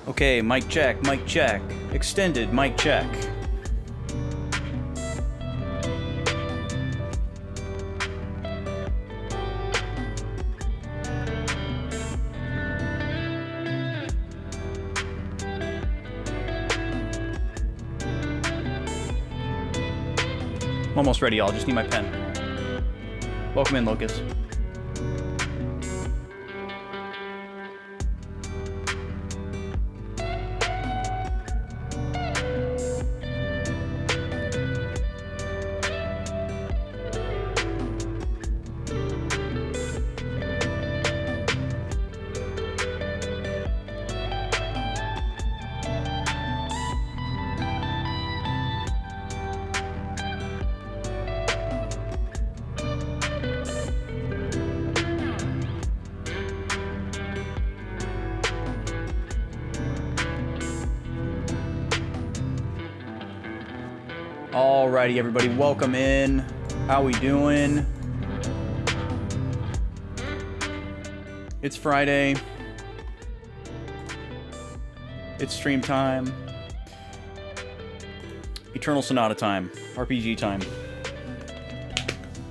Okay, mic check, mic check. Extended mic check. I'm almost ready, y'all. Just need my pen. Welcome in, Locust. Alrighty, everybody, welcome in. How we doing? It's Friday. It's stream time. Eternal Sonata time. RPG time.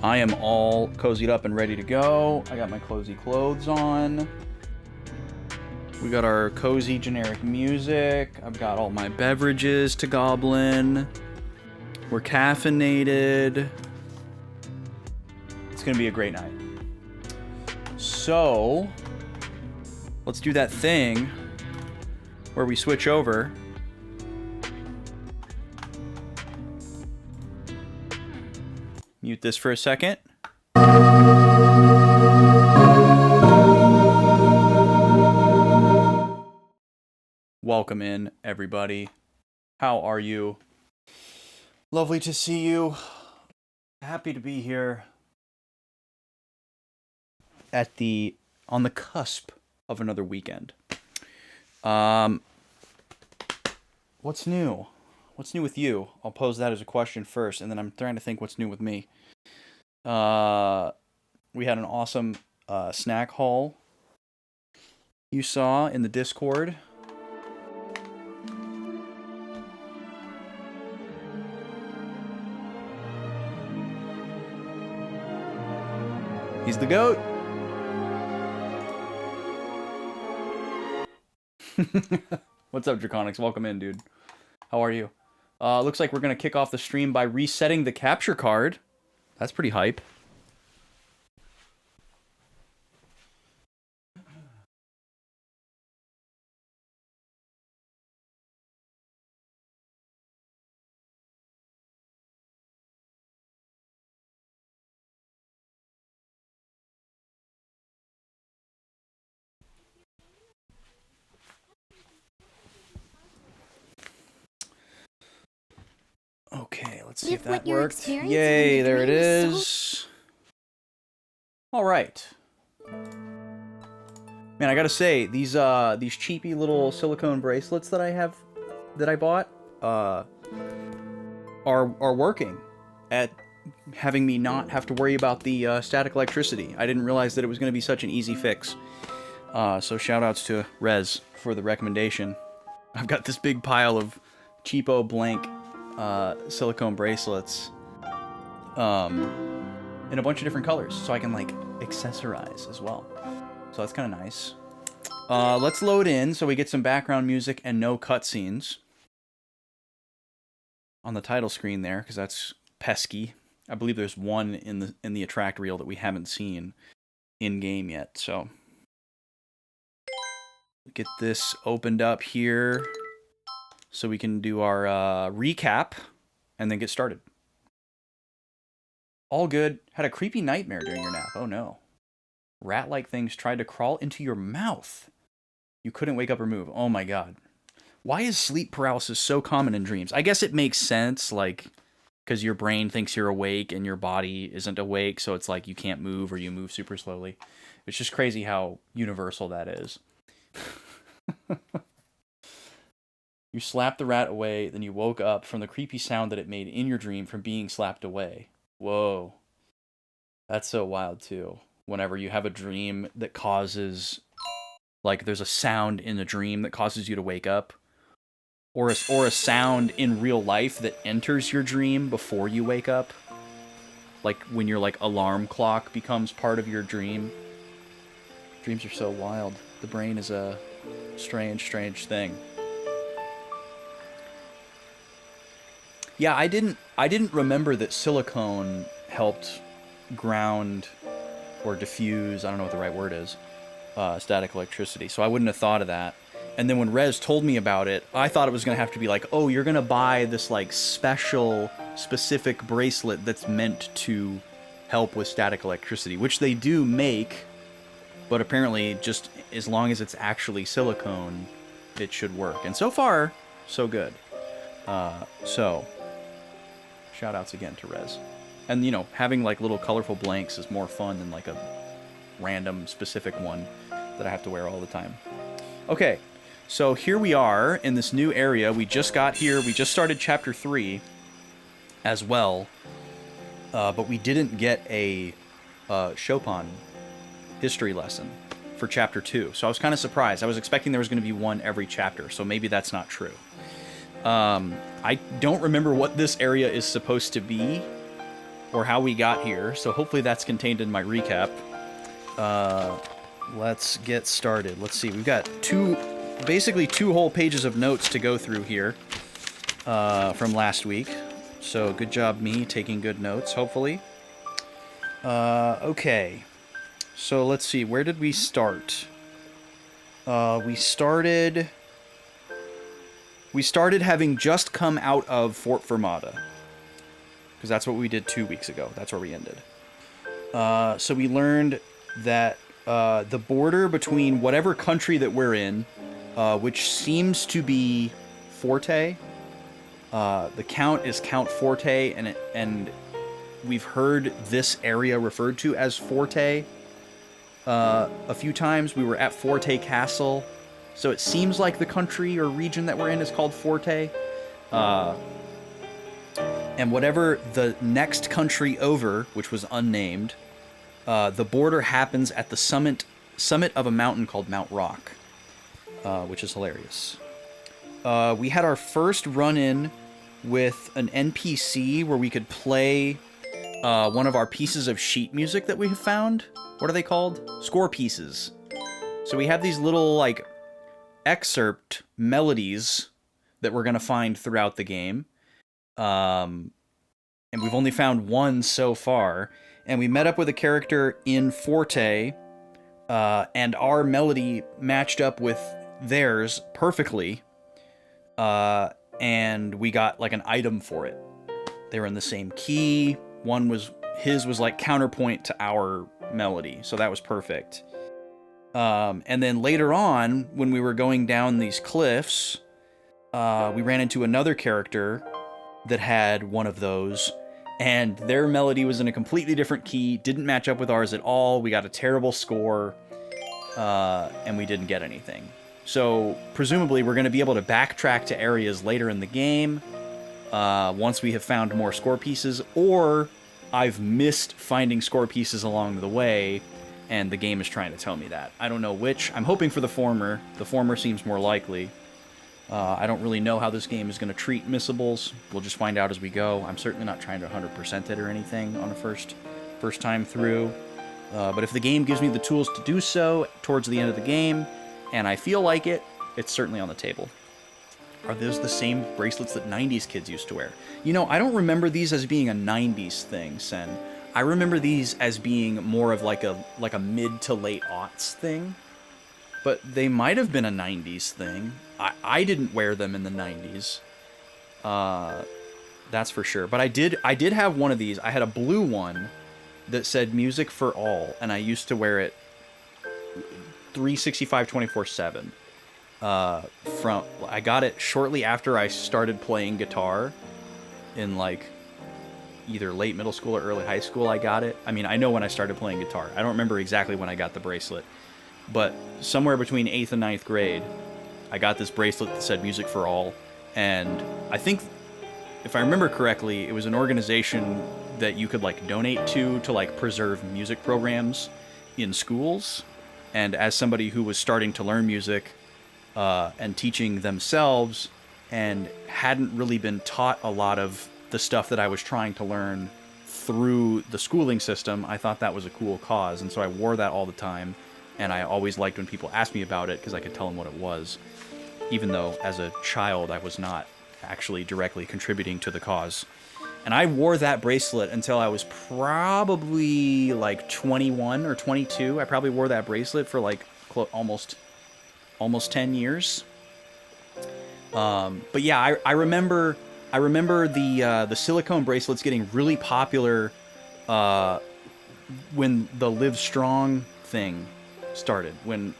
I am all cozied up and ready to go. I got my cozy clothes on. We got our cozy generic music. I've got all my beverages to goblin. We're caffeinated. It's gonna be a great night. So, let's do that thing where we switch over. Mute this for a second. Welcome in, everybody. How are you? Lovely to see you. Happy to be here on the cusp of another weekend. What's new? What's new with you? I'll pose that as a question first, and then I'm trying to think what's new with me. We had an awesome snack haul you saw in the Discord. He's the GOAT. What's up, Draconics? Welcome in, dude. How are you? Looks like we're going to kick off the stream by resetting the capture card. That's pretty hype. Okay, let's see if that worked. Yay, there it is. All right. Man, I gotta say, these cheapy little silicone bracelets that I bought, are working at having me not have to worry about the static electricity. I didn't realize that it was going to be such an easy fix. So shout outs to Rez for the recommendation. I've got this big pile of cheapo blank silicone bracelets in a bunch of different colors, so I can like accessorize as well. So that's kind of nice. Let's load in so we get some background music and no cutscenes on the title screen there, because that's pesky. I believe there's one in the attract reel that we haven't seen in game yet. So get this opened up here so we can do our recap and then get started. All good. Had a creepy nightmare during your nap. Oh no. Rat-like things tried to crawl into your mouth. You couldn't wake up or move. Oh my god. Why is sleep paralysis so common in dreams? I guess it makes sense, like, because your brain thinks you're awake and your body isn't awake, so it's like you can't move or you move super slowly. It's just crazy how universal that is. You slapped the rat away, then you woke up from the creepy sound that it made in your dream from being slapped away. Whoa. That's so wild, too. Whenever you have a dream that causes Like there's a sound in a dream that causes you to wake up, or a sound in real life that enters your dream before you wake up. Like when your like alarm clock becomes part of your dream. Dreams are so wild. The brain is a strange, strange thing. Yeah, I didn't remember that silicone helped ground or diffuse, I don't know what the right word is, static electricity. So I wouldn't have thought of that. And then when Rez told me about it, I thought it was going to have to be like, oh, you're going to buy this like special, specific bracelet that's meant to help with static electricity, which they do make, but apparently just as long as it's actually silicone, it should work. And so far, so good. So, shout outs again to Rez. And, you know, having like little colorful blanks is more fun than like a random specific one that I have to wear all the time. Okay, so here we are in this new area. We just got here. We just started Chapter 3 as well. But we didn't get a Chopin history lesson for Chapter 2. So I was kind of surprised. I was expecting there was going to be one every chapter, so maybe that's not true. I don't remember what this area is supposed to be or how we got here, so hopefully that's contained in my recap. Let's get started. Let's see. We've got basically two whole pages of notes to go through here from last week. So good job me taking good notes, hopefully. Okay. So let's see. Where did we start? We started having just come out of Fort Fermata. Because that's what we did 2 weeks ago. That's where we ended. So we learned that the border between whatever country that we're in, which seems to be Forte, the Count is Count Forte, and we've heard this area referred to as Forte a few times. We were at Forte Castle, so it seems like the country or region that we're in is called Forte. And whatever the next country over, which was unnamed, the border happens at the summit of a mountain called Mount Rock, which is hilarious. We had our first run-in with an NPC where we could play one of our pieces of sheet music that we have found. What are they called? Score pieces. So we have these little, like, excerpt melodies that we're going to find throughout the game. And we've only found one so far. And we met up with a character in Forte, and our melody matched up with theirs perfectly. And we got, like, an item for it. They were in the same key. His was like counterpoint to our melody, so that was perfect. And then later on, when we were going down these cliffs, we ran into another character that had one of those, and their melody was in a completely different key, didn't match up with ours at all. We got a terrible score, and we didn't get anything. So presumably we're going to be able to backtrack to areas later in the game, once we have found more score pieces, or I've missed finding score pieces along the way, and the game is trying to tell me that. I don't know which. I'm hoping for the former. The former seems more likely. I don't really know how this game is going to treat missables. We'll just find out as we go. I'm certainly not trying to 100% it or anything on the first time through. But if the game gives me the tools to do so towards the end of the game, and I feel like it, it's certainly on the table. Are those the same bracelets that 90s kids used to wear? You know, I don't remember these as being a 90s thing, Sen. I remember these as being more of like a mid to late aughts thing. But they might have been a 90s thing. I didn't wear them in the 90s. That's for sure. But I did have one of these. I had a blue one that said Music for All, and I used to wear it 365 24/7. I got it shortly after I started playing guitar in like either late middle school or early high school. I got it. I mean, I know when I started playing guitar. I don't remember exactly when I got the bracelet, but somewhere between 8th and 9th grade, I got this bracelet that said Music for All, and I think, if I remember correctly, it was an organization that you could like donate to like preserve music programs in schools. And as somebody who was starting to learn music and teaching themselves and hadn't really been taught a lot of the stuff that I was trying to learn through the schooling system, I thought that was a cool cause. And so I wore that all the time. And I always liked when people asked me about it because I could tell them what it was, even though as a child I was not actually directly contributing to the cause. And I wore that bracelet until I was probably like 21 or 22. I probably wore that bracelet for like almost 10 years. But yeah, I remember the silicone bracelets getting really popular when the Live Strong thing started. When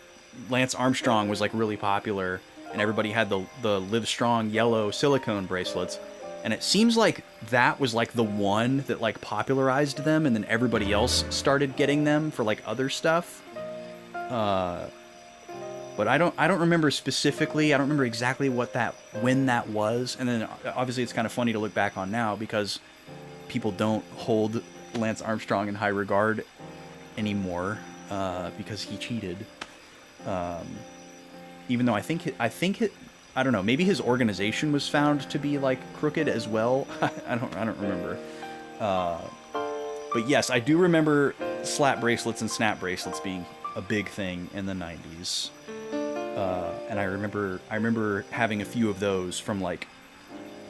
Lance Armstrong was like really popular, and everybody had the Live Strong yellow silicone bracelets. And it seems like that was like the one that like popularized them, and then everybody else started getting them for like other stuff. But I don't remember specifically. I don't remember exactly when that was. And then obviously it's kind of funny to look back on now because people don't hold Lance Armstrong in high regard anymore because he cheated. Even though I think I don't know, maybe his organization was found to be like crooked as well. I don't remember. But yes, I do remember slap bracelets and snap bracelets being a big thing in the 90s. And I remember having a few of those from like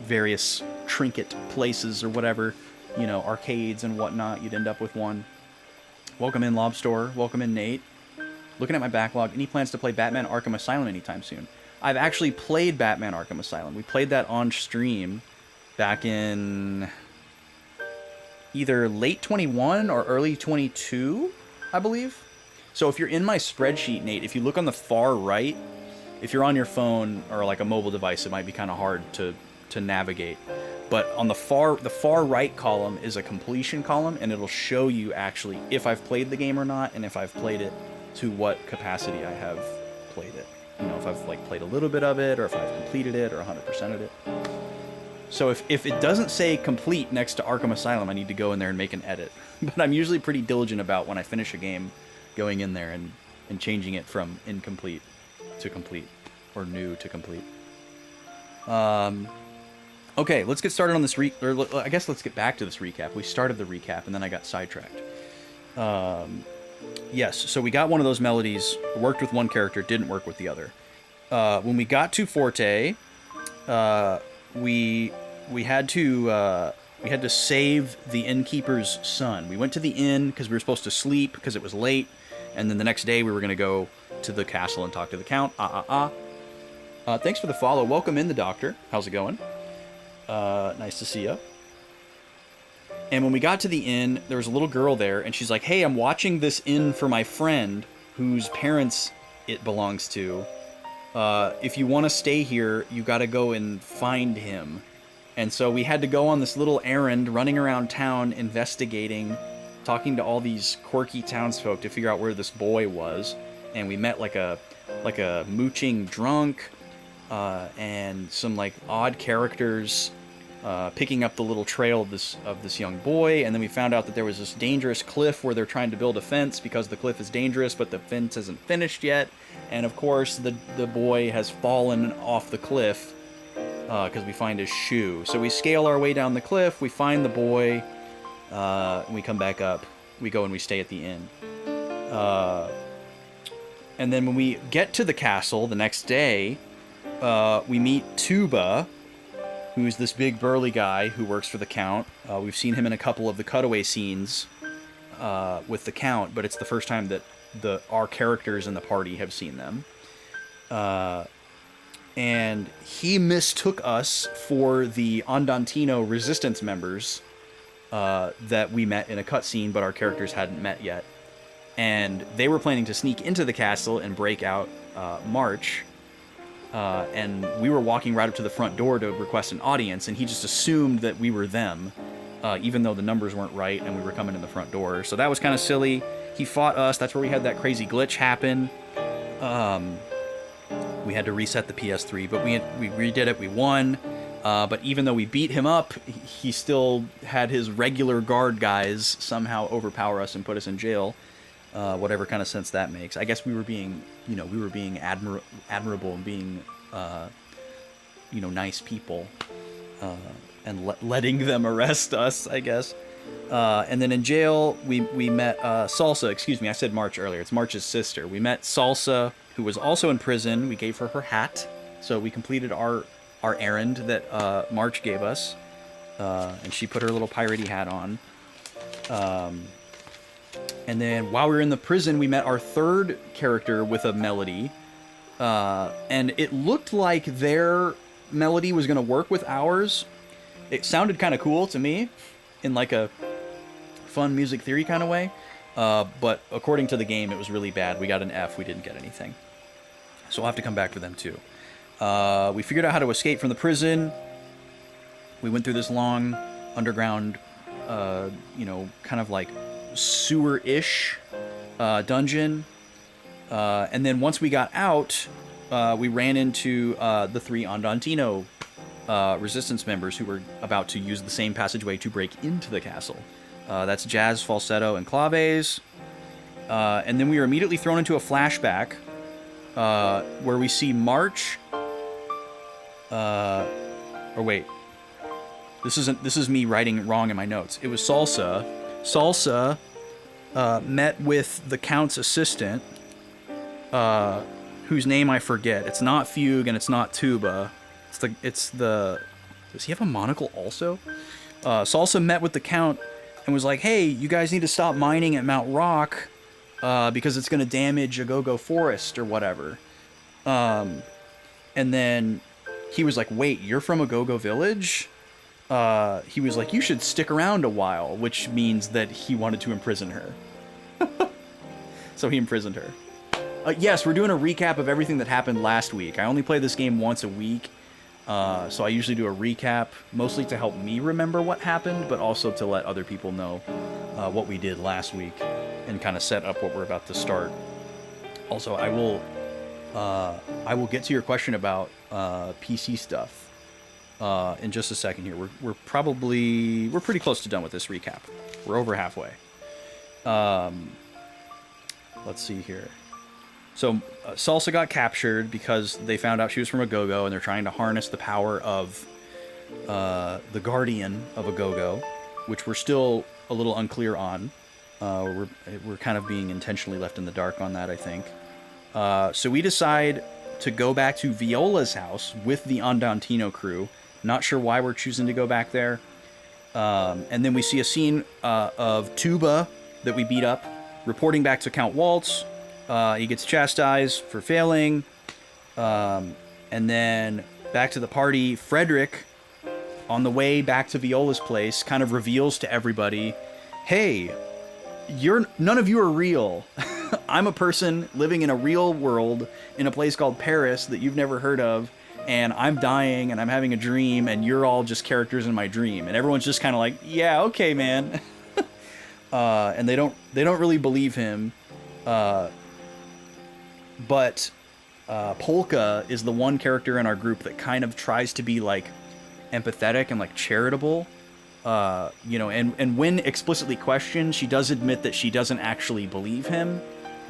various trinket places or whatever, you know, arcades and whatnot. You'd end up with one. Welcome in, Lobstore. Welcome in, Nate. Looking at my backlog, any plans to play Batman Arkham Asylum anytime soon? I've actually played Batman Arkham Asylum. We played that on stream back in either late 21 or early 22, I believe. So if you're in my spreadsheet, Nate, if you look on the far right, if you're on your phone or like a mobile device, it might be kind of hard to navigate. But on the far right column is a completion column, and it'll show you actually if I've played the game or not, and if I've played it to what capacity I have played it. You know, if I've like played a little bit of it, or if I've completed it, or 100%ed it. So if it doesn't say complete next to Arkham Asylum, I need to go in there and make an edit. But I'm usually pretty diligent about when I finish a game, going in there and changing it from incomplete to complete, or new to complete. Okay, let's get started on this I guess let's get back to this recap. We started the recap, and then I got sidetracked. Yes, so we got one of those melodies, worked with one character, didn't work with the other. When we got to Forte, we had to save the innkeeper's son. We went to the inn because we were supposed to sleep because it was late, and then the next day we were going to go to the castle and talk to the count. Thanks for the follow. Welcome in, the doctor. How's it going? Nice to see you. And when we got to the inn, there was a little girl there, and she's like, hey, I'm watching this inn for my friend whose parents it belongs to. If you want to stay here, you got to go and find him. And so we had to go on this little errand, running around town, investigating, talking to all these quirky townsfolk to figure out where this boy was. And we met like a mooching drunk, and some like odd characters, picking up the little trail of this young boy. And then we found out that there was this dangerous cliff where they're trying to build a fence because the cliff is dangerous, but the fence isn't finished yet. And of course, the boy has fallen off the cliff because we find his shoe. So we scale our way down the cliff, we find the boy, and we come back up. We go and we stay at the inn. And then when we get to the castle the next day, we meet Tuba, who's this big burly guy who works for the Count. We've seen him in a couple of the cutaway scenes with the Count, but it's the first time that our characters in the party have seen them. And he mistook us for the Andantino resistance members that we met in a cutscene, but our characters hadn't met yet. And they were planning to sneak into the castle and break out March. And we were walking right up to the front door to request an audience, and he just assumed that we were them, even though the numbers weren't right and we were coming in the front door. So that was kind of silly. He fought us. That's where we had that crazy glitch happen. We had to reset the PS3, but we redid it. We won. But even though we beat him up, he still had his regular guard guys somehow overpower us and put us in jail. whatever kind of sense that makes. I guess we were being, admirable and being, nice people, and letting them arrest us, I guess. And then in jail, we met Salsa. Excuse me, I said March earlier. It's March's sister. We met Salsa, who was also in prison. We gave her her hat, so we completed our errand that March gave us, and she put her little piratey hat on. And then while we were in the prison, we met our third character with a melody, and it looked like their melody was going to work with ours. It sounded kind of cool to me, in like a fun music theory kind of way, but according to the game, it was really bad. We got an F. We didn't get anything, so we'll have to come back for them too. We figured out how to escape from the prison. We went through this long underground, kind of like sewer-ish dungeon, and then once we got out, we ran into the 3 Andantino resistance members who were about to use the same passageway to break into the castle. That's Jazz, Falsetto, and Claves. And then we were immediately thrown into a flashback where we see March. Or wait, this is me writing wrong in my notes. It was Salsa. Salsa met with the Count's assistant, whose name I forget. It's not Fugue and it's not Tuba. It's the. Does he have a monocle also? Salsa met with the Count and was like, "Hey, you guys need to stop mining at Mount Rock, because it's going to damage Agogo Forest or whatever." And then he was like, "Wait, you're from Agogo Village?" He was like, "You should stick around a while," which means that he wanted to imprison her. So he imprisoned her. Yes, we're doing a recap of everything that happened last week. I only play this game once a week, so I usually do a recap, mostly to help me remember what happened, but also to let other people know what we did last week and kind of set up what we're about to start. Also, I will get to your question about PC stuff in just a second here. We're pretty close to done with this recap. We're over halfway. Let's see here. So Salsa got captured because they found out she was from Agogo, and they're trying to harness the power of the Guardian of Agogo, which we're still a little unclear on. We're kind of being intentionally left in the dark on that, I think. So we decide to go back to Viola's house with the Andantino crew. Not sure why we're choosing to go back there. And then we see a scene of Tuba that we beat up, reporting back to Count Waltz. He gets chastised for failing. And then back to the party, Frederick, on the way back to Viola's place, kind of reveals to everybody, "Hey, none of you are real. I'm a person living in a real world in a place called Paris that you've never heard of, and I'm dying and I'm having a dream, and you're all just characters in my dream." And everyone's just kind of like, "Yeah, okay, man." And they don't really believe him. But Polka is the one character in our group that kind of tries to be like empathetic and like charitable. And when explicitly questioned, she does admit that she doesn't actually believe him,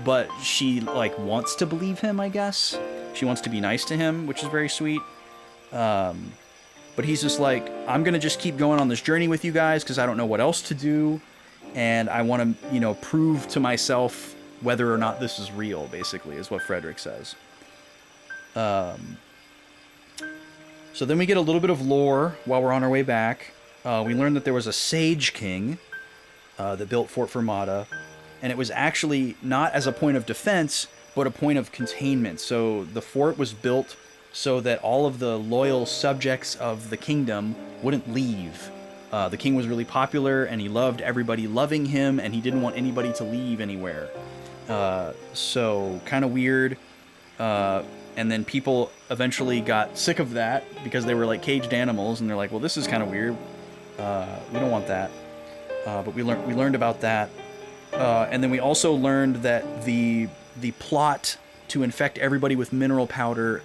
but she like wants to believe him, I guess. She wants to be nice to him, which is very sweet. But he's just like, "I'm going to just keep going on this journey with you guys because I don't know what else to do. And I want to, prove to myself whether or not this is real," basically, is what Frederick says. So then we get a little bit of lore while we're on our way back. We learned that there was a Sage King that built Fort Fermata, and it was actually not as a point of defense, but a point of containment. So the fort was built so that all of the loyal subjects of the kingdom wouldn't leave. The king was really popular, and he loved everybody loving him, and he didn't want anybody to leave anywhere. So kind of weird. And then people eventually got sick of that because they were like caged animals, and they're like, "Well, this is kind of weird. We don't want that." But we learned about that. And then we also learned that the plot to infect everybody with mineral powder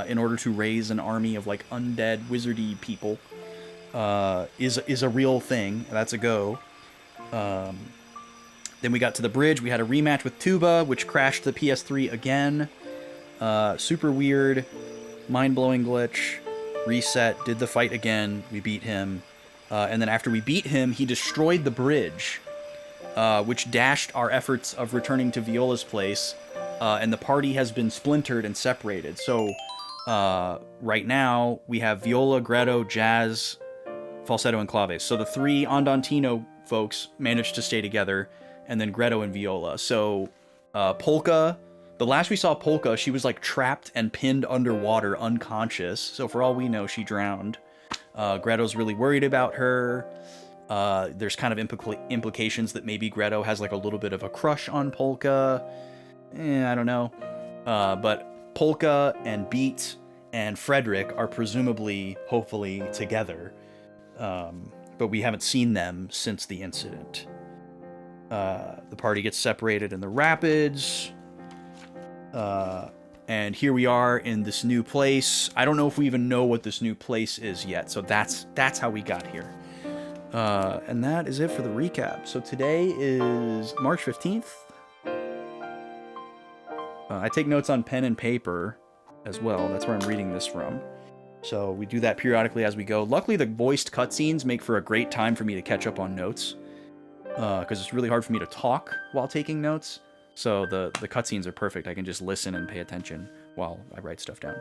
in order to raise an army of like undead wizardy people is a real thing. That's a go. Then we got to the bridge. We had a rematch with Tuba, which crashed the PS3 again. Super weird, mind-blowing glitch. Reset, did the fight again. We beat him. And then after we beat him, he destroyed the bridge, which dashed our efforts of returning to Viola's place. And the party has been splintered and separated. So right now, we have Viola, Greto, Jazz, Falsetto, and Claves. So the three Andantino folks managed to stay together, and then Greto and Viola. So Polka, the last we saw Polka, she was like trapped and pinned underwater, unconscious. So for all we know, she drowned. Greto's really worried about her. There's kind of implications that maybe Greto has like a little bit of a crush on Polka. I don't know. But Polka and Beat and Frederick are presumably, hopefully, together. But we haven't seen them since the incident. The party gets separated in the rapids. And here we are in this new place. I don't know if we even know what this new place is yet. So that's how we got here. And that is it for the recap. So today is March 15th. I take notes on pen and paper as well. That's where I'm reading this from. So we do that periodically as we go. Luckily, the voiced cutscenes make for a great time for me to catch up on notes. Because it's really hard for me to talk while taking notes. So the cutscenes are perfect. I can just listen and pay attention while I write stuff down.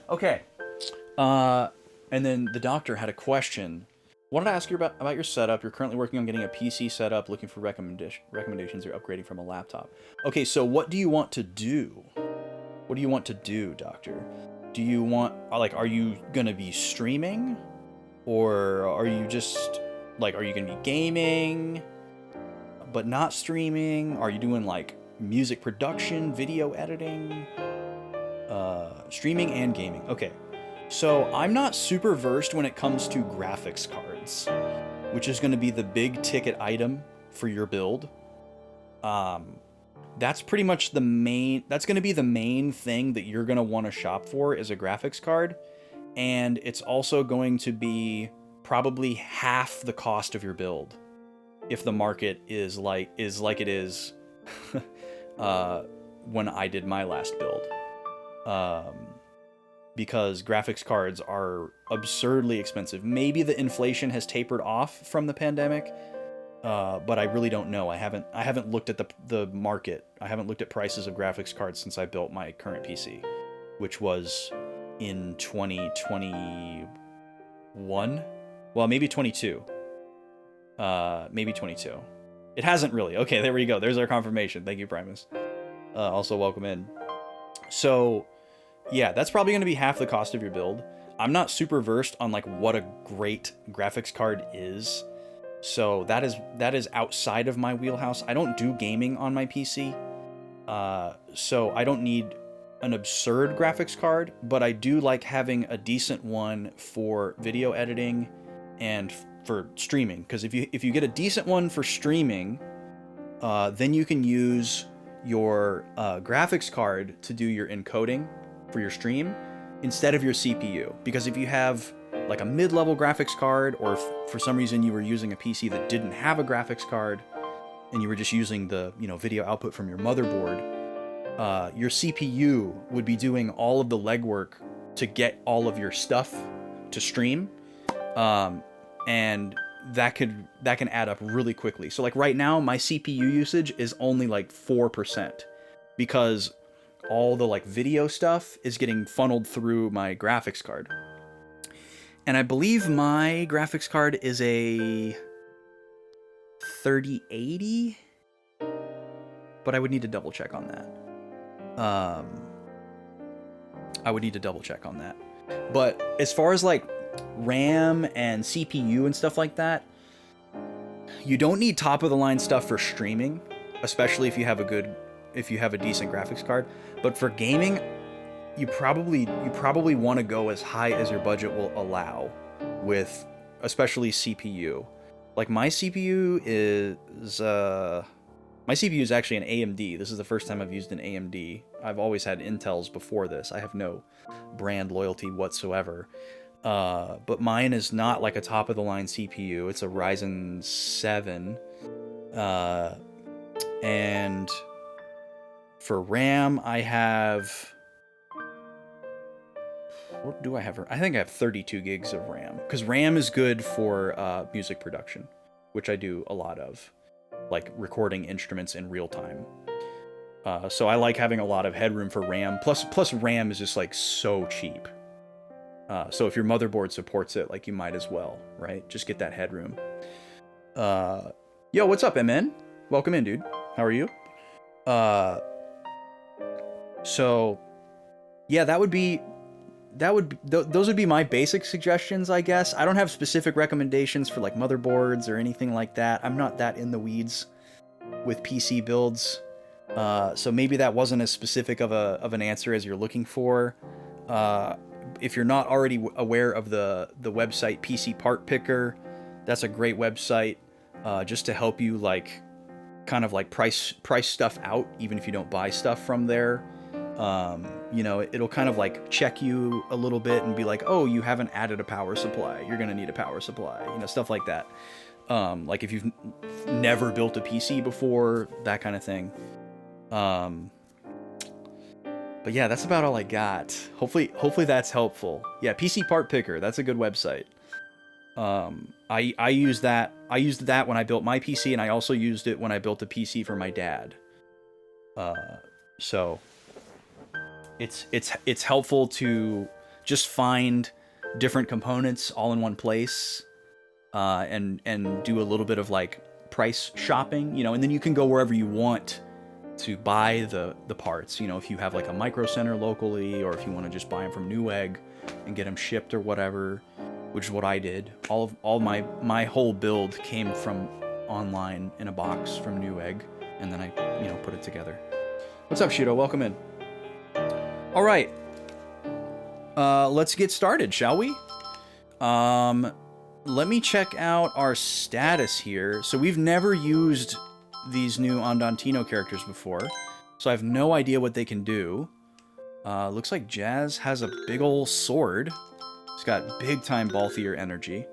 Okay. And then the doctor had a question. Wanted to ask you about your setup. You're currently working on getting a PC set up, looking for recommendations or upgrading from a laptop. Okay, so what do you want to do? What do you want to do, doctor? Do you want, like, are you going to be streaming? Or are you just, like, are you going to be gaming, but not streaming? Are you doing, like, music production, video editing? Streaming and gaming. Okay. So I'm not super versed when it comes to graphics cards, which is going to be the big ticket item for your build. That's pretty much that's going to be the main thing that you're going to want to shop for is a graphics card. And it's also going to be probably half the cost of your build if the market is like it is when I did my last build. Because graphics cards are absurdly expensive. Maybe the inflation has tapered off from the pandemic, but I really don't know. I haven't looked at the market. I haven't looked at prices of graphics cards since I built my current PC, which was in 2021. Well, maybe 22. Maybe 22. It hasn't really. Okay, there we go. There's our confirmation. Thank you, Primus. Also, welcome in. So, yeah, that's probably going to be half the cost of your build. I'm not super versed on like what a great graphics card is. So that is outside of my wheelhouse. I don't do gaming on my PC. So I don't need an absurd graphics card, but I do like having a decent one for video editing and for streaming. Because if you get a decent one for streaming, then you can use your graphics card to do your encoding for your stream instead of your CPU. Because if you have like a mid-level graphics card, or if for some reason you were using a PC that didn't have a graphics card and you were just using the video output from your motherboard, your CPU would be doing all of the legwork to get all of your stuff to stream, and that can add up really quickly. So like right now, my CPU usage is only like 4% because all the like video stuff is getting funneled through my graphics card. And I believe my graphics card is a 3080, but I would need to double check on that. But as far as like RAM and CPU and stuff like that, you don't need top of the line stuff for streaming, especially if you have a decent graphics card. But for gaming, you probably want to go as high as your budget will allow with especially CPU. Like my CPU is actually an AMD. This is the first time I've used an AMD. I've always had Intels before this. I have no brand loyalty whatsoever. But mine is not like a top of the line CPU. It's a Ryzen 7. And for RAM, I have... What do I have? I think I have 32 gigs of RAM. Because RAM is good for music production, which I do a lot of. Like recording instruments in real time. So I like having a lot of headroom for RAM. Plus RAM is just like so cheap. So if your motherboard supports it, like you might as well, right? Just get that headroom. Yo, what's up, MN? Welcome in, dude. How are you? So yeah, those would be my basic suggestions, I guess. I don't have specific recommendations for like motherboards or anything like that. I'm not that in the weeds with PC builds. So maybe that wasn't as specific of an answer as you're looking for. If you're not already aware of the website PC Part Picker, that's a great website just to help you like kind of like price stuff out, even if you don't buy stuff from there. You know, it'll kind of like check you a little bit and be like, oh, you haven't added a power supply. You're gonna need a power supply. You know, stuff like that. Like if you've never built a PC before, that kind of thing. But yeah, that's about all I got. Hopefully that's helpful. Yeah, PC Part Picker, that's a good website. I used that when I built my PC, and I also used it when I built a PC for my dad. So it's helpful to just find different components all in one place, and do a little bit of like price shopping, you know, and then you can go wherever you want to buy the parts. You know, if you have like a micro center locally, or if you want to just buy them from Newegg and get them shipped or whatever, which is what I did. All my whole build came from online in a box from Newegg, and then I, you know, put it together. What's up, Shido? Welcome in. All right, let's get started, shall we? Let me check out our status here. So we've never used these new Andantino characters before, so I have no idea what they can do. Looks like Jazz has a big ol' sword. He's got big time Balthier energy.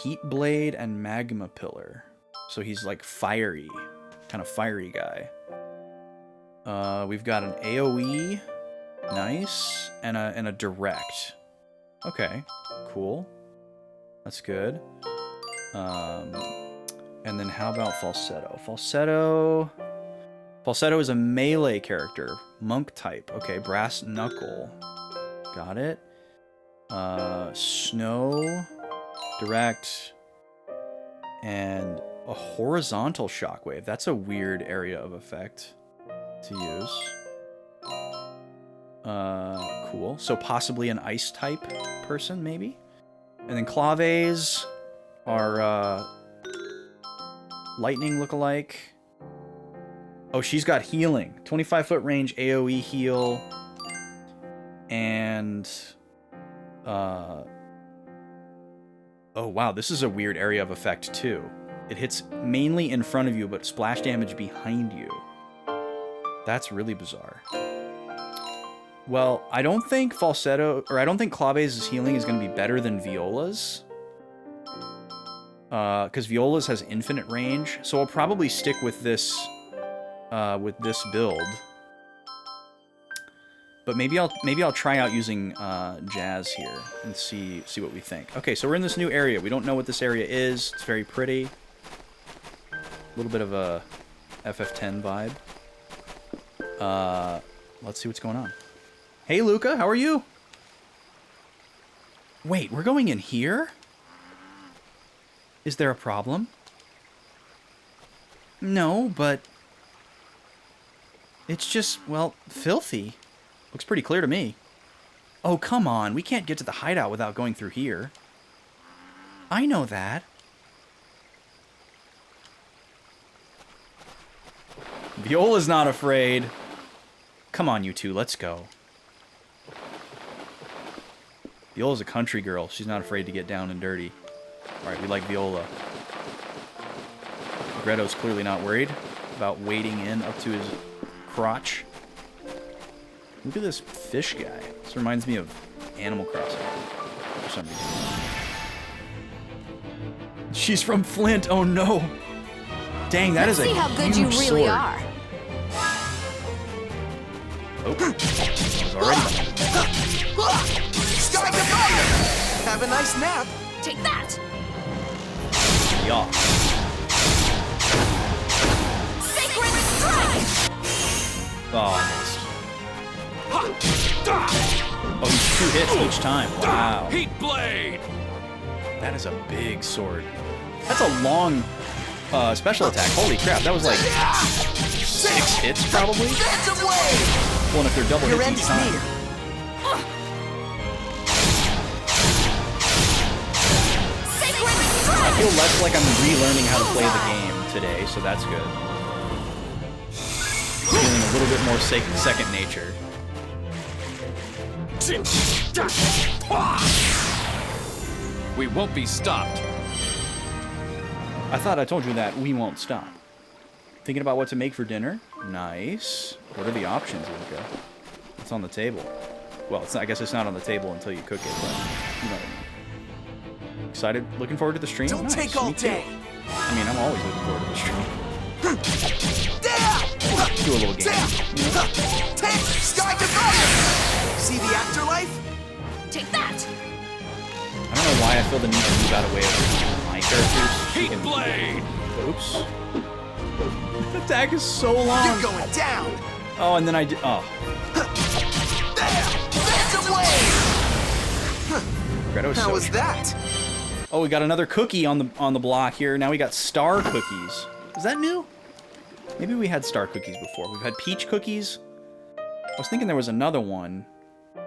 Heat Blade and Magma Pillar. So he's like fiery, kind of fiery guy. We've got an AoE, nice, and a direct. Okay, cool. That's good. And then how about Falsetto? Falsetto is a melee character, monk type. Okay, Brass Knuckle. Got it. Snow, direct, and a horizontal shockwave. That's a weird area of effect to use. Cool. So possibly an ice type person, maybe? And then Claves are lightning lookalike. Oh, she's got healing. 25-foot range AoE heal. And oh wow, this is a weird area of effect too. It hits mainly in front of you, but splash damage behind you. That's really bizarre. Well, I don't think Claves' healing is going to be better than Viola's. Because Viola's has infinite range, so I'll probably stick with this build. But maybe I'll try out using Jazz here and see what we think. Okay, so we're in this new area. We don't know what this area is. It's very pretty. A little bit of a FF10 vibe. Let's see what's going on. Hey, Luca, how are you? Wait, we're going in here? Is there a problem? No, but it's just, well, filthy. Looks pretty clear to me. Oh, come on. We can't get to the hideout without going through here. I know that. Viola's not afraid. Come on, you two. Let's go. Viola's a country girl. She's not afraid to get down and dirty. Alright, we like Viola. Greto's clearly not worried about wading in up to his crotch. Look at this fish guy. This reminds me of Animal Crossing for some She's from Flint. Oh no. Dang, that is a See how good you huge really sword. are. Oh, I was already. Sky to fire! Have a nice nap. Take that! Yeah. Sacred strike! Oh, I missed. Oh, he's 2 hits each time. Wow. Heat blade. That is a big sword. That's a long special attack. Holy crap, that was like 6 hits probably? Phantom wave! Well, and if they're double Your hits end each is time. near. Sacred I strike! feel less like I'm relearning how to play the game today, so that's good. Feeling a little bit more second nature. We won't be stopped. I thought I told you that we won't stop. Thinking about what to make for dinner? Nice. What are the options, Luca? It's on the table. Well, it's not, I guess it's not on the table until you cook it, but you know what I mean. Excited? Looking forward to the stream? Don't Nice. take all Me too. day. I mean, I'm always looking forward to the stream. Do a little game. You know? Take Sky to fire! See the afterlife? Take that! I don't know why I feel the need to move out of the way of my characters. Heat blade. Oops. The attack is so long. You're going down! Oh, and then I did. Oh. There! Phantom wave! Greta's How so was strong. that? Oh, we got another cookie on the block here. Now we got star cookies. Is that new? Maybe we had star cookies before. We've had peach cookies. I was thinking there was another one.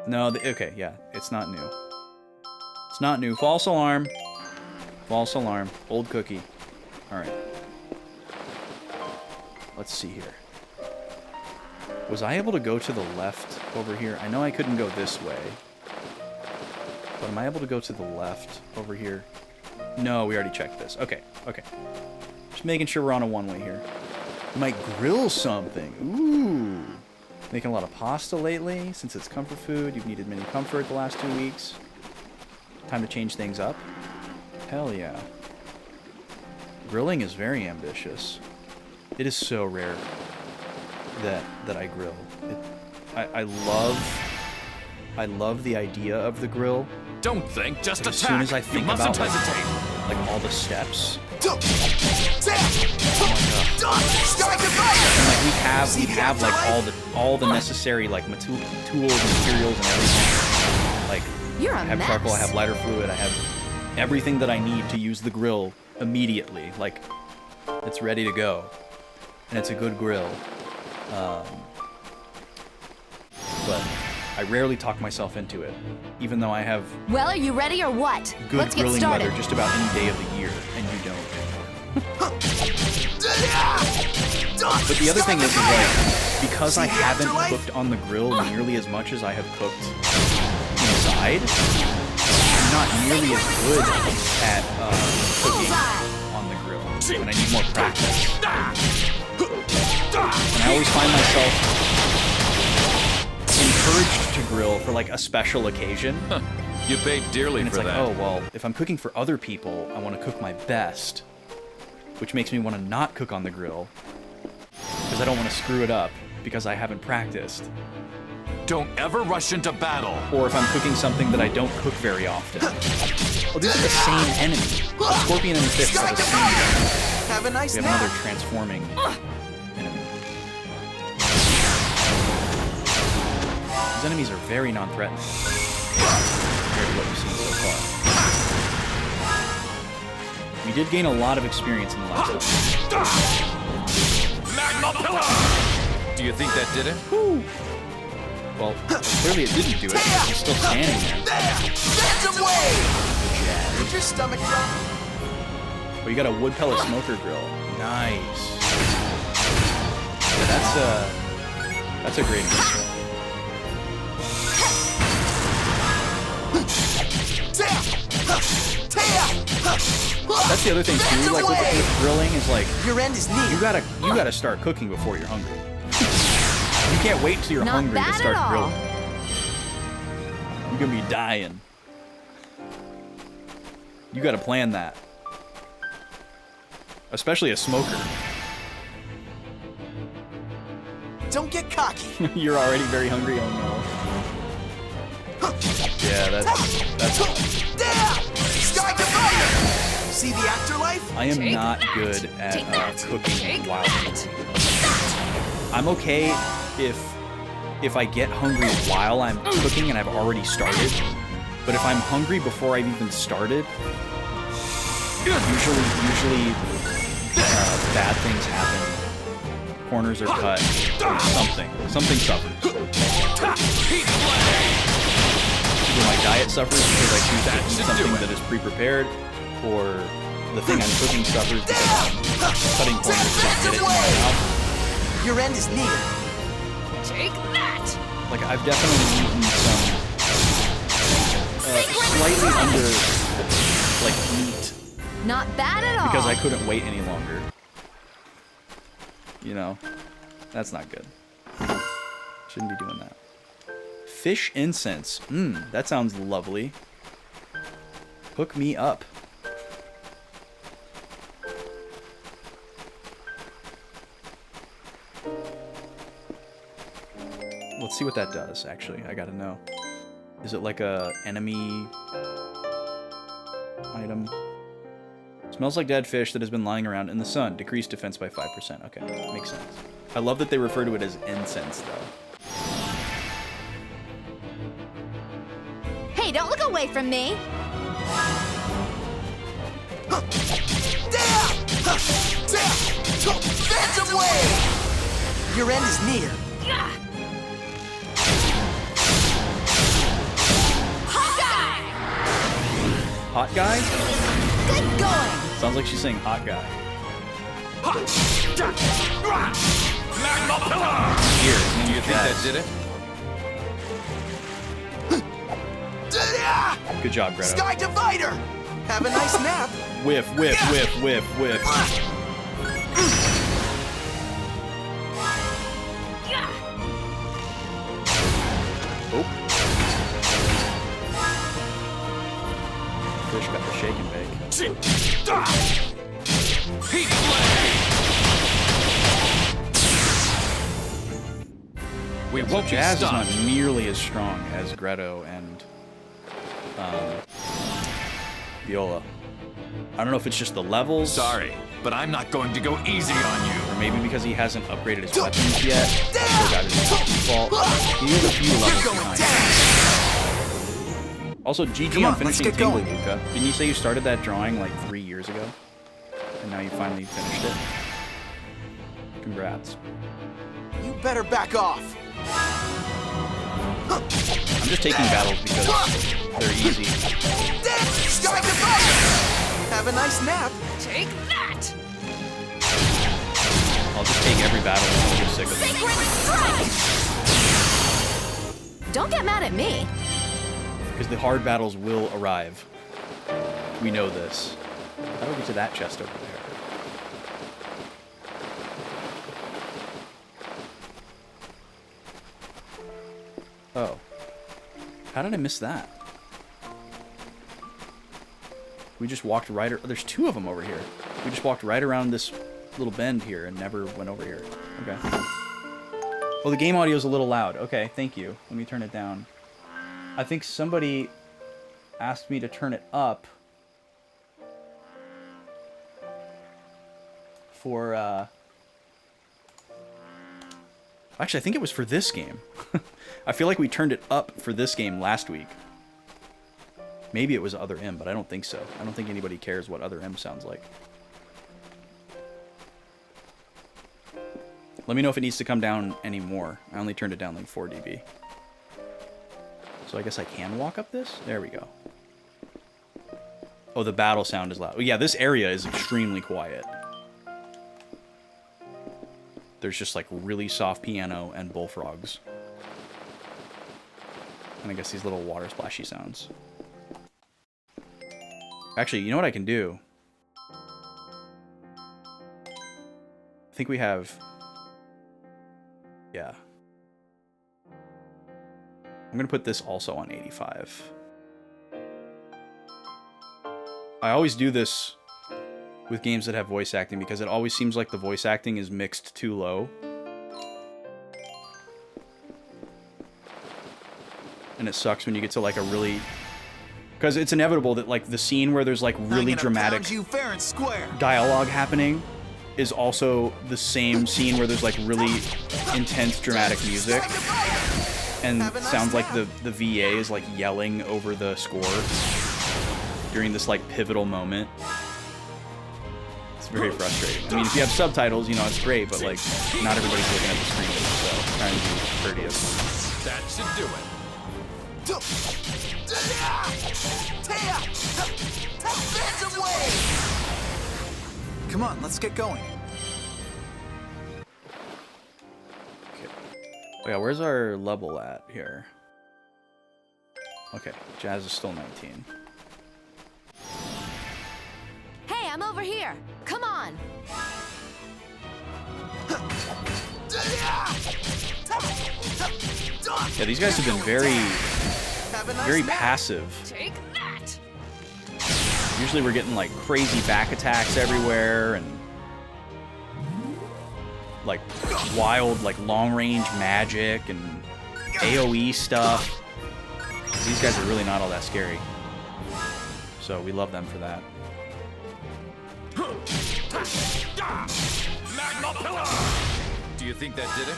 No, okay, yeah, it's not new. It's not new. False alarm. False alarm. Old cookie. All right. Let's see here. Was I able to go to the left over here? I know I couldn't go this way. But am I able to go to the left over here? No, we already checked this. Okay, okay. Just making sure we're on a one-way here. We might grill something. Ooh. Making a lot of pasta lately. Since it's comfort food, you've needed many comfort the last 2 weeks. Time to change things up. Hell yeah. Grilling is very ambitious. It is so rare that I grill. I love the idea of the grill. Don't think, just But as attack. soon as I think you mustn't about hesitate. like all the steps, Sky to fire! and like we have like all the necessary like tools and materials and everything. Like You're I a have mess. charcoal, I have lighter fluid, I have everything that I need to use the grill immediately. Like it's ready to go, and it's a good grill. But I rarely talk myself into it, even though I have Well, are you ready or what? good Let's get grilling started. weather just about any day of the year, and you don't. But the other thing is like, because I haven't cooked on the grill nearly as much as I have cooked inside, I'm not nearly as good at cooking on the grill, and I need more practice. And I always find myself encouraged to grill for like a special occasion. You paid dearly And it's for like, that. oh, well, if I'm cooking for other people, I want to cook my best, which makes me want to not cook on the grill, because I don't want to screw it up, because I haven't practiced. Don't ever rush into battle. Or if I'm cooking something that I don't cook very often. Oh, these are the same enemy. The scorpion and the fish are the same enemy. Have a nice We have nap. another transforming enemy. These enemies are very non-threatening compared to what we've seen so far. We did gain a lot of experience in the last episode. Magma pillar. Do you think that did it? Well, clearly it didn't do it because he's still standing there. There! Phantom wave! Did your stomach drop? But you got a wood pellet smoker grill. Nice. Yeah, that's a great answer. That's the other thing too. Like with grilling is like Your end is near. you gotta start cooking before you're hungry. You can't wait till you're Not hungry to bad start at all. grilling. You're gonna be dying. You gotta plan that. Especially a smoker. Don't get cocky. You're already very hungry. Oh no. Yeah, that's. Sky Divider! See the afterlife? I am Take not that. good at Take that. cooking Take while that. I'm okay if I get hungry while I'm cooking and I've already started. But if I'm hungry before I've even started, usually bad things happen. Corners are cut. Or something suffers. Either my diet suffers because I choose to eat something that is pre-prepared, or the thing I'm cooking suffers because I'm cutting corners to get it in my mouth. Your end is near. Take that. Like, I've definitely eaten some slightly under, like, meat Not bad at all. because I couldn't wait any longer. You know? That's not good. Shouldn't be doing that. Fish incense. That sounds lovely. Hook me up. Let's see what that does, actually. I gotta know. Is it like a enemy item? Smells like dead fish that has been lying around in the sun. Decreased defense by 5%. Okay, makes sense. I love that they refer to it as incense, though. Hey, don't look away from me. Phantom Wave! Your end is near. Hot guy? Good going. Sounds like she's saying hot guy. Here, Do you think that did it? Good job, Greta. Sky Divider! Have a nice nap. Whiff, whiff, whiff, whiff, whiff. Oh. Fish got the shake and bake. Heat blade! We won't be Jazz is not stopped. nearly as strong as Greto and Viola. I don't know if it's just the levels. Sorry, but I'm not going to go easy on you. Or maybe because he hasn't upgraded his weapons yet. Still got his default. He is a few levels behind. Also, GG Come on on, let's finishing get Tingle, going. Luca. Didn't you say you started that drawing like 3 years ago? And now you finally finished it? Congrats. You better back off. I'm just taking battles because they're easy. Sky Divider! Have a nice nap. Take that. I'll just take every battle until I get sick of them. Sacred strike. Don't get mad at me. Because the hard battles will arrive. We know this. How do we get to that chest over there? Oh. How did I miss that? We just walked right... There's two of them over here. We just walked right around this little bend here and never went over here. Okay. Oh, the game audio is a little loud. Okay, thank you. Let me turn it down. I think somebody asked me to turn it up for, Actually, I think it was for this game. I feel like we turned it up for this game last week. Maybe it was Other M, but I don't think so. I don't think anybody cares what Other M sounds like. Let me know if it needs to come down any more. I only turned it down like 4 dB. So I guess I can walk up this? There we go. Oh, the battle sound is loud. Oh, yeah, this area is extremely quiet. There's just like really soft piano and bullfrogs. And I guess these little water splashy sounds. Actually, you know what I can do? I think we have... Yeah. I'm going to put this also on 85. I always do this with games that have voice acting, because it always seems like the voice acting is mixed too low. And it sucks when you get to like a really... Because it's inevitable that like the scene where there's like really dramatic you fair and square. dialogue happening is also the same scene where there's like really intense dramatic music. And sounds like the VA is like yelling over the score during this like pivotal moment. It's very frustrating. I mean, if you have subtitles, you know, it's great, but like not everybody's looking at the screen, so trying to be courteous. That should do it. Come on, let's get going. Okay. Oh yeah, where's our level at here? Okay, Jazz is still 19. Hey, I'm over here. Come on. Yeah, these guys have been very passive. Take that. Usually we're getting like crazy back attacks everywhere and like wild like long range magic and AoE stuff. These guys are really not all that scary. So we love them for that. Do you think that did it?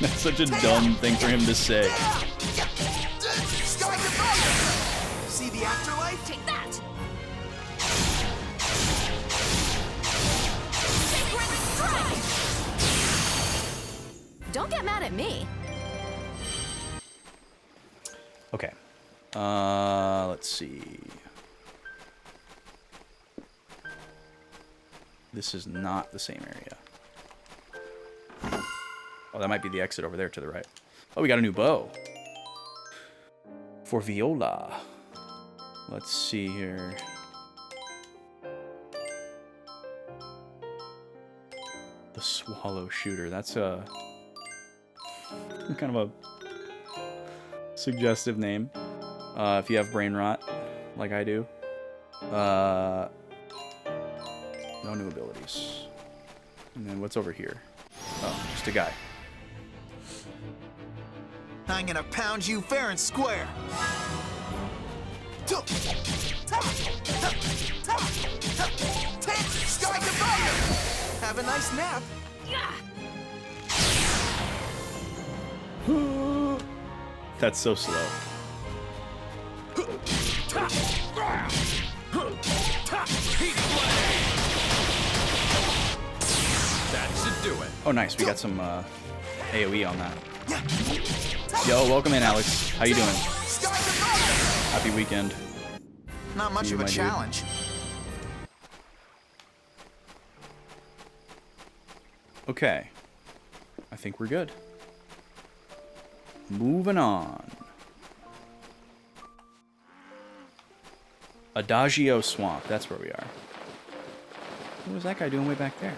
That's such a dumb thing for him to say. See the afterlife? Take that. Sacred strike. Don't get mad at me. Okay. Let's see. This is not the same area. Oh, that might be the exit over there to the right. Oh, we got a new bow. For Viola. Let's see here. The Swallow Shooter. That's a... kind of a suggestive name. If you have brain rot, like I do. No new abilities. And then what's over here? Oh, just a guy. I'm gonna pound you fair and square. Strike the fire. Have a nice nap. That's so slow. That should do it. Oh, nice. We got some AoE on that. Yo, welcome in, Alex. How you doing? Happy weekend. Not much You, of a my dude. challenge. Okay. I think we're good. Moving on. Adagio Swamp. That's where we are. What was that guy doing way back there?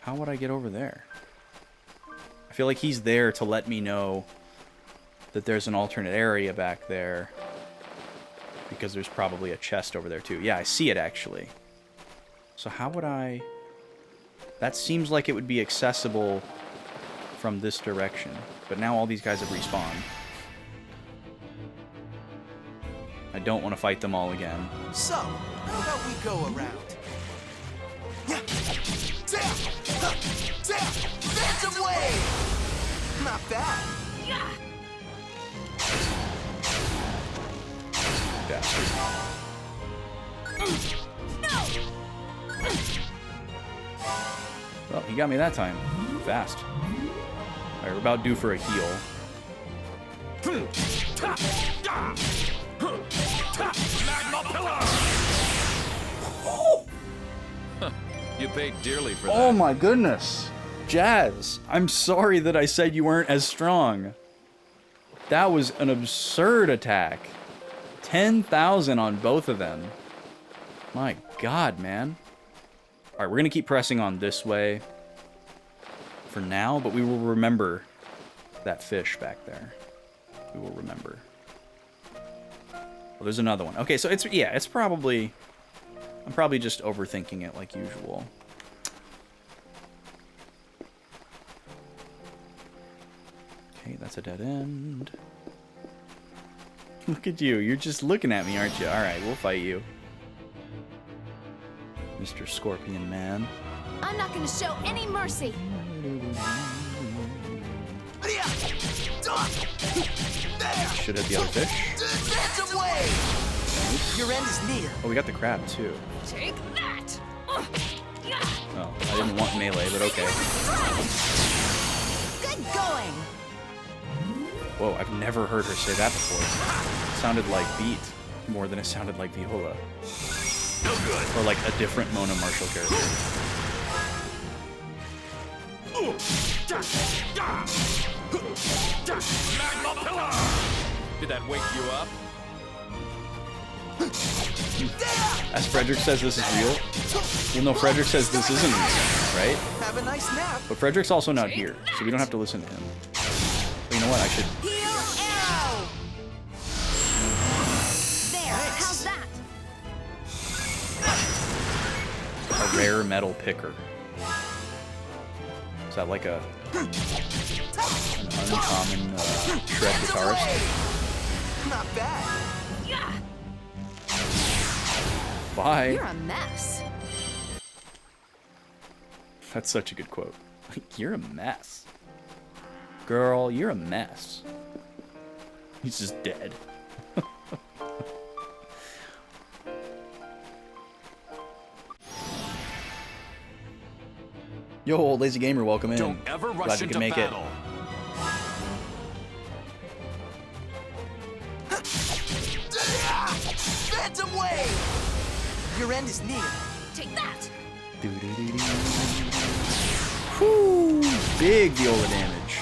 How would I get over there? I feel like he's there to let me know that there's an alternate area back there. Because there's probably a chest over there too. Yeah, I see it actually. So how would I... That seems like it would be accessible from this direction. But now all these guys have respawned. I don't want to fight them all again. So, how about we go around? Phantom Wave! Not bad. Bastard. Well, he got me that time. Fast. Alright, we're about due for a heal. You paid dearly for that. Oh my goodness. Jazz, I'm sorry that I said you weren't as strong. That was an absurd attack. 10,000 on both of them. My god, man. Alright, we're going to keep pressing on this way for now, but we will remember that fish back there. We will remember. Well, there's another one. Okay, so it's probably... I'm probably just overthinking it like usual. Okay, that's a dead end. Look at you. You're just looking at me, aren't you? Alright, we'll fight you. Mr. Scorpion Man. I'm not gonna show any mercy. Should have the other fish. Dance away! Your end is near. Oh, we got the crab, too. Take that! Oh, I didn't want melee, but okay. Good going! Whoa, I've never heard her say that before. It sounded like beat more than it sounded like viola. No good. Or like a different Mona Marshall character. Magma Pillar! Did that wake you up? As Frederick says this is real. Well, no, Frederick says this isn't real, right? Have a nice nap. But Frederick's also not here, so we don't have to listen to him. But you know what? I should... Heal arrow! There, how's that? A rare metal picker. Is that like an uncommon shred guitarist? Not bad. Bye. You're a mess. That's such a good quote. You're a mess. Girl, you're a mess. He's just dead. Yo, old lazy gamer, welcome in. Don't ever rush Glad you into can make battle. Phantom wave. Your end is near. Take that! it. Whoo! Big viola damage.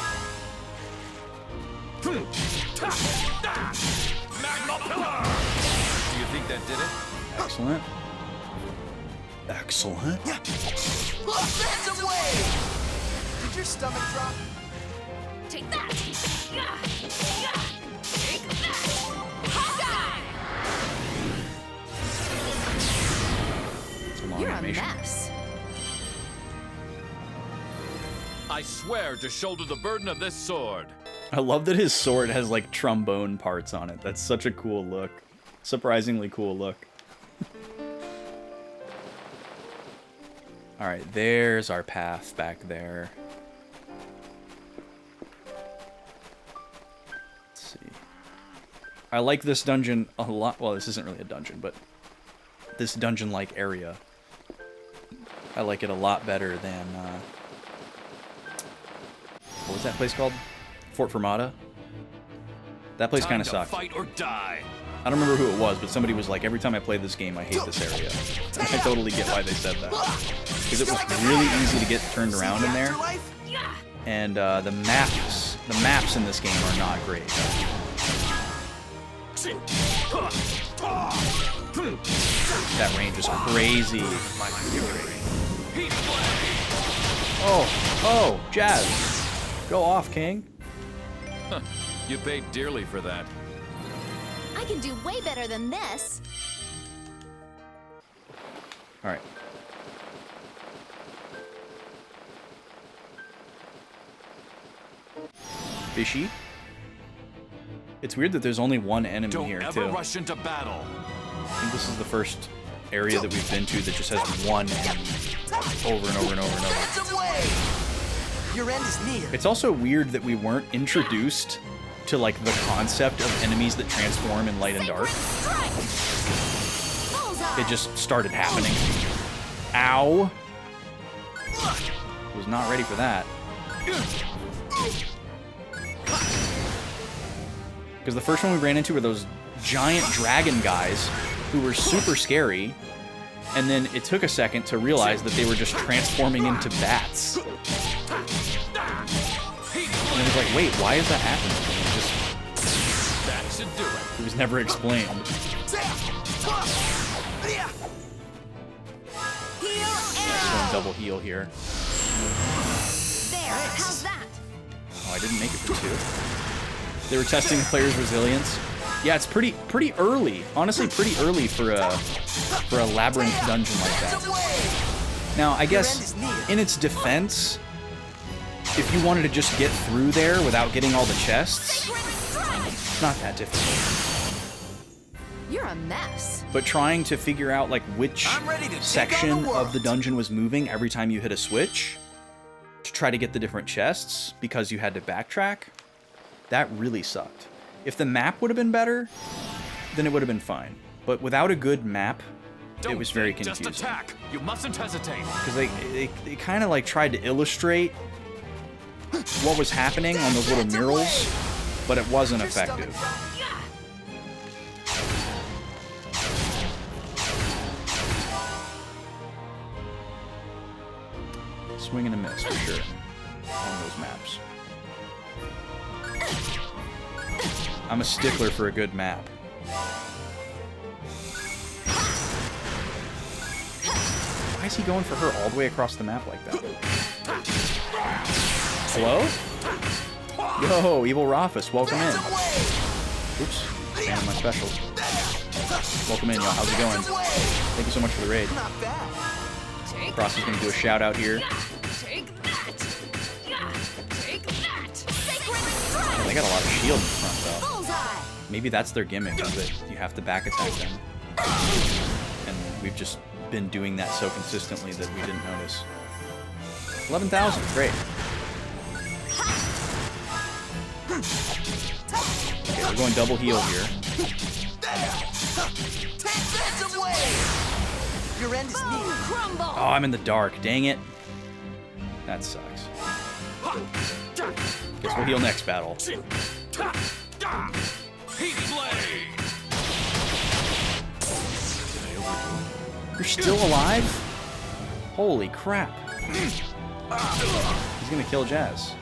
Magma Pillar! Do you think that did it? Excellent. Excellent. Phantom wave. Did your stomach drop? Take that! Take that! Hawkeye! It's a long You're a animation. mess. I swear to shoulder the burden of this sword. I love that his sword has like trombone parts on it. That's such a cool look. Surprisingly cool look. Alright, there's our path back there. Let's see. I like this dungeon a lot. Well, this isn't really a dungeon, but this dungeon-like area. I like it a lot better than, what was that place called? Fort Fermata? That place kind of sucked. Fight or die. I don't remember who it was, but somebody was like, every time I play this game, I hate this area. And I totally get why they said that. Because it was really easy to get turned around in there. And the maps in this game are not great. That range is crazy. Oh, Jazz. Go off, King. You paid dearly for that. I can do way better than this. Alright. Fishy. It's weird that there's only one enemy Don't here, ever too. rush into battle. I think this is the first area that we've been to that just has one enemy. Over and over and over and over. Phantom wave. Your end is near. It's also weird that we weren't introduced to, like, the concept of enemies that transform in light and dark. Bullseye. It just started happening. Ow! Was not ready for that. Because the first one we ran into were those giant dragon guys who were super scary, and then it took a second to realize that they were just transforming into bats. And it was like, wait, why is that happening? That should do it. It was never explained. Heal Going arrow. double heal here. There, how's that? Oh, I didn't make it for 2. They were testing the player's resilience. Yeah, it's pretty early. Honestly, pretty early for a labyrinth dungeon like that. Now, I guess in its defense, if you wanted to just get through there without getting all the chests, it's not that difficult. You're a mess. But trying to figure out like which section of the dungeon was moving every time you hit a switch to try to get the different chests because you had to backtrack, that really sucked. If the map would have been better, then it would have been fine. But without a good map, it was very confusing. Just attack. You mustn't hesitate. Because they kind of like tried to illustrate what was happening on those little murals, but it wasn't effective. Swing and a miss for sure on those maps. I'm a stickler for a good map. Why is he going for her all the way across the map like that? Hello? Yo, Evil Rafus, welcome in. Oops, spamming my specials. Welcome in, y'all. How's it going? Thank you so much for the raid. Cross is gonna do a shout out here. Take that. Take that. Sacred Oh, they got a lot of shield in front though. bullseye. Maybe that's their gimmick, is that you have to back attack them. And we've just been doing that so consistently that we didn't notice. 11,000, great. Okay, we're going double heal here. Your end is near. Crumble. Oh, I'm in the dark, dang it. That sucks. Guess we'll heal next battle. You're still alive? Holy crap. He's gonna kill Jazz.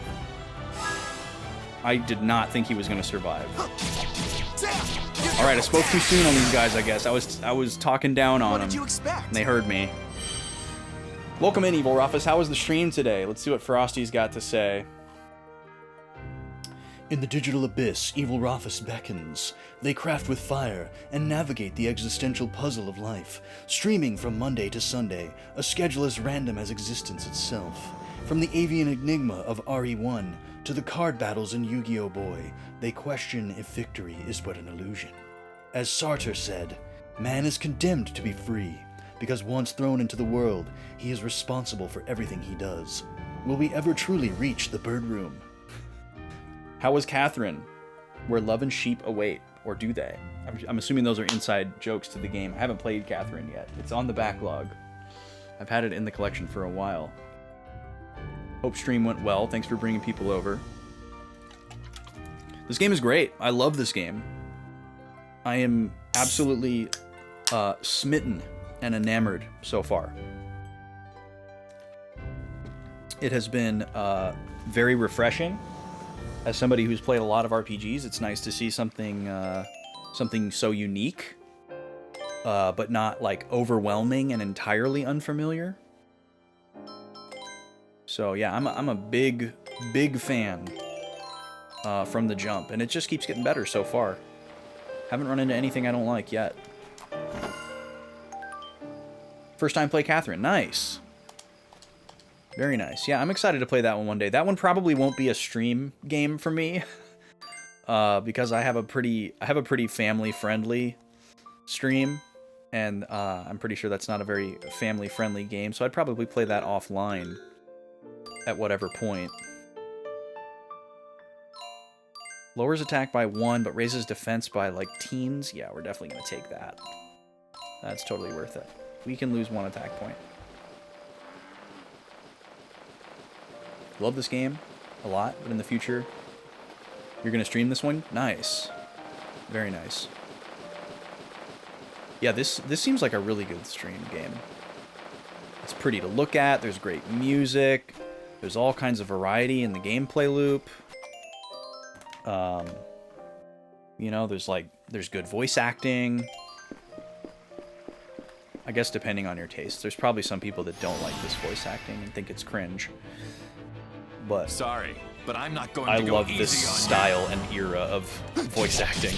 I did not think he was gonna survive. Alright, I spoke too soon on these guys, I guess. I was talking down on What them. did you expect? And they heard me. Welcome in, Evil Rufus. How was the stream today? Let's see what Frosty's got to say. In the digital abyss, Evil Rufus beckons. They craft with fire and navigate the existential puzzle of life, streaming from Monday to Sunday, a schedule as random as existence itself. From the avian enigma of RE1 to the card battles in Yu-Gi-Oh! Boy, they question if victory is but an illusion. As Sartre said, man is condemned to be free, because once thrown into the world, he is responsible for everything he does. Will we ever truly reach the bird room? How was Catherine? Where love and sheep await, or do they? I'm assuming those are inside jokes to the game. I haven't played Catherine yet. It's on the backlog. I've had it in the collection for a while. Hope stream went well. Thanks for bringing people over. This game is great. I love this game. I am absolutely smitten and enamored so far. It has been very refreshing. As somebody who's played a lot of RPGs, it's nice to see something so unique, but not like overwhelming and entirely unfamiliar. So yeah, I'm a big fan from the jump, and it just keeps getting better so far. Haven't run into anything I don't like yet. First time play Catherine, nice. Very nice. Yeah, I'm excited to play that one day. That one probably won't be a stream game for me, because I have a pretty family-friendly stream, and I'm pretty sure that's not a very family-friendly game. So I'd probably play that offline at whatever point. Lowers attack by 1, but raises defense by like teens. Yeah, we're definitely gonna take that. That's totally worth it. We can lose 1 attack point. Love this game a lot, but in the future, you're gonna stream this one? Nice. Very nice. Yeah, this seems like a really good stream game. It's pretty to look at, there's great music, there's all kinds of variety in the gameplay loop. You know, there's good voice acting. I guess depending on your taste. There's probably some people that don't like this voice acting and think it's cringe. But Sorry, but I'm not going I to go love this easy on you. style and era of voice acting.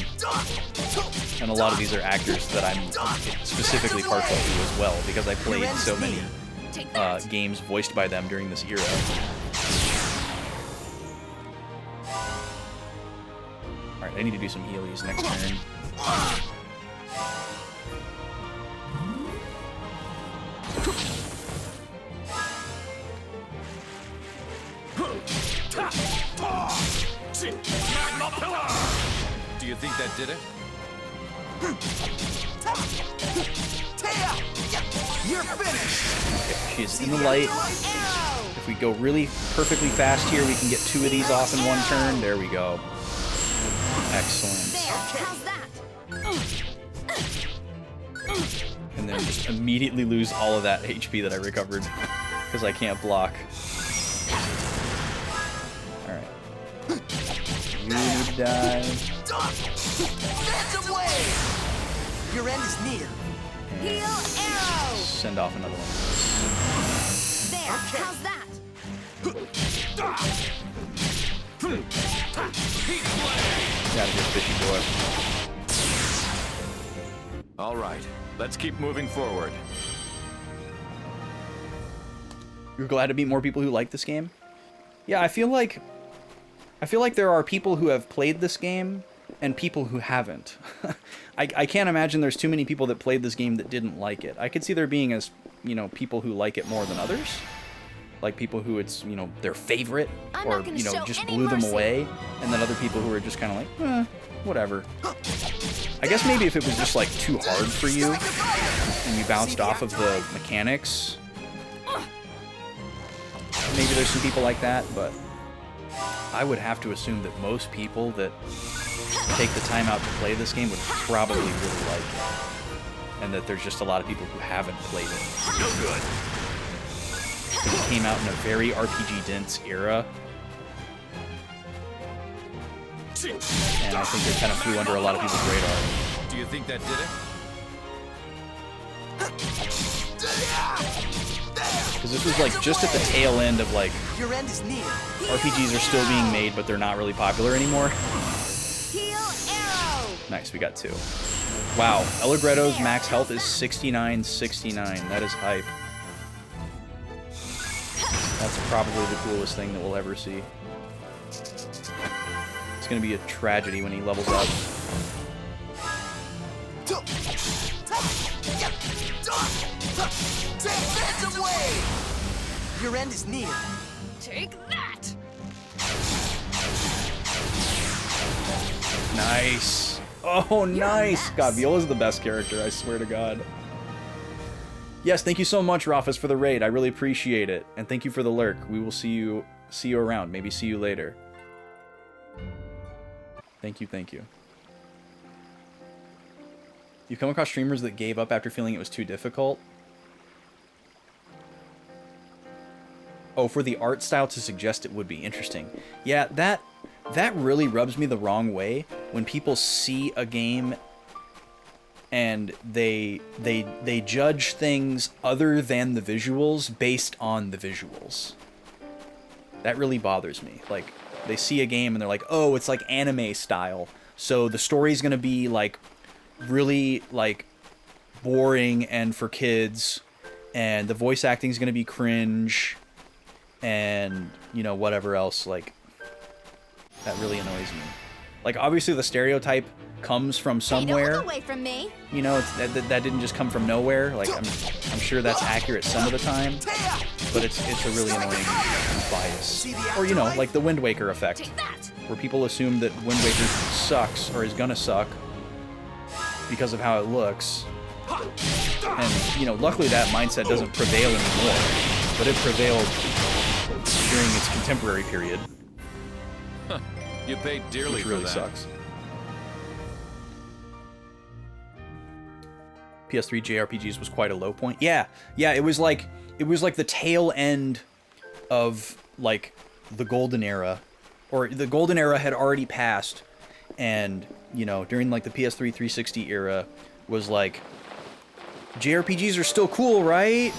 And a lot of these are actors that I'm specifically partial to as well, because I played so many games voiced by them during this era. Alright, I need to do some healies next turn. Do you think that did it? You're finished. She is in the light. If we go really perfectly fast here, we can get 2 of these off in one turn. There we go. Excellent. How's that? And then just immediately lose all of that HP that I recovered because I can't block. Alright. You need to die. Dance away. Your end is near. Heal arrow. Send off another one. There. How's that? Gotta get fishy boy. All right, let's keep moving forward. You're glad to meet more people who like this game? Yeah, I feel like there are people who have played this game and people who haven't. I can't imagine there's too many people that played this game that didn't like it. I could see there being people who like it more than others. Like people who it's, their favorite, I'm or, not gonna show just any blew them mercy. away. And then other people who are just kind of like, whatever. I guess maybe if it was just like too hard for you and you bounced off of the mechanics, maybe there's some people like that, but I would have to assume that most people that take the time out to play this game would probably really like it. And that there's just a lot of people who haven't played it. No good. It came out in a very RPG dense era. And I think it kind of flew under a lot of people's radar. Do you think that did it? Because this was like just at the tail end of like Your end is near. RPGs are still being made, but they're not really popular anymore. Heal arrow. Nice, we got 2. Wow, Eligretto's max health is 6969. That is hype. That's probably the coolest thing that we'll ever see. It's gonna be a tragedy when he levels up. Dance away. Your end is near. Take that. Nice. Oh, nice. God, Viola's the best character, I swear to God. Yes, thank you so much, Rafis, for the raid. I really appreciate it. And thank you for the lurk. We will see you around. Maybe see you later. Thank you, thank you. You come across streamers that gave up after feeling it was too difficult? Oh, for the art style to suggest it would be interesting. Yeah, that really rubs me the wrong way when people see a game and they judge things other than the visuals based on the visuals. That really bothers me. Like, they see a game and they're like, oh, it's like anime style, so the story's gonna be like really like boring and for kids, and the voice acting's gonna be cringe, and whatever else. Like, that really annoys me. Like, obviously the stereotype comes from Hey, don't somewhere. look away from me. That didn't just come from nowhere. Like, I'm sure that's accurate some of the time, but it's a really annoying bias. Or like the Wind Waker effect, Take that. where people assume that Wind Waker sucks or is gonna suck because of how it looks. And luckily that mindset doesn't prevail anymore, but it prevailed during its contemporary period, You paid dearly which for really that. sucks. PS3 JRPGs was quite a low point. Yeah, it was like the tail end of like the golden era, or the golden era had already passed, and during like the PS3 360 era was like, JRPGs are still cool, right?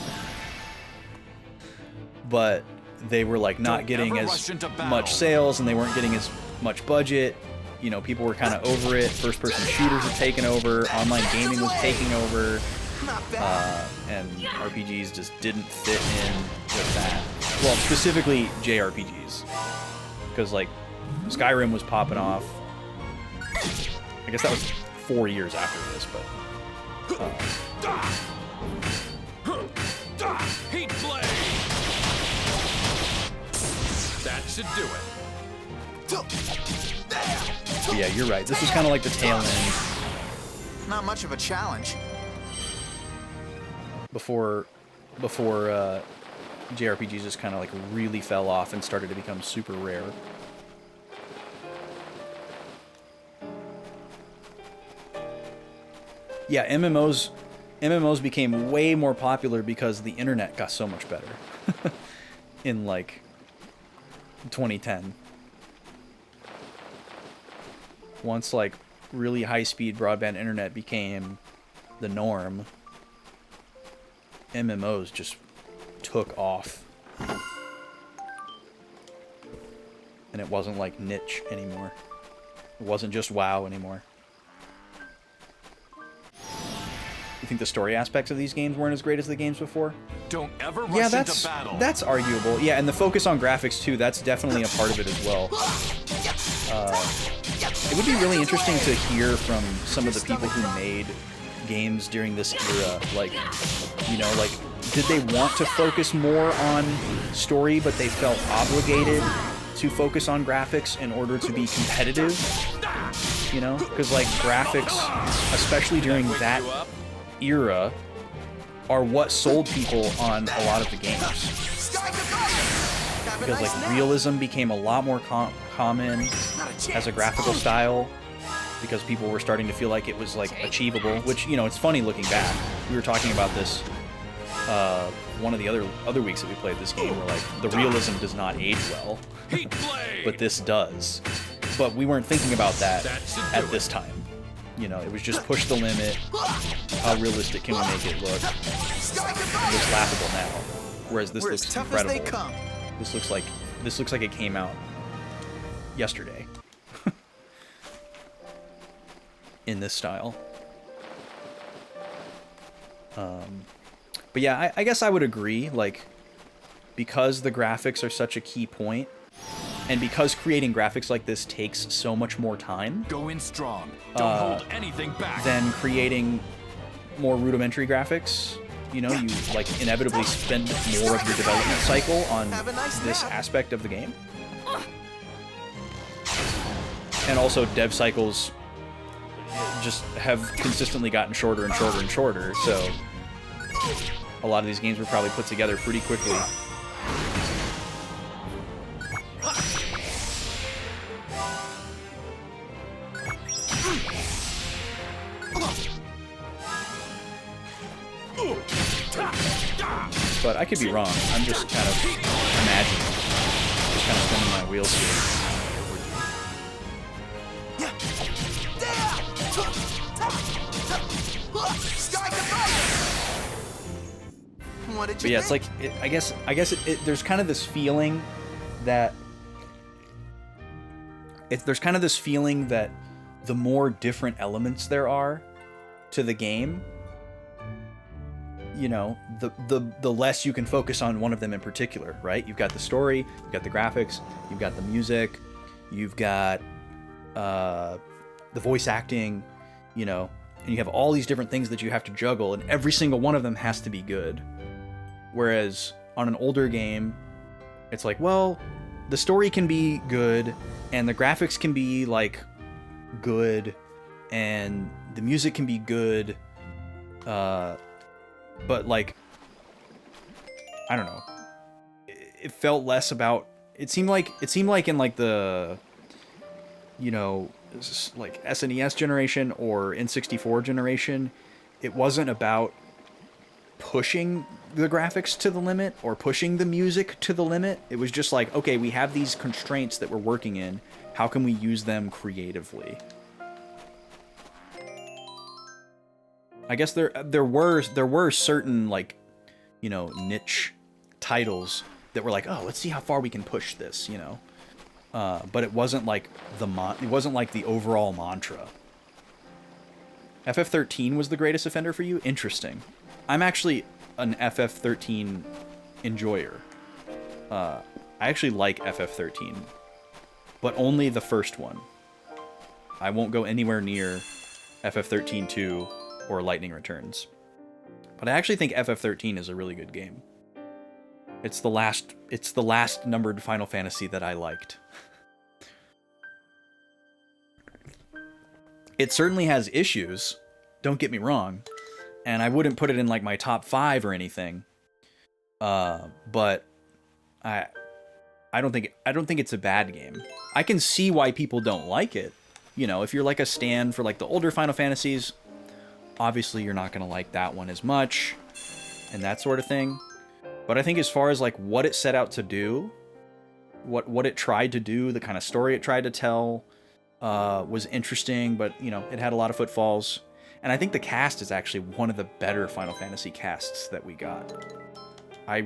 But they were like not getting as much sales, and they weren't getting as much budget. You know, people were kind of over it. First-person shooters were taking over. Online gaming was taking over. And RPGs just didn't fit in with that. Well, specifically JRPGs. Because, like, Skyrim was popping off. I guess that was 4 years after this, but... Heat blade! That should do it. But yeah, you're right. This was kind of like the tail end. Not much of a challenge. Before JRPGs just kind of like really fell off and started to become super rare. Yeah, MMOs became way more popular because the internet got so much better in like 2010. Once like really high-speed broadband internet became the norm, MMOs just took off. And it wasn't like niche anymore. It wasn't just WoW anymore. You think the story aspects of these games weren't as great as the games before? Don't ever rush into battle. That's arguable. Yeah, and the focus on graphics too, that's definitely a part of it as well. It would be really interesting to hear from some of the people who made games during this era. Like, you know, like, did they want to focus more on story, but they felt obligated to focus on graphics in order to be competitive? You know? Because, like, graphics, especially during that era, are what sold people on a lot of the games. Because, like, realism became a lot more common as a graphical style, because people were starting to feel like it was, like, achievable, which, you know, it's funny looking back. We were talking about this one of the other weeks that we played this game, where, like, the realism does not age well, but this does. But we weren't thinking about that at this time. You know, it was just push the limit. How realistic can we make it look? It looks laughable now, whereas this looks incredible. This looks like it came out yesterday in this style. But yeah, I guess I would agree. Like, because the graphics are such a key point, and because creating graphics like this takes so much more time, go in strong. Don't hold anything back. Than creating more rudimentary graphics. You know, you like inevitably spend more of your development cycle on this aspect of the game. And also, dev cycles just have consistently gotten shorter and shorter and shorter, so a lot of these games were probably put together pretty quickly. But I could be wrong. I'm just kind of imagining. Just kind of spinning my wheels here. But yeah, it's like, I guess there's kind of this feeling that the more different elements there are to the game, you know, the less you can focus on one of them in particular, right? You've got the story, you've got the graphics, you've got the music, you've got the voice acting, you know, and you have all these different things that you have to juggle, and every single one of them has to be good. Whereas on an older game, it's like, well, the story can be good, and the graphics can be, like, good, and the music can be good, but, like, I don't know. It felt less about... It seemed like in, like, the, you know, like, SNES generation or N64 generation, it wasn't about pushing the graphics to the limit or pushing the music to the limit. It was just like, okay, we have these constraints that we're working in. How can we use them creatively? I guess there were certain, like, you know, niche titles that were like, oh, let's see how far we can push this, you know. But it wasn't like the overall mantra. FF13 was the greatest offender for you? Interesting. I'm actually an FF13 enjoyer. I actually like FF13, but only the first one. I won't go anywhere near FF13-2 or Lightning Returns. But I actually think FF13 is a really good game. It's the last numbered Final Fantasy that I liked. It certainly has issues, don't get me wrong, and I wouldn't put it in like my top 5 or anything. But I don't think it's a bad game. I can see why people don't like it. You know, if you're like a stan for like the older Final Fantasies, obviously you're not going to like that one as much and that sort of thing. But I think as far as like what it set out to do, what it tried to do, the kind of story it tried to tell, was interesting, but you know, it had a lot of footfalls. And I think the cast is actually one of the better Final Fantasy casts that we got. I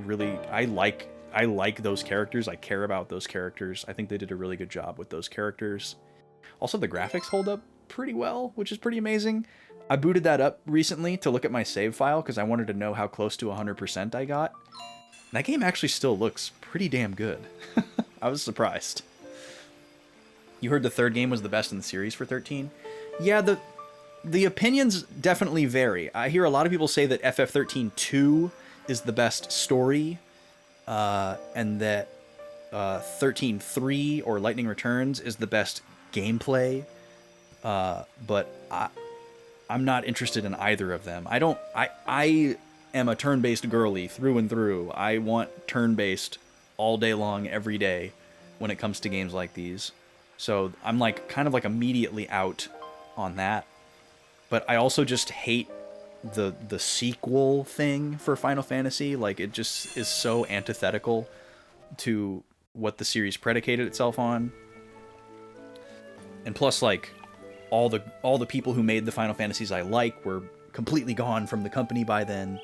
like those characters. I care about those characters. I think they did a really good job with those characters. Also, the graphics hold up pretty well, which is pretty amazing. I booted that up recently to look at my save file because I wanted to know how close to 100% I got. That game actually still looks pretty damn good. I was surprised. You heard the third game was the best in the series for 13? Yeah, the opinions definitely vary. I hear a lot of people say that FF13-2 is the best story, and that 13-3 or Lightning Returns is the best gameplay. But I'm not interested in either of them. I am a turn-based girly through and through. I want turn-based all day long, every day, when it comes to games like these. So I'm like kind of like immediately out on that. But I also just hate the sequel thing for Final Fantasy. Like, it just is so antithetical to what the series predicated itself on. And plus, like, all the people who made the Final Fantasies I like were completely gone from the company by then,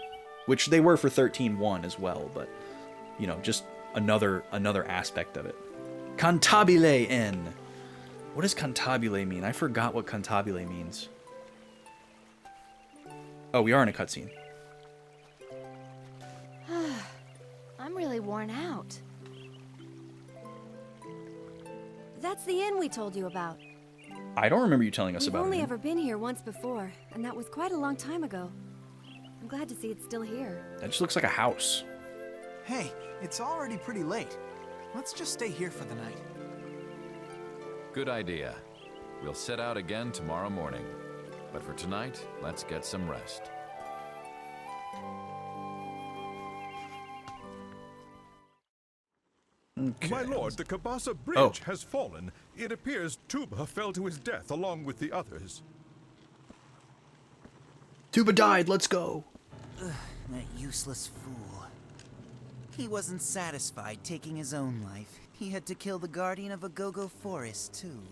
which they were for 13-1 as well, but, you know, just another aspect of it. Cantabile N. What does cantabile mean? I forgot what cantabile means. Oh, we are in a cutscene. I'm really worn out. That's the inn we told you about. I don't remember you telling us We've about it. only ever been here once before, and that was quite a long time ago. I'm glad to see it's still here. That just looks like a house. Hey, it's already pretty late. Let's just stay here for the night. Good idea. We'll set out again tomorrow morning. But for tonight, let's get some rest. Okay. My lord, the Kabasa Bridge has fallen. It appears Tuba fell to his death along with the others. Tuba died, let's go. That useless fool. He wasn't satisfied taking his own life. He had to kill the guardian of a go-go forest, too.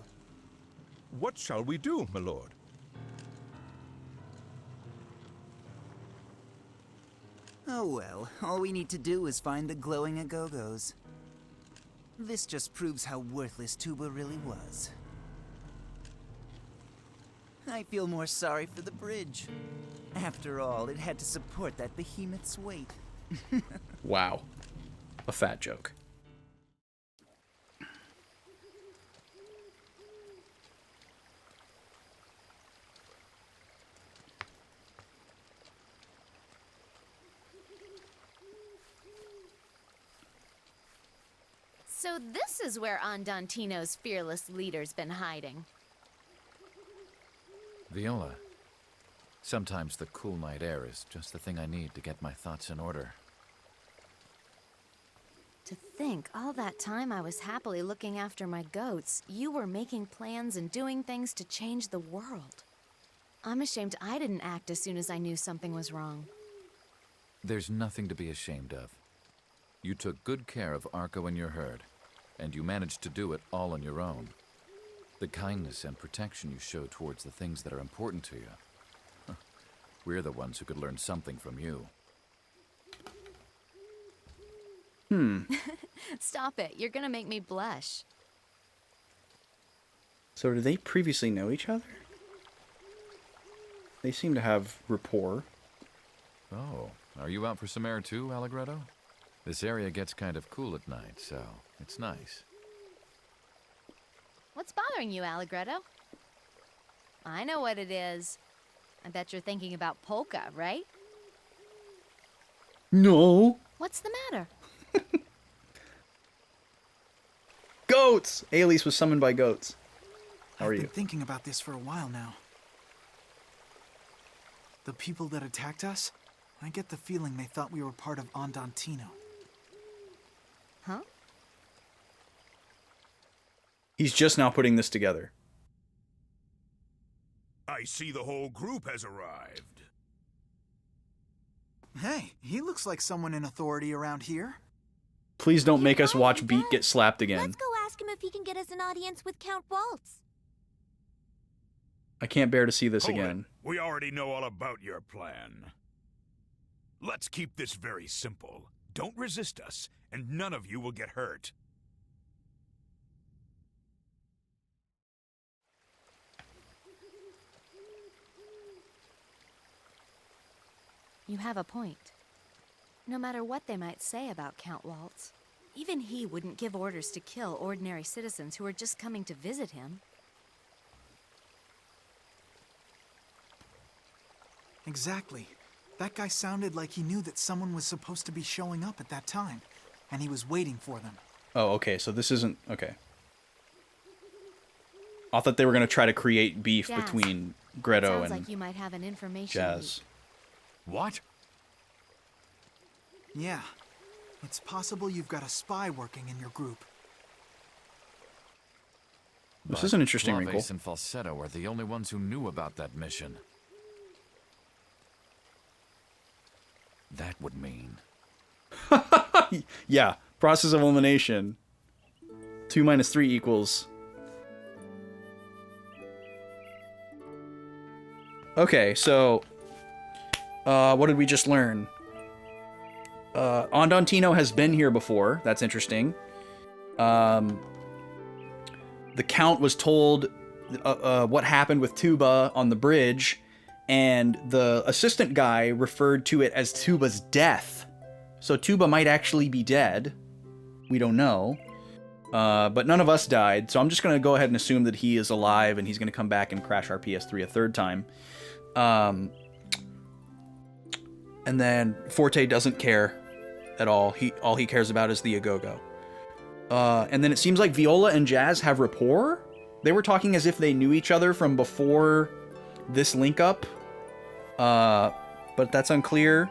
What shall we do, my lord? Oh well, all we need to do is find the glowing Agogos. This just proves how worthless Tuba really was. I feel more sorry for the bridge. After all, it had to support that behemoth's weight. Wow. A fat joke. So this is where Andantino's fearless leader's been hiding. Viola, sometimes the cool night air is just the thing I need to get my thoughts in order. To think, all that time I was happily looking after my goats, you were making plans and doing things to change the world. I'm ashamed I didn't act as soon as I knew something was wrong. There's nothing to be ashamed of. You took good care of Arco and your herd, and you managed to do it all on your own. The kindness and protection you show towards the things that are important to you. We're the ones who could learn something from you. Stop it. You're gonna make me blush. So did they previously know each other? They seem to have rapport. Oh, are you out for some air too, Allegretto? This area gets kind of cool at night, so it's nice. What's bothering you, Allegretto? I know what it is. I bet you're thinking about Polka, right? No. What's the matter? Goats! Aelise was summoned by goats. How are I've you? been thinking about this for a while now. The people that attacked us, I get the feeling they thought we were part of Andantino. Huh? He's just now putting this together. I see the whole group has arrived. Hey, he looks like someone in authority around here. Please don't make us watch he Beat does. get slapped again. Let's go ask him if he can get us an audience with Count Waltz. I can't bear to see this Hold it. again. We already know all about your plan. Let's keep this very simple. Don't resist us, and none of you will get hurt. You have a point. No matter what they might say about Count Waltz, even he wouldn't give orders to kill ordinary citizens who are just coming to visit him. Exactly. That guy sounded like he knew that someone was supposed to be showing up at that time, and he was waiting for them. Oh, okay, so this isn't... Okay. I thought they were going to try to create beef Jazz. between Greto Sounds and like you might have an information Jazz. leak. What? Yeah. It's possible you've got a spy working in your group. This is an interesting wrinkle. Blaves and Falsetto are the only ones who knew about that mission. That would mean... Yeah, process of elimination. 2 minus 3 equals... Okay, so... what did we just learn? Andantino has been here before. That's interesting. The Count was told what happened with Tuba on the bridge, and the assistant guy referred to it as Tuba's death. So Tuba might actually be dead. We don't know. But none of us died, so I'm just going to go ahead and assume that he is alive, and he's going to come back and crash our PS3 a third time. And then Forte doesn't care at all. All he cares about is the Agogo. And then it seems like Viola and Jazz have rapport. They were talking as if they knew each other from before this link up. But that's unclear.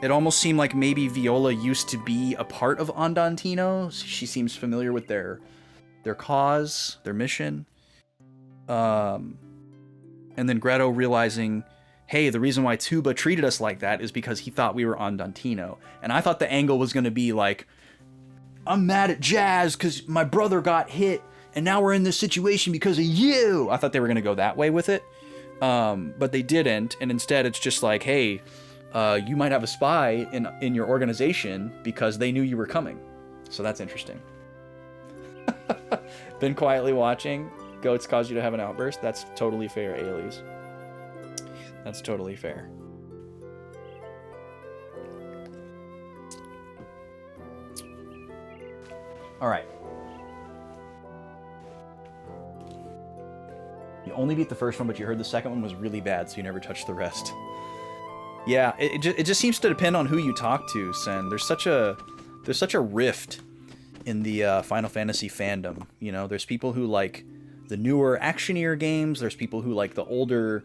It almost seemed like maybe Viola used to be a part of Andantino. She seems familiar with their cause, their mission. And then Greto realizing, hey, the reason why Tuba treated us like that is because he thought we were Andantino. And I thought the angle was going to be like, I'm mad at Jazz because my brother got hit, and now we're in this situation because of you. I thought they were going to go that way with it. But they didn't, and instead it's just like, hey, you might have a spy in your organization because they knew you were coming. So that's interesting. Been quietly watching. Goats cause you to have an outburst. That's totally fair, Ailey. That's totally fair. All right. You only beat the first one, but you heard the second one was really bad, so you never touched the rest. Yeah, it just seems to depend on who you talk to, Sen. There's such a rift in the Final Fantasy fandom. You know, there's people who like the newer actionier games. There's people who like the older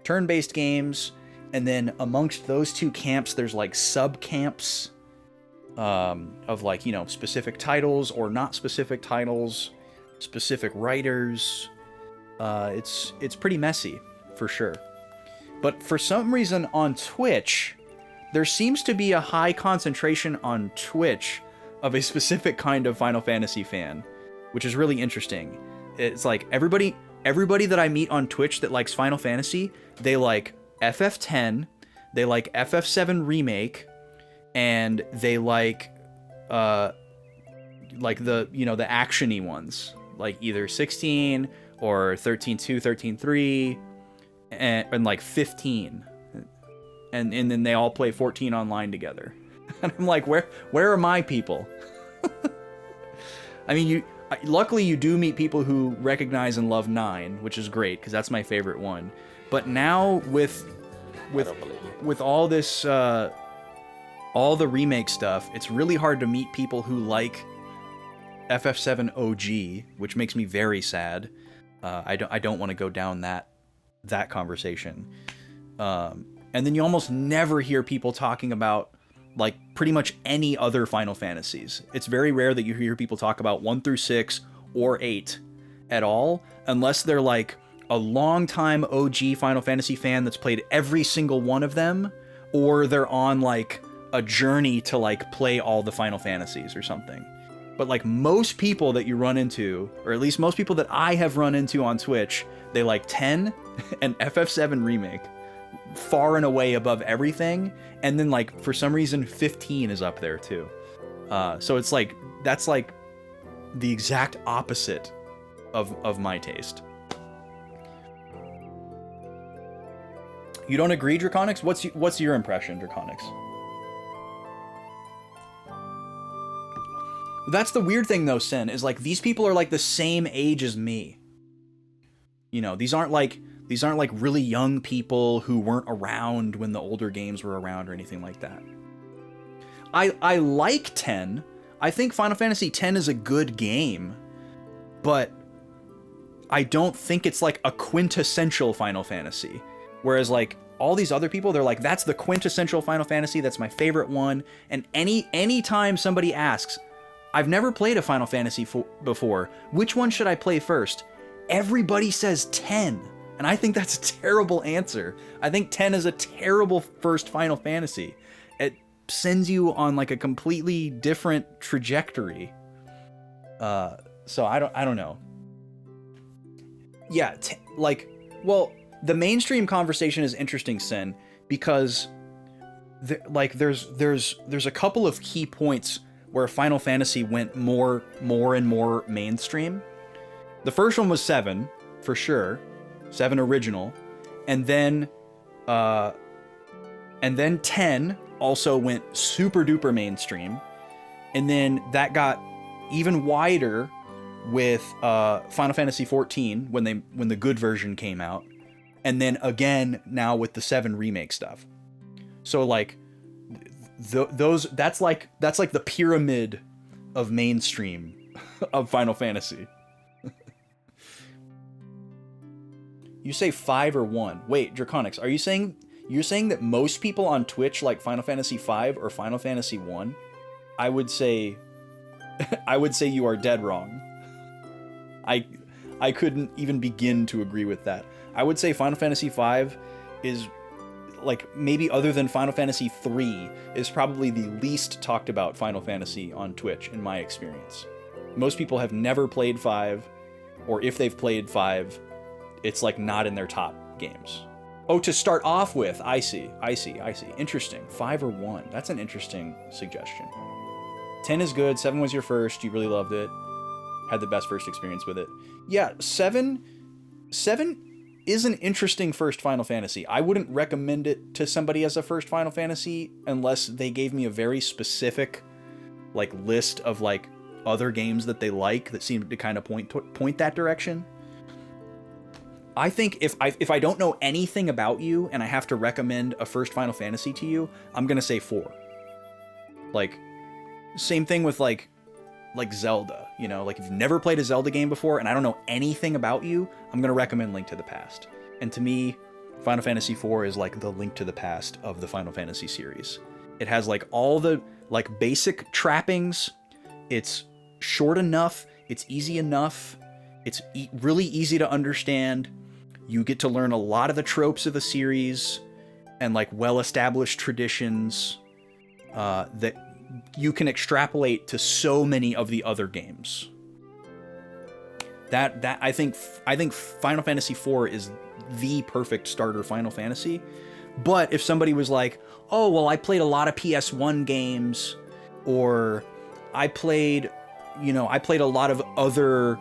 turn-based games. And then amongst those two camps, there's like sub-camps of like, you know, specific titles or not specific titles, specific writers. It's pretty messy, for sure. But for some reason on Twitch, there seems to be a high concentration on Twitch of a specific kind of Final Fantasy fan, which is really interesting. It's like everybody that I meet on Twitch that likes Final Fantasy, they like FF10, they like FF7 Remake, and they like like the, you know, the actiony ones, like either 16 or 13.2, 13.3, and like 15, and then they all play 14 online together. And I'm like, where are my people? I mean, luckily you do meet people who recognize and love 9, which is great because that's my favorite one. But now with all this all the remake stuff, it's really hard to meet people who like FF7 OG, which makes me very sad. I don't want to go down that conversation. And then you almost never hear people talking about like pretty much any other Final Fantasies. It's very rare that you hear people talk about 1 through 6 or 8 at all, unless they're like a long-time OG Final Fantasy fan that's played every single one of them, or they're on like a journey to like play all the Final Fantasies or something. But like most people that you run into, or at least most people that I have run into on Twitch, they like 10 and FF7 Remake far and away above everything. And then like for some reason 15 is up there too. So it's like, that's like the exact opposite of my taste. You don't agree, Draconics? What's your impression, Draconics? That's the weird thing though, Sin, is like these people are like the same age as me. You know, these aren't like really young people who weren't around when the older games were around or anything like that. I like 10. I think Final Fantasy X is a good game, but I don't think it's like a quintessential Final Fantasy. Whereas like all these other people, they're like, that's the quintessential Final Fantasy, that's my favorite one. And any time somebody asks, I've never played a Final Fantasy before, which one should I play first? Everybody says 10. And I think that's a terrible answer. I think 10 is a terrible first Final Fantasy. It sends you on like a completely different trajectory. So I don't know. Yeah, well, the mainstream conversation is interesting, Sin, because there's a couple of key points where Final Fantasy went more and more mainstream. The first one was 7, for sure. 7 original, and then 10 also went super duper mainstream, and then that got even wider with Final Fantasy 14 when the good version came out, and then again now with the 7 remake stuff. So like that's like the pyramid of mainstream of Final Fantasy. You say 5 or 1. Wait, Draconics, are you saying that most people on Twitch like Final Fantasy 5 or Final Fantasy 1? I would say you are dead wrong. I couldn't even begin to agree with that. I would say Final Fantasy 5 is like, maybe other than Final Fantasy 3, is probably the least talked about Final Fantasy on Twitch in my experience. Most people have never played 5, or if they've played 5, it's like not in their top games. Oh, to start off with, I see. Interesting. 5 or 1. That's an interesting suggestion. 10 is good. 7 was your first. You really loved it. Had the best first experience with it. Yeah, 7 is an interesting first Final Fantasy. I wouldn't recommend it to somebody as a first Final Fantasy unless they gave me a very specific like list of like other games that they like that seem to kind of point that direction. I think if I don't know anything about you and I have to recommend a first Final Fantasy to you, I'm gonna say 4. Like, same thing with like Zelda, you know, like if you've never played a Zelda game before and I don't know anything about you, I'm gonna recommend Link to the Past. And to me, Final Fantasy IV is like the Link to the Past of the Final Fantasy series. It has like all the like basic trappings. It's short enough. It's easy enough. It's really easy to understand. You get to learn a lot of the tropes of the series and like well-established traditions that you can extrapolate to so many of the other games. That I think Final Fantasy IV is the perfect starter Final Fantasy. But if somebody was like, "Oh, well, I played a lot of PS1 games," or I played a lot of other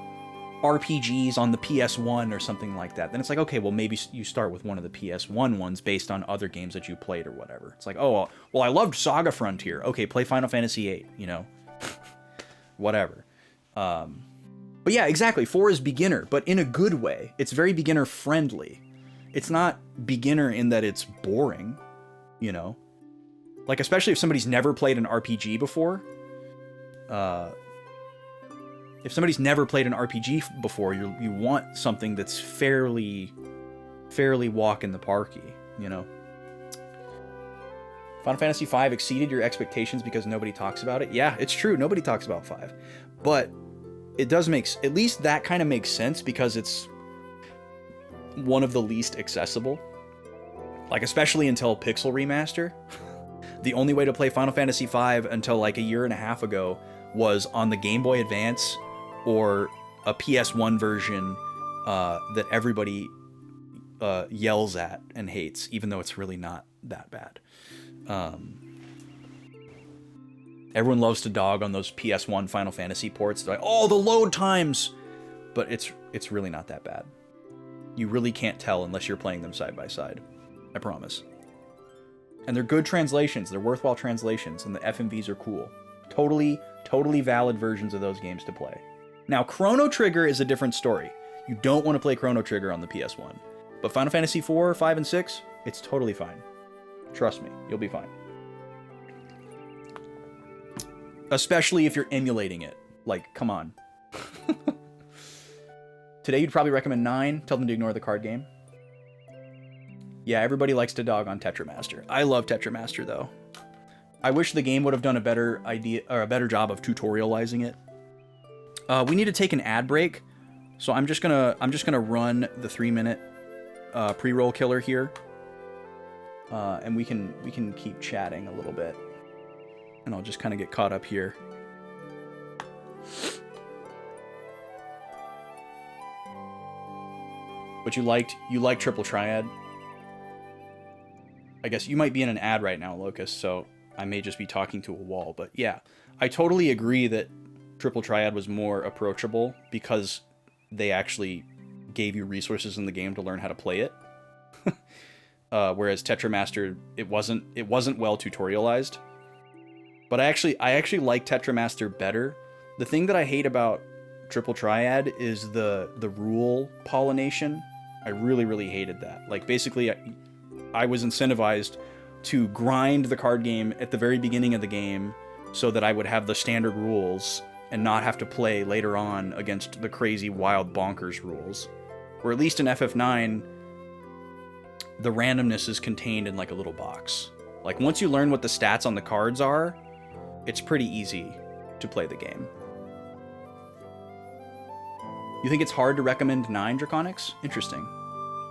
RPGs on the PS1 or something like that, then it's like, okay, well, maybe you start with one of the PS1 ones based on other games that you played or whatever. It's like, oh, well, I loved Saga Frontier. Okay, play Final Fantasy VIII, you know? Whatever. But yeah, exactly. 4 is beginner, but in a good way. It's very beginner friendly. It's not beginner in that it's boring, you know? Like, especially if somebody's never played an RPG before. If somebody's never played an RPG before, you want something that's fairly walk in the parky, you know? Final Fantasy V exceeded your expectations because nobody talks about it. Yeah, it's true. Nobody talks about 5. But it does make... At least that kind of makes sense because it's one of the least accessible. Like, especially until Pixel Remaster. The only way to play Final Fantasy V until like a year and a half ago was on the Game Boy Advance or a PS1 version that everybody yells at and hates, even though it's really not that bad. Everyone loves to dog on those PS1 Final Fantasy ports. They're like, oh, the load times! But it's really not that bad. You really can't tell unless you're playing them side by side. I promise. And they're good translations. They're worthwhile translations, and the FMVs are cool. Totally valid versions of those games to play. Now, Chrono Trigger is a different story. You don't want to play Chrono Trigger on the PS1. But Final Fantasy 4, 5, and 6, it's totally fine. Trust me, you'll be fine. Especially if you're emulating it. Like, come on. Today, you'd probably recommend 9. Tell them to ignore the card game. Yeah, everybody likes to dog on Tetramaster. I love Tetramaster, though. I wish the game would have done a better job of tutorializing it. We need to take an ad break, so I'm just gonna run the 3-minute pre-roll killer here, and we can keep chatting a little bit, and I'll just kind of get caught up here. But you liked Triple Triad. I guess you might be in an ad right now, Locust, so I may just be talking to a wall. But yeah, I totally agree that Triple Triad was more approachable because they actually gave you resources in the game to learn how to play it. Whereas Tetramaster, it wasn't well tutorialized. But I actually like Tetramaster better. The thing that I hate about Triple Triad is the rule pollination. I really hated that. Like, basically, I was incentivized to grind the card game at the very beginning of the game so that I would have the standard rules and not have to play later on against the crazy, wild, bonkers rules. Or at least in FF9, the randomness is contained in like a little box. Like, once you learn what the stats on the cards are, it's pretty easy to play the game. You think it's hard to recommend 9 Draconics? Interesting.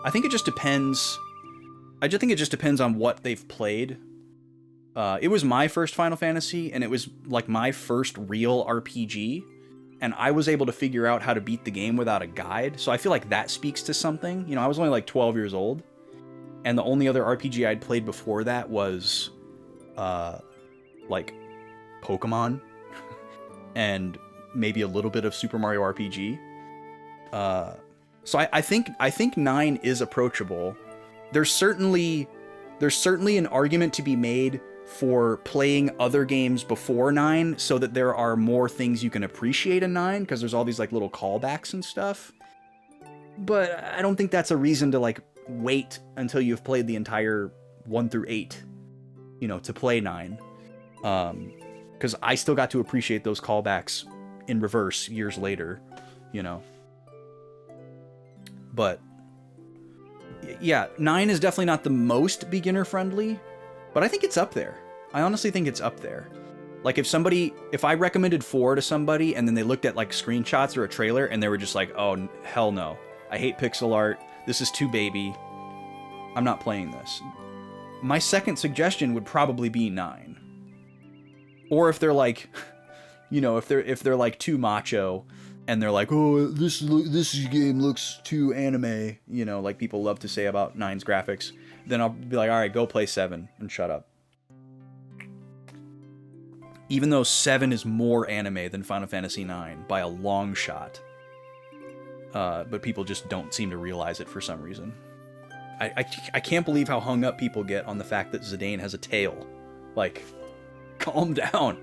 I think it just depends. I just think it just depends on what they've played. It was my first Final Fantasy, and it was like my first real RPG, and I was able to figure out how to beat the game without a guide, so I feel like that speaks to something. You know, I was only like 12 years old, and the only other RPG I'd played before that was, like, Pokemon, and maybe a little bit of Super Mario RPG. So I think 9 is approachable. There's certainly an argument to be made for playing other games before 9 so that there are more things you can appreciate in 9, because there's all these like little callbacks and stuff. But I don't think that's a reason to like wait until you've played the entire 1 through 8, you know, to play 9. Because I still got to appreciate those callbacks in reverse years later, you know. But yeah, 9 is definitely not the most beginner friendly, but I think it's up there. I honestly think it's up there. Like, if I recommended 4 to somebody and then they looked at like screenshots or a trailer and they were just like, oh, hell no. I hate pixel art. This is too baby. I'm not playing this. My second suggestion would probably be 9. Or if they're like, you know, if they're like too macho and they're like, oh, this game looks too anime, you know, like people love to say about 9's graphics, then I'll be like, all right, go play 7 and shut up. Even though 7 is more anime than Final Fantasy 9 by a long shot. But people just don't seem to realize it for some reason. I can't believe how hung up people get on the fact that Zidane has a tail. Like, calm down.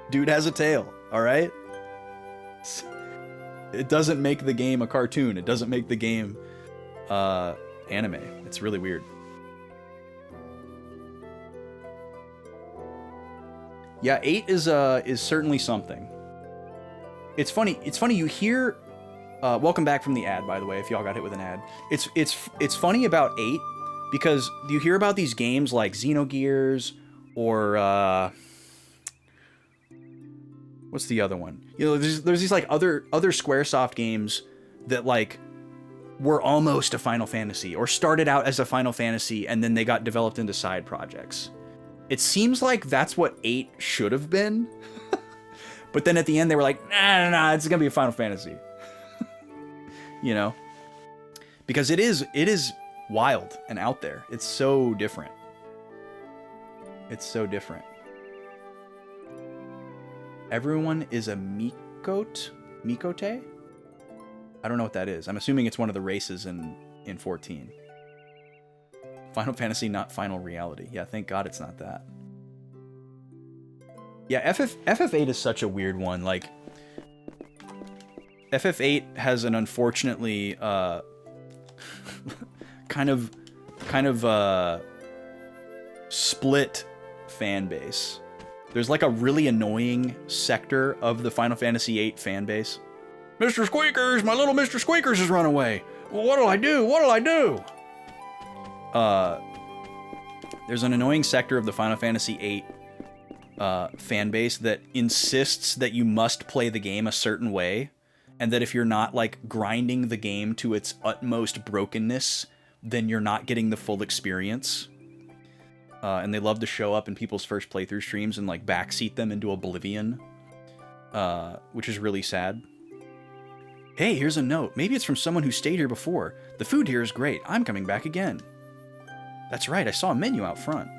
Dude has a tail, alright? It doesn't make the game a cartoon. It doesn't make the game anime. It's really weird. Yeah, 8 is certainly something. It's funny you hear welcome back from the ad, by the way, if y'all got hit with an ad. It's funny about 8 because you hear about these games like Xenogears or what's the other one? You know, there's these like other Squaresoft games that like were almost a Final Fantasy or started out as a Final Fantasy and then they got developed into side projects. It seems like that's what 8 should have been. But then at the end they were like, nah, it's gonna be a Final Fantasy. You know? Because it is wild and out there. It's so different. It's so different. Everyone is a Mikote? I don't know what that is. I'm assuming it's one of the races in 14. Final Fantasy, not Final Reality. Yeah, thank God it's not that. Yeah, FF8 is such a weird one. Like, FF8 has an unfortunately kind of split fan base. There's like a really annoying sector of the Final Fantasy VIII fan base. Mr. Squeakers, my little Mr. Squeakers has run away. Well, what'll I do? What'll I do? There's an annoying sector of the Final Fantasy VIII fan base that insists that you must play the game a certain way, and that if you're not like grinding the game to its utmost brokenness, then you're not getting the full experience. And they love to show up in people's first playthrough streams and like backseat them into oblivion, which is really sad. Hey, here's a note. Maybe it's from someone who stayed here before. The food here is great. I'm coming back again. That's right, I saw a menu out front.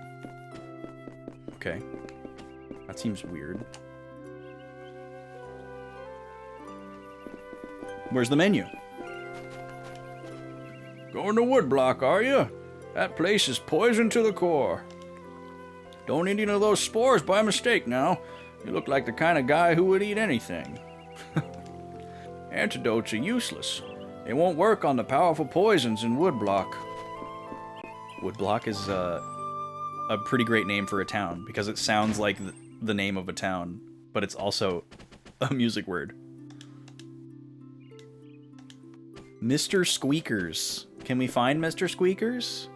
Okay. That seems weird. Where's the menu? Going to Woodblock, are you? That place is poison to the core. Don't eat any of those spores by mistake now. You look like the kind of guy who would eat anything. Antidotes are useless. They won't work on the powerful poisons in Woodblock. Woodblock is a pretty great name for a town because it sounds like the name of a town, but it's also a music word. Mr. Squeakers. Can we find Mr. Squeakers?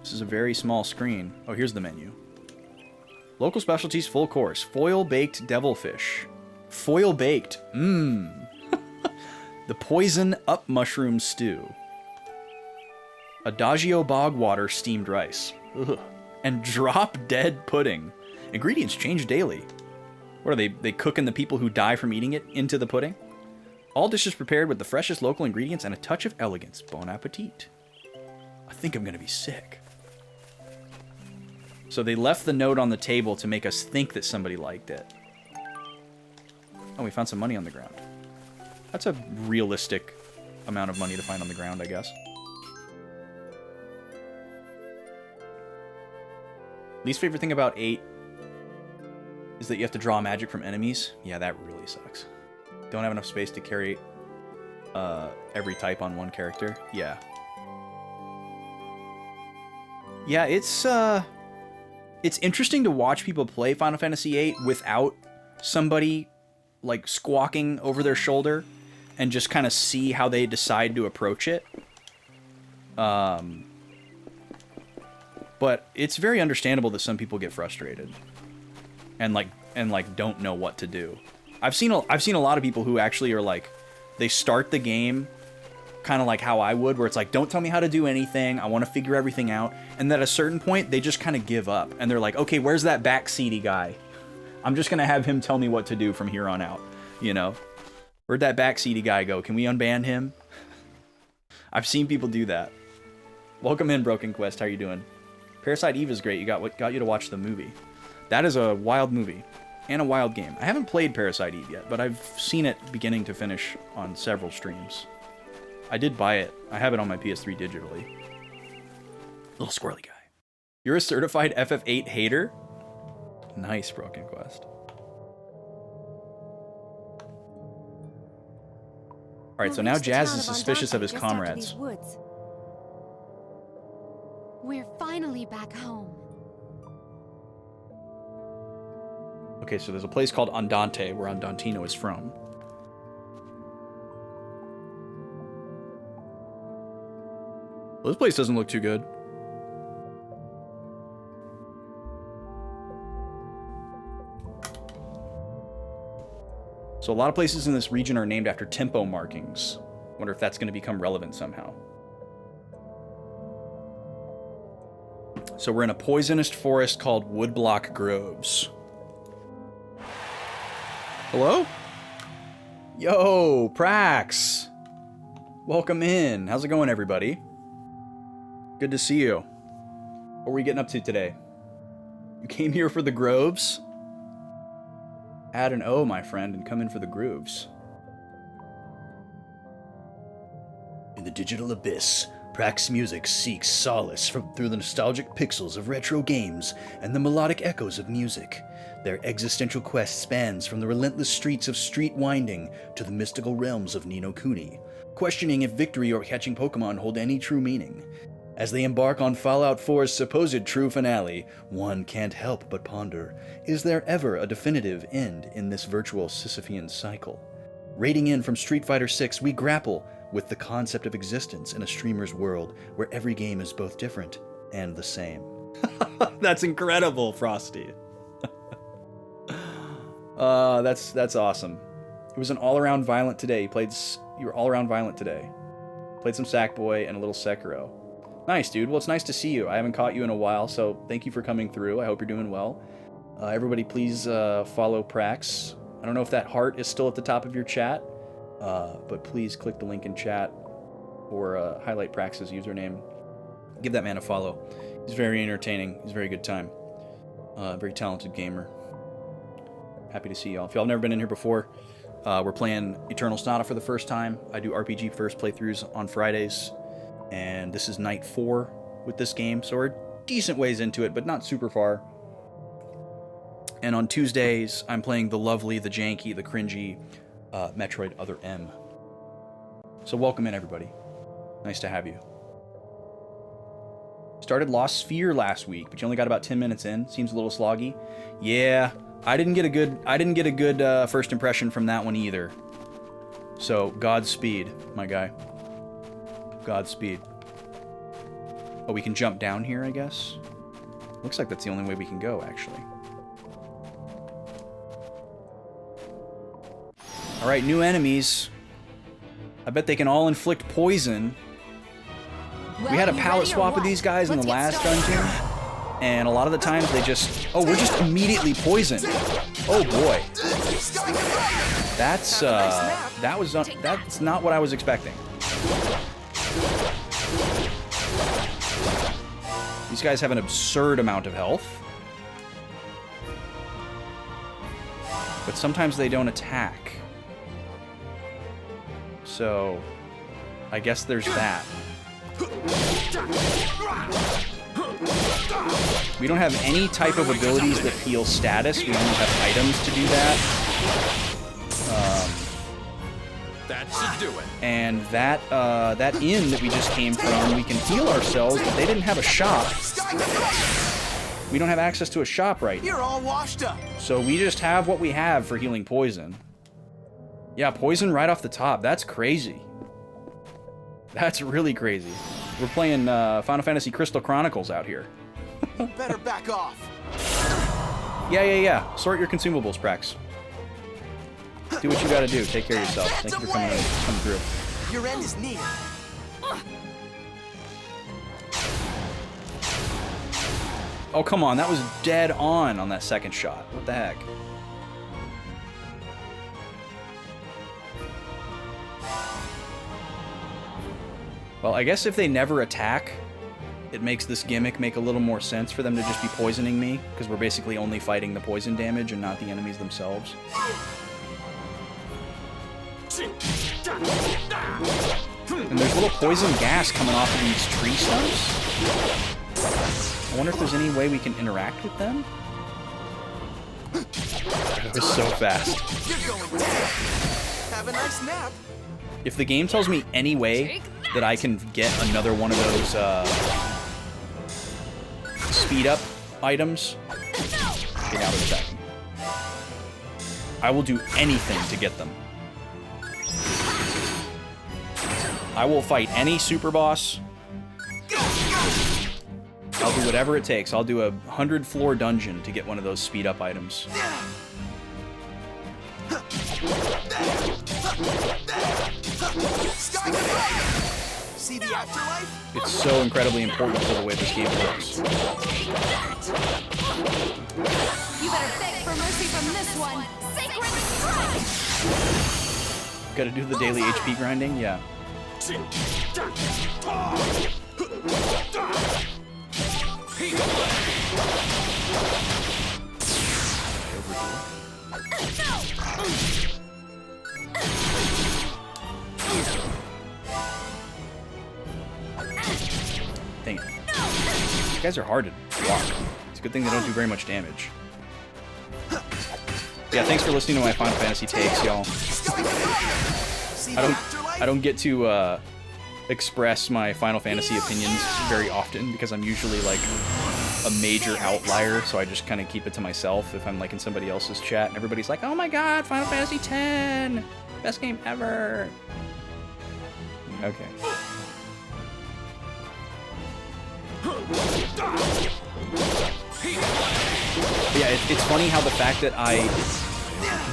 This is a very small screen. Oh, here's the menu. Local specialties, full course. Foil-baked devilfish. Foil-baked. Mmm. The poison up mushroom stew. Adagio bog water steamed rice. Ugh. And drop dead pudding. Ingredients change daily. What are they? They cooking the people who die from eating it into the pudding? All dishes prepared with the freshest local ingredients and a touch of elegance. Bon appetit. I think I'm gonna be sick. So they left the note on the table to make us think that somebody liked it. Oh, we found some money on the ground. That's a realistic amount of money to find on the ground, I guess. Least favorite thing about 8 is that you have to draw magic from enemies. Yeah, that really sucks. Don't have enough space to carry every type on one character. Yeah. Yeah, it's interesting to watch people play Final Fantasy VIII without somebody like squawking over their shoulder and just kind of see how they decide to approach it. But it's very understandable that some people get frustrated and don't know what to do. I've seen a lot of people who actually are like, they start the game kind of like how I would, where it's like, don't tell me how to do anything, I want to figure everything out, and then at a certain point they just kind of give up and they're like, okay, where's that backseaty guy? I'm just gonna have him tell me what to do from here on out, you know? Where'd that backseaty guy go? Can we unban him? I've seen people do that. Welcome in, Broken Quest. How you doing? Parasite Eve is great. You got you to watch the movie. That is a wild movie and a wild game. I haven't played Parasite Eve yet, but I've seen it beginning to finish on several streams. I did buy it. I have it on my PS3 digitally. Little squirrely guy. You're a certified FF8 hater? Nice, Broken Quest. Alright, so now Jazz is suspicious of his comrades. We're finally back home. Okay, so there's a place called Andante, where Andantino is from. Well, this place doesn't look too good. So a lot of places in this region are named after tempo markings. Wonder if that's going to become relevant somehow. So we're in a poisonous forest called Woodblock Groves. Hello? Yo, Prax! Welcome in. How's it going, everybody? Good to see you. What were we getting up to today? You came here for the groves? Add an O, my friend, and come in for the grooves. In the digital abyss, Prax Music seeks solace through the nostalgic pixels of retro games and the melodic echoes of music. Their existential quest spans from the relentless streets of Street Winding to the mystical realms of Ni no Kuni, questioning if victory or catching Pokemon hold any true meaning. As they embark on Fallout 4's supposed true finale, one can't help but ponder, is there ever a definitive end in this virtual Sisyphean cycle? Raiding in from Street Fighter VI, we grapple with the concept of existence in a streamer's world where every game is both different and the same. That's incredible, Frosty. That's awesome. It was an all-around violent today. You were all-around violent today. Played some Sackboy and a little Sekiro. Nice, dude. Well, it's nice to see you. I haven't caught you in a while, so thank you for coming through. I hope you're doing well. Everybody, please follow Prax. I don't know if that heart is still at the top of your chat, but please click the link in chat or highlight Prax's username. Give that man a follow. He's very entertaining. He's a very good time. Very talented gamer. Happy to see y'all. If y'all have never been in here before, we're playing Eternal Sonata for the first time. I do RPG first playthroughs on Fridays, and this is night 4 with this game, so we're decent ways into it, but not super far. And on Tuesdays, I'm playing the lovely, the janky, the cringy Metroid Other M. So welcome in, everybody. Nice to have you. Started Lost Sphere last week, but you only got about 10 minutes in. Seems a little sloggy. Yeah, I didn't get a good first impression from that one either. So Godspeed, my guy. Godspeed. Oh, we can jump down here, I guess. Looks like that's the only way we can go, actually. Alright, new enemies. I bet they can all inflict poison. We had a palette swap with these guys in the last dungeon, and a lot of the times they just... Oh, we're just immediately poisoned. Oh boy. That's not what I was expecting. These guys have an absurd amount of health. But sometimes they don't attack. So, I guess there's that. We don't have any type of abilities that heal status. We only have items to do that. That should do it. And that inn that we just came from, we can heal ourselves, but they didn't have a shop. We don't have access to a shop right now. You're all washed up. So we just have what we have for healing poison. Yeah, poison right off the top. That's crazy. That's really crazy. We're playing Final Fantasy Crystal Chronicles out here. You better back off. Yeah. Sort your consumables, Prax. Do what you gotta do. Take care of yourself. Thank you for coming through. Your end is near. Oh, come on. That was dead on that second shot. What the heck? Well, I guess if they never attack, it makes this gimmick make a little more sense for them to just be poisoning me, because we're basically only fighting the poison damage and not the enemies themselves. And there's little poison gas coming off of these tree stumps. I wonder if there's any way we can interact with them? It was so fast. Have a nice nap. If the game tells me any way that I can get another one of those speed up items, get out of the back. I will do anything to get them. I will fight any super boss. I'll do whatever it takes. I'll do a 100-floor dungeon to get one of those speed up items. See the afterlife? It's so incredibly important to the way this game works. You better beg for mercy from this one. Sacred strike! Gotta do the daily HP grinding? Yeah. Dang it. These guys are hard to block. It's a good thing they don't do very much damage. Yeah, thanks for listening to my Final Fantasy takes, y'all. I don't get to express my Final Fantasy opinions very often because I'm usually like a major outlier, so I just kind of keep it to myself if I'm like in somebody else's chat and everybody's like, "Oh my god, Final Fantasy X! Best game ever!" Okay. But yeah, it's funny how the fact that I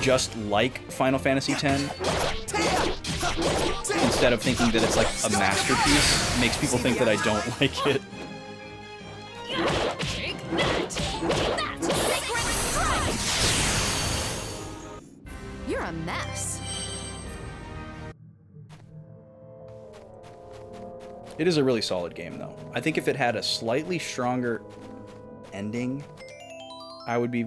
just like Final Fantasy X instead of thinking that it's like a masterpiece makes people think that I don't like it. You're a mess. It is a really solid game, though. I think if it had a slightly stronger ending, I would be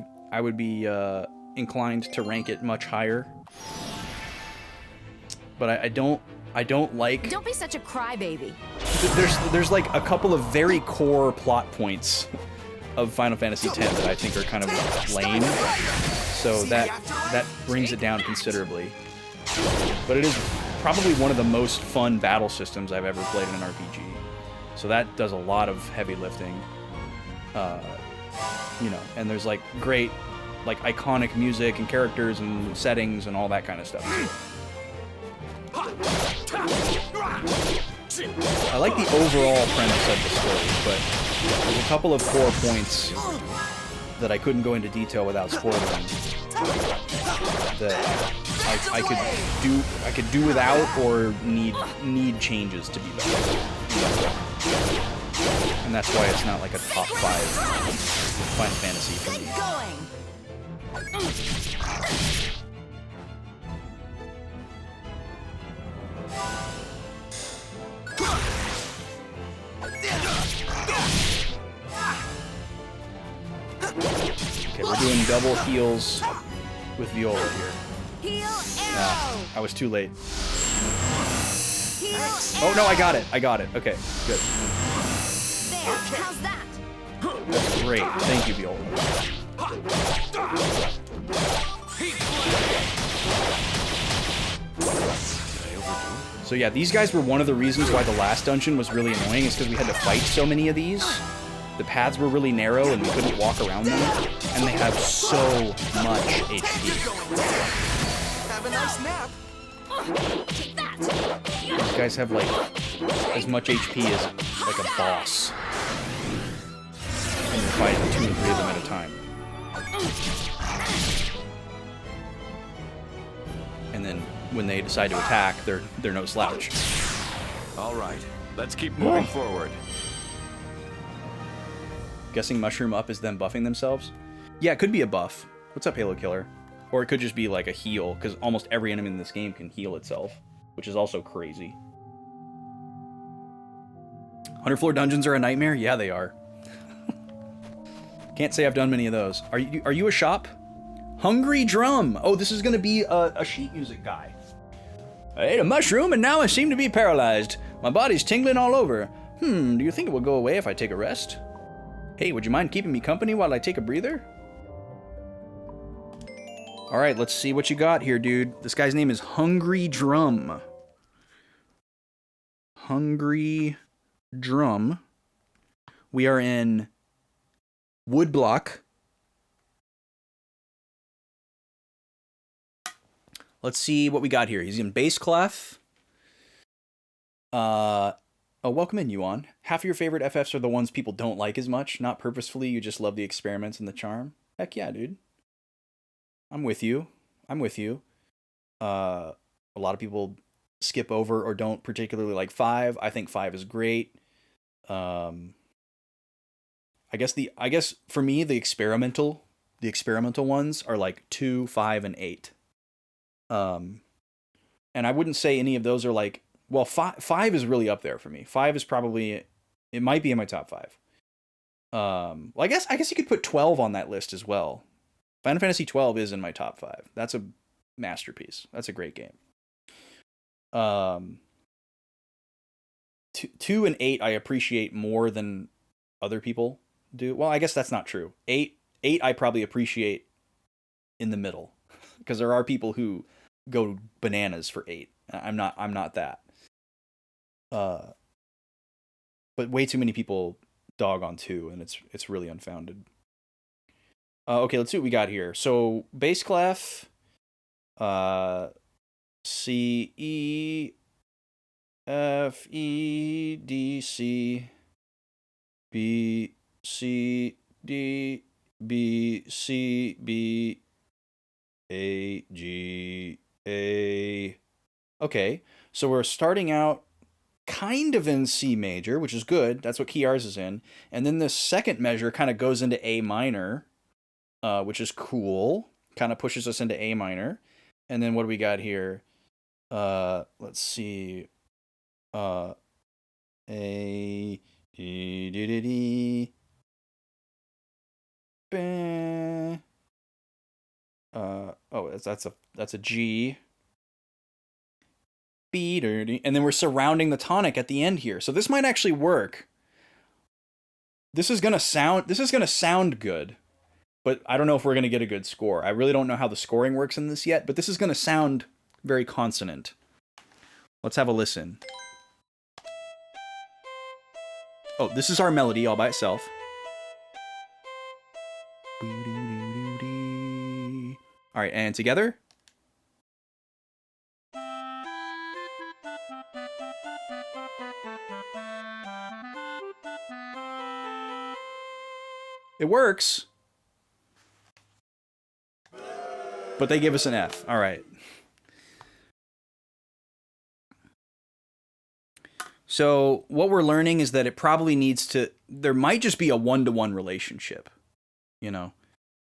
inclined to rank it much higher. But I don't like. Don't be such a crybaby. There's like a couple of very core plot points of Final Fantasy X that I think are kind of lame. So that brings it down considerably. But it is probably one of the most fun battle systems I've ever played in an RPG. So that does a lot of heavy lifting. You know, and there's like great, like iconic music and characters and settings and all that kind of stuff too. I like the overall premise of the story, but there's a couple of core points that I couldn't go into detail without spoiling that I could do without or need changes to be better. And that's why it's not like a top 5 Final Fantasy for me. Okay, we're doing double heals with Viola here. I was too late. Oh no, I got it. Okay, good. How's that? That's great. Thank you, Viola. So yeah, these guys were one of the reasons why the last dungeon was really annoying, is because we had to fight so many of these. The paths were really narrow and we couldn't walk around them, and they have so much HP. Have a nice nap. These guys have like as much HP as like a boss. And you're fighting 2 and 3 of them at a time. And then when they decide to attack, they're no slouch. All right, let's keep moving forward. Guessing mushroom up is them buffing themselves? Yeah, it could be a buff. What's up, Halo Killer? Or it could just be like a heal, because almost every enemy in this game can heal itself, which is also crazy. 100-floor dungeons are a nightmare? Yeah, they are. Can't say I've done many of those. Are you a shop? Hungry Drum. Oh, this is going to be a sheet music guy. I ate a mushroom and now I seem to be paralyzed. My body's tingling all over. Do you think it will go away if I take a rest? Hey, would you mind keeping me company while I take a breather? Alright, let's see what you got here, dude. This guy's name is Hungry Drum. Hungry Drum. We are in Woodblock. Let's see what we got here. He's in bass clef. Oh, welcome in, Yuan. Half of your favorite FFs are the ones people don't like as much. Not purposefully, you just love the experiments and the charm. Heck yeah, dude. I'm with you. I'm with you. A lot of people skip over or don't particularly like 5. I think 5 is great. I guess for me the experimental ones are like 2, 5, and 8. And I wouldn't say any of those are like, well, 5 is really up there for me. 5 is probably, it might be in my top 5. Well, I guess you could put 12 on that list as well. Final Fantasy 12 is in my top 5. That's a masterpiece. That's a great game. 2 and 8 I appreciate more than other people do. Well, I guess that's not true. 8 I probably appreciate in the middle, because there are people who go bananas for 8. I'm not that. But way too many people dog on 2, and it's really unfounded. Okay, let's see what we got here. So bass clef, C, E, F, E, D, C, B, C, D, B, C, B, A, G, A. Okay, so we're starting out kind of in C major, which is good. That's what key R's is in. And then the second measure kind of goes into A minor, which is cool. Kind of pushes us into A minor. And then what do we got here? Let's see. A, D, D, D, D. Oh, that's a G. B, and then we're surrounding the tonic at the end here. So this might actually work. This is gonna sound good, but I don't know if we're gonna get a good score. I really don't know how the scoring works in this yet, but this is gonna sound very consonant. Let's have a listen. Oh, this is our melody all by itself. All right, and together. It works. But they give us an F. All right. So what we're learning is that it probably needs to, there might just be a one-to-one relationship, you know?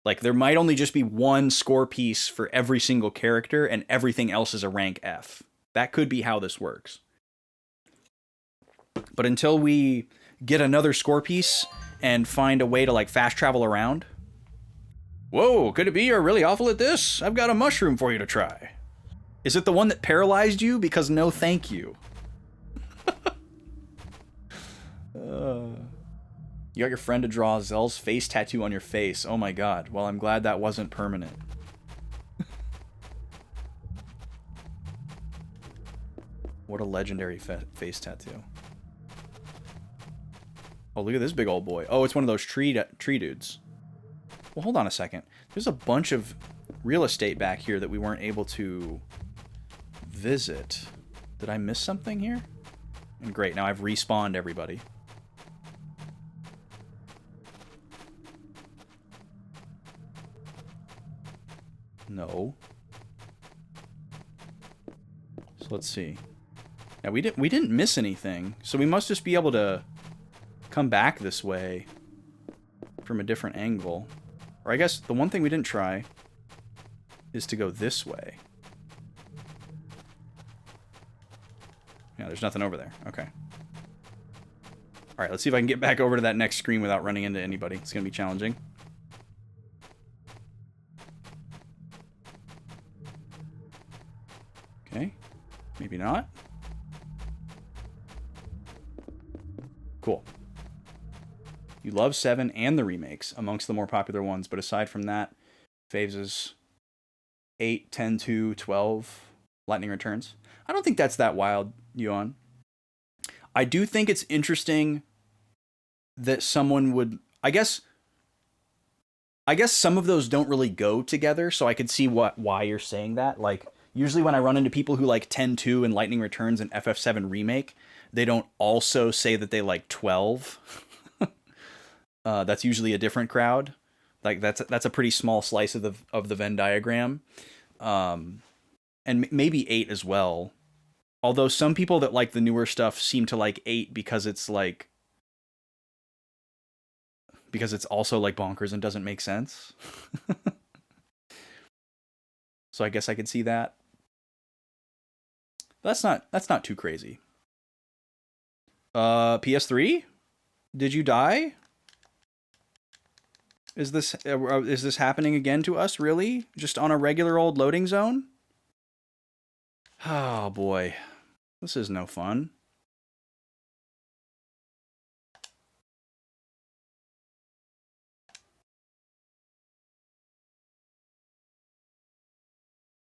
Like there might only just be one score piece for every single character and everything else is a rank F. That could be how this works. But until we get another score piece and find a way to like fast travel around. Whoa, could it be you're really awful at this? I've got a mushroom for you to try. Is it the one that paralyzed you? Because no thank you. You got your friend to draw Zell's face tattoo on your face. Oh my god. Well, I'm glad that wasn't permanent. What a legendary face tattoo. Oh, look at this big old boy. Oh, it's one of those tree dudes. Well, hold on a second. There's a bunch of real estate back here that we weren't able to visit. Did I miss something here? And great, now I've respawned everybody. No. So let's see. Now we didn't miss anything, so we must just be able to come back this way from a different angle. Or I guess the one thing we didn't try is to go this way. Yeah, there's nothing over there. Okay. Alright, let's see if I can get back over to that next screen without running into anybody. It's gonna be challenging. Okay. Maybe not. Cool. You love 7 and the remakes, amongst the more popular ones, but aside from that, faves is 8, 10, 2, 12, Lightning Returns. I don't think that's that wild, Yuan. I do think it's interesting that someone would... I guess some of those don't really go together, so I could see why you're saying that. Like, usually when I run into people who like 10-2 and Lightning Returns and FF7 Remake, they don't also say that they like 12. That's usually a different crowd. Like, that's a pretty small slice of the Venn diagram. And maybe 8 as well. Although some people that like the newer stuff seem to like 8 because it's like... because it's also like bonkers and doesn't make sense. So I guess I could see that. But that's not too crazy. PS3? Did you die? Is this happening again to us, really? Just on a regular old loading zone? Oh boy. This is no fun.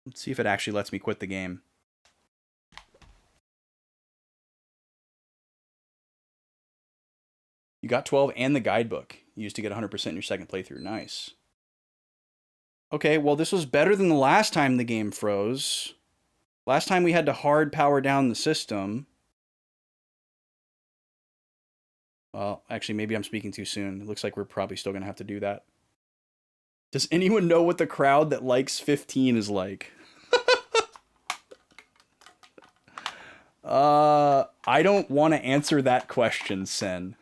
Let's see if it actually lets me quit the game. You got 12 and the guidebook. You used to get 100% in your second playthrough. Nice. Okay, well, this was better than the last time the game froze. Last time we had to hard power down the system. Well, actually, maybe I'm speaking too soon. It looks like we're probably still going to have to do that. Does anyone know what the crowd that likes 15 is like? I don't want to answer that question, Sen.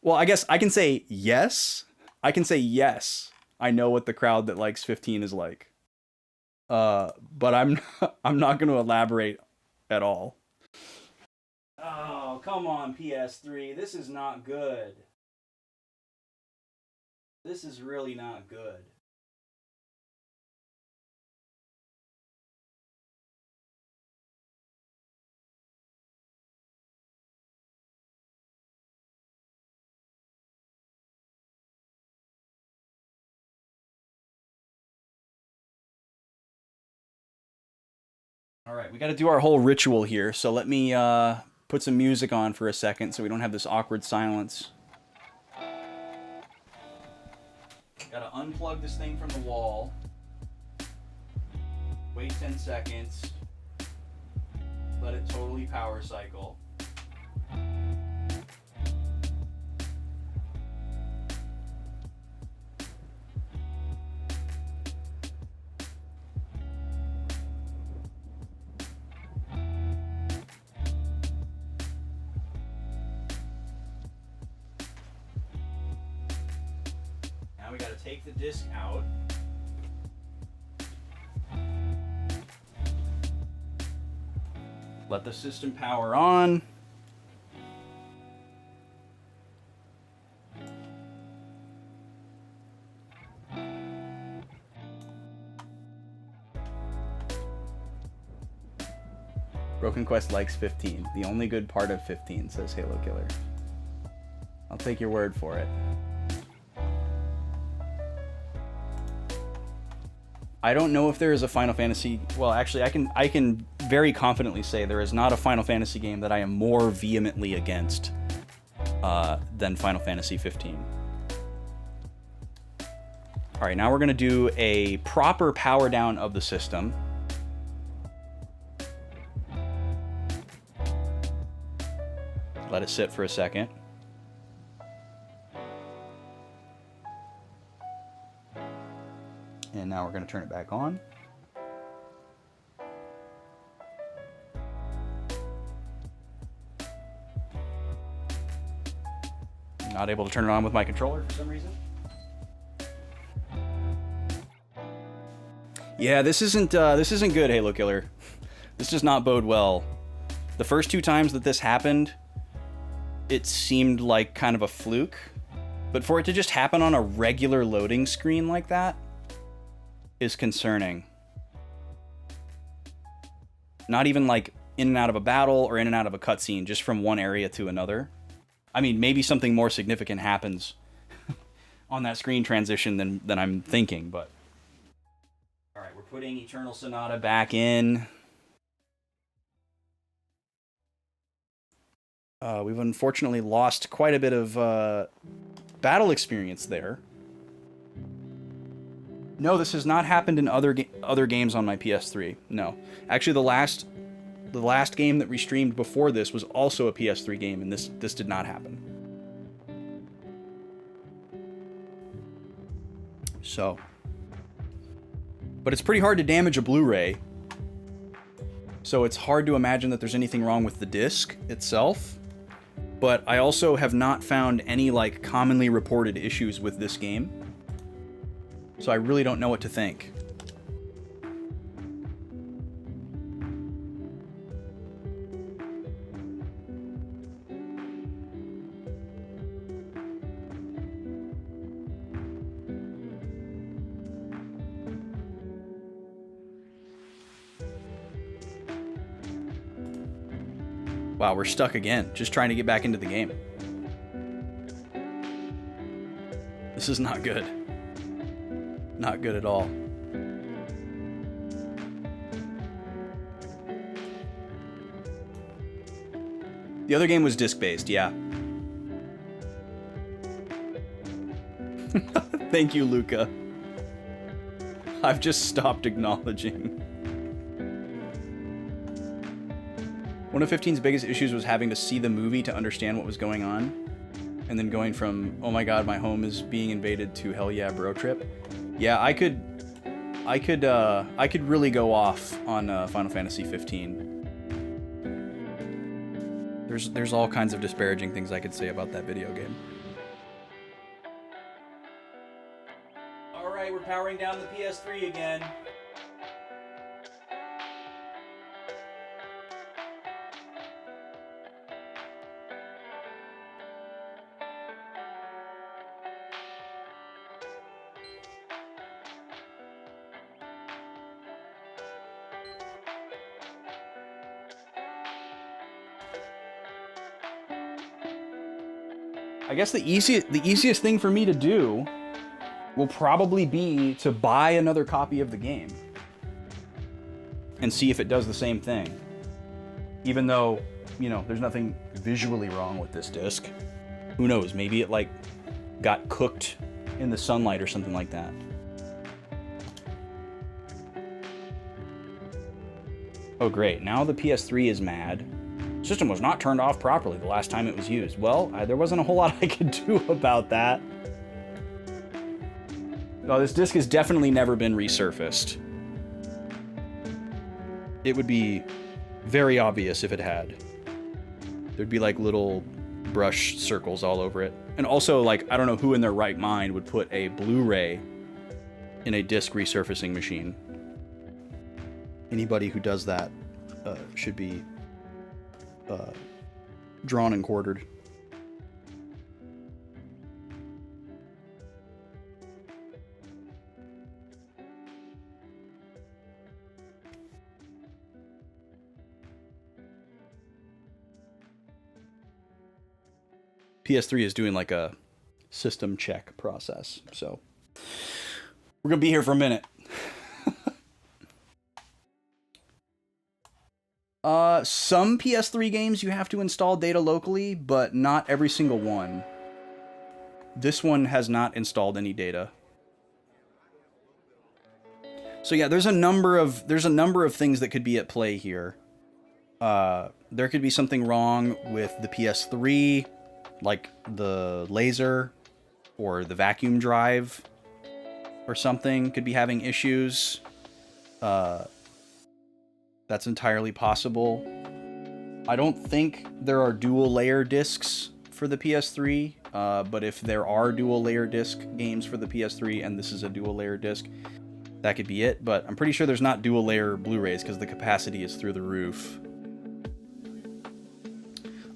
Well, I guess I can say yes. I can say yes. I know what the crowd that likes 15 is like. But I'm not going to elaborate at all. Oh, come on, PS3. This is not good. This is really not good. All right, we got to do our whole ritual here, so let me put some music on for a second so we don't have this awkward silence. Got to unplug this thing from the wall. Wait 10 seconds. Let it totally power cycle. Now we got to take the disc out. Let the system power on. Broken Quest likes 15. The only good part of 15, says Halo Killer. I'll take your word for it. I don't know if there is a Final Fantasy... Well, actually, I can very confidently say there is not a Final Fantasy game that I am more vehemently against than Final Fantasy 15. Alright, now we're going to do a proper power down of the system. Let it sit for a second. And now we're going to turn it back on. Not able to turn it on with my controller for some reason. Yeah, this isn't good, Halo Killer. This does not bode well. The first 2 times that this happened, it seemed like kind of a fluke. But for it to just happen on a regular loading screen like that is concerning. Not even like in and out of a battle or in and out of a cutscene, just from one area to another. I mean, maybe something more significant happens on that screen transition than I'm thinking, but... Alright, we're putting Eternal Sonata back in. We've unfortunately lost quite a bit of battle experience there. No, this has not happened in other games on my PS3. No. Actually, the last game that we streamed before this was also a PS3 game, and this did not happen. So. But it's pretty hard to damage a Blu-ray. So it's hard to imagine that there's anything wrong with the disc itself. But I also have not found any, like, commonly reported issues with this game. So I really don't know what to think. Wow, we're stuck again, just trying to get back into the game. This is not good. Not good at all. The other game was disc-based, yeah. Thank you, Luca. I've just stopped acknowledging. One of 15's biggest issues was having to see the movie to understand what was going on. And then going from, oh my god, my home is being invaded, to hell yeah, bro trip. Yeah, I could really go off on Final Fantasy 15. There's all kinds of disparaging things I could say about that video game. Alright, we're powering down the PS3 again. I guess the easiest thing for me to do will probably be to buy another copy of the game and see if it does the same thing. Even though, you know, there's nothing visually wrong with this disc. Who knows, maybe it like got cooked in the sunlight or something like that. Oh great, now the PS3 is mad. System was not turned off properly the last time it was used. Well, there wasn't a whole lot I could do about that. No, this disc has definitely never been resurfaced. It would be very obvious if it had. There'd be like little brush circles all over it. And also, like, I don't know who in their right mind would put a Blu-ray in a disc resurfacing machine. Anybody who does that should be drawn and quartered. PS3 is doing like a system check process, so we're gonna be here for a minute. Some PS3 games you have to install data locally, but not every single one. This one has not installed any data. So yeah, there's a number of things that could be at play here. There could be something wrong with the PS3, like the laser or the vacuum drive or something could be having issues. That's entirely possible. I don't think there are dual layer discs for the PS3, but if there are dual layer disc games for the PS3 and this is a dual layer disc, that could be it. But I'm pretty sure there's not dual layer Blu-rays because the capacity is through the roof.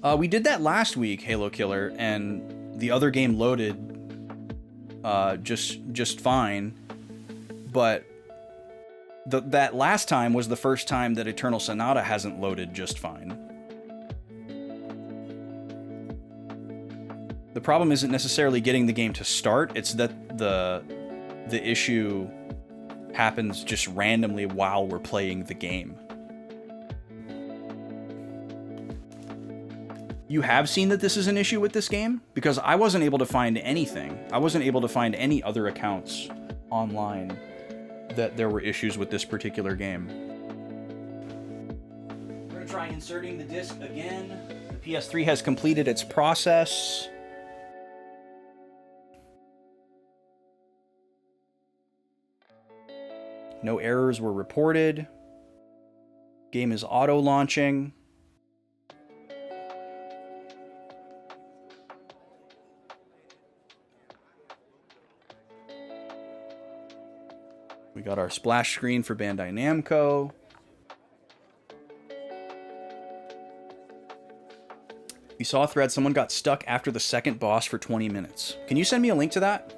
We did that last week, Halo Killer, and the other game loaded just fine. But that last time was the first time that Eternal Sonata hasn't loaded just fine. The problem isn't necessarily getting the game to start, it's that the issue happens just randomly while we're playing the game. You have seen that this is an issue with this game? Because I wasn't able to find anything. I wasn't able to find any other accounts online that there were issues with this particular game. We're gonna try inserting the disc again. The PS3 has completed its process. No errors were reported. Game is auto-launching. We got our splash screen for Bandai Namco. We saw a thread, someone got stuck after the second boss for 20 minutes. Can you send me a link to that?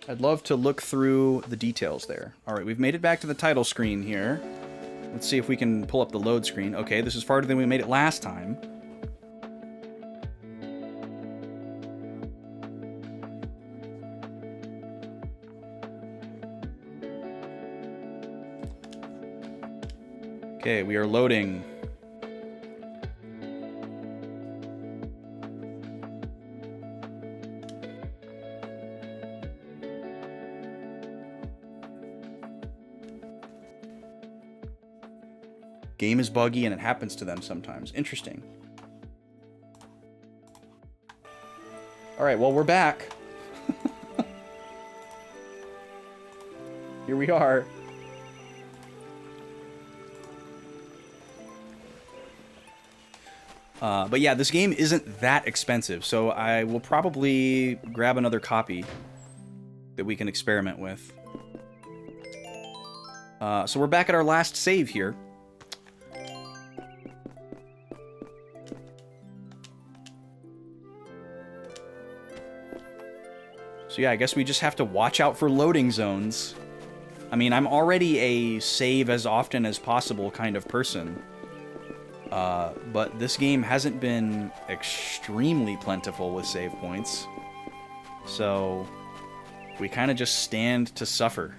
I'd love to look through the details there. Alright, we've made it back to the title screen here. Let's see if we can pull up the load screen. Okay, this is farther than we made it last time. Okay, we are loading. Game is buggy and it happens to them sometimes. Interesting. Alright, well, we're back. Here we are. But yeah, this game isn't that expensive, so I will probably grab another copy that we can experiment with. So we're back at our last save here. So yeah, I guess we just have to watch out for loading zones. I mean, I'm already a save as often as possible kind of person. But this game hasn't been extremely plentiful with save points. So we kind of just stand to suffer.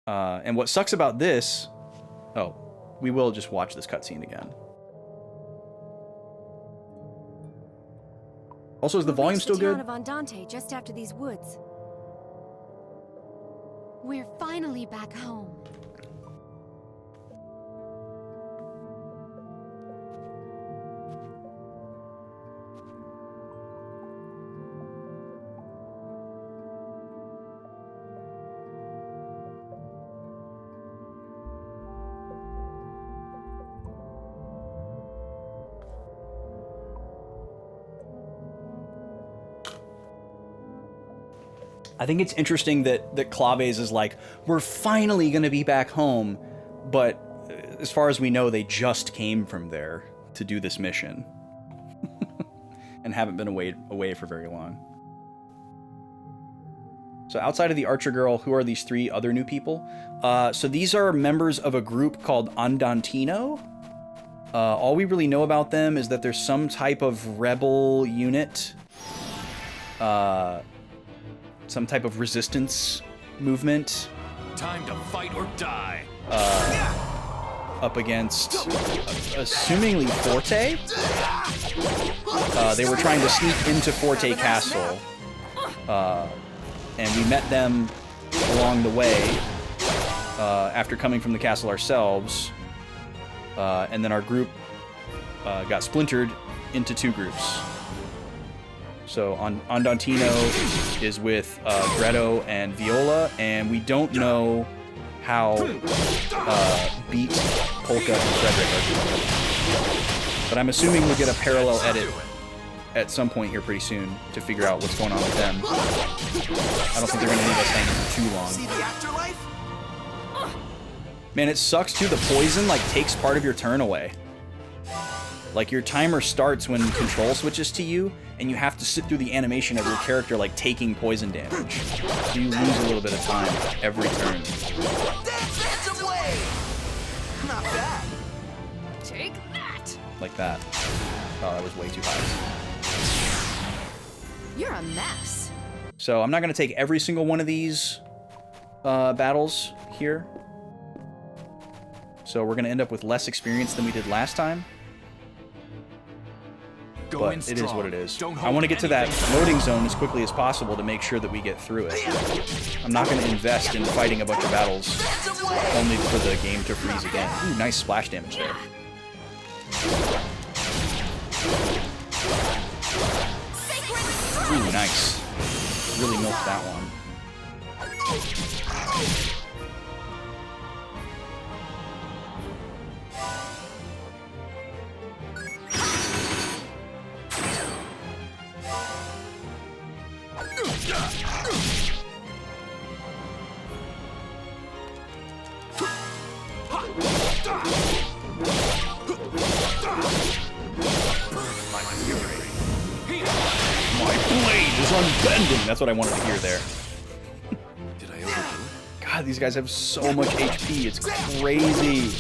And what sucks about this... Oh, we will just watch this cutscene again. Also, is the volume still good? Of Andante just after these woods. We're finally back home. I think it's interesting that Claves is like, we're finally going to be back home, but as far as we know, they just came from there to do this mission. And haven't been away for very long. So outside of the Archer Girl, who are these three other new people? So these are members of a group called Andantino. All we really know about them is that there's some type of rebel unit. Some type of resistance movement. Time to fight or die. Up against, assumingly Forte. They were trying to sneak into Forte Castle. And we met them along the way after coming from the castle ourselves. And then our group got splintered into two groups. So Andantino is with Greto and Viola, and we don't know how Beat, Polka, and Frederick are doing. But I'm assuming we'll get a parallel edit at some point here pretty soon to figure out what's going on with them. I don't think they're going to leave us hanging for too long. See the afterlife? Man, it sucks too. The poison, like, takes part of your turn away. Like, your timer starts when control switches to you, and you have to sit through the animation of your character, like, taking poison damage. So you lose a little bit of time every turn. Not bad. Take that. Like that. Oh, that was way too high. You're a mess. So I'm not going to take every single one of these battles here. So we're going to end up with less experience than we did last time. But it is what it is. I want to get to that loading zone as quickly as possible to make sure that we get through it. I'm not going to invest in fighting a bunch of battles only for the game to freeze again. Ooh, nice splash damage there. Ooh, nice. Really milked that one. Unbending. That's what I wanted to hear there. Did I overdo it? God, these guys have so much HP. It's crazy.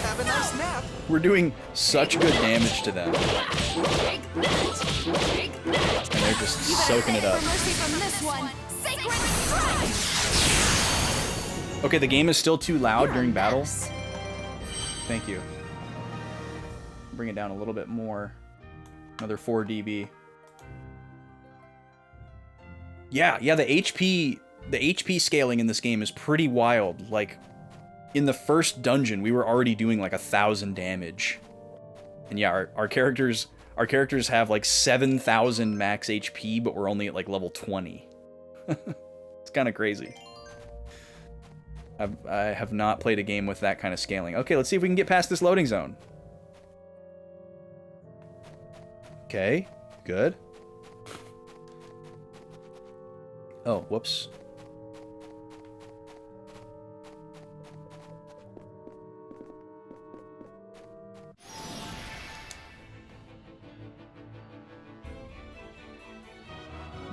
Have a nice nap. We're doing such good damage to them. Take that. Take that. And they're just soaking it up. For mercy from this one. Sacred strike. Okay, the game is still too loud You're during a battle. mess. Thank you. Bring it down a little bit more. Another 4 dB. Yeah, the HP scaling in this game is pretty wild. Like, in the first dungeon, we were already doing like 1,000 damage. And yeah, our characters have like 7,000 max HP, but we're only at like level 20. It's kind of crazy. I have not played a game with that kind of scaling. Okay, let's see if we can get past this loading zone. Okay, good. Oh, whoops.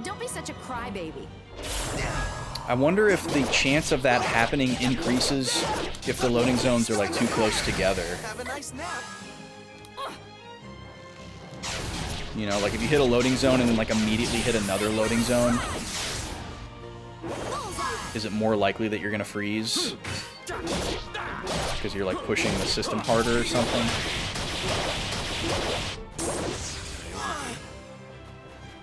Don't be such a crybaby. I wonder if the chance of that happening increases if the loading zones are like too close together. Have a nice nap. You know, like if you hit a loading zone and then like immediately hit another loading zone, is it more likely that you're gonna freeze? Because you're like pushing the system harder or something?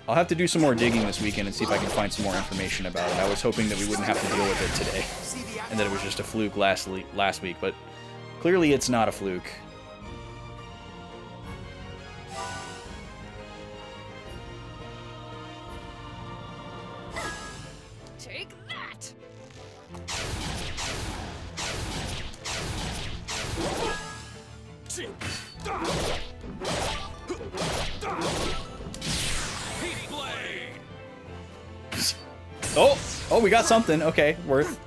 I'll have to do some more digging this weekend and see if I can find some more information about it. I was hoping that we wouldn't have to deal with it today, and that it was just a fluke last week, but clearly it's not a fluke. Take that. Oh, we got something. Okay, worth.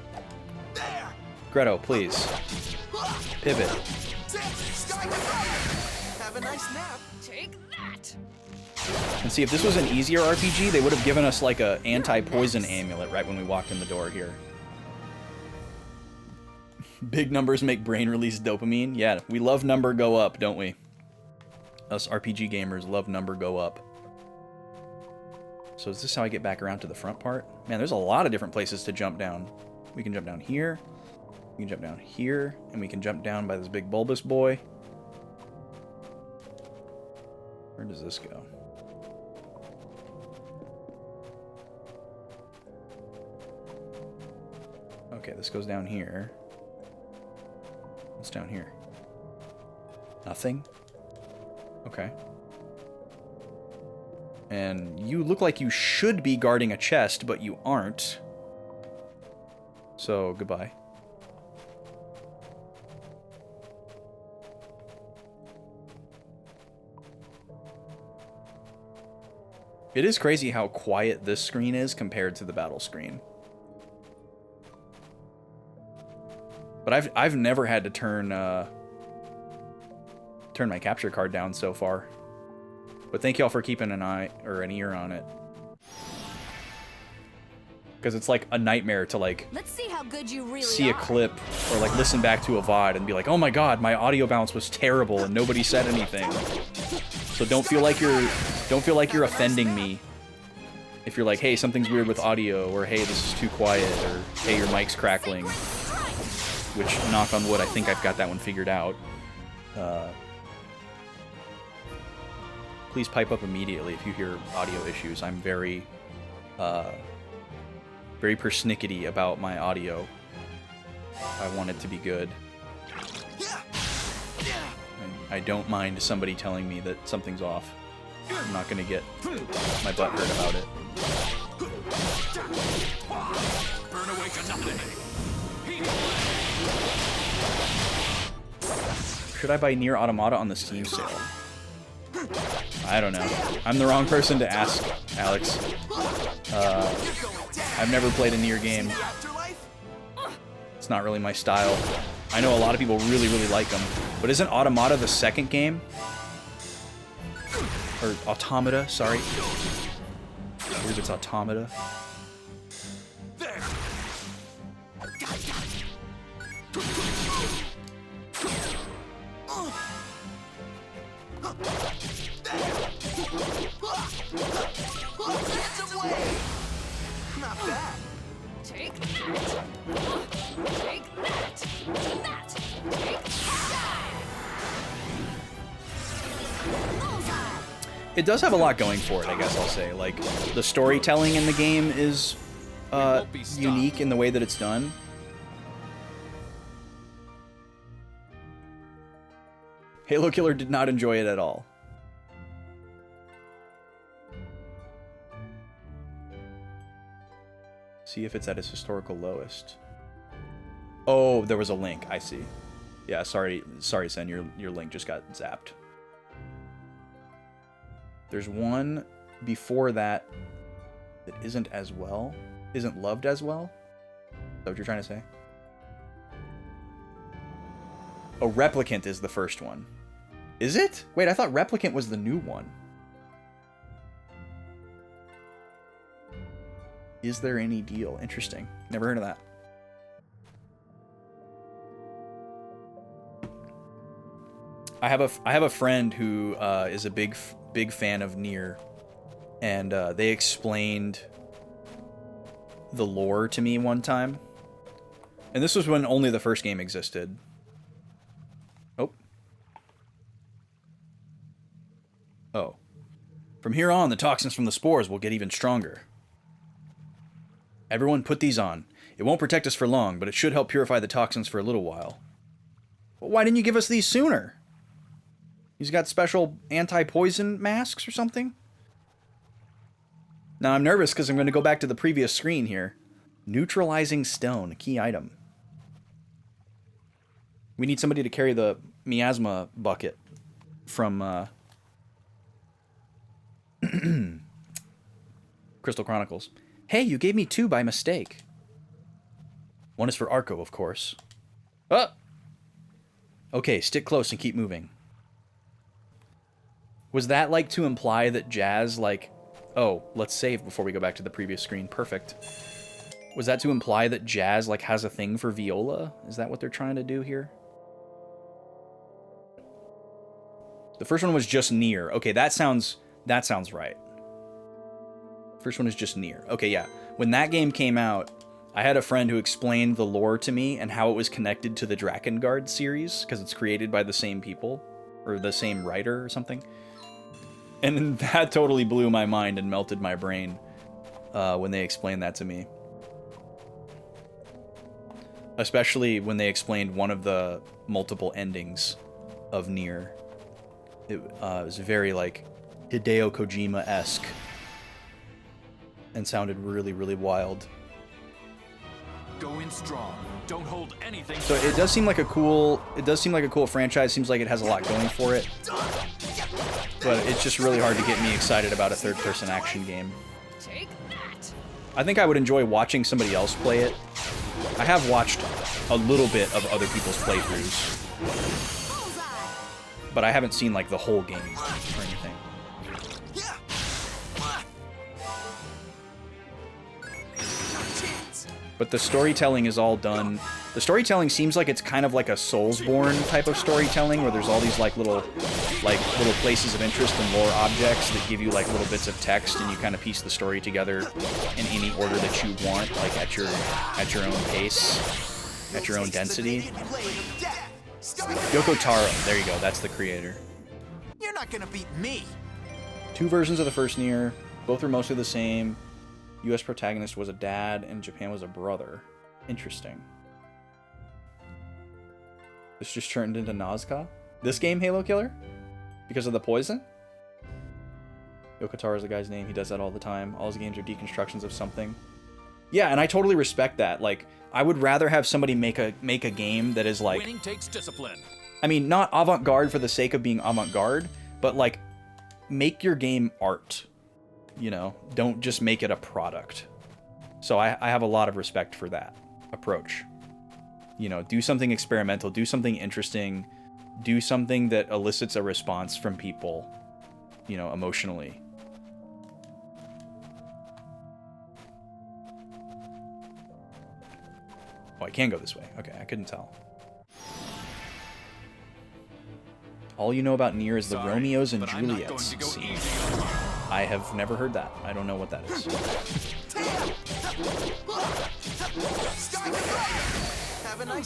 Greto, please. Pivot. Have a nice nap. Take that. And see, if this was an easier RPG, they would have given us like a anti-poison amulet right when we walked in the door here. Big numbers make brain release dopamine. Yeah, we love number go up, don't we? Us RPG gamers love number go up. So is this how I get back around to the front part? Man, there's a lot of different places to jump down. We can jump down here. We can jump down here. And we can jump down by this big bulbous boy. Where does this go? Okay, this goes down here. What's down here? Nothing? Okay. And you look like you should be guarding a chest, but you aren't. So, goodbye. It is crazy how quiet this screen is compared to the battle screen. But I've never had to turn my capture card down so far. But thank y'all for keeping an eye or an ear on it. Because it's like a nightmare to like Let's see how good you really see a are. clip or like listen back to a VOD and be like, oh my god, my audio balance was terrible and nobody said anything. So don't feel like you're offending me if you're like, hey, something's weird with audio, or hey, this is too quiet, or hey, your mic's crackling. Which, knock on wood, I think I've got that one figured out. Please pipe up immediately if you hear audio issues. I'm very persnickety about my audio. I want it to be good. I don't mind somebody telling me that something's off. I'm not gonna get my butt hurt about it. Burn away to nothing. Should I buy Nier Automata on the Steam sale? I don't know. I'm the wrong person to ask, Alex. I've never played a Nier game. It's not really my style. I know a lot of people really, really like them. But isn't Automata the second game? Or Automata, sorry. I believe it's Automata. Not bad. Take that. Take that. That. Take that. It does have a lot going for it, I guess I'll say. Like, the storytelling in the game is unique in the way that it's done. Halo Killer did not enjoy it at all. See if it's at its historical lowest. Oh, there was a link. I see. Yeah, sorry, Sen. Your link just got zapped. There's one before that that isn't loved as well. Is that what you're trying to say? Oh, Replicant is the first one. Is it? Wait, I thought Replicant was the new one. Is there any deal? Interesting. Never heard of that. I have a friend who is a big fan of Nier, and they explained the lore to me one time. And this was when only the first game existed. Oh. From here on, the toxins from the spores will get even stronger. Everyone put these on. It won't protect us for long, but it should help purify the toxins for a little while. Well, why didn't you give us these sooner? He's got special anti-poison masks or something? Now I'm nervous because I'm going to go back to the previous screen here. Neutralizing stone, key item. We need somebody to carry the miasma bucket from Crystal Chronicles. Hey, you gave me 2 by mistake. One is for Arco, of course. Ah! Okay, stick close and keep moving. Was that like to imply that Jazz, like... Oh, let's save before we go back to the previous screen. Perfect. Was that to imply that Jazz, like, has a thing for Viola? Is that what they're trying to do here? The first one was just Nier. Okay, that sounds right. First one is just Nier. Okay, yeah. When that game came out, I had a friend who explained the lore to me and how it was connected to the Drakengard series, because it's created by the same people, or the same writer or something. And that totally blew my mind and melted my brain when they explained that to me. Especially when they explained one of the multiple endings of Nier. It was very, like, Hideo Kojima-esque. And sounded really, really wild. Go in strong. Don't hold anything. So it does seem like a cool franchise. Seems like it has a lot going for it. But it's just really hard to get me excited about a third-person action game. Take that. I think I would enjoy watching somebody else play it. I have watched a little bit of other people's playthroughs. But I haven't seen, like, the whole game or anything. But the storytelling is all done. The storytelling seems like it's kind of like a Soulsborne type of storytelling, where there's all these like little places of interest and lore objects that give you like little bits of text, and you kind of piece the story together in any order that you want, like at your own pace, at your own density. Yoko Taro, there you go. That's the creator. You're not gonna beat me. 2 versions of the first Nier. Both were mostly the same. U.S. protagonist was a dad, and Japan was a brother. Interesting. This just turned into Nazca? This game, Halo Killer? Because of the poison? Yoko Taro is the guy's name. He does that all the time. All his games are deconstructions of something. Yeah, and I totally respect that. Like, I would rather have somebody make a game that is like... Winning takes discipline. I mean, not avant-garde for the sake of being avant-garde, but like, make your game art. You know, don't just make it a product. So I have a lot of respect for that approach. You know, do something experimental, do something interesting, do something that elicits a response from people, you know, emotionally. Oh, I can go this way. Okay, I couldn't tell. All you know about Nier is the Romeos and Juliets scene. I have never heard that. I don't know what that is.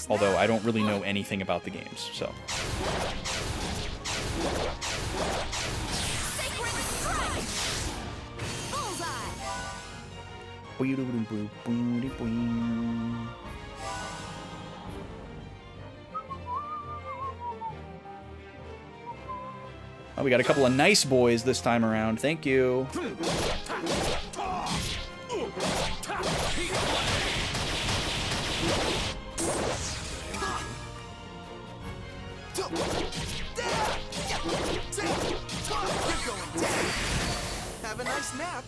Although I don't really know anything about the games, so. Oh, we got a couple of nice boys this time around. Thank you. Have a nice nap.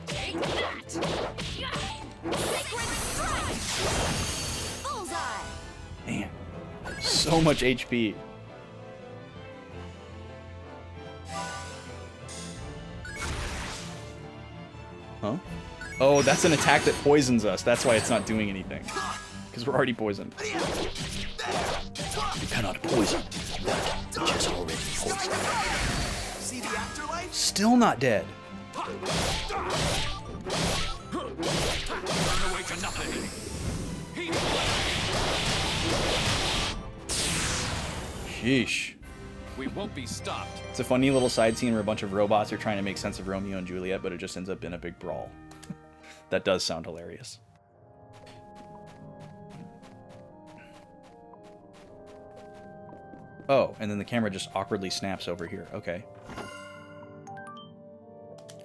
Take that! Bullseye! Man, so much HP. Huh? Oh, that's an attack that poisons us. That's why it's not doing anything. Because we're already poisoned. You cannot poison that which is already poisoned. See the afterlife? Still not dead. Sheesh. We won't be stopped. It's a funny little side scene where a bunch of robots are trying to make sense of Romeo and Juliet, but it just ends up in a big brawl. That does sound hilarious. Oh, and then the camera just awkwardly snaps over here. Okay.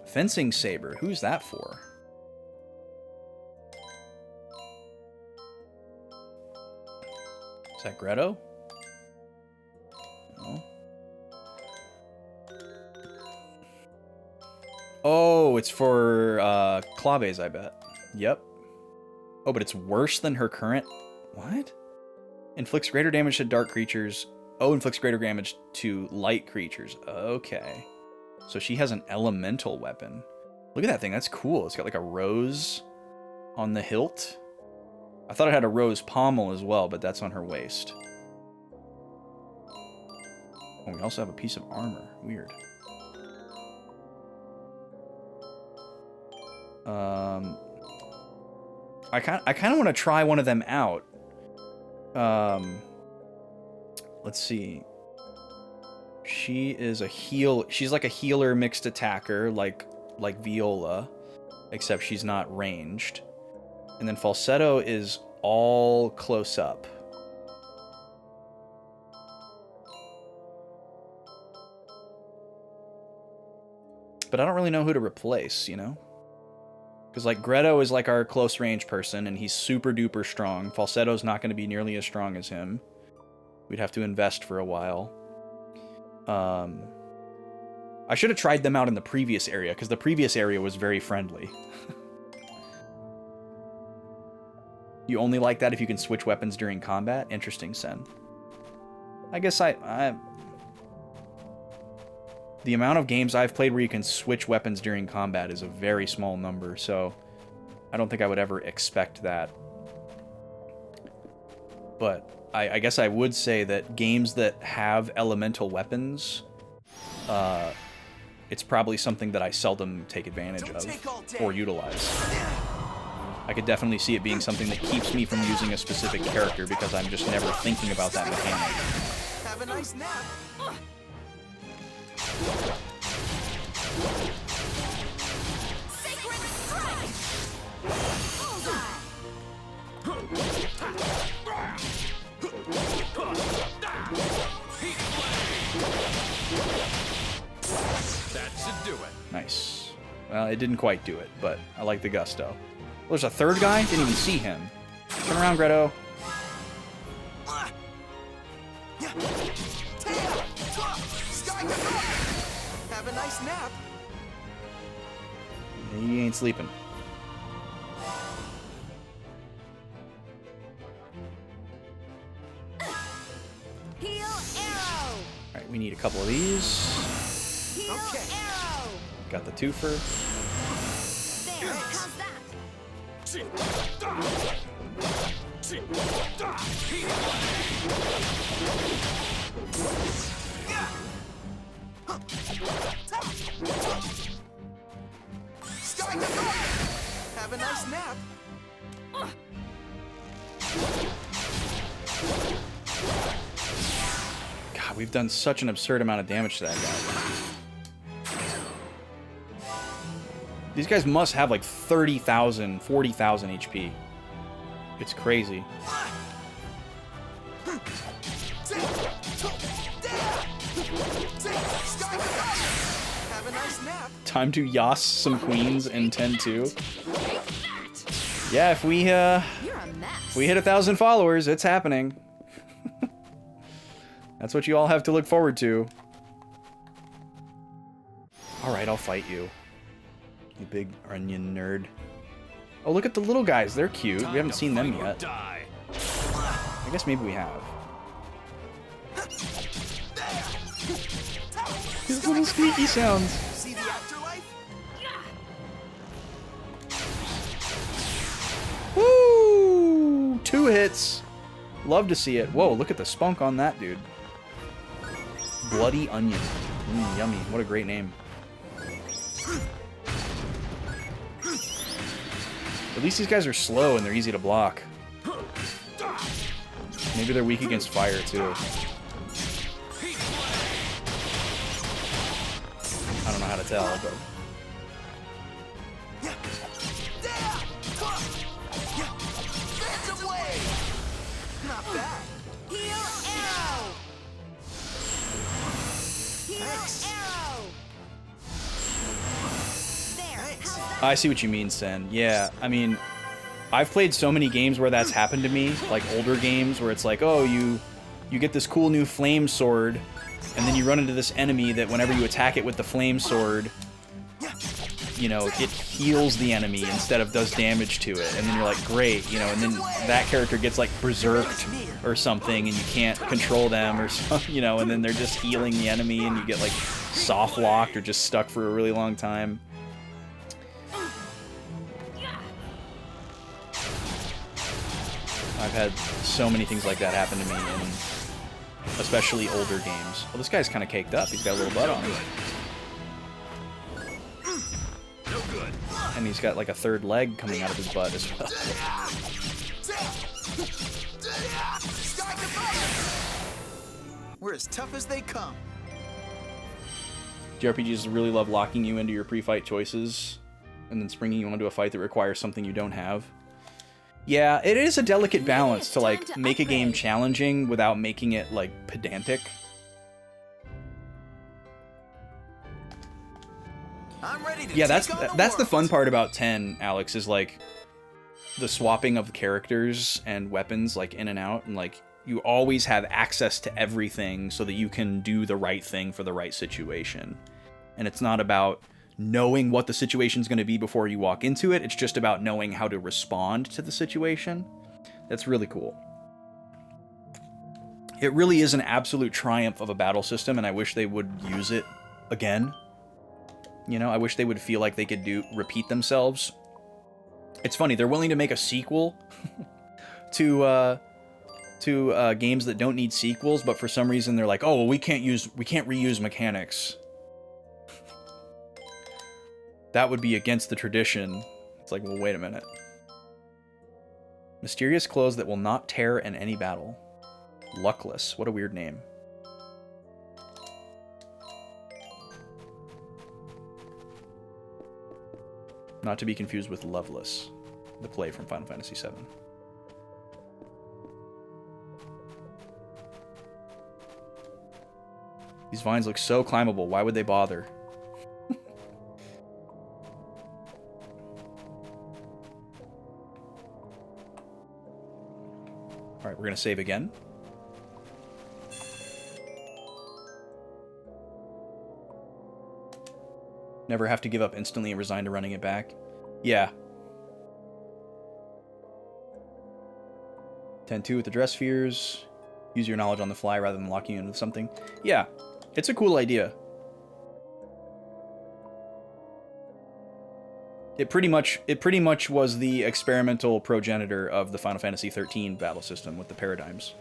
Fencing saber. Who's that for? Is that Greto? No. Oh, it's for Claves, I bet. Yep. Oh, but it's worse than her current... What? Inflicts greater damage to dark creatures. Oh, inflicts greater damage to light creatures. Okay. So she has an elemental weapon. Look at that thing. That's cool. It's got like a rose on the hilt. I thought it had a rose pommel as well, but that's on her waist. Oh, we also have a piece of armor. Weird. I kind of want to try one of them out. Let's see. She is a heal. She's like a healer mixed attacker, like Viola, except she's not ranged. And then Falsetto is all close up. But I don't really know who to replace, you know? Because, like, Greto is, like, our close range person, and he's super duper strong. Falsetto's not going to be nearly as strong as him. We'd have to invest for a while. I should have tried them out in the previous area, because the previous area was very friendly. You only like that if you can switch weapons during combat? Interesting, Sen. I guess the amount of games I've played where you can switch weapons during combat is a very small number, so I don't think I would ever expect that. But I guess I would say that games that have elemental weapons, it's probably something that I seldom take advantage of or utilize. I could definitely see it being something that keeps me from using a specific character because I'm just never thinking about that mechanic. Have a nice nap. Sacred strike! Bullseye! That should do it. Nice. Well, it didn't quite do it, but I like the gusto. Well, there's a third guy? Didn't even see him. Turn around, Greto. Have a nice nap. He ain't sleeping. Heal arrow! Alright, we need a couple of these. Heal arrow! Got the twofer. There, how's that? Have a nice nap. God, we've done such an absurd amount of damage to that guy. These guys must have like 30,000, 40,000 HP. It's crazy. Have a nice nap. Time to yas some queens in 10-2. Yeah, if we You're a mess. if we hit 1,000 followers, it's happening. That's what you all have to look forward to. Alright, I'll fight you. You big onion nerd. Oh, look at the little guys. They're cute. We haven't seen them yet. I guess maybe we have. These little squeaky sounds. See the afterlife? Woo! 2 hits. Love to see it. Whoa, look at the spunk on that dude. Bloody Onion. Yummy. What a great name. At least these guys are slow and they're easy to block. Maybe they're weak against fire, too. I don't know how to tell, but... Not bad. Heal arrow! Heal Thanks. arrow! There, how's that? I see what you mean, Sen. Yeah, I mean, I've played so many games where that's happened to me, like older games where it's like, oh, you get this cool new flame sword, and then you run into this enemy that whenever you attack it with the flame sword, you know, it heals the enemy instead of does damage to it. And then you're like, great, you know, and then that character gets like berserked or something and you can't control them or something, you know, and then they're just healing the enemy and you get like soft locked or just stuck for a really long time. I've had so many things like that happen to me in especially older games. Well, this guy's kind of caked up. He's got a little butt on him. And he's got like a third leg coming out of his butt as well. We're as tough as they come. JRPGs really love locking you into your pre-fight choices and then springing you onto a fight that requires something you don't have. Yeah, it is a delicate balance to like make a game challenging without making it like pedantic. I'm ready to Yeah, take that's on the fun part about 10, Alex, is like the swapping of characters and weapons like in and out, and like you always have access to everything so that you can do the right thing for the right situation. And it's not about knowing what the situation's going to be before you walk into it, it's just about knowing how to respond to the situation. That's really cool. It really is an absolute triumph of a battle system, and I wish they would use it again. You know, I wish they would feel like they could repeat themselves. It's funny, they're willing to make a sequel to games that don't need sequels, but for some reason they're like, oh, well, we can't reuse mechanics. That would be against the tradition. It's like, well, wait a minute. Mysterious clothes that will not tear in any battle. Luckless. What a weird name. Not to be confused with Loveless, the play from Final Fantasy VII. These vines look so climbable. Why would they bother? Alright, we're going to save again. Never have to give up instantly and resign to running it back. Yeah. 10-2 with the dress spheres. Use your knowledge on the fly rather than locking you into something. Yeah, it's a cool idea. It pretty much was the experimental progenitor of the Final Fantasy XIII battle system with the paradigms.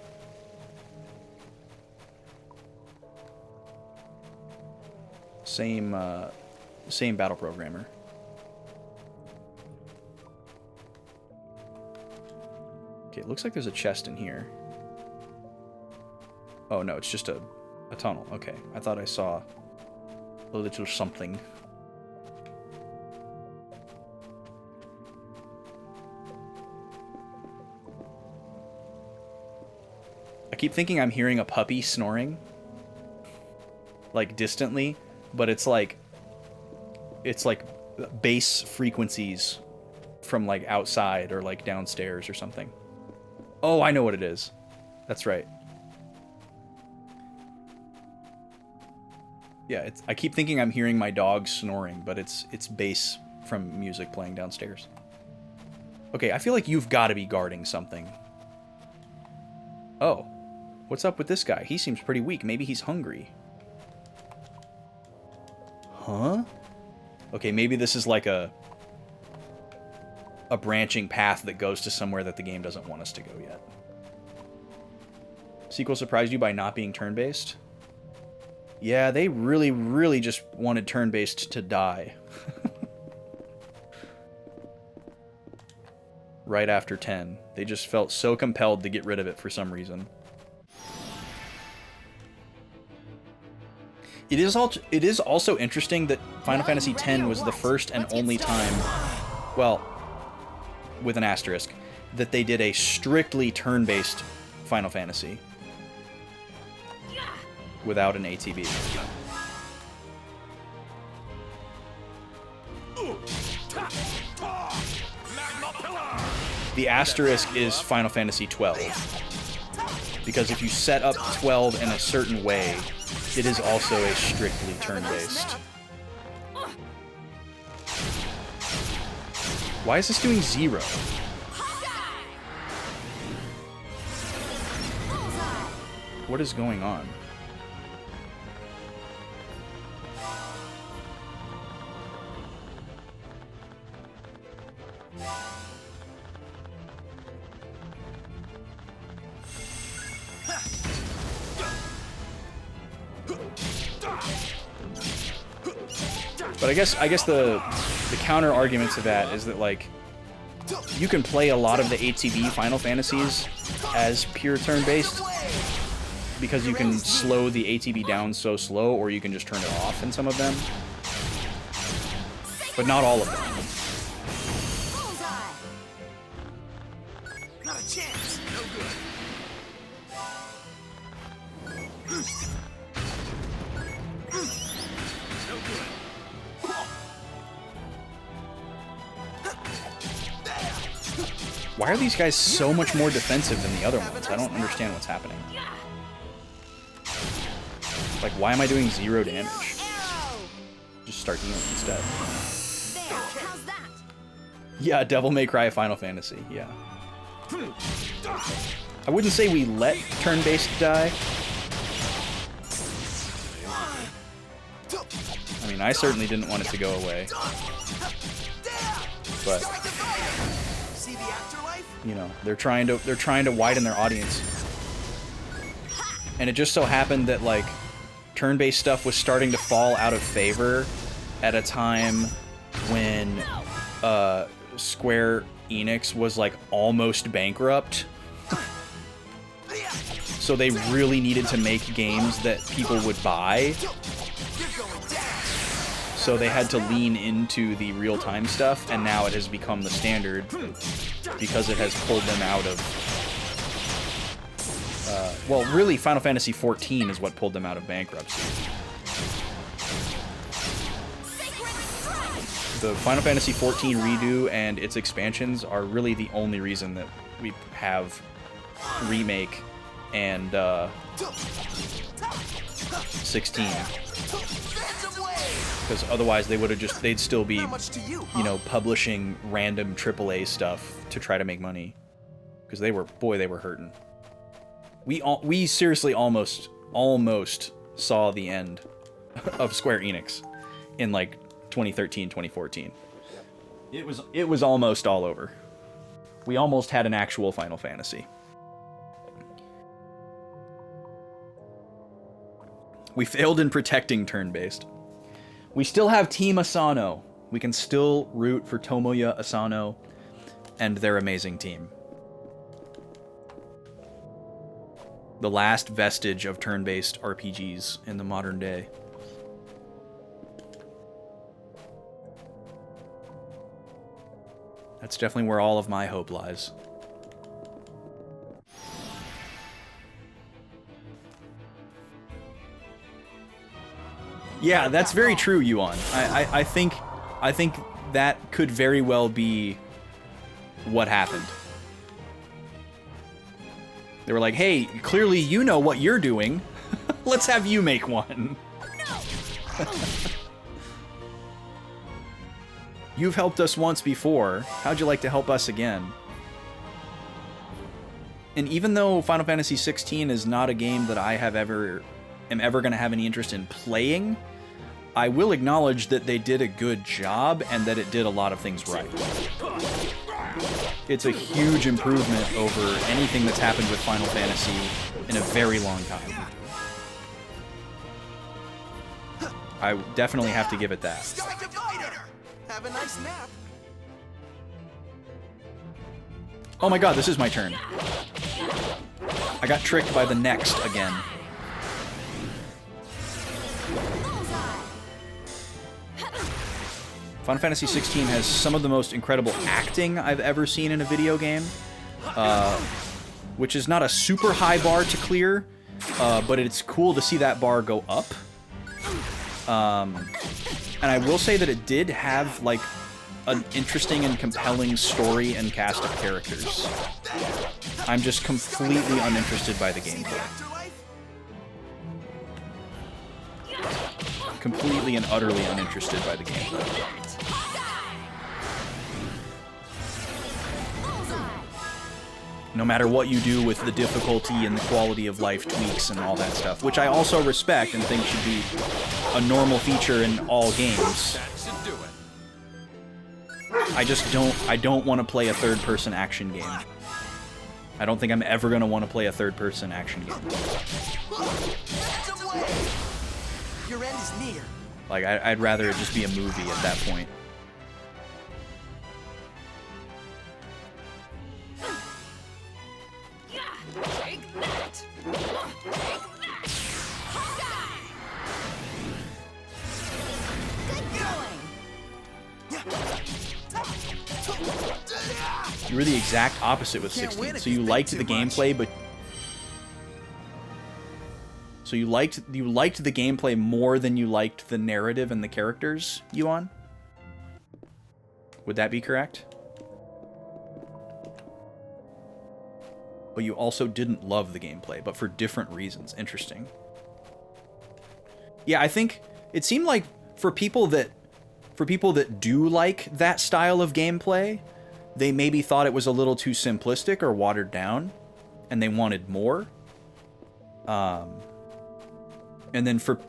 Same battle programmer. Okay, it looks like there's a chest in here. Oh no, it's just a tunnel. Okay, I thought I saw a little something. I keep thinking I'm hearing a puppy snoring, like distantly, but it's like bass frequencies from like outside or like downstairs or something. Oh, I know what it is. That's right. Yeah, I keep thinking I'm hearing my dog snoring, but it's bass from music playing downstairs. Okay, I feel like you've got to be guarding something. Oh, what's up with this guy? He seems pretty weak. Maybe he's hungry. Huh? Okay, maybe this is like a branching path that goes to somewhere that the game doesn't want us to go yet. Sequel surprised you by not being turn-based? Yeah, they really, really just wanted turn-based to die. Right after 10. They just felt so compelled to get rid of it for some reason. It is also interesting that Final Fantasy X was the first and only time, well, with an asterisk, that they did a strictly turn-based Final Fantasy without an ATB. The asterisk is Final Fantasy XII, because if you set up 12 in a certain way, it is also a strictly turn-based. Why is this doing 0? What is going on? But I guess the counter argument to that is that, like, you can play a lot of the ATB Final Fantasies as pure turn-based because you can slow the ATB down so slow, or you can just turn it off in some of them. But not all of them. Not a chance. No good. Why are these guys so much more defensive than the other ones? I don't understand what's happening. Like, why am I doing 0 damage? Just start healing instead. Yeah, Devil May Cry Final Fantasy, yeah. I wouldn't say we let turn-based die. I mean, I certainly didn't want it to go away. But you know, they're trying to widen their audience. And it just so happened that like turn-based stuff was starting to fall out of favor at a time when Square Enix was like almost bankrupt. So they really needed to make games that people would buy. So they had to lean into the real-time stuff, and now it has become the standard because it has pulled them out of... well, really, Final Fantasy XIV is what pulled them out of bankruptcy. The Final Fantasy XIV redo and its expansions are really the only reason that we have Remake and 16. Because otherwise they would have just, they'd still be, you know, publishing random AAA stuff to try to make money. Because they were, boy, they were hurting. We seriously almost saw the end of Square Enix in like 2013, 2014. It was almost all over. We almost had an actual Final Fantasy. We failed in protecting turn-based. We still have Team Asano. We can still root for Tomoya Asano and their amazing team. The last vestige of turn-based RPGs in the modern day. That's definitely where all of my hope lies. Yeah, that's very true, Yuan. I think that could very well be what happened. They were like, hey, clearly you know what you're doing. Let's have you make one. You've helped us once before. How'd you like to help us again? And even though Final Fantasy XVI is not a game that I am ever going to have any interest in playing, I will acknowledge that they did a good job and that it did a lot of things right. It's a huge improvement over anything that's happened with Final Fantasy in a very long time. I definitely have to give it that. Have a nice nap. Oh my god, this is my turn. I got tricked by the next again. Final Fantasy XVI has some of the most incredible acting I've ever seen in a video game, which is not a super high bar to clear, but it's cool to see that bar go up. And I will say that it did have, like, an interesting and compelling story and cast of characters. I'm just completely uninterested by the gameplay. Completely and utterly uninterested by the gameplay. No matter what you do with the difficulty and the quality of life tweaks and all that stuff, which I also respect and think should be a normal feature in all games. I don't want to play a third-person action game. I don't think I'm ever going to want to play a third-person action game. Your end is near. Like, I'd rather it just be a movie at that point. You were the exact opposite with 16. So you liked the gameplay, but so you liked the gameplay more than you liked the narrative and the characters, Yuan? Would that be correct? But you also didn't love the gameplay, but for different reasons. Interesting. Yeah, I think it seemed like for people that do like that style of gameplay, they maybe thought it was a little too simplistic or watered down, and they wanted more. And then for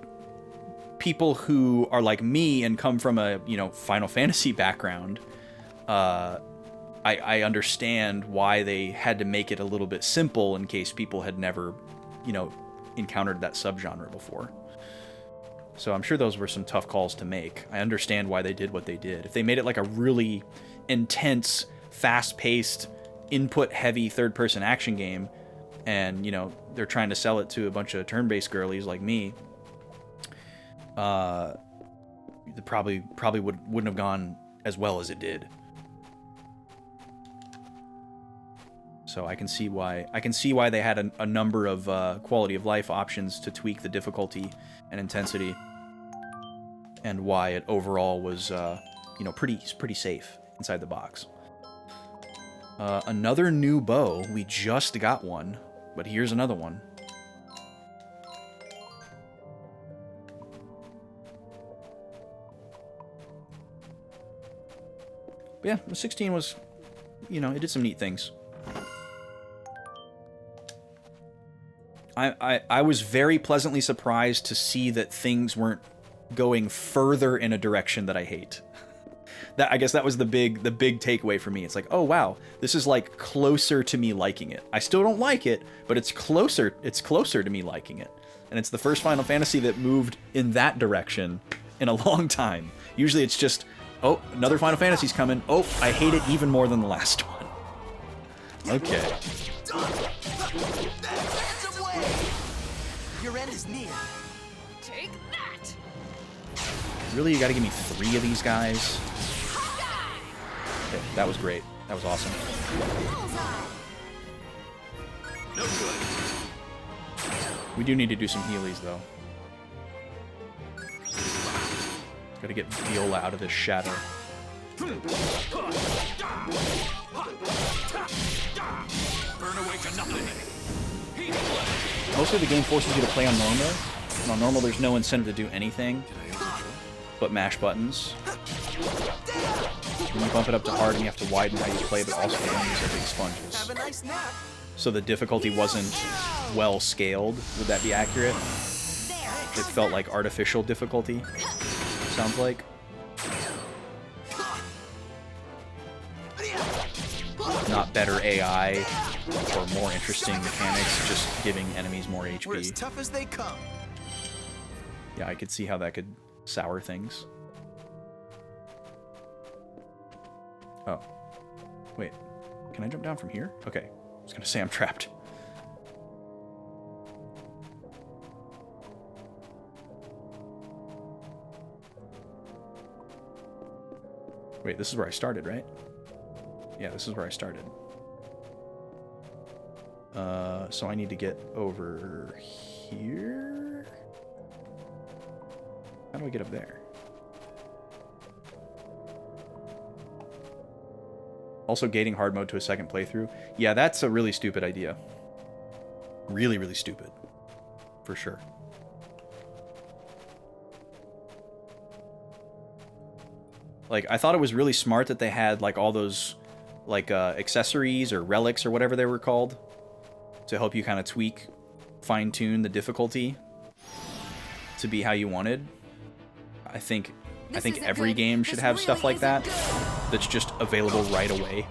people who are like me and come from a, you know, Final Fantasy background, I understand why they had to make it a little bit simple in case people had never, you know, encountered that subgenre before. So I'm sure those were some tough calls to make. I understand why they did what they did. If they made it like a really intense, fast-paced, input-heavy third-person action game, and, you know, they're trying to sell it to a bunch of turn-based girlies like me, it probably wouldn't have gone as well as it did. So I can see why they had a number of quality of life options to tweak the difficulty and intensity, and why it overall was you know, pretty safe inside the box. Another new bow. We just got one, but here's another one. But yeah, the 16 was, you know, it did some neat things. I was very pleasantly surprised to see that things weren't going further in a direction that I hate. That, I guess that was the big takeaway for me. It's like, oh wow, this is like closer to me liking it. I still don't like it, but it's closer to me liking it. And it's the first Final Fantasy that moved in that direction in a long time. Usually it's just, oh, another Final Fantasy's coming. Oh, I hate it even more than the last one. Okay. Your end is near. Take that! Really, you gotta give me 3 of these guys? Okay, that was great. That was awesome. No good. We do need to do some healies, though. Gotta get Viola out of this shadow. Burn away to nothing. Mostly the game forces you to play on normal, and on normal there's no incentive to do anything but mash buttons. When you bump it up to hard and you have to widen how you play, but also the enemies are big sponges. Have a nice nap. So the difficulty wasn't well scaled. Would that be accurate? It felt like artificial difficulty, sounds like. Not better AI or more interesting mechanics, just giving enemies more HP. We're as tough as they come. Yeah, I could see how that could sour things. Oh. Wait. Can I jump down from here? Okay. I was gonna say I'm trapped. Wait, this is where I started, right? Yeah, this is where I started. So I need to get over here? How do I get up there? Also gating hard mode to a second playthrough. Yeah, that's a really stupid idea. Really, really stupid. For sure. Like, I thought it was really smart that they had, like, all those, like, accessories or relics or whatever they were called to help you kind of tweak, fine-tune the difficulty to be how you wanted. I think every game should have stuff like that that's just available right away.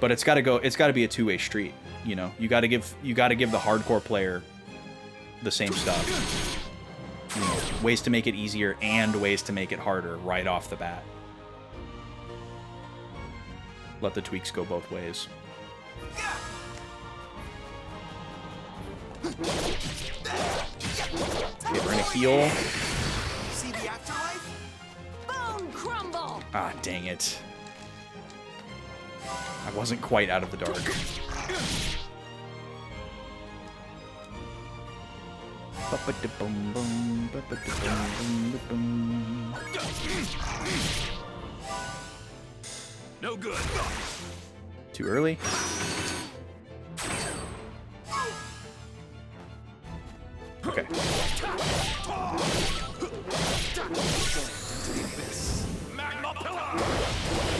But it's got to be a two-way street, you know. You got to give the hardcore player the same stuff. You know, ways to make it easier and ways to make it harder right off the bat. Let the tweaks go both ways. Okay, we're gonna heal. See the afterlife? Bone crumble! Ah, dang it. I wasn't quite out of the dark. No good. Too early? Okay. Magma pillar.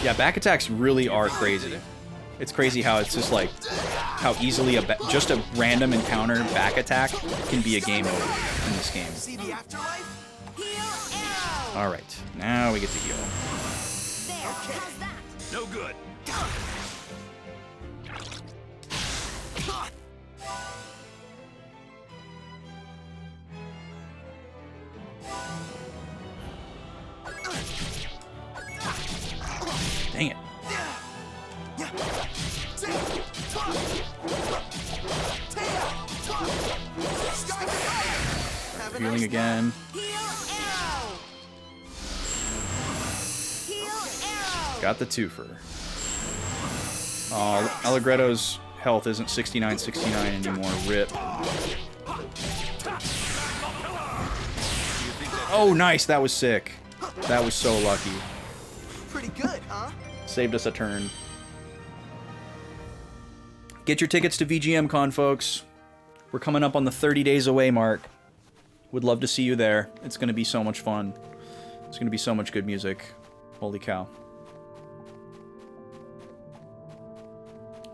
Yeah, back attacks really are crazy. It's crazy how it's just like how easily just a random encounter back attack can be a game over in this game. See the afterlife? All right, now we get to heal. No good. Dang it. Healing again. Got the twofer. Oh, Allegretto's health isn't 69-69 anymore. RIP. Oh, nice. That was sick. That was so lucky. Pretty good, huh? Saved us a turn. Get your tickets to VGM Con, folks. We're coming up on the 30 days away mark. Would love to see you there. It's going to be so much fun. It's going to be so much good music. Holy cow.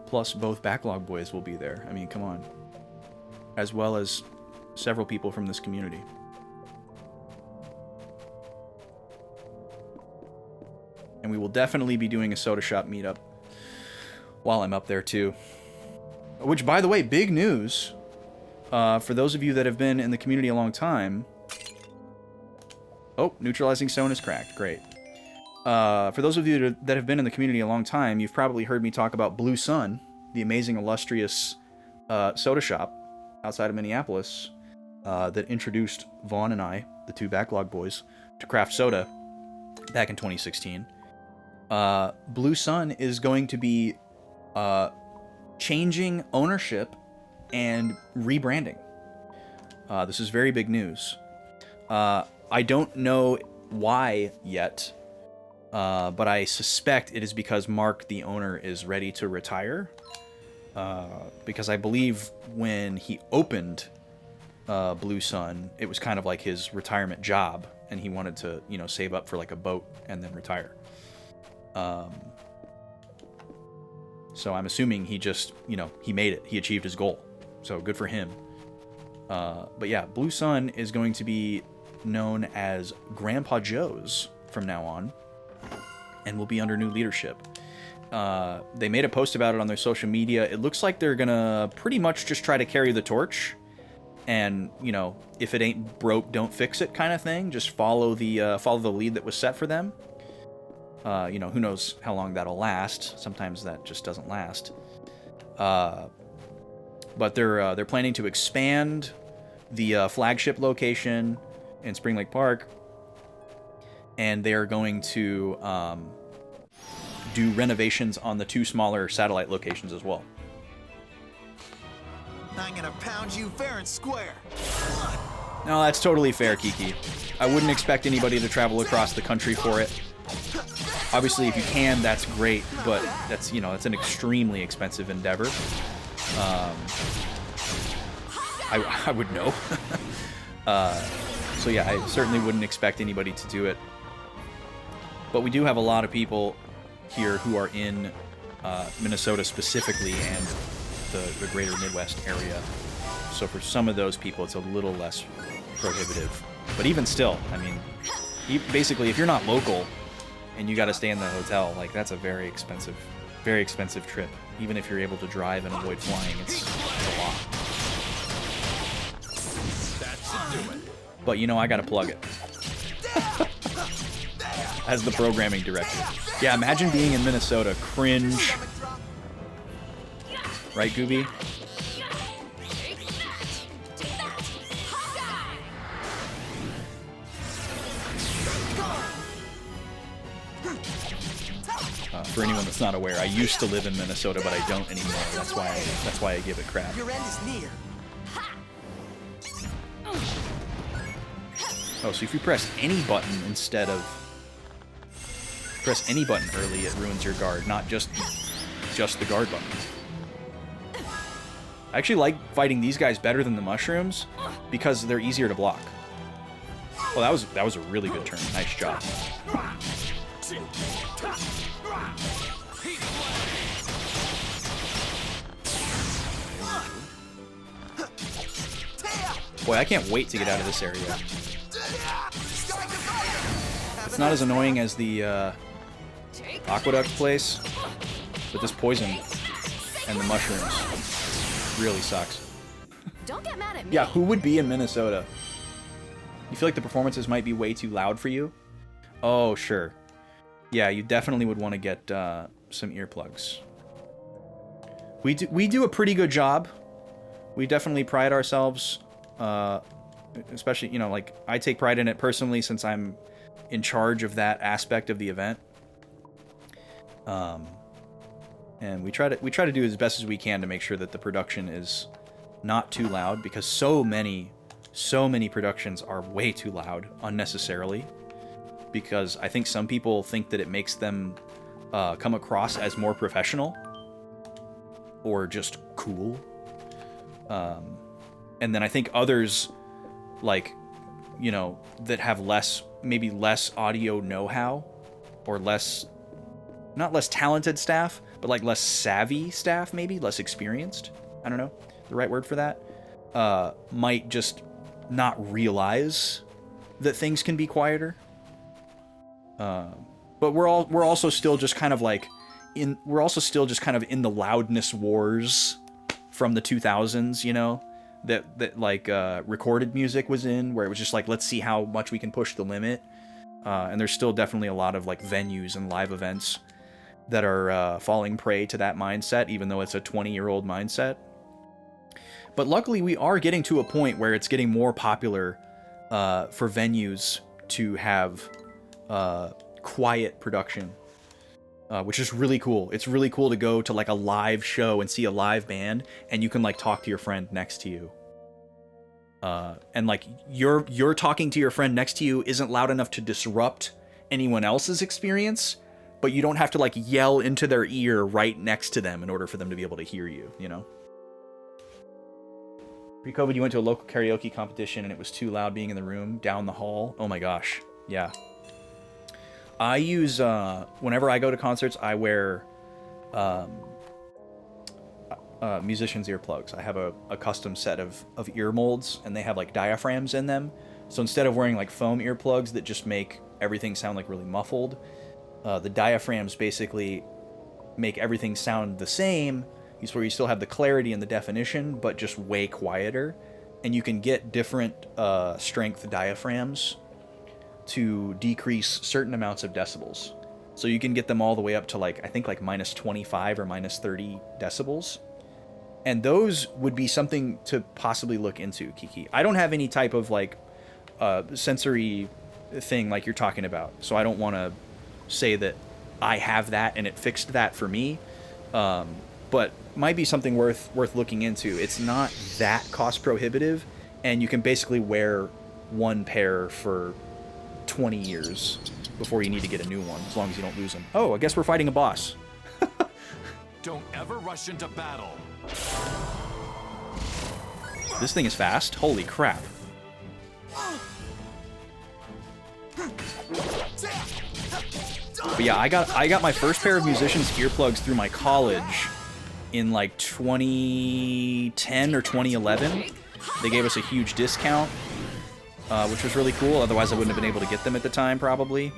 Plus, both Backlog boys will be there. I mean, come on. As well as several people from this community. And we will definitely be doing a Soda Shop meetup while I'm up there, too. Which, by the way, big news. For those of you that have been in the community a long time... Oh, neutralizing stone is cracked. Great. For those of you that have been in the community a long time, you've probably heard me talk about Blue Sun, the amazing, illustrious soda shop outside of Minneapolis that introduced Vaughn and I, the two Backlog boys, to craft soda back in 2016. Blue Sun is going to be changing ownership and rebranding. This is very big news. I don't know why yet, but I suspect it is because Mark, the owner, is ready to retire. Because I believe when he opened Blue Sun, it was kind of like his retirement job, and he wanted to, you know, save up for like a boat and then retire. So I'm assuming he just, you know, he made it. He achieved his goal. So good for him. But yeah, Blue Sun is going to be known as Grandpa Joe's from now on, and will be under new leadership. They made a post about it on their social media. It looks like they're gonna pretty much just try to carry the torch, and, you know, if it ain't broke, don't fix it kind of thing. Just follow the lead that was set for them. You know, who knows how long that'll last. Sometimes that just doesn't last. But they're planning to expand the flagship location in Spring Lake Park, and they are going to do renovations on the two smaller satellite locations as well. I'm gonna pound you fair and square. No, that's totally fair, Kiki. I wouldn't expect anybody to travel across the country for it. Obviously, if you can, that's great, but that's, you know, that's an extremely expensive endeavor. I would know. So yeah, I certainly wouldn't expect anybody to do it. But we do have a lot of people here who are in Minnesota specifically, and the greater Midwest area. So for some of those people, it's a little less prohibitive. But even still, I mean, basically, if you're not local and you got to stay in the hotel, like, that's a very expensive trip. Even if you're able to drive and avoid flying, it's a lot. That should do it. But, you know, I got to plug it. As the programming director. Yeah, imagine being in Minnesota. Cringe. Right, Gooby? For anyone that's not aware, I used to live in Minnesota, but I don't anymore. That's why I give it crap. Your end is near. Oh, so if you press any button instead of press any button early, it ruins your guard, not just the guard button. I actually like fighting these guys better than the mushrooms because they're easier to block. Well, that was a really good turn. Nice job. Boy, I can't wait to get out of this area. It's not as annoying as the aqueduct place, but this poison and the mushrooms really sucks. Don't get mad at me. Yeah, who would be in Minnesota? You feel like the performances might be way too loud for you? Oh, sure. Yeah, you definitely would want to get some earplugs. We do a pretty good job. We definitely pride ourselves, especially, you know, like, I take pride in it personally since I'm in charge of that aspect of the event. And we try to do as best as we can to make sure that the production is not too loud, because so many productions are way too loud unnecessarily, because I think some people think that it makes them come across as more professional or just cool. And then I think others, like, you know, that have maybe less audio know-how, or not less talented staff, but like less savvy staff, maybe less experienced. I don't know the right word for that. Might just not realize that things can be quieter. But we're also still just kind of like in the loudness wars from the 2000s, you know, that like recorded music was in, where it was just like, let's see how much we can push the limit. And there's still definitely a lot of like venues and live events that are falling prey to that mindset, even though it's a 20-year-old mindset. But luckily, we are getting to a point where it's getting more popular for venues to have quiet production, which is really cool. It's really cool to go to like a live show and see a live band, and you can like talk to your friend next to you. And like you're talking to your friend next to you isn't loud enough to disrupt anyone else's experience, but you don't have to like yell into their ear right next to them in order for them to be able to hear you, you know? Pre-COVID, you went to a local karaoke competition and it was too loud being in the room down the hall. Oh my gosh. Yeah. I use, whenever I go to concerts, I wear musician's earplugs. I have a custom set of ear molds, and they have like diaphragms in them. So instead of wearing like foam earplugs that just make everything sound like really muffled, the diaphragms basically make everything sound the same. Where you still have the clarity and the definition, but just way quieter. And you can get different strength diaphragms to decrease certain amounts of decibels. So you can get them all the way up to like, I think like minus 25 or minus 30 decibels. And those would be something to possibly look into, Kiki. I don't have any type of like sensory thing like you're talking about, so I don't want to say that I have that and it fixed that for me. But might be something worth looking into. It's not that cost prohibitive, and you can basically wear one pair for 20 years before you need to get a new one, as long as you don't lose them. Oh, I guess we're fighting a boss. Don't ever rush into battle. This thing is fast. Holy crap. But yeah, I got my first pair of musician's earplugs through my college in like 2010 or 2011. They gave us a huge discount, which was really cool. Otherwise, I wouldn't have been able to get them at the time, probably.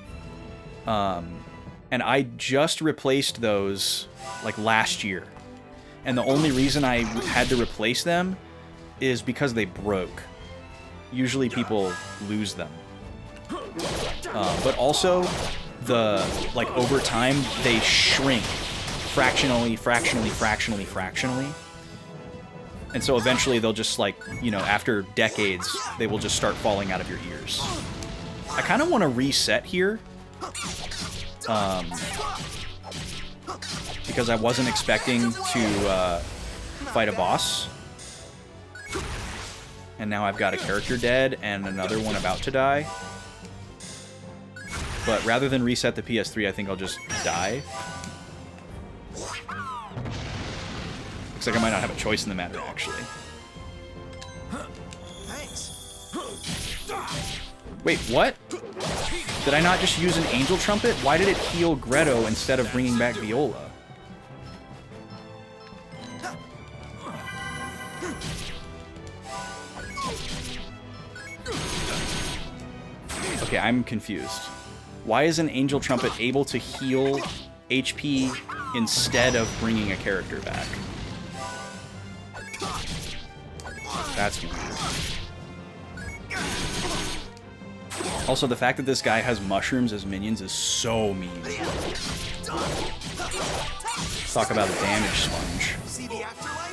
And I just replaced those like last year. And the only reason I had to replace them is because they broke. Usually people lose them. But also, over time, they shrink. Fractionally. And so eventually they'll just like, you know, after decades, they will just start falling out of your ears. I kind of want to reset here. Because I wasn't expecting to fight a boss. And now I've got a character dead and another one about to die. But rather than reset the PS3, I think I'll just die. Looks like I might not have a choice in the matter, actually. Wait, what? Did I not just use an angel trumpet? Why did it heal Greto instead of bringing back Viola? Okay, I'm confused. Why is an Angel Trumpet able to heal HP instead of bringing a character back? That's weird. Also, the fact that this guy has mushrooms as minions is so mean. Let's talk about a damage sponge. See the afterlife?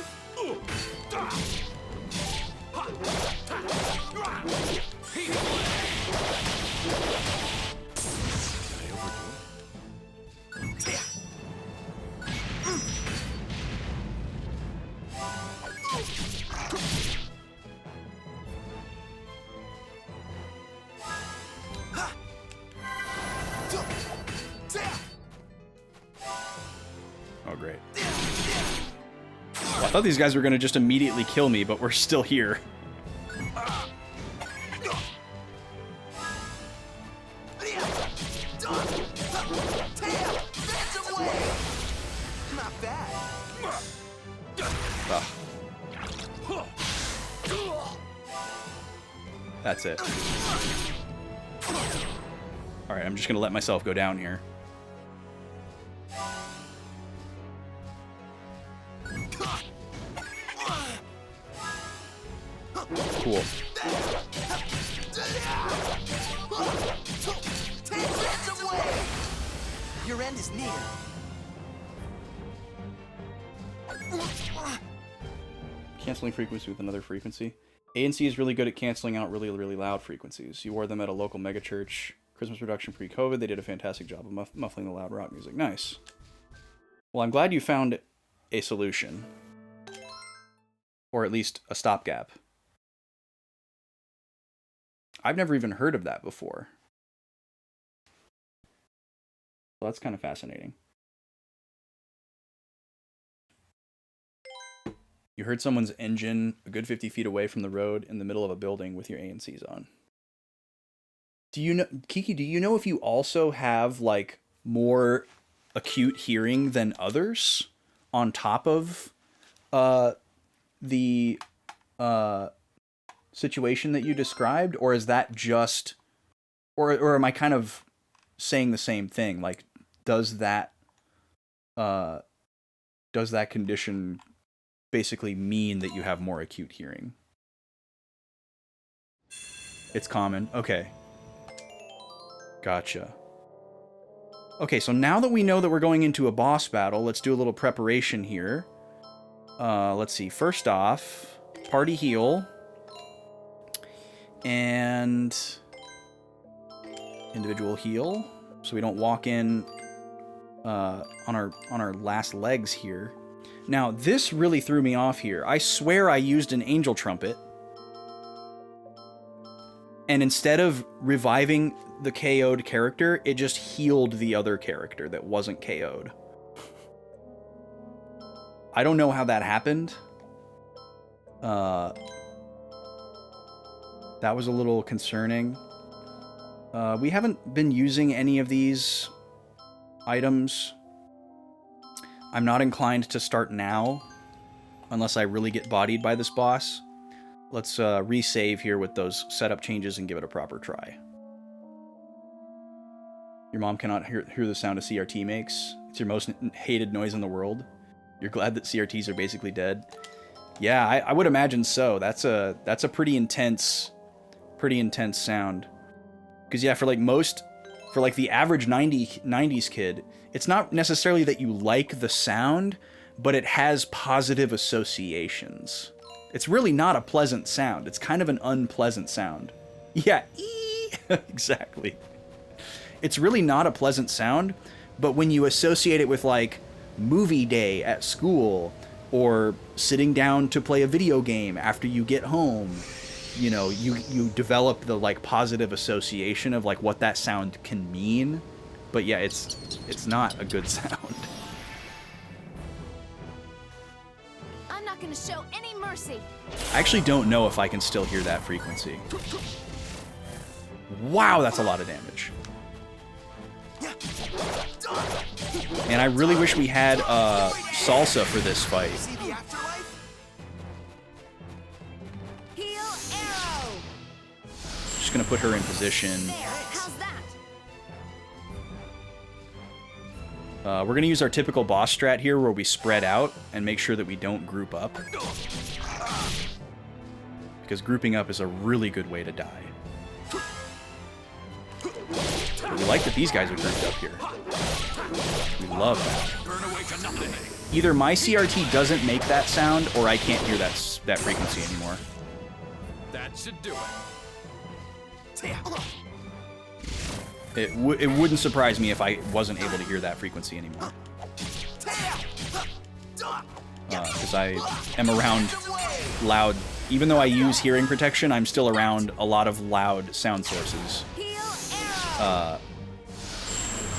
Oh, great. Well, I thought these guys were going to just immediately kill me, but we're still here. Not bad. Ugh. That's it. Alright, I'm just going to let myself go down here. Cool. Your end is near. Canceling frequency with another frequency. ANC is really good at canceling out really, really loud frequencies. You wore them at a local megachurch Christmas production pre-COVID. They did a fantastic job of muffling the loud rock music. Nice. Well, I'm glad you found a solution. Or at least a stopgap. I've never even heard of that before. Well, that's kind of fascinating. You heard someone's engine a good 50 feet away from the road in the middle of a building with your ANCs on. Do you know, Kiki, do you know if you also have, like, more acute hearing than others on top of the situation that you described? Or is that just... Or am I kind of saying the same thing? Like, does that condition basically mean that you have more acute hearing? It's common. Okay. Gotcha. Okay, so now that we know that we're going into a boss battle, let's do a little preparation here. Let's see. First off, party heal. And individual heal. So we don't walk in on our last legs here. Now, this really threw me off here. I swear I used an Angel Trumpet. And instead of reviving the KO'd character, it just healed the other character that wasn't KO'd. I don't know how that happened. That was a little concerning. We haven't been using any of these items. I'm not inclined to start now, unless I really get bodied by this boss. Let's resave here with those setup changes and give it a proper try. Your mom cannot hear the sound a CRT makes. It's your most hated noise in the world. You're glad that CRTs are basically dead. Yeah, I would imagine so. That's a pretty intense sound. Because yeah, for the average 90s kid, it's not necessarily that you like the sound, but it has positive associations. It's really not a pleasant sound. It's kind of an unpleasant sound. Yeah, exactly. It's really not a pleasant sound, but when you associate it with, like, movie day at school, or sitting down to play a video game after you get home, you know, you develop the, like, positive association of, like, what that sound can mean. But yeah, it's not a good sound. I'm not gonna show any mercy. I actually don't know if I can still hear that frequency. Wow, that's a lot of damage. And I really wish we had salsa for this fight. Heal arrow. Just gonna put her in position. We're going to use our typical boss strat here where we spread out and make sure that we don't group up. Because grouping up is a really good way to die. But we like that these guys are grouped up here. We love that. Either my CRT doesn't make that sound or I can't hear that frequency anymore. That should do it. It wouldn't surprise me if I wasn't able to hear that frequency anymore. Because I am around loud... Even though I use hearing protection, I'm still around a lot of loud sound sources.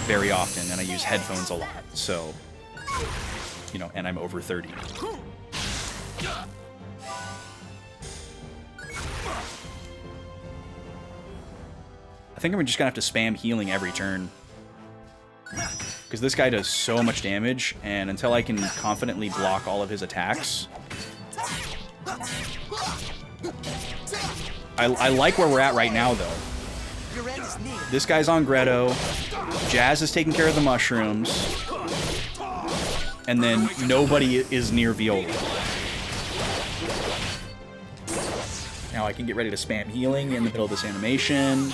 Very often, and I use headphones a lot, so... You know, and I'm over 30. I think I'm just gonna have to spam healing every turn. Because this guy does so much damage, and until I can confidently block all of his attacks... I like where we're at right now, though. This guy's on Greto. Jazz is taking care of the mushrooms. And then nobody is near Viola. Now I can get ready to spam healing in the middle of this animation.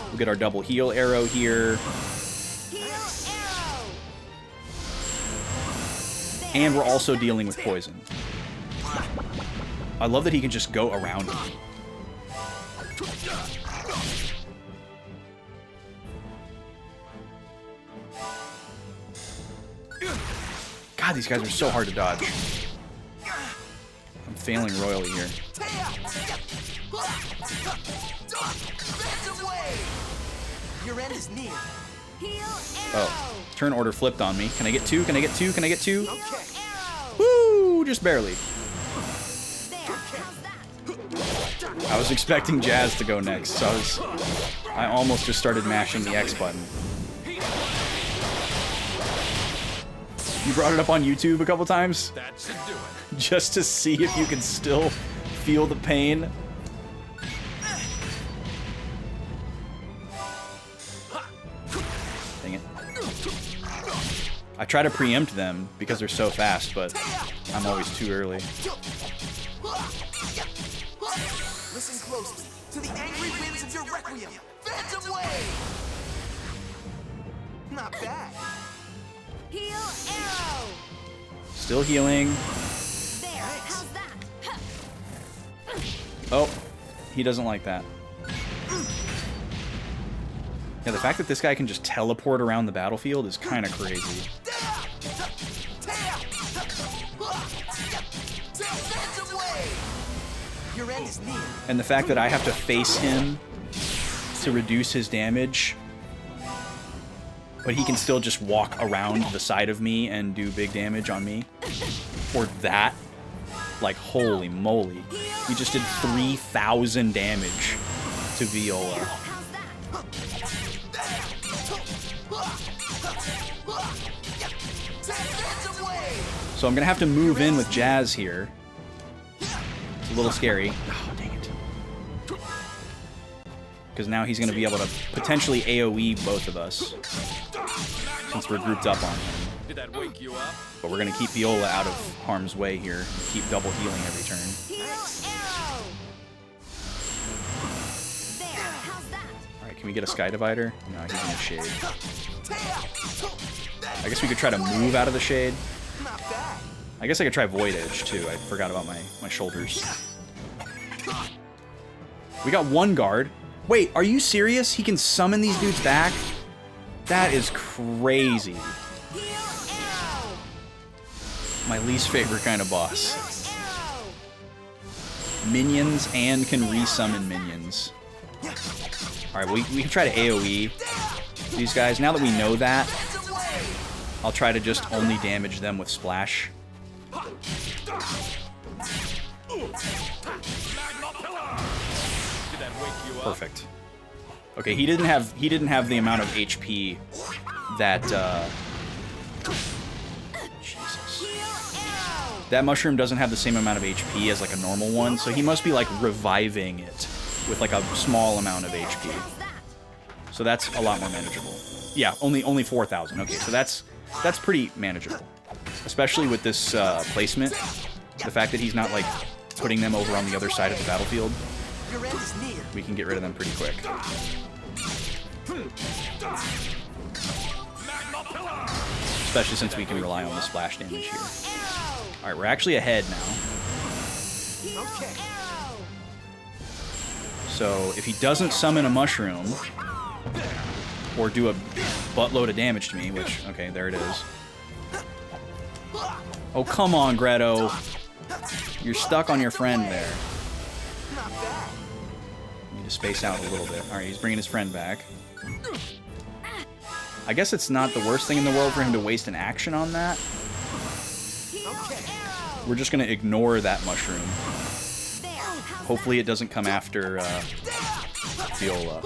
We'll get our double heal arrow here. And we're also dealing with poison. I love that he can just go around me. God, these guys are so hard to dodge. I'm failing royally here. Your end is near. Oh, turn order flipped on me. Can I get two? Can I get two? Can I get two? Woo! Just barely. I was expecting Jazz to go next, so I almost just started mashing the X button. You brought it up on YouTube a couple times? That should do it. Just to see if you can still feel the pain. Dang it. I try to preempt them because they're so fast, but I'm always too early. Listen closely to the angry winds of your requiem. Phantom wave. Not bad. Heal arrow. Still healing. There. How's that? Oh, he doesn't like that. Yeah, the fact that this guy can just teleport around the battlefield is kind of crazy. Your end is near. And the fact that I have to face him to reduce his damage, but he can still just walk around the side of me and do big damage on me. Or that. Like, holy moly. He just did 3,000 damage to Viola. So I'm gonna have to move in with Jazz here. It's a little scary. Oh, dang it. Because now he's gonna be able to potentially AoE both of us. Since we're grouped up on him. Did that wake you up? But we're gonna keep Viola out of harm's way here. Keep double healing every turn. Heal arrow. There. How's that? Alright, can we get a Sky Divider? No, he's in the shade. I guess we could try to move out of the shade. I guess I could try Void Edge too. I forgot about my shoulders. We got one guard. Wait, are you serious? He can summon these dudes back? That is crazy. My least favorite kind of boss. Minions and can resummon minions. Alright, we can try to AoE these guys. Now that we know that, I'll try to just only damage them with Splash. Perfect. Okay, he didn't have the amount of HP that Jesus. That mushroom doesn't have the same amount of HP as like a normal one, so he must be like reviving it with like a small amount of HP. So that's a lot more manageable. Yeah, only 4,000. Okay, so that's that's pretty manageable. Especially with this placement. The fact that he's not, like, putting them over on the other side of the battlefield. Your end is near. We can get rid of them pretty quick. Especially since we can rely on the splash damage here. Alright, we're actually ahead now. Okay. So, if he doesn't summon a mushroom, or do a buttload of damage to me, which, okay, there it is. Oh, come on, Greto. You're stuck on your friend there. Need to space out a little bit. Alright, he's bringing his friend back. I guess it's not the worst thing in the world for him to waste an action on that. We're just going to ignore that mushroom. Hopefully it doesn't come after Viola.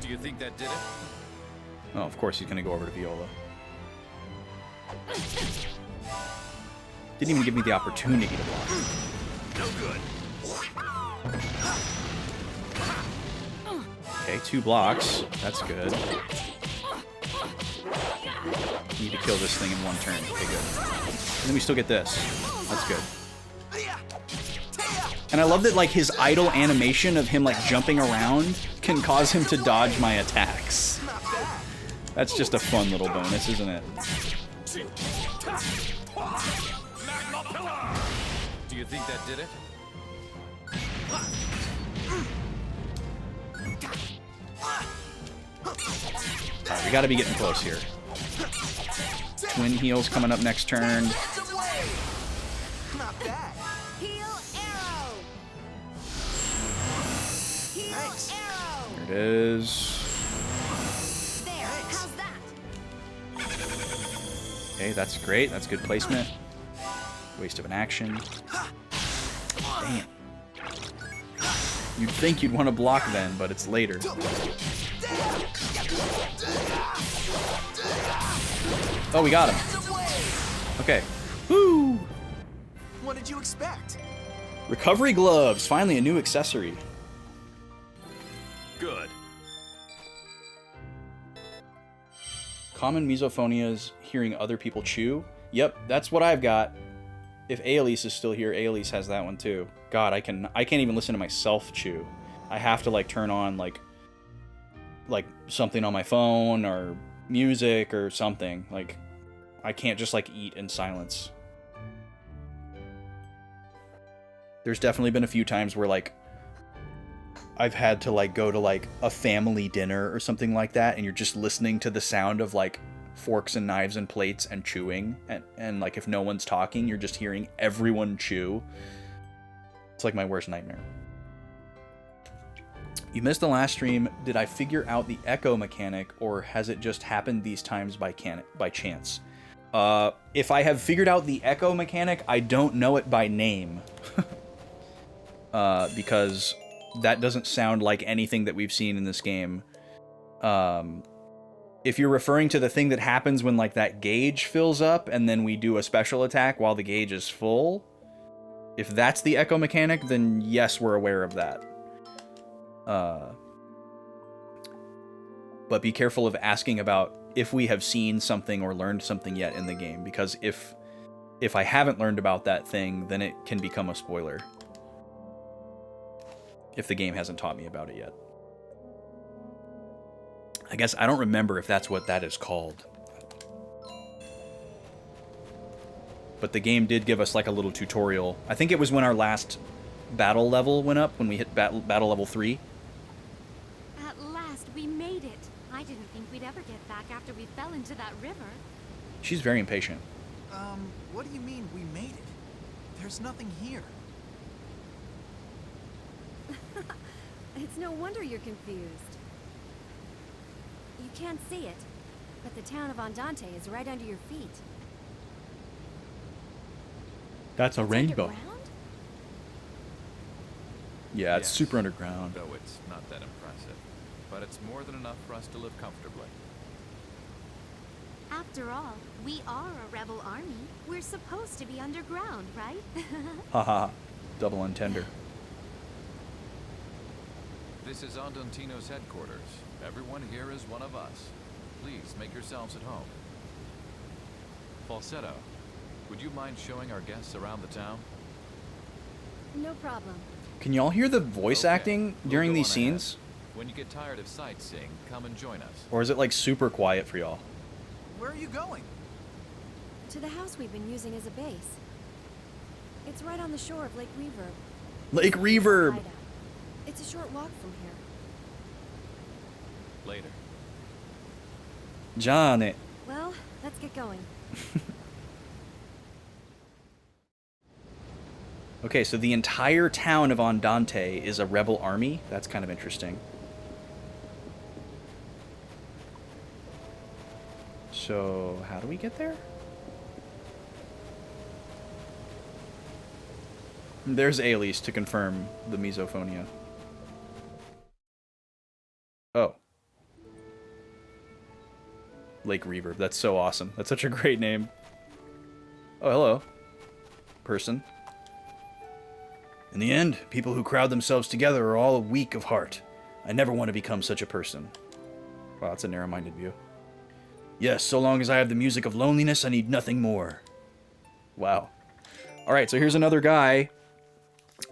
Do you think that did it? Oh, of course he's going to go over to Viola. Didn't even give me the opportunity to block. No good. Okay, 2 blocks. That's good. Need to kill this thing in 1 turn. Okay, good. And then we still get this. That's good. And I love that, like, his idle animation of him, like, jumping around can cause him to dodge my attacks. That's just a fun little bonus, isn't it? Do you think that did it? Alright, we gotta be getting close here. Twin heals coming up next turn. Not bad. Thanks. There it is. Okay, that's great. That's good placement. Waste of an action. Damn. You'd think you'd want to block then, but it's later. Oh, we got him. Okay. Woo! What did you expect? Recovery gloves. Finally, a new accessory. Good. Common misophonia is hearing other people chew. Yep, that's what I've got. If Aelise is still here, Aelise has that one too. God, I can't even listen to myself chew. I have to like turn on like something on my phone or music or something. Like I can't just like eat in silence. There's definitely been a few times where like I've had to like go to like a family dinner or something like that, and you're just listening to the sound of like forks and knives and plates and chewing, and like if no one's talking, you're just hearing everyone chew. It's like my worst nightmare. You missed the last stream. Did I figure out the echo mechanic, or has it just happened these times by chance? If I have figured out the echo mechanic, I don't know it by name. Because that doesn't sound like anything that we've seen in this game. If you're referring to the thing that happens when like that gauge fills up and then we do a special attack while the gauge is full, if that's the echo mechanic, then yes, we're aware of that. But be careful of asking about if we have seen something or learned something yet in the game, because if I haven't learned about that thing, then it can become a spoiler. If the game hasn't taught me about it yet. I guess I don't remember if that's what that is called. But the game did give us like a little tutorial. I think it was when our last battle level went up, when we hit battle level 3. At last, we made it. I didn't think we'd ever get back after we fell into that river. She's very impatient. What do you mean we made it? There's nothing here. It's no wonder you're confused. You can't see it, but the town of Andante is right under your feet. That's a rainbow. Underground? Yeah, it's Yes. super underground. No, it's not that impressive. But it's more than enough for us to live comfortably. After all, we are a rebel army. We're supposed to be underground, right? Haha. Double entender. This is Andantino's headquarters. Everyone here is one of us. Please make yourselves at home. Falsetto, would you mind showing our guests around the town? No problem. Can y'all hear the voice Okay, acting we'll during go these on ahead. scenes? When you get tired of sightseeing, come and join us. Or is it like super quiet for y'all? Where are you going? To the house we've been using as a base. It's right on the shore of Lake Reverb. Lake Reverb! Hideout. It's a short walk from here. Later. Johnny. Well, let's get going. Okay, so the entire town of Andante is a rebel army. That's kind of interesting. So, how do we get there? There's Ailese to confirm the misophonia. Oh. Lake Reverb. That's so awesome. That's such a great name. Oh, hello. Person. In the end, people who crowd themselves together are all weak of heart. I never want to become such a person. Wow, that's a narrow-minded view. Yes, so long as I have the music of loneliness, I need nothing more. Wow. Alright, so here's another guy.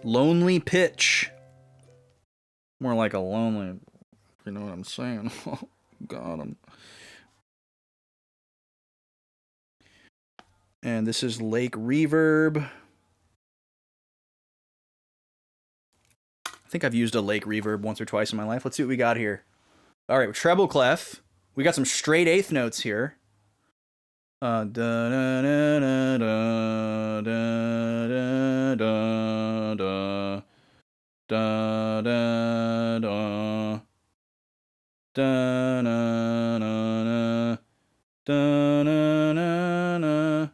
Lonely Pitch. More like a lonely... You know what I'm saying? Got him. And this is Lake Reverb. I think I've used a Lake Reverb once or twice in my life. Let's see what we got here. Alright, treble clef. We got some straight eighth notes here. Da da da da da da da da da da da da na da na na na.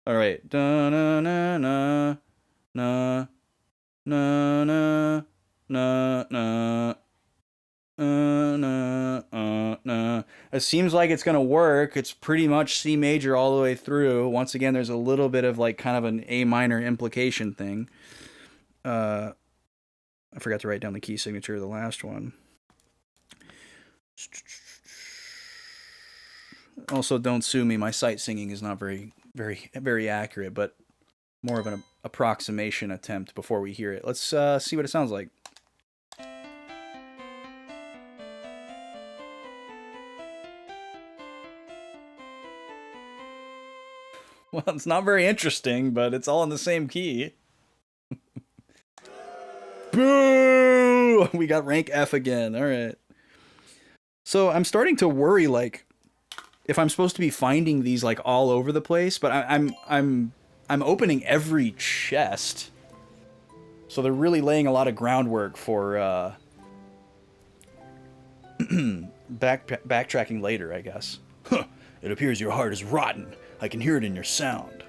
All right, da na na na na na na na na. It seems like it's gonna work. It's pretty much C major all the way through. Once again, there's a little bit of like kind of an A minor implication thing. I forgot to write down the key signature of the last one. Also, don't sue me. My sight singing is not very accurate, but more of an approximation attempt before we hear it. Let's see what it sounds like. Well, it's not very interesting, but it's all in the same key. Boo! We got rank F again. All right. So I'm starting to worry, like, if I'm supposed to be finding these like all over the place, but I'm opening every chest. So they're really laying a lot of groundwork for backtracking later, I guess. Huh. It appears your heart is rotten. I can hear it in your sound.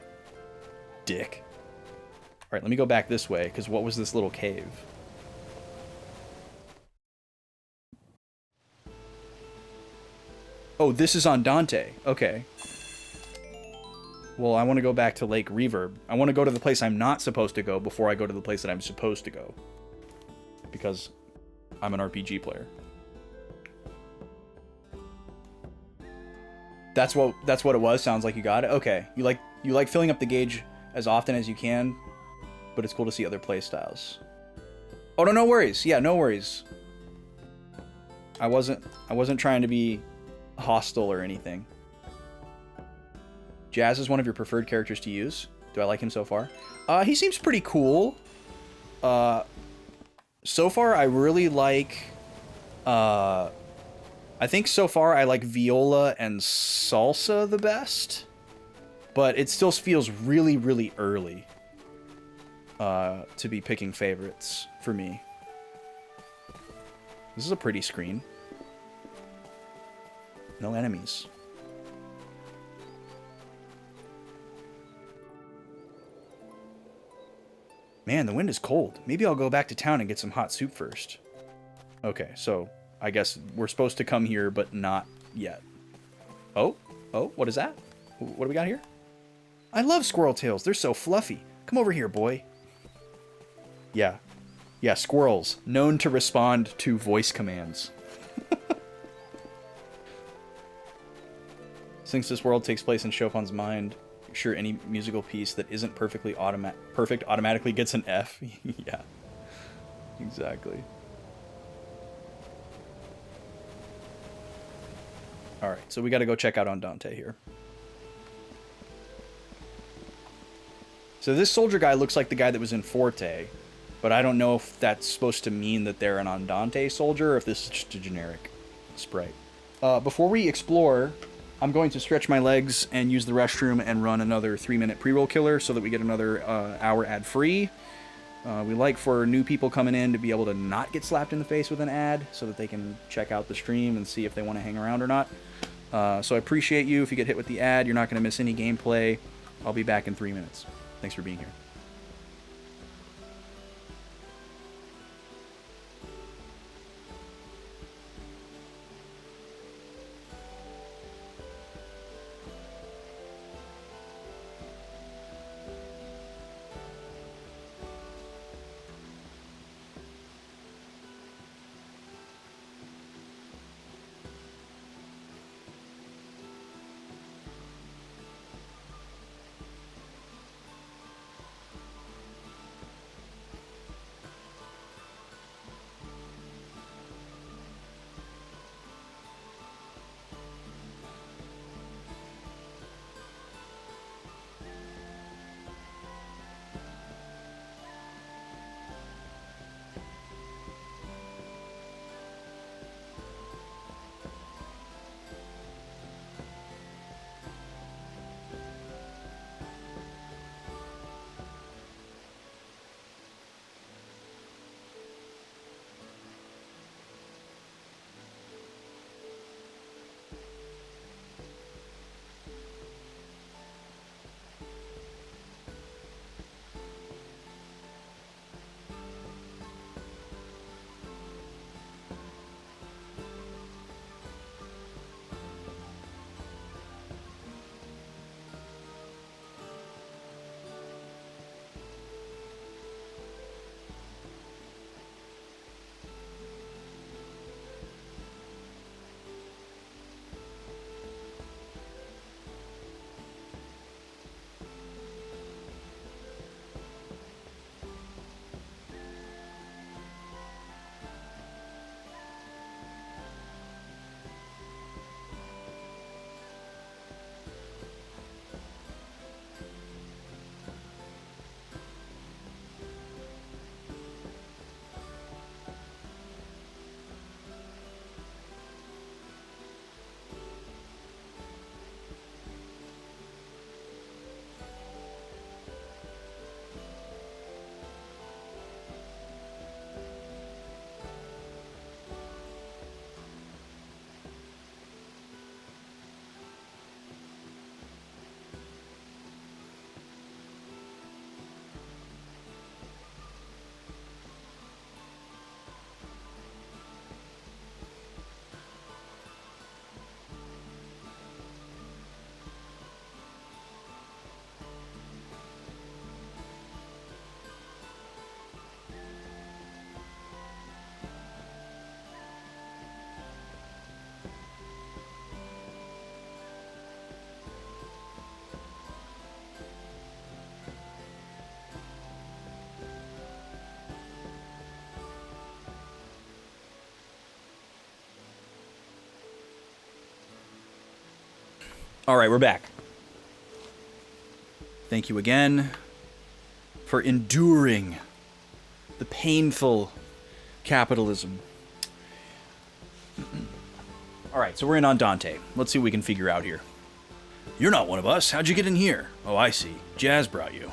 Dick. Alright, let me go back this way, because what was this little cave? Oh, this is Andante. Okay. Well, I want to go back to Lake Reverb. I want to go to the place I'm not supposed to go before I go to the place that I'm supposed to go. Because I'm an RPG player. That's what it was. Sounds like you got it. Okay. You like filling up the gauge as often as you can, but it's cool to see other play styles. Oh, no worries. Yeah, no worries. I wasn't trying to be hostile or anything. Jazz is one of your preferred characters to use. Do I like him so far? He seems pretty cool. So far I really like I think so far I like Viola and Salsa the best, but it still feels really, really early to be picking favorites for me. This is a pretty screen. No enemies. Man, the wind is cold. Maybe I'll go back to town and get some hot soup first. Okay, so I guess we're supposed to come here, but not yet. Oh, what is that? What do we got here? I love squirrel tails. They're so fluffy. Come over here, boy. Yeah. Yeah, squirrels. Known to respond to voice commands. Since this world takes place in Chopin's mind, sure any musical piece that isn't perfect automatically gets an F. Yeah. Exactly. Alright, so we gotta go check out Andante here. So this soldier guy looks like the guy that was in Forte, but I don't know if that's supposed to mean that they're an Andante soldier or if this is just a generic sprite. Before we explore, I'm going to stretch my legs and use the restroom and run another 3-minute pre-roll killer so that we get another hour ad-free. We like for new people coming in to be able to not get slapped in the face with an ad so that they can check out the stream and see if they want to hang around or not. So I appreciate you. If you get hit with the ad, you're not going to miss any gameplay. I'll be back in 3 minutes. Thanks for being here. All right, we're back. Thank you again for enduring the painful capitalism. All right, so we're in Andante. Let's see what we can figure out here. You're not one of us. How'd you get in here? Oh, I see. Jazz brought you.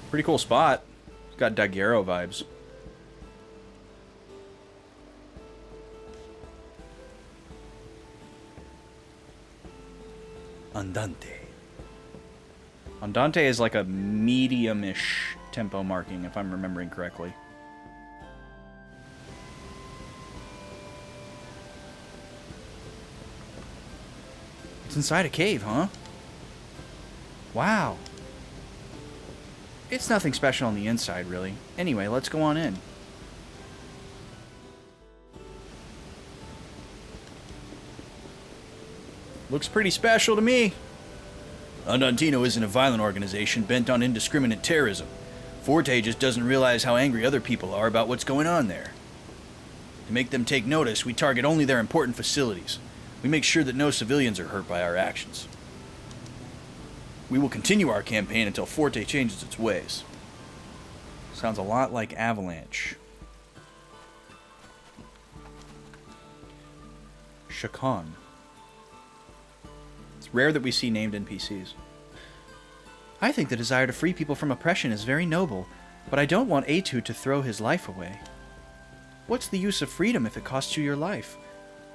Pretty cool spot. It's got Daguerreo vibes. Andante. Andante is like a medium-ish tempo marking, if I'm remembering correctly. It's inside a cave, huh? Wow. It's nothing special on the inside, really. Anyway, let's go on in. Looks pretty special to me. Andantino isn't a violent organization bent on indiscriminate terrorism. Forte just doesn't realize how angry other people are about what's going on there. To make them take notice, we target only their important facilities. We make sure that no civilians are hurt by our actions. We will continue our campaign until Forte changes its ways. Sounds a lot like Avalanche. Shakan. It's rare that we see named NPCs. I think the desire to free people from oppression is very noble, but I don't want Etude to throw his life away. What's the use of freedom if it costs you your life?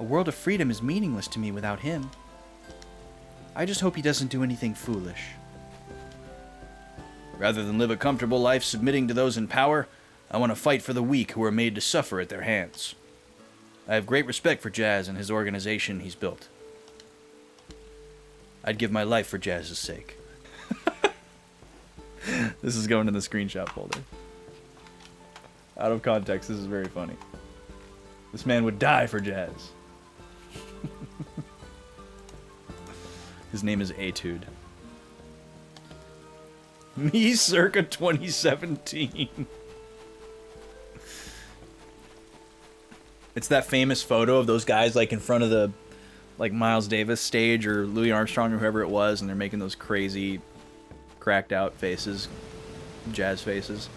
A world of freedom is meaningless to me without him. I just hope he doesn't do anything foolish. Rather than live a comfortable life submitting to those in power, I want to fight for the weak who are made to suffer at their hands. I have great respect for Jazz and his organization he's built. I'd give my life for Jazz's sake. This is going in the screenshot folder. Out of context, this is very funny. This man would die for Jazz. His name is Etude. Me circa 2017. It's that famous photo of those guys like in front of the like Miles Davis stage or Louis Armstrong or whoever it was, and they're making those crazy cracked out faces, Jazz faces.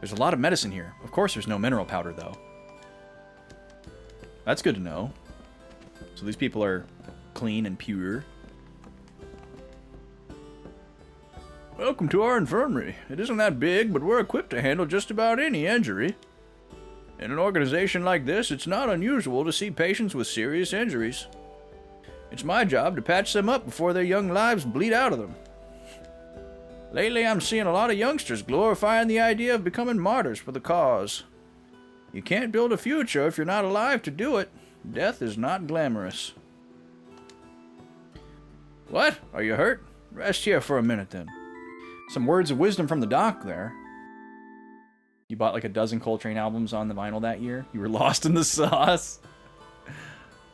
There's a lot of medicine here. Of course there's no mineral powder though. That's good to know. So these people are clean and pure. Welcome to our infirmary. It isn't that big, but we're equipped to handle just about any injury. In an organization like this, it's not unusual to see patients with serious injuries. It's my job to patch them up before their young lives bleed out of them. Lately, I'm seeing a lot of youngsters glorifying the idea of becoming martyrs for the cause. You can't build a future if you're not alive to do it. Death is not glamorous. What? Are you hurt? Rest here for a minute, then. Some words of wisdom from the doc there. You bought like a dozen Coltrane albums on the vinyl that year? You were lost in the sauce?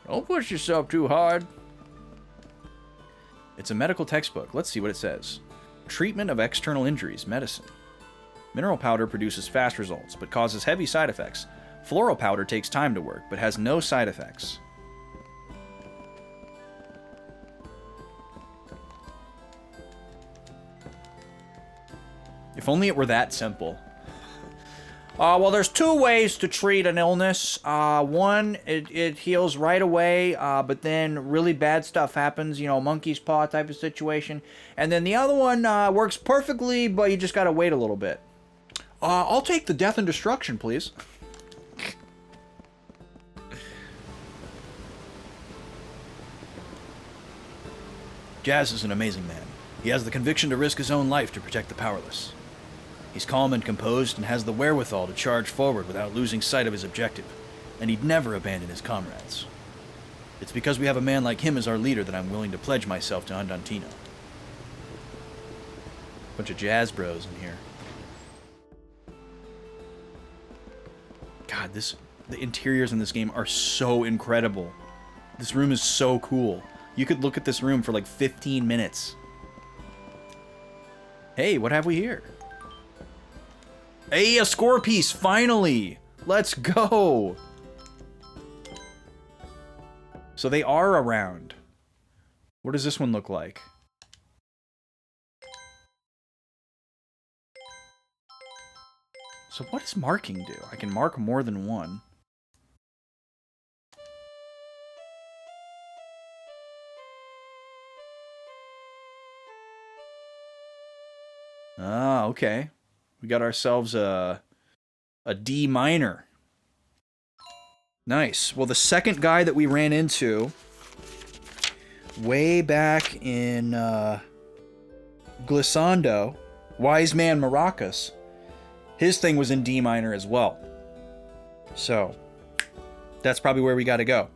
Don't push yourself too hard. It's a medical textbook. Let's see what it says. Treatment of external injuries, medicine. Mineral powder produces fast results, but causes heavy side effects. Floral powder takes time to work, but has no side effects. If only it were that simple. Well, there's two ways to treat an illness. One, it heals right away, but then really bad stuff happens, you know, monkey's paw type of situation. And then the other one works perfectly, but you just gotta wait a little bit. I'll take the death and destruction, please. Jazz is an amazing man. He has the conviction to risk his own life to protect the powerless. He's calm and composed and has the wherewithal to charge forward without losing sight of his objective, and he'd never abandon his comrades. It's because we have a man like him as our leader that I'm willing to pledge myself to Andantino. Bunch of jazz bros in here. God, the interiors in this game are so incredible. This room is so cool. You could look at this room for like 15 minutes. Hey, what have we here? Hey, a score piece, finally! Let's go! So they are around. What does this one look like? So what does marking do? I can mark more than one. Ah, okay. We got ourselves a D minor. Nice. Well, the second guy that we ran into way back in Glissando, Wise Man Maracas, his thing was in D minor as well. So that's probably where we got to go.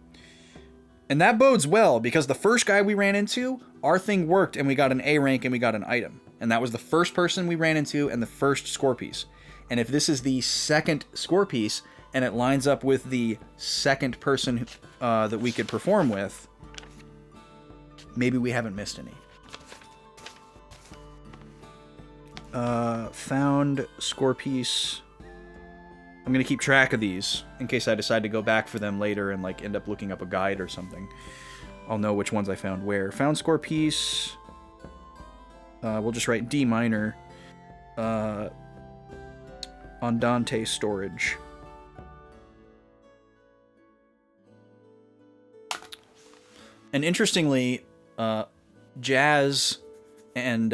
And that bodes well, because the first guy we ran into, our thing worked and we got an A rank and we got an item. And that was the first person we ran into and the first score piece. And if this is the second score piece and it lines up with the second person that we could perform with, maybe we haven't missed any. Found score piece. I'm going to keep track of these in case I decide to go back for them later and like end up looking up a guide or something. I'll know which ones I found where. Found score piece. We'll just write D minor. Andante storage. And interestingly, Jazz and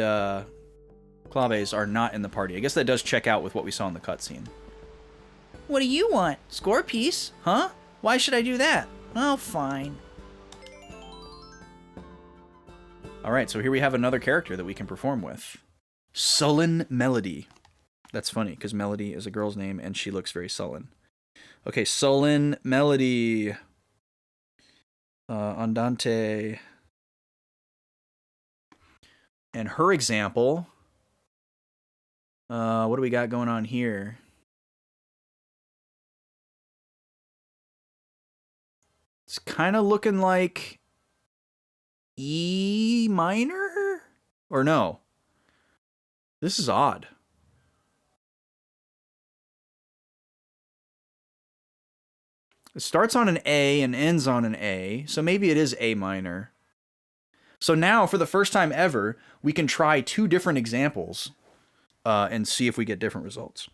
Claves are not in the party. I guess that does check out with what we saw in the cutscene. What do you want? Score piece? Huh? Why should I do that? Oh, fine. Alright, so here we have another character that we can perform with. Sullen Melody. That's funny, because Melody is a girl's name, and she looks very sullen. Okay, Sullen Melody. Andante. And her example. What do we got going on here? It's kind of looking like E minor? Or no? This is odd. It starts on an A and ends on an A, so maybe it is A minor. So now, for the first time ever, we can try two different examples and see if we get different results.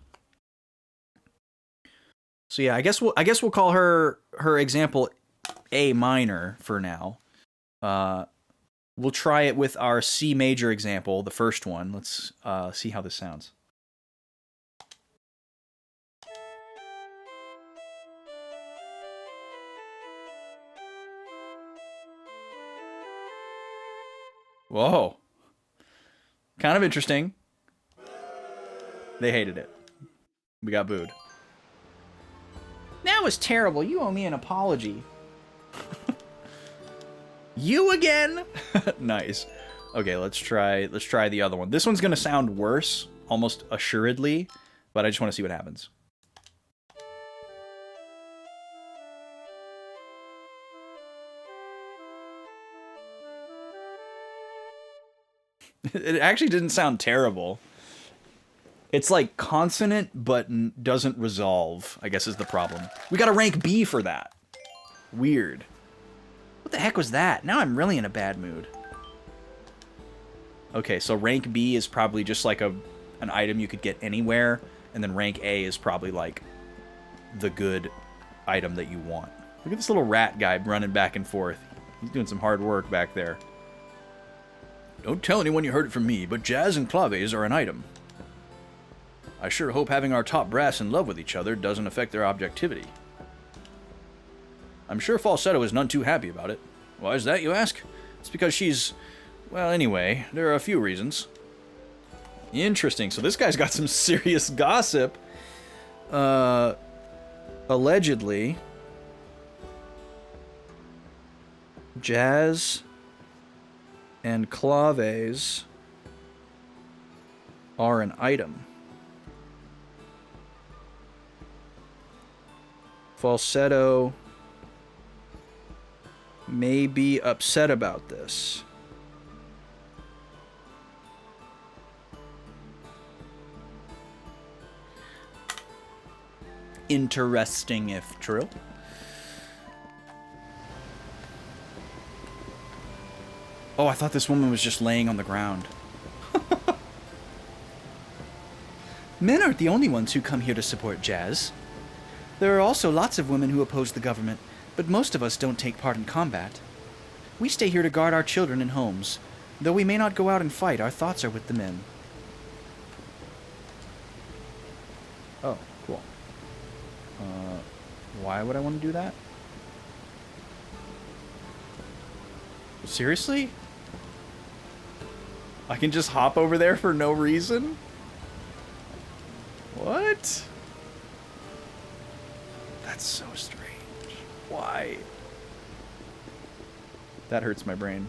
So yeah, I guess we'll call her example A minor for now. We'll try it with our C major example, the first one. Let's see how this sounds. Whoa. Kind of interesting. They hated it. We got booed. That was terrible. You owe me an apology. You again? Nice. Okay, let's try the other one. This one's gonna sound worse, almost assuredly, but I just want to see what happens. It actually didn't sound terrible. It's like consonant, but doesn't resolve, I guess is the problem. We got a rank B for that. Weird. What the heck was that? Now I'm really in a bad mood. Okay, so rank B is probably just like an item you could get anywhere, and then rank A is probably like the good item that you want. Look at this little rat guy running back and forth. He's doing some hard work back there. Don't tell anyone you heard it from me, but Jazz and Claves are an item. I sure hope having our top brass in love with each other doesn't affect their objectivity. I'm sure Falsetto is none too happy about it. Why is that, you ask? It's because she's... Well, anyway, there are a few reasons. Interesting. So this guy's got some serious gossip. Allegedly, Jazz and Claves are an item. Falsetto may be upset about this. Interesting if true. Oh, I thought this woman was just laying on the ground. Men aren't the only ones who come here to support Jazz. There are also lots of women who oppose the government, but most of us don't take part in combat. We stay here to guard our children and homes. Though we may not go out and fight, our thoughts are with the men. Oh, cool. Why would I want to do that? Seriously? I can just hop over there for no reason? What? That's so strange. Why? That hurts my brain.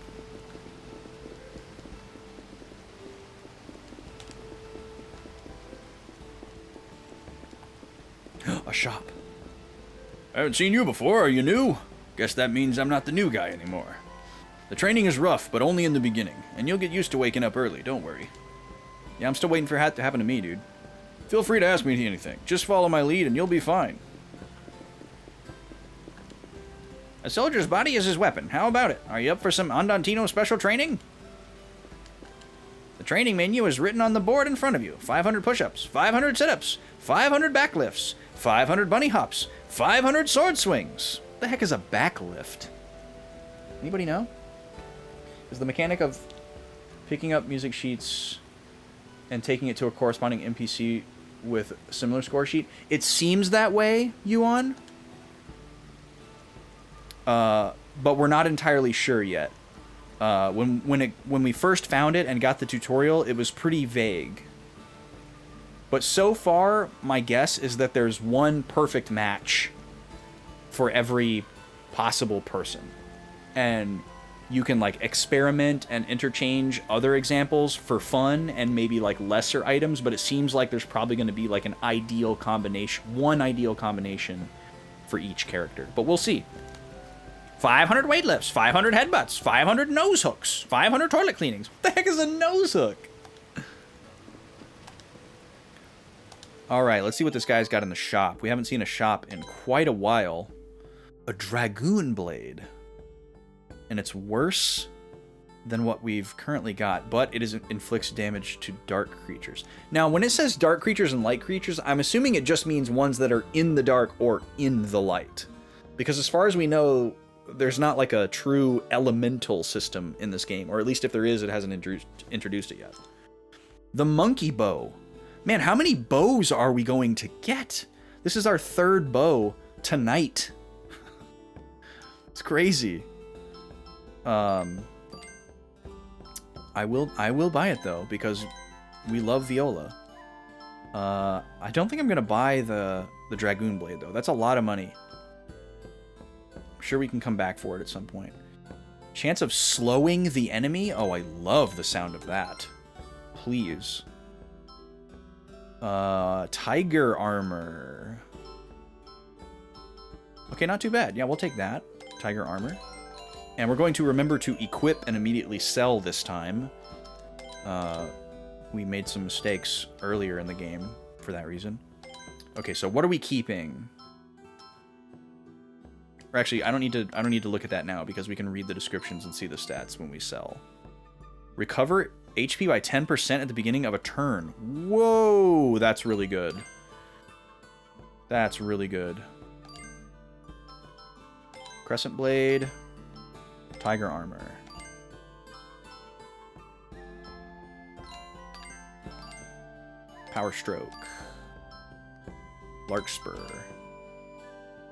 A shop. I haven't seen you before. Are you new? Guess that means I'm not the new guy anymore. The training is rough, but only in the beginning, and you'll get used to waking up early, don't worry. Yeah, I'm still waiting for it to happen to me, dude. Feel free to ask me anything. Just follow my lead and you'll be fine. A soldier's body is his weapon. How about it? Are you up for some Andantino special training? The training menu is written on the board in front of you. 500 push-ups, 500 sit-ups, 500 backlifts, 500 bunny hops, 500 sword swings. What the heck is a backlift? Anybody know? Is the mechanic of picking up music sheets and taking it to a corresponding NPC with a similar score sheet? It seems that way, Yuan. But we're not entirely sure yet. When we first found it and got the tutorial, it was pretty vague. But so far, my guess is that there's one perfect match for every possible person. And you can, like, experiment and interchange other examples for fun and maybe, like, lesser items, but it seems like there's probably going to be, like, an ideal combination, one ideal combination for each character. But we'll see. 500 weightlifts, 500 headbutts, 500 nose hooks, 500 toilet cleanings. What the heck is a nose hook? All right, let's see what this guy's got in the shop. We haven't seen a shop in quite a while. A dragoon blade. And it's worse than what we've currently got, but it inflicts damage to dark creatures. Now, when it says dark creatures and light creatures, I'm assuming it just means ones that are in the dark or in the light. Because as far as we know, there's not like a true elemental system in this game, or at least if there is, it hasn't introduced it yet. The monkey bow. Man, how many bows are we going to get? This is our third bow tonight. It's crazy. I will buy it though, because we love Viola. I don't think I'm gonna buy the dragoon blade though. That's a lot of money. I'm sure we can come back for it at some point. Chance of slowing the enemy? Oh, I love the sound of that. Please. Tiger armor. Okay, not too bad. Yeah, we'll take that. Tiger armor. And we're going to remember to equip and immediately sell this time. We made some mistakes earlier in the game for that reason. Okay, so what are we keeping? Or actually, I don't need to look at that now because we can read the descriptions and see the stats when we sell. Recover HP by 10% at the beginning of a turn. Whoa, that's really good. That's really good. Crescent blade. Tiger armor. Power stroke. Larkspur.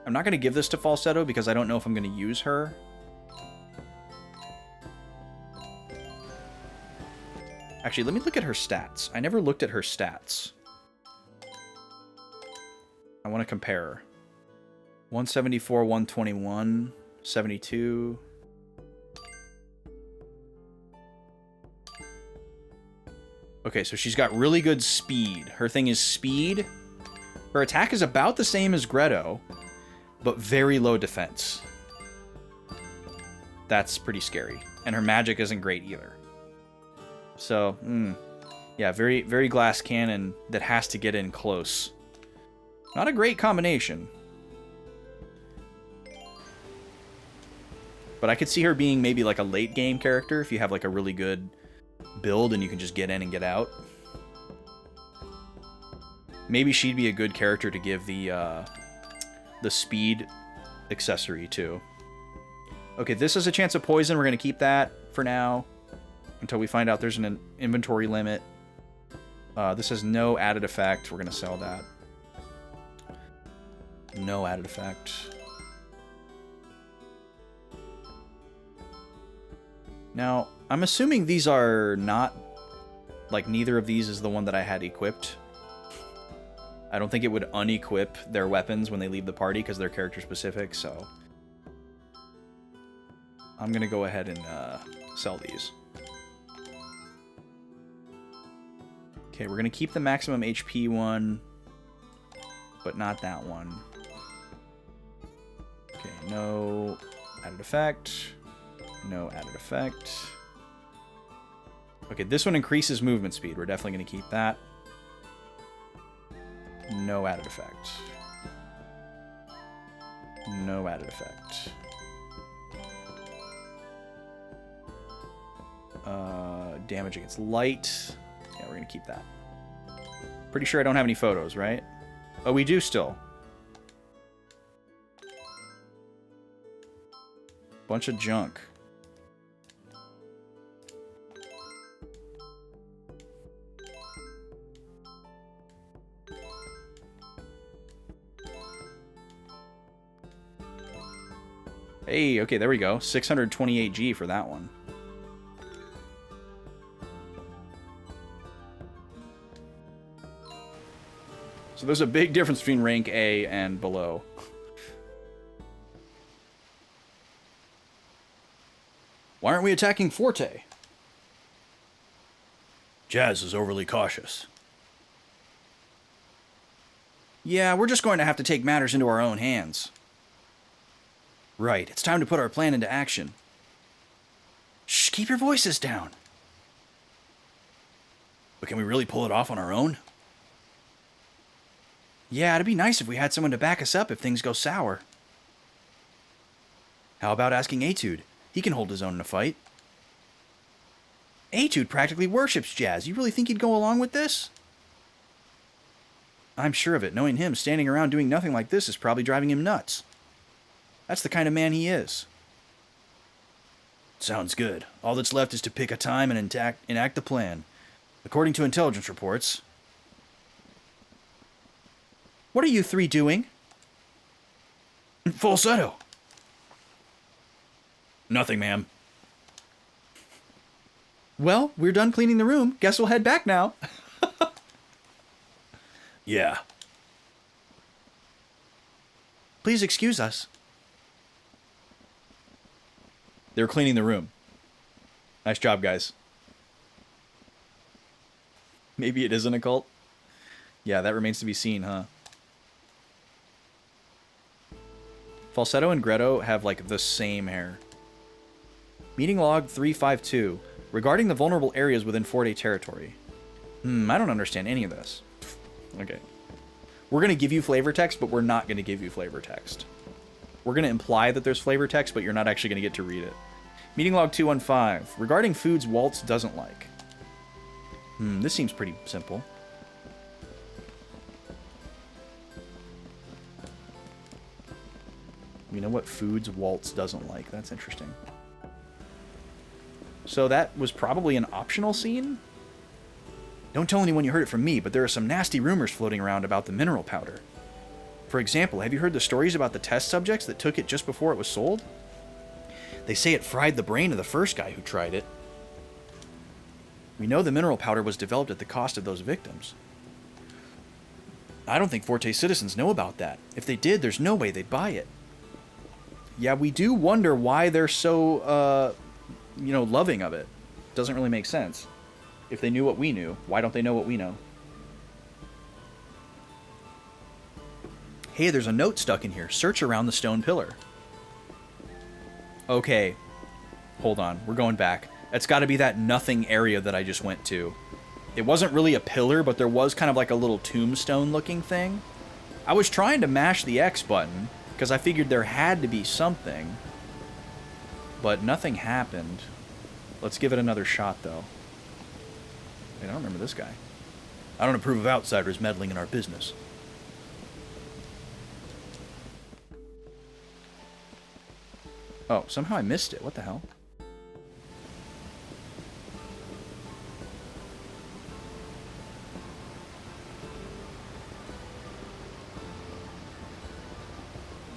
I'm not going to give this to Falsetto because I don't know if I'm going to use her. Actually, let me look at her stats. I never looked at her stats. I want to compare. 174, 121, 72. Okay, so she's got really good speed. Her thing is speed. Her attack is about the same as Greto, but very low defense. That's pretty scary. And her magic isn't great either. So, yeah, very, very glass cannon that has to get in close. Not a great combination. But I could see her being maybe like a late game character if you have like a really good build and you can just get in and get out. Maybe she'd be a good character to give the speed accessory to. Okay, this is a chance of poison. We're going to keep that for now until we find out there's an inventory limit. This has no added effect. We're going to sell that. No added effect. Now, I'm assuming these are not... Like, neither of these is the one that I had equipped. I don't think it would unequip their weapons when they leave the party because they're character specific, so... I'm gonna go ahead and sell these. Okay, we're gonna keep the maximum HP one, but not that one. Okay, no added effect. No added effect. Okay, this one increases movement speed. We're definitely going to keep that. No added effect. No added effect. Damage against light. Yeah, we're going to keep that. Pretty sure I don't have any photos, right? Oh, we do still. Bunch of junk. Hey, okay, there we go. 628G for that one. So there's a big difference between rank A and below. Why aren't we attacking Forte? Jazz is overly cautious. Yeah, we're just going to have to take matters into our own hands. Right, it's time to put our plan into action. Shh, keep your voices down. But can we really pull it off on our own? Yeah, it'd be nice if we had someone to back us up if things go sour. How about asking Etude? He can hold his own in a fight. Etude practically worships Jazz. You really think he'd go along with this? I'm sure of it. Knowing him, standing around doing nothing like this is probably driving him nuts. That's the kind of man he is. Sounds good. All that's left is to pick a time and enact the plan. According to intelligence reports... What are you three doing? Falsetto! Nothing, ma'am. Well, we're done cleaning the room. Guess we'll head back now. Yeah. Please excuse us. They're cleaning the room. Nice job, guys. Maybe it isn't a cult? Yeah, that remains to be seen, huh? Falsetto and Greto have, like, the same hair. Meeting log 352. Regarding the vulnerable areas within Forte territory. I don't understand any of this. Okay. We're going to give you flavor text, but we're not going to give you flavor text. We're going to imply that there's flavor text, but you're not actually going to get to read it. Meeting log 215. Regarding foods Waltz doesn't like. This seems pretty simple. You know what foods Waltz doesn't like? That's interesting. So that was probably an optional scene? Don't tell anyone you heard it from me, but there are some nasty rumors floating around about the mineral powder. For example, have you heard the stories about the test subjects that took it just before it was sold? They say it fried the brain of the first guy who tried it. We know the mineral powder was developed at the cost of those victims. I don't think Forte citizens know about that. If they did, there's no way they'd buy it. Yeah, we do wonder why they're so, loving of it. Doesn't really make sense. If they knew what we knew, why don't they know what we know? Hey, there's a note stuck in here. Search around the stone pillar. Okay. Hold on. We're going back. It's got to be that nothing area that I just went to. It wasn't really a pillar, but there was kind of like a little tombstone-looking thing. I was trying to mash the X button, because I figured there had to be something. But nothing happened. Let's give it another shot, though. I don't remember this guy. I don't approve of outsiders meddling in our business. Oh, somehow I missed it. What the hell?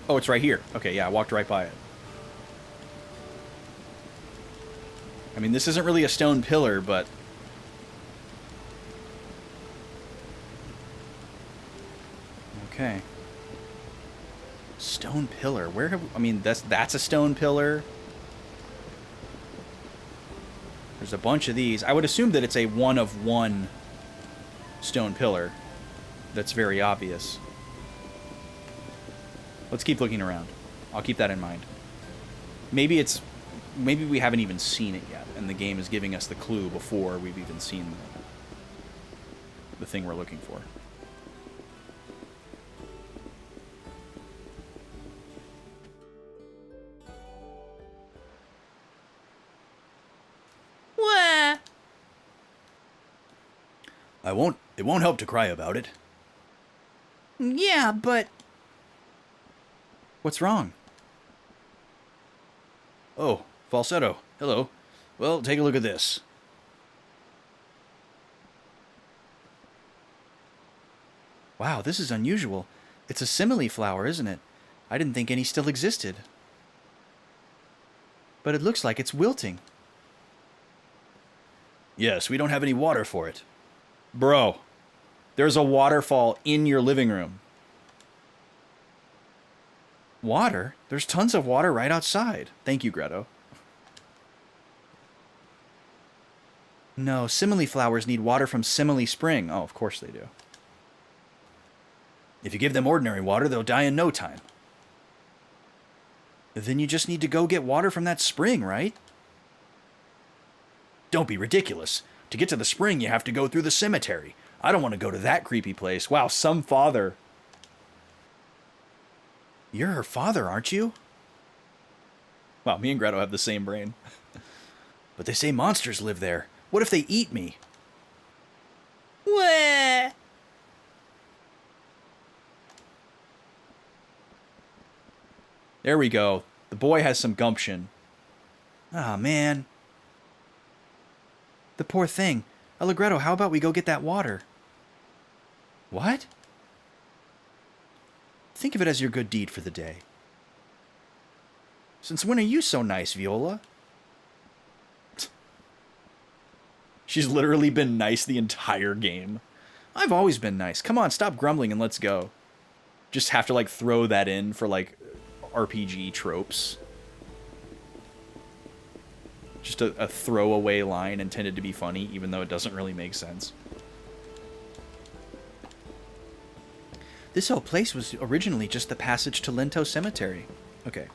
Oh, it's right here. Okay, yeah, I walked right by it. I mean, this isn't really a stone pillar, but... Okay. Stone pillar. Where have... I mean, that's a stone pillar. There's a bunch of these. I would assume that it's a one-of-one stone pillar. That's very obvious. Let's keep looking around. I'll keep that in mind. Maybe we haven't even seen it yet, and the game is giving us the clue before we've even seen the thing we're looking for. What? It won't help to cry about it. Yeah, but... What's wrong? Oh, falsetto. Hello. Well, take a look at this. Wow, this is unusual. It's a simile flower, isn't it? I didn't think any still existed. But it looks like it's wilting. Yes, we don't have any water for it. Bro, there's a waterfall in your living room. Water? There's tons of water right outside. Thank you, Greto. No, simile flowers need water from Simile Spring. Oh, of course they do. If you give them ordinary water, they'll die in no time. Then you just need to go get water from that spring, right? Don't be ridiculous. To get to the spring, you have to go through the cemetery. I don't want to go to that creepy place. Wow, some father. You're her father, aren't you? Wow, me and Greto have the same brain. But they say monsters live there. What if they eat me? What? There we go. The boy has some gumption. Ah, man. The poor thing. Allegretto, how about we go get that water? What? Think of it as your good deed for the day. Since when are you so nice, Viola? She's literally been nice the entire game. I've always been nice. Come on, stop grumbling and let's go. Just have to, like, throw that in for, like, RPG tropes. Just a throwaway line intended to be funny, even though it doesn't really make sense. This whole place was originally just the passage to Lento Cemetery. Okay.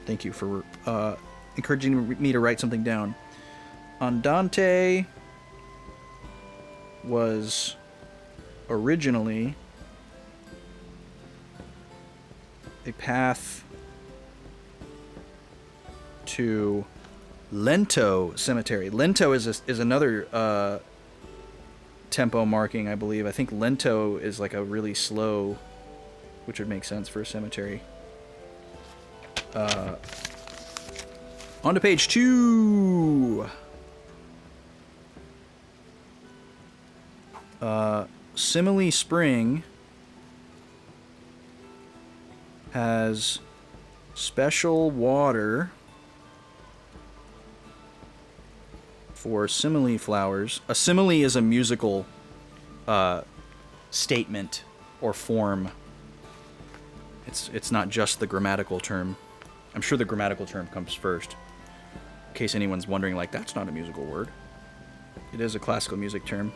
Thank you for encouraging me to write something down. Andante was originally a path to Lento Cemetery. Lento is another tempo marking, I believe. I think Lento is like a really slow, which would make sense for a cemetery. On to page 2. Simile Spring has special water for simile flowers. A simile is a musical statement or form. It's not just the grammatical term. I'm sure the grammatical term comes first. In case anyone's wondering, like, that's not a musical word. It is a classical music term.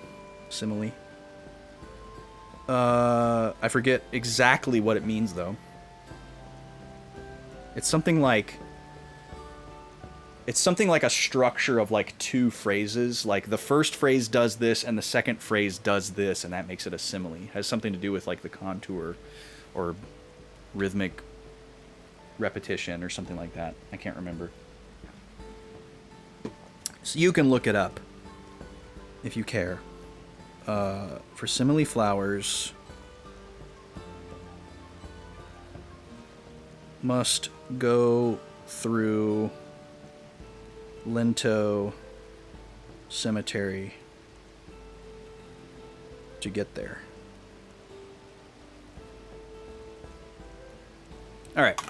Simile. I forget exactly what it means, though. It's something like a structure of like two phrases. Like the first phrase does this and the second phrase does this, and that makes it a simile. It has something to do with like the contour or rhythmic repetition or something like that. I can't remember. So you can look it up if you care. For simile flowers, must go through Lento Cemetery to get there. All right.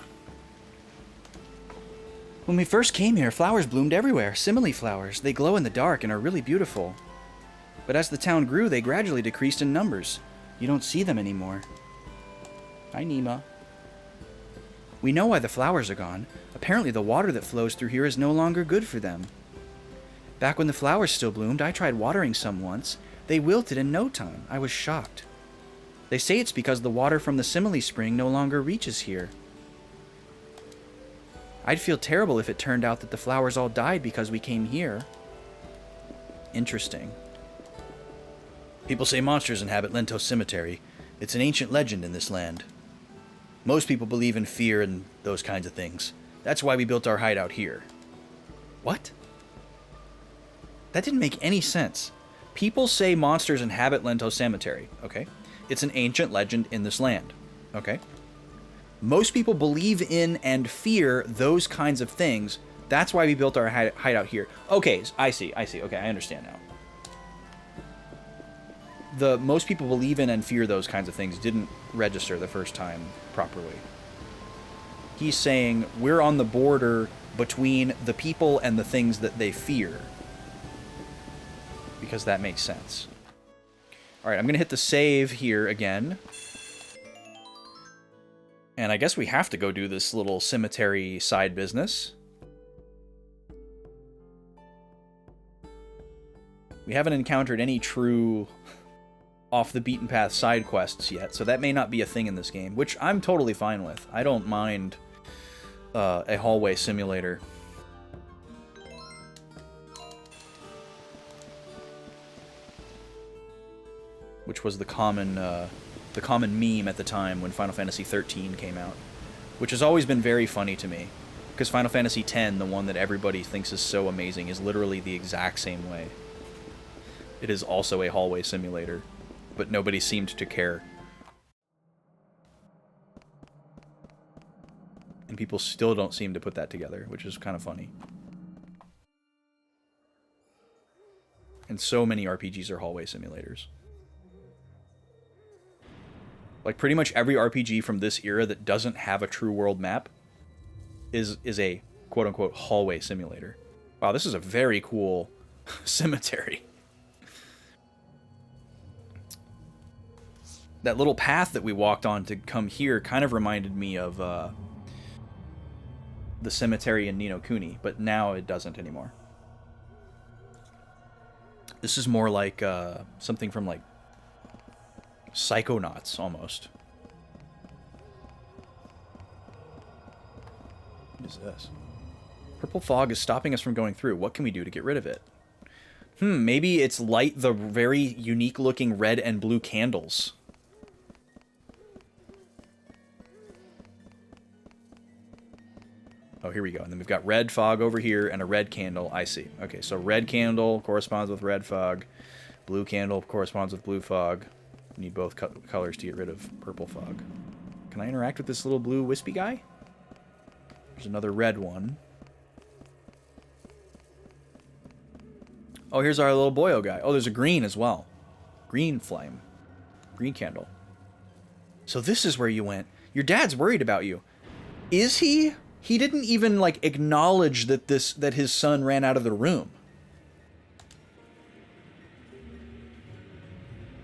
When we first came here, flowers bloomed everywhere. Simile flowers. They glow in the dark and are really beautiful. But as the town grew, they gradually decreased in numbers. You don't see them anymore. Hi, Nima. We know why the flowers are gone. Apparently the water that flows through here is no longer good for them. Back when the flowers still bloomed, I tried watering some once. They wilted in no time. I was shocked. They say it's because the water from the Simile Spring no longer reaches here. I'd feel terrible if it turned out that the flowers all died because we came here. Interesting. People say monsters inhabit Lentos Cemetery. It's an ancient legend in this land. Most people believe in fear and those kinds of things. That's why we built our hideout here. What? That didn't make any sense. People say monsters inhabit Lentos Cemetery. Okay. It's an ancient legend in this land. Okay. Most people believe in and fear those kinds of things. That's why we built our hideout here. Okay, I see. Okay, I understand now. Most people believe in and fear those kinds of things didn't register the first time properly. He's saying we're on the border between the people and the things that they fear. Because that makes sense. Alright, I'm going to hit the save here again. And I guess we have to go do this little cemetery side business. We haven't encountered any true off-the-beaten-path side quests yet, so that may not be a thing in this game, which I'm totally fine with. I don't mind a hallway simulator. Which was the common meme at the time when Final Fantasy XIII came out. Which has always been very funny to me. Because Final Fantasy X, the one that everybody thinks is so amazing, is literally the exact same way. It is also a hallway simulator. But nobody seemed to care. And people still don't seem to put that together, which is kind of funny. And so many RPGs are hallway simulators. Like, pretty much every RPG from this era that doesn't have a true world map is a quote-unquote hallway simulator. Wow, this is a very cool cemetery. That little path that we walked on to come here kind of reminded me of the cemetery in Ni no Kuni, but now it doesn't anymore. This is more like something from, like, Psychonauts, almost. What is this? Purple fog is stopping us from going through. What can we do to get rid of it? Maybe it's light the very unique-looking red and blue candles. Oh, here we go. And then we've got red fog over here and a red candle. I see. Okay, so red candle corresponds with red fog. Blue candle corresponds with blue fog. We need both colors to get rid of purple fog. Can I interact with this little blue wispy guy? There's another red one. Oh, here's our little boyo guy. Oh, there's a green as well. Green flame. Green candle. So this is where you went. Your dad's worried about you. Is he? He didn't even, like, acknowledge that his son ran out of the room.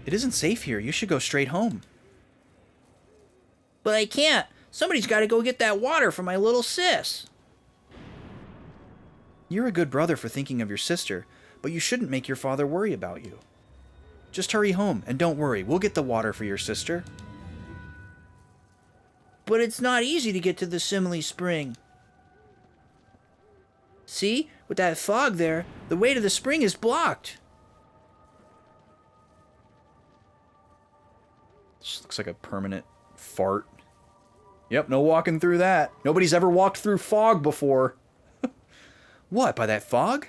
It isn't safe here. You should go straight home. But I can't. Somebody's got to go get that water for my little sis. You're a good brother for thinking of your sister, but you shouldn't make your father worry about you. Just hurry home, and don't worry. We'll get the water for your sister. But it's not easy to get to the Simile Spring. See? With that fog there, the way to the spring is blocked. This looks like a permanent fart. Yep, no walking through that. Nobody's ever walked through fog before. What, by that fog?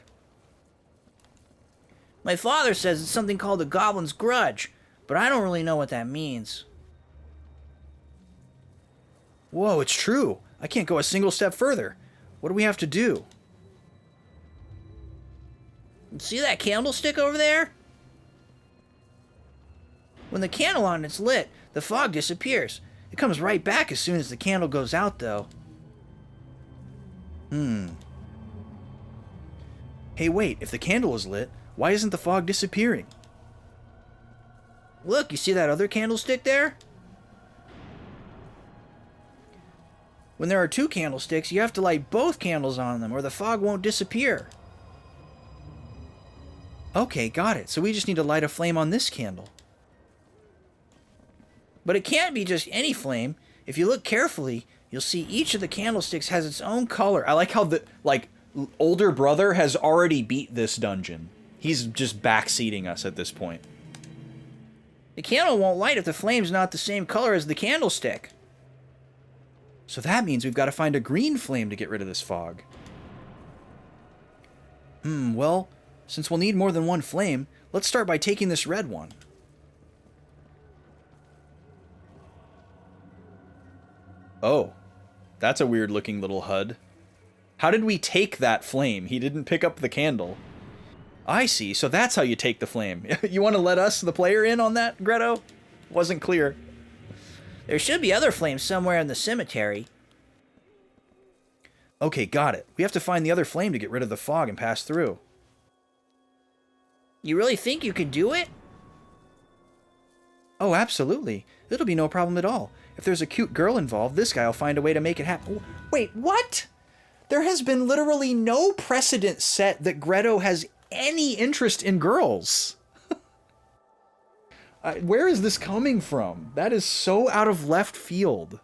My father says it's something called the Goblin's Grudge, but I don't really know what that means. Whoa, it's true. I can't go a single step further. What do we have to do? See that candlestick over there? When the candle on it's lit, the fog disappears. It comes right back as soon as the candle goes out, though. Hey, wait, if the candle is lit, why isn't the fog disappearing? Look, you see that other candlestick there? When there are 2 candlesticks, you have to light both candles on them, or the fog won't disappear. Okay, got it. So we just need to light a flame on this candle. But it can't be just any flame. If you look carefully, you'll see each of the candlesticks has its own color. I like how the, older brother has already beat this dungeon. He's just backseating us at this point. The candle won't light if the flame's not the same color as the candlestick. So that means we've got to find a green flame to get rid of this fog. Well, since we'll need more than one flame, let's start by taking this red one. Oh, that's a weird looking little HUD. How did we take that flame? He didn't pick up the candle. I see, so that's how you take the flame. You want to let us, the player, in on that, Greto? Wasn't clear. There should be other flames somewhere in the cemetery. Okay, got it. We have to find the other flame to get rid of the fog and pass through. You really think you could do it? Oh, absolutely. It'll be no problem at all. If there's a cute girl involved, this guy will find a way to make it happen. Wait, what? There has been literally no precedent set that Greto has any interest in girls. Where is this coming from? That is so out of left field.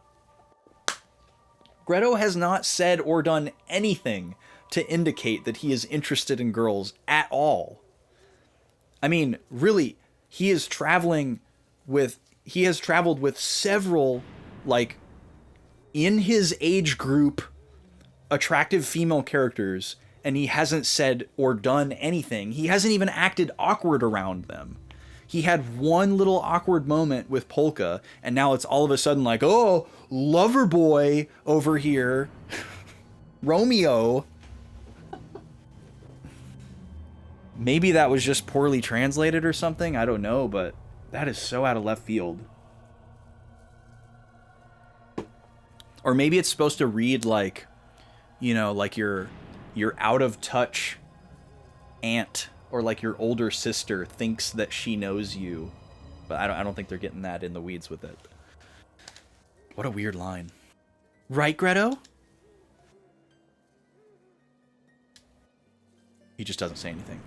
Greto has not said or done anything to indicate that he is interested in girls at all. I mean, really, he has traveled with several, in his age group, attractive female characters, and he hasn't said or done anything. He hasn't even acted awkward around them. He had one little awkward moment with Polka, and now it's all of a sudden like, oh, lover boy over here. Romeo. Maybe that was just poorly translated or something. I don't know, but that is so out of left field. Or maybe it's supposed to read like, like your out of touch aunt or like your older sister thinks that she knows you. But I don't think they're getting that in the weeds with it. What a weird line. Right, Greto? He just doesn't say anything.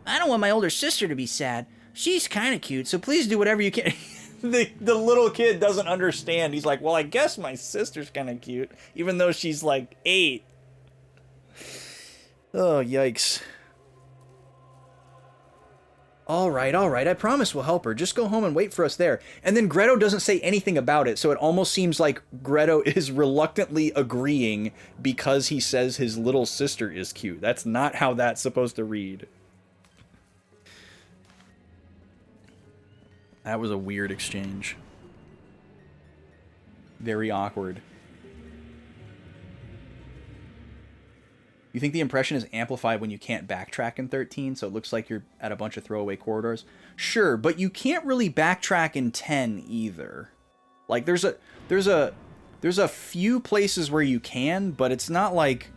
I don't want my older sister to be sad. She's kind of cute, so please do whatever you can. The little kid doesn't understand. He's like, well, I guess my sister's kind of cute, even though she's like 8. Oh, yikes. All right, I promise we'll help her. Just go home and wait for us there. And then Greto doesn't say anything about it, so it almost seems like Greto is reluctantly agreeing because he says his little sister is cute. That's not how that's supposed to read. That was a weird exchange. Very awkward. You think the impression is amplified when you can't backtrack in 13, so it looks like you're at a bunch of throwaway corridors? Sure, but you can't really backtrack in 10 either. Like there's a few places where you can, but it's not like,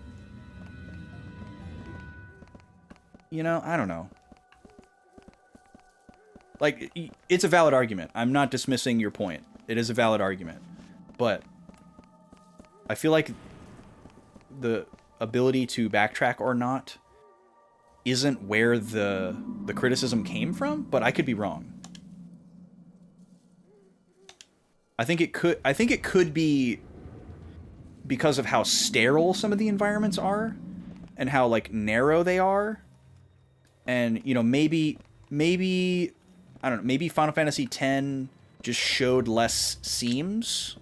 I don't know. Like, it's a valid argument. I'm not dismissing your point. It is a valid argument. But I feel like the ability to backtrack or not isn't where the criticism came from, but I could be wrong. I think it could be because of how sterile some of the environments are and how narrow they are. And maybe I don't know, maybe Final Fantasy X just showed less seams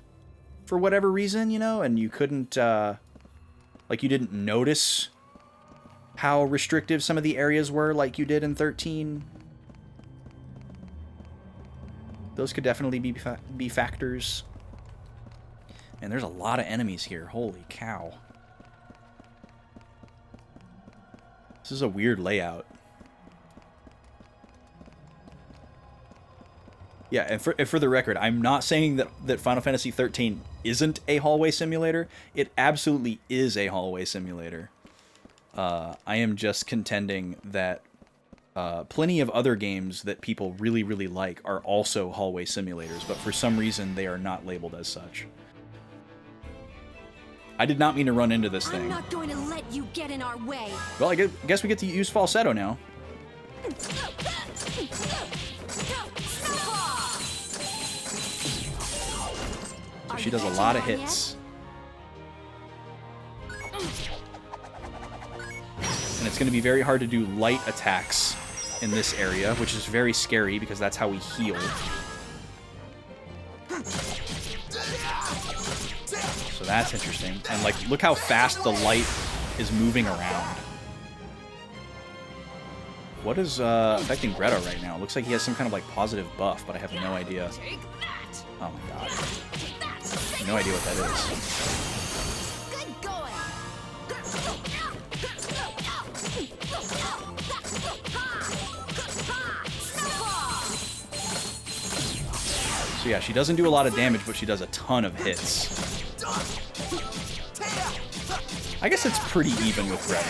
for whatever reason, and you couldn't, you didn't notice how restrictive some of the areas were like you did in 13. Those could definitely be factors. And there's a lot of enemies here. Holy cow. This is a weird layout. Yeah, and for the record, I'm not saying that Final Fantasy XIII isn't a hallway simulator. It absolutely is a hallway simulator. I am just contending that plenty of other games that people really, really like are also hallway simulators, but for some reason they are not labeled as such. I did not mean to run into this thing. I'm not going to let you get in our way. Well, I guess we get to use falsetto now. So she does a lot of hits. And it's going to be very hard to do light attacks in this area, which is very scary because that's how we heal. So that's interesting. And like, look how fast the light is moving around. What is affecting Greta right now? It looks like he has some kind of like positive buff, but I have no idea. Oh my god. I have no idea what that is. Good going. So yeah, she doesn't do a lot of damage, but she does a ton of hits. I guess it's pretty even with Greta,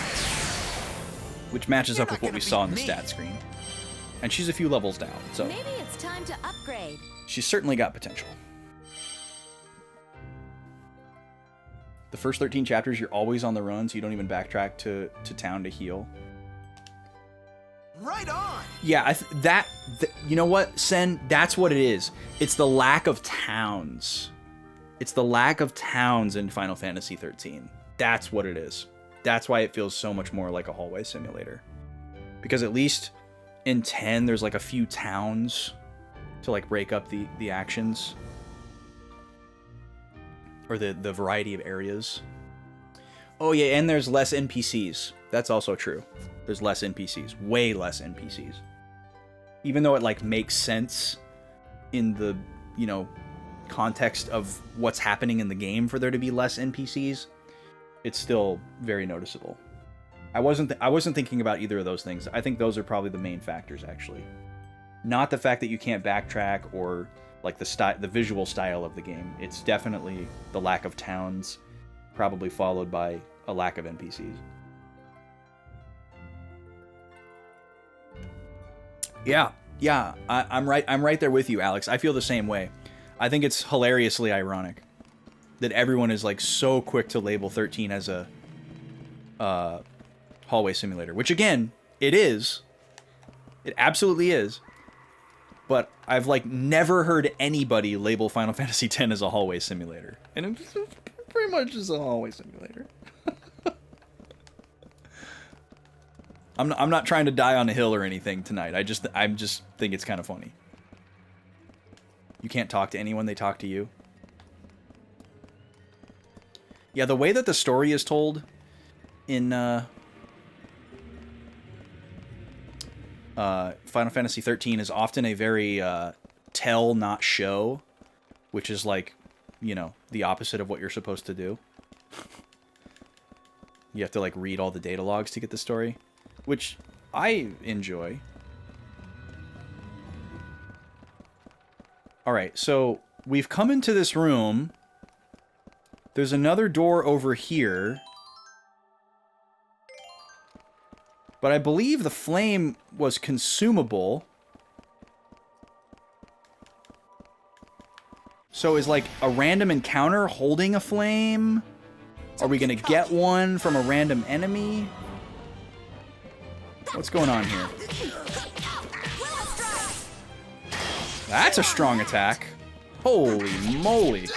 which matches up with what we saw on the stat screen. And she's a few levels down, so Maybe it's time to upgrade. she's certainly got potential. The first 13 chapters, you're always on the run, so you don't even backtrack to town to heal. Right on! Yeah, you know what, Sen? That's what it is. It's the lack of towns. It's the lack of towns in Final Fantasy 13. That's what it is. That's why it feels so much more like a hallway simulator. Because at least in 10, there's like a few towns to like break up the actions. Or the variety of areas. Oh yeah, and there's less NPCs. That's also true. There's less NPCs. Way less NPCs. Even though it like makes sense in the, you know, context of what's happening in the game for there to be less NPCs, it's still very noticeable. I wasn't thinking about either of those things. I think those are probably the main factors, actually. Not the fact that you can't backtrack or like the visual style of the game. It's definitely the lack of towns, probably followed by a lack of NPCs. Yeah, I'm right there with you, Alex. I feel the same way. I think it's hilariously ironic that everyone is like so quick to label 13 as a hallway simulator, which again, it is. It absolutely is. But I've like never heard anybody label Final Fantasy X as a hallway simulator. And it pretty much is a hallway simulator. I'm not trying to die on a hill or anything tonight. I just think it's kind of funny. You can't talk to anyone, they talk to you. Yeah, the way that the story is told in Final Fantasy 13 is often a very tell, not show, which is like, you know, the opposite of what you're supposed to do. You have to like read all the data logs to get the story, which I enjoy. Alright, so we've come into this room. There's another door over here. But I believe the flame was consumable. So is like a random encounter holding a flame? Are we gonna get one from a random enemy? What's going on here? That's a strong attack. Holy moly.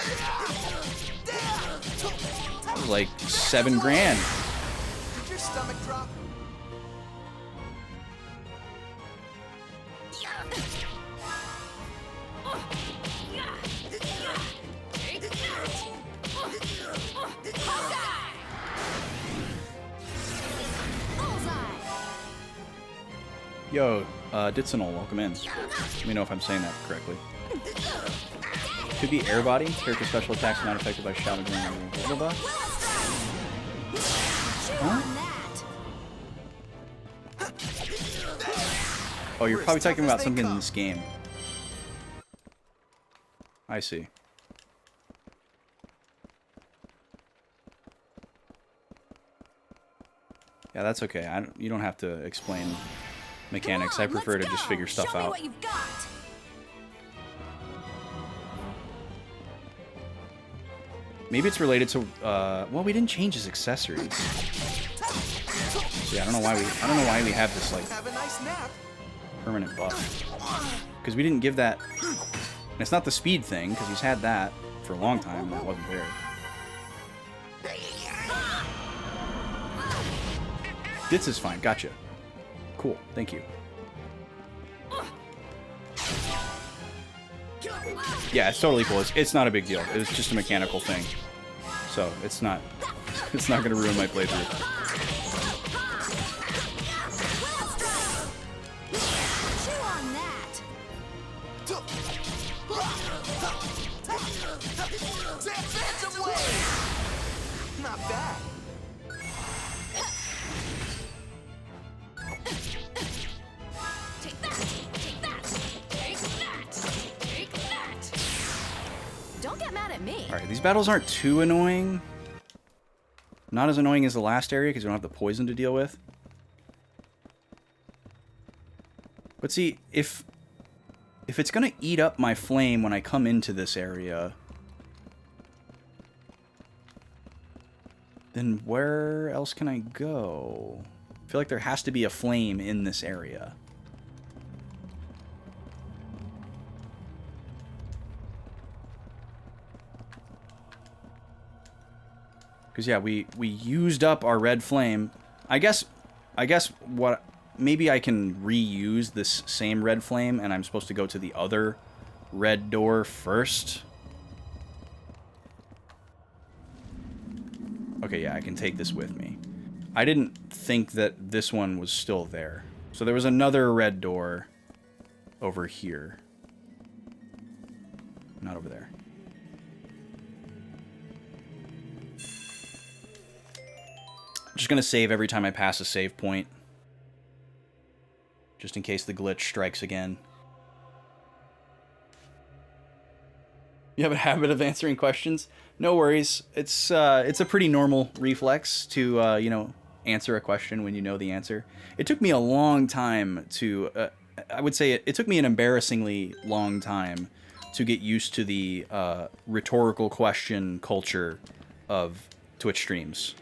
That was like $7 grand. Did your stomach drop? Yo, Ditsinol, welcome in. Let me know if I'm saying that correctly. Could be air body. Character special attacks not affected by shouting. Blah, blah, blah. Huh? Oh, you're probably talking about something in this game. I see. Yeah, Yeah, that's okay. You don't have to explain mechanics. Come I on, prefer to let's just go. figure stuff Show me out. what you've got. Maybe it's related to, well, we didn't change his accessories. So yeah, I don't know why we have this, like, Have a nice nap. permanent buff. Because we didn't give that... And it's not the speed thing, because he's had that for a long time, and that wasn't there. This is fine, gotcha. Cool, thank you. Yeah, it's totally cool. It's not a big deal. It's just a mechanical thing. So, it's not gonna ruin my playthrough. Chew on that. Not bad. Take that. Take that. Take that. Take that. Don't get mad at me. Alright, these battles aren't too annoying. Not as annoying as the last area, because you don't have the poison to deal with. But see, if it's gonna eat up my flame when I come into this area, then where else can I go? I feel like there has to be a flame in this area. Because yeah, we used up our red flame. I guess what, maybe I can reuse this same red flame, and I'm supposed to go to the other red door first. Okay, yeah, I can take this with me. I didn't think that this one was still there. So there was another red door over here. Not over there. I'm just gonna save every time I pass a save point. Just in case the glitch strikes again. You have a habit of answering questions? No worries. It's a pretty normal reflex to, you know, answer a question when you know the answer. It took me a long time to, I would say it took me an embarrassingly long time to get used to the rhetorical question culture of Twitch streams.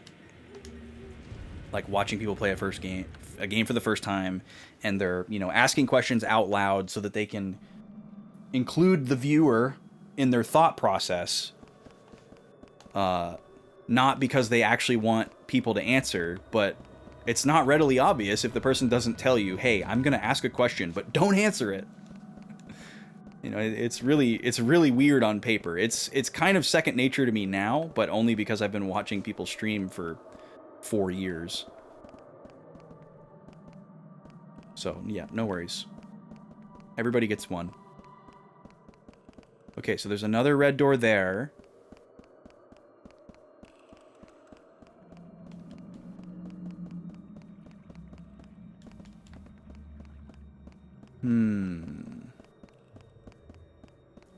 Like watching people play a game for the first time, and they're, you know, asking questions out loud so that they can include the viewer in their thought process, not because they actually want people to answer, but it's not readily obvious if the person doesn't tell you, hey, I'm gonna ask a question, but don't answer it. You know, it's really weird on paper. It's kind of second nature to me now, but only because I've been watching people stream for 4 years. So, yeah, no worries. Everybody gets one. Okay, so there's another red door there.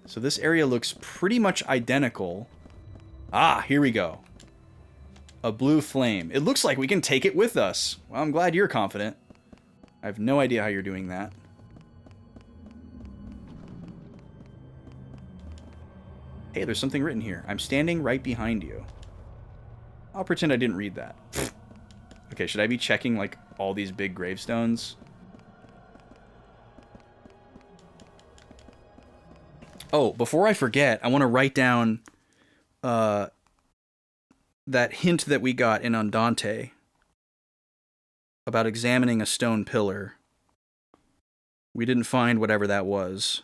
So this area looks pretty much identical. Ah, here we go. A blue flame. It looks like we can take it with us. Well, I'm glad you're confident. I have no idea how you're doing that. Hey, there's something written here. I'm standing right behind you. I'll pretend I didn't read that. Okay, should I be checking, like, all these big gravestones? Oh, before I forget, I want to write down that hint that we got in Andante about examining a stone pillar. We didn't find whatever that was.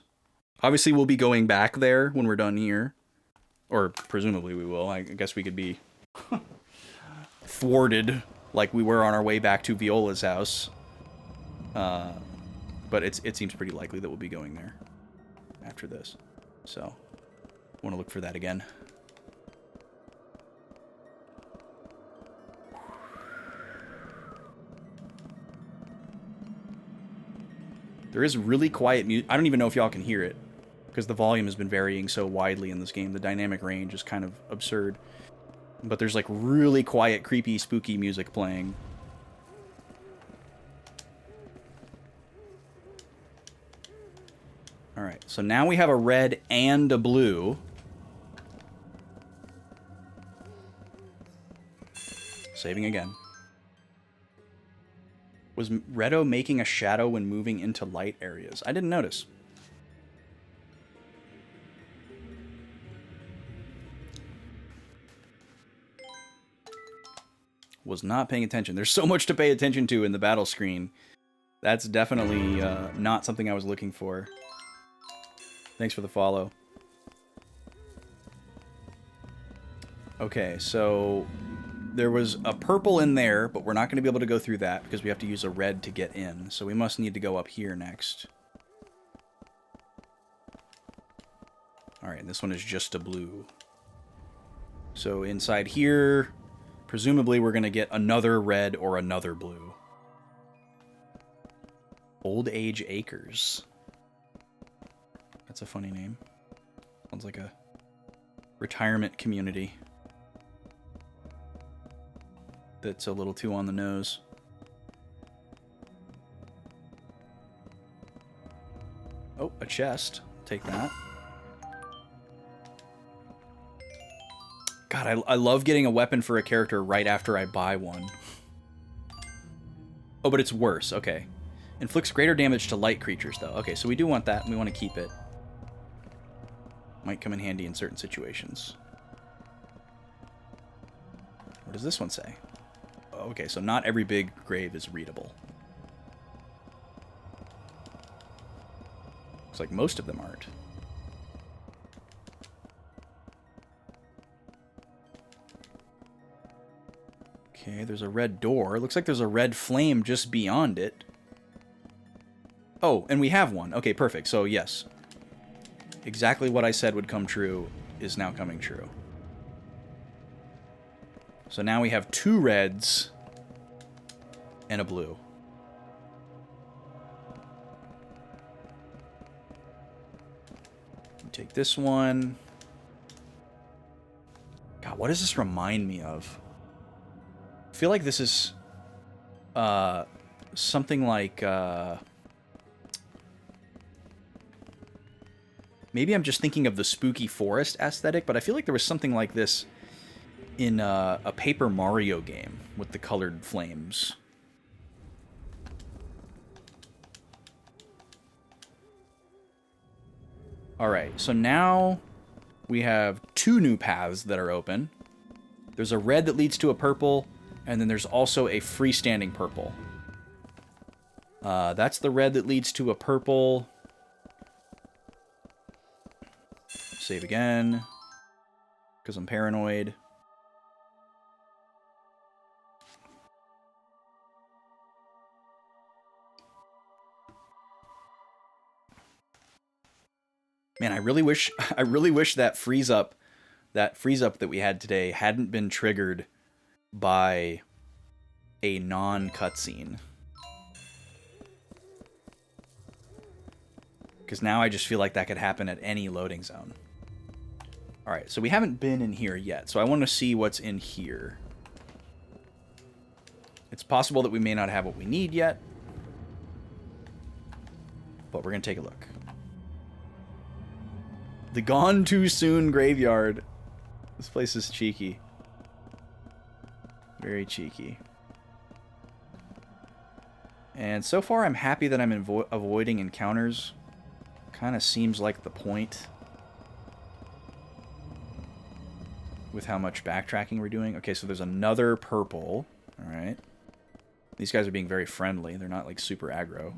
Obviously, we'll be going back there when we're done here. Or presumably we will. I guess we could be thwarted like we were on our way back to Viola's house. But it seems pretty likely that we'll be going there after this. So, want to look for that again. There is really quiet music. I don't even know if y'all can hear it, because the volume has been varying so widely in this game. The dynamic range is kind of absurd. But there's like really quiet, creepy, spooky music playing. Alright, so now we have a red and a blue. Saving again. Was Redo making a shadow when moving into light areas? I didn't notice. Was not paying attention. There's so much to pay attention to in the battle screen. That's definitely not something I was looking for. Thanks for the follow. Okay, so there was a purple in there, but we're not going to be able to go through that because we have to use a red to get in. So we must need to go up here next. Alright, and this one is just a blue. So inside here, presumably we're going to get another red or another blue. Old Age Acres. That's a funny name. Sounds like a retirement community. That's a little too on the nose. Oh, a chest. Take that. God, I love getting a weapon for a character right after I buy one. Oh, but it's worse. Okay. Inflicts greater damage to light creatures, though. Okay, so we do want that, and we want to keep it. Might come in handy in certain situations. What does this one say? Okay, so not every big grave is readable. Looks like most of them aren't. Okay, there's a red door. Looks like there's a red flame just beyond it. Oh, and we have one. Okay, perfect. So, yes. Exactly what I said would come true is now coming true. So now we have 2 reds and a blue. Take this one. God, what does this remind me of? I feel like this is something like maybe I'm just thinking of the spooky forest aesthetic, but I feel like there was something like this in a Paper Mario game with the colored flames. Alright, so now we have 2 new paths that are open. There's a red that leads to a purple, and then there's also a freestanding purple. That's the red that leads to a purple. Save again, because I'm paranoid. Man, I really wish that freeze up that we had today hadn't been triggered by a non-cutscene. Because now I just feel like that could happen at any loading zone. Alright, so we haven't been in here yet, so I want to see what's in here. It's possible that we may not have what we need yet, but we're going to take a look. The Gone Too Soon Graveyard. This place is cheeky. Very cheeky. And so far I'm happy that I'm avoiding encounters. Kind of seems like the point with how much backtracking we're doing. Okay, so there's another purple. Alright. These guys are being very friendly. They're not like super aggro.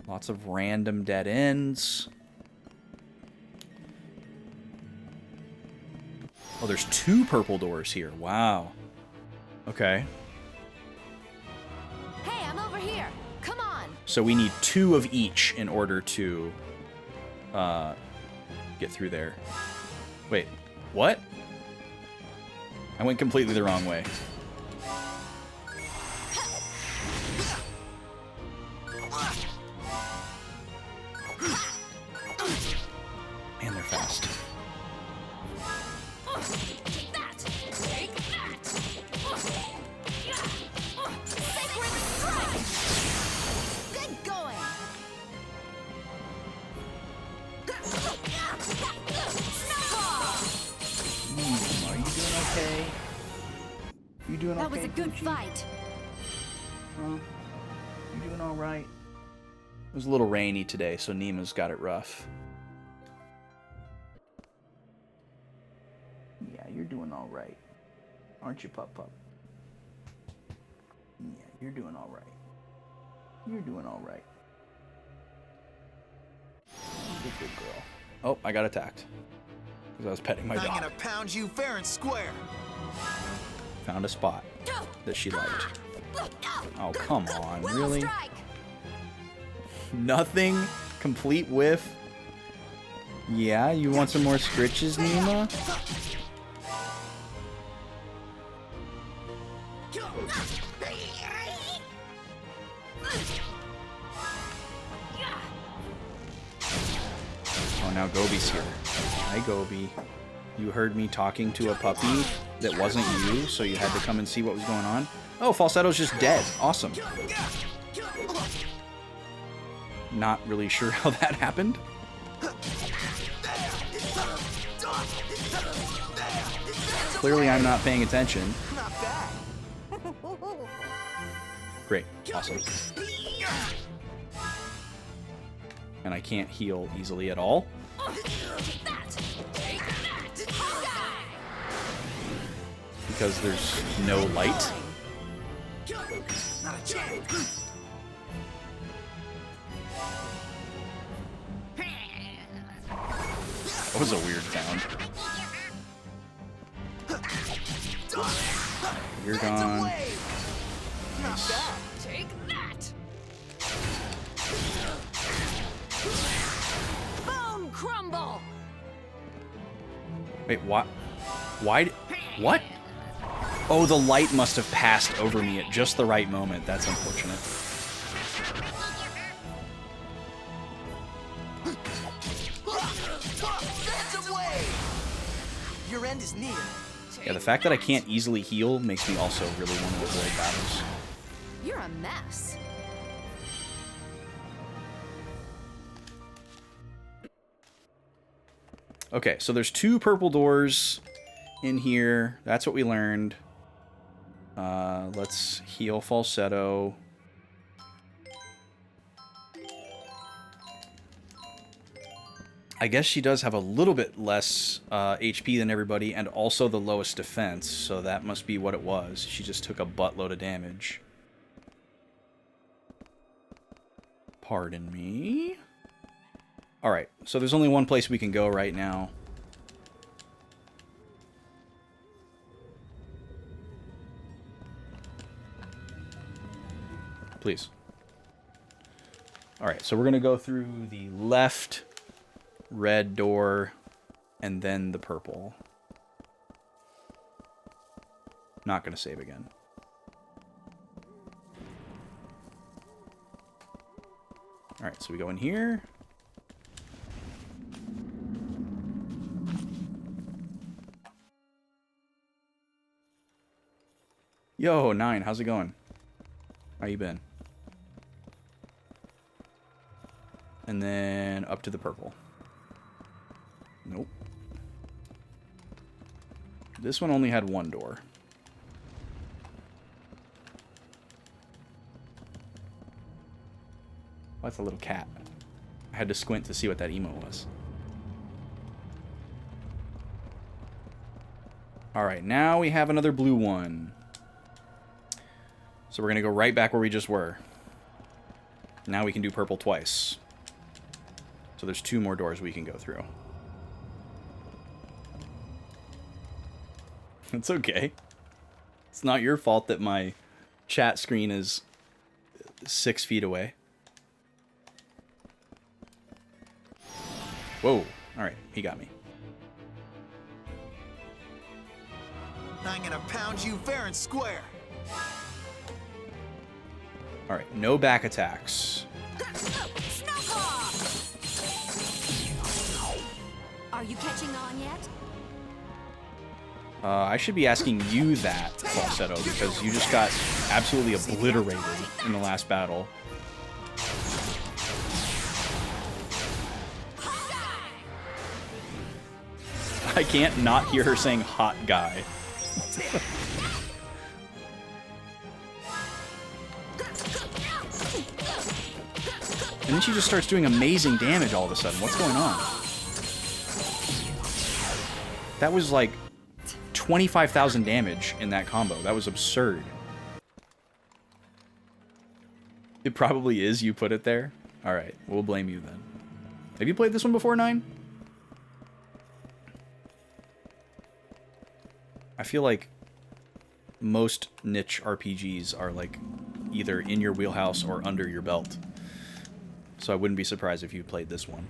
Lots of random dead ends. Oh, there's 2 purple doors here. Wow. Okay. Hey, I'm over here. Come on. So we need 2 of each in order to get through there. Wait, what? I went completely the wrong way. Man, they're fast. Good going. okay? You doing okay? That was a good Gucci? fight. Huh? You doing all right? It was a little rainy today, so Nima's got it rough. Yeah, you're doing all right. Aren't you, Pup Pup? Yeah, you're doing all right. You're doing all right. Good, good girl. Oh, I got attacked. Because I was petting my I'm dog. gonna pound you fair and square. Found a spot that she liked. Oh, come on. Really? Nothing? Complete whiff? Yeah, you want some more scritches, Nima? Oh, now Gobi's here. Hi, Gobi. You heard me talking to a puppy that wasn't you, so you had to come and see what was going on? Oh, Falsetto's just dead. Awesome. Not really sure how that happened. Clearly I'm not paying attention. Great. Awesome. And I can't heal easily at all. Because there's no light. That was a weird sound. You're gone. Nice. Take that! Bone crumble! Wait, what? Why? What? Oh, the light must have passed over me at just the right moment. That's unfortunate. Your end is near. Yeah, the fact that I can't easily heal makes me also really want to avoid battles. You're a mess. Okay, so there's 2 purple doors in here. That's what we learned. Let's heal Falsetto. I guess she does have a little bit less HP than everybody, and also the lowest defense, so that must be what it was. She just took a buttload of damage. Pardon me. Alright, so there's only one place we can go right now. Please. Alright, so we're going to go through the left red door and then the purple. Not going to save again. Alright, so we go in here. Yo, 9, how's it going? How you been? And then up to the purple. Nope. This one only had 1 door. Oh, that's a little cat. I had to squint to see what that emo was. Alright, now we have another blue one. So we're going to go right back where we just were. Now we can do purple twice. So there's 2 more doors we can go through. It's okay. It's not your fault that my chat screen is 6 feet away. Whoa. Alright, he got me. I'm gonna pound you fair and square. Alright, no back attacks. Are you catching on yet? I should be asking you that, Falsetto, because you just got absolutely obliterated in the last battle. I can't not hear her saying hot guy. And then she just starts doing amazing damage all of a sudden. What's going on? That was like 25,000 damage in that combo. That was absurd. It probably is. You put it there. All right, we'll blame you then. Have you played this one before, 9? I feel like most niche RPGs are like either in your wheelhouse or under your belt. So I wouldn't be surprised if you played this one.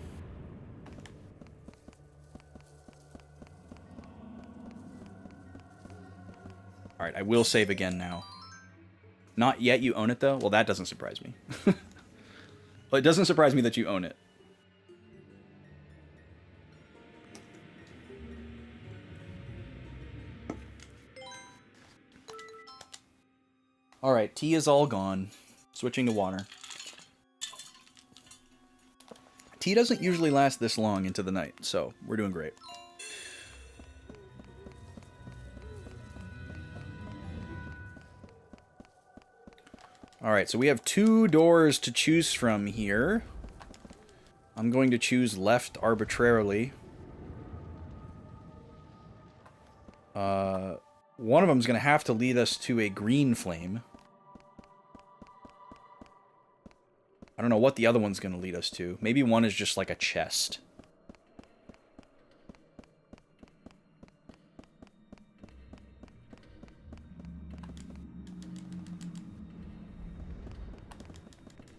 Alright, I will save again now. Not yet you own it, though? Well, that doesn't surprise me. Well, it doesn't surprise me that you own it. Alright, tea is all gone. Switching to water. Tea doesn't usually last this long into the night, so we're doing great. Alright, so we have 2 doors to choose from here. I'm going to choose left arbitrarily. One of them is going to have to lead us to a green flame. I don't know what the other one's going to lead us to. Maybe one is just like a chest.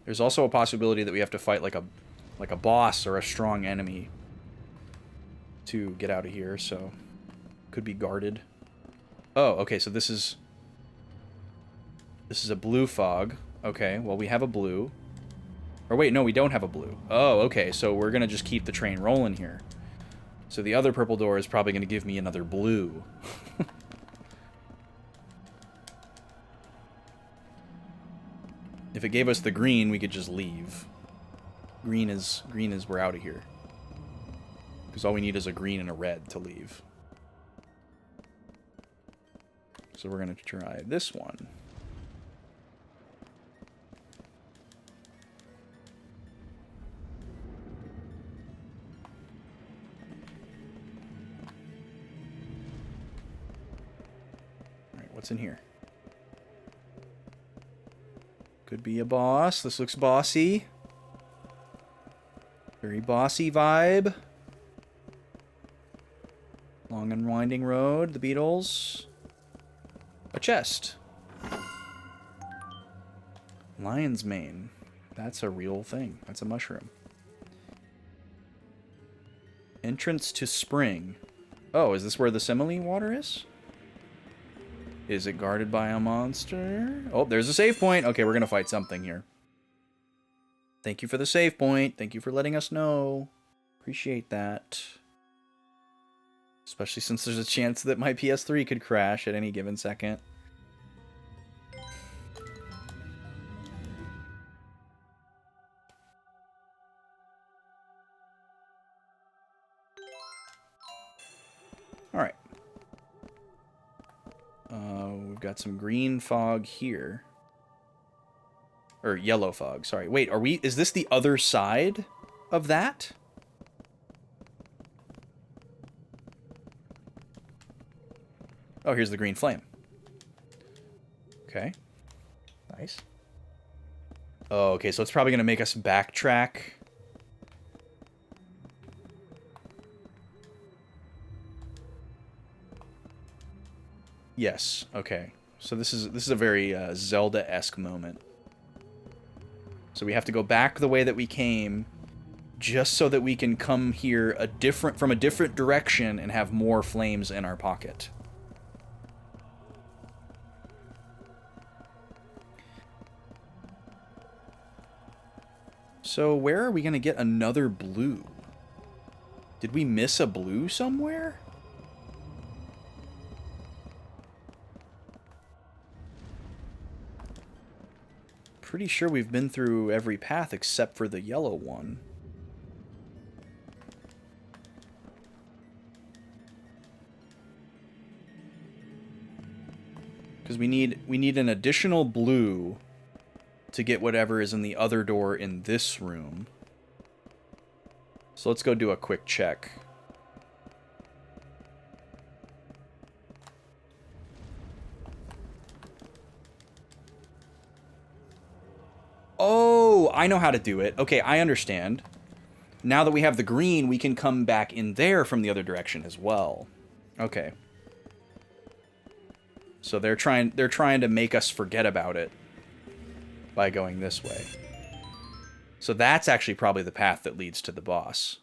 There's also a possibility that we have to fight like a boss or a strong enemy to get out of here, so could be guarded. Oh, okay, so this is a blue fog. Okay, well we have a blue. Or wait, no, we don't have a blue. Oh, okay, so we're gonna just keep the train rolling here. So the other purple door is probably gonna give me another blue. If it gave us the green, we could just leave. Green is we're out of here. Because all we need is a green and a red to leave. So we're gonna try this one. What's in here? Could be a boss. This looks bossy. Very bossy vibe. Long and winding road. The Beatles. A chest. Lion's mane. That's a real thing. That's a mushroom. Entrance to spring. Oh, is this where the simile water is? Is it guarded by a monster? Oh, there's a save point. Okay, we're gonna fight something here. Thank you for the save point. Thank you for letting us know. Appreciate that. Especially since there's a chance that my PS3 could crash at any given second. Alright. We've got some green fog here. Or yellow fog, sorry. Wait, is this the other side of that? Oh, here's the green flame. Okay. Nice. Oh, okay, so it's probably going to make us backtrack. Yes, okay. So this is a very Zelda-esque moment. So we have to go back the way that we came, just so that we can come here from a different direction and have more flames in our pocket. So where are we going to get another blue? Did we miss a blue somewhere? Pretty sure we've been through every path except for the yellow one. Because we need an additional blue to get whatever is in the other door in this room. So let's go do a quick check. Oh, I know how to do it. Okay, I understand. Now that we have the green, we can come back in there from the other direction as well. Okay. So they're trying to make us forget about it by going this way. So that's actually probably the path that leads to the boss.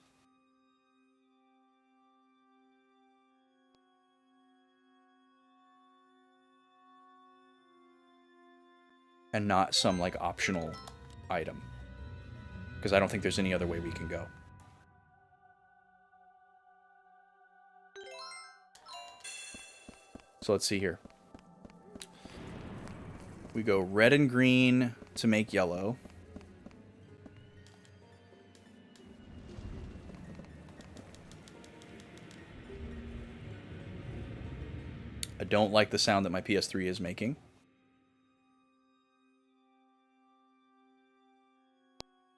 And not some, like, optional item. Because I don't think there's any other way we can go. So let's see here. We go red and green to make yellow. I don't like the sound that my PS3 is making.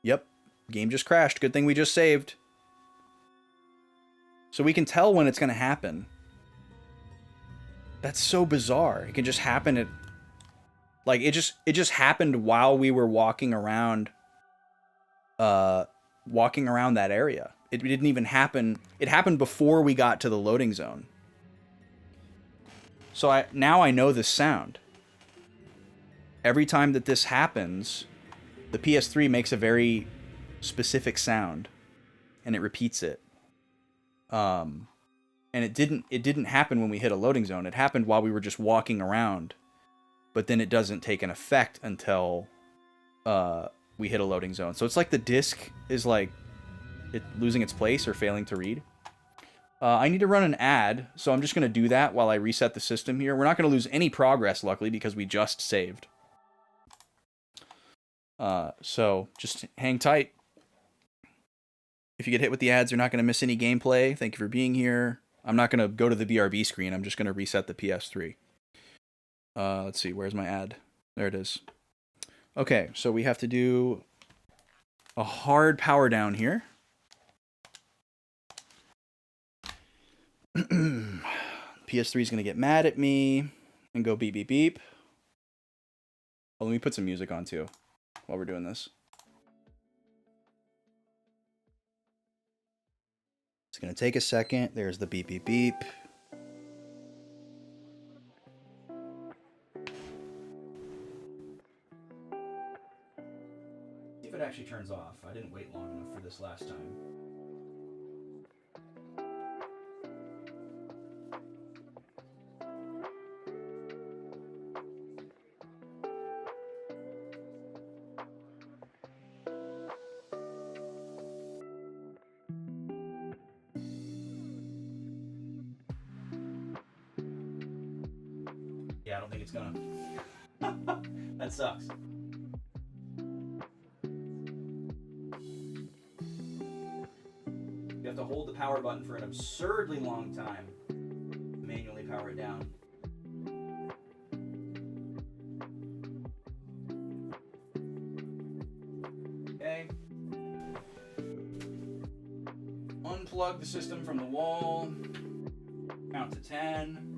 Yep, game just crashed. Good thing we just saved. So we can tell when it's going to happen. That's so bizarre. It can just happen at... Like, it just happened while we were walking around that area. It didn't even happen... It happened before we got to the loading zone. So now I know this sound. Every time that this happens, the PS3 makes a very specific sound, and it repeats it. And it didn't happen when we hit a loading zone. It happened while we were just walking around, but then it doesn't take an effect until we hit a loading zone. So it's like the disc is like it losing its place or failing to read. I need to run an ad, so I'm just going to do that while I reset the system here. We're not going to lose any progress, luckily, because we just saved. So just hang tight. If you get hit with the ads, you're not going to miss any gameplay. Thank you for being here. I'm not going to go to the BRB screen. I'm just going to reset the PS3. Let's see. Where's my ad? There it is. Okay, so we have to do a hard power down here. PS3 is going to get mad at me and go beep, beep, beep. Oh, let me put some music on, too, while we're doing this. It's going to take a second. There's the beep, beep, beep. See if it actually turns off. I didn't wait long enough for this last time. Yeah, I don't think it's gonna. That sucks. You have to hold the power button for an absurdly long time. Manually power it down. Okay. Unplug the system from the wall. Count to 10.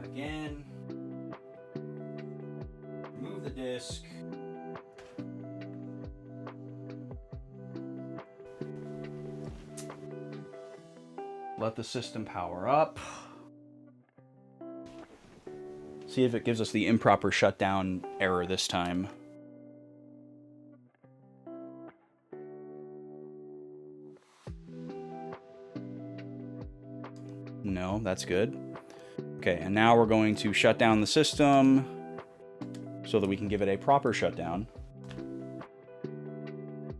Again, remove the disc. Let the system power up. See if it gives us the improper shutdown error this time. No, that's good. Okay, and now we're going to shut down the system so that we can give it a proper shutdown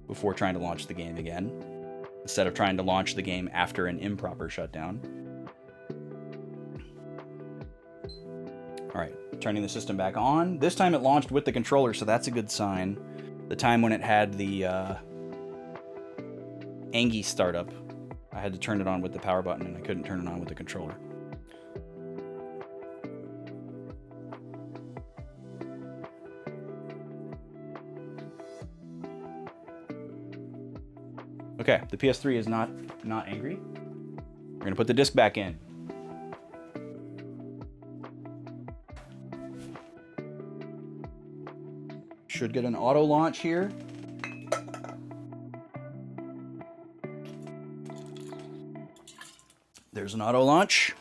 before trying to launch the game again, instead of trying to launch the game after an improper shutdown. All right, turning the system back on. This time it launched with the controller, so that's a good sign. The time when it had the Angie startup. I had to turn it on with the power button, and I couldn't turn it on with the controller. Okay, the PS3 is not angry. We're gonna put the disc back in. Should get an auto launch here. There's an auto launch.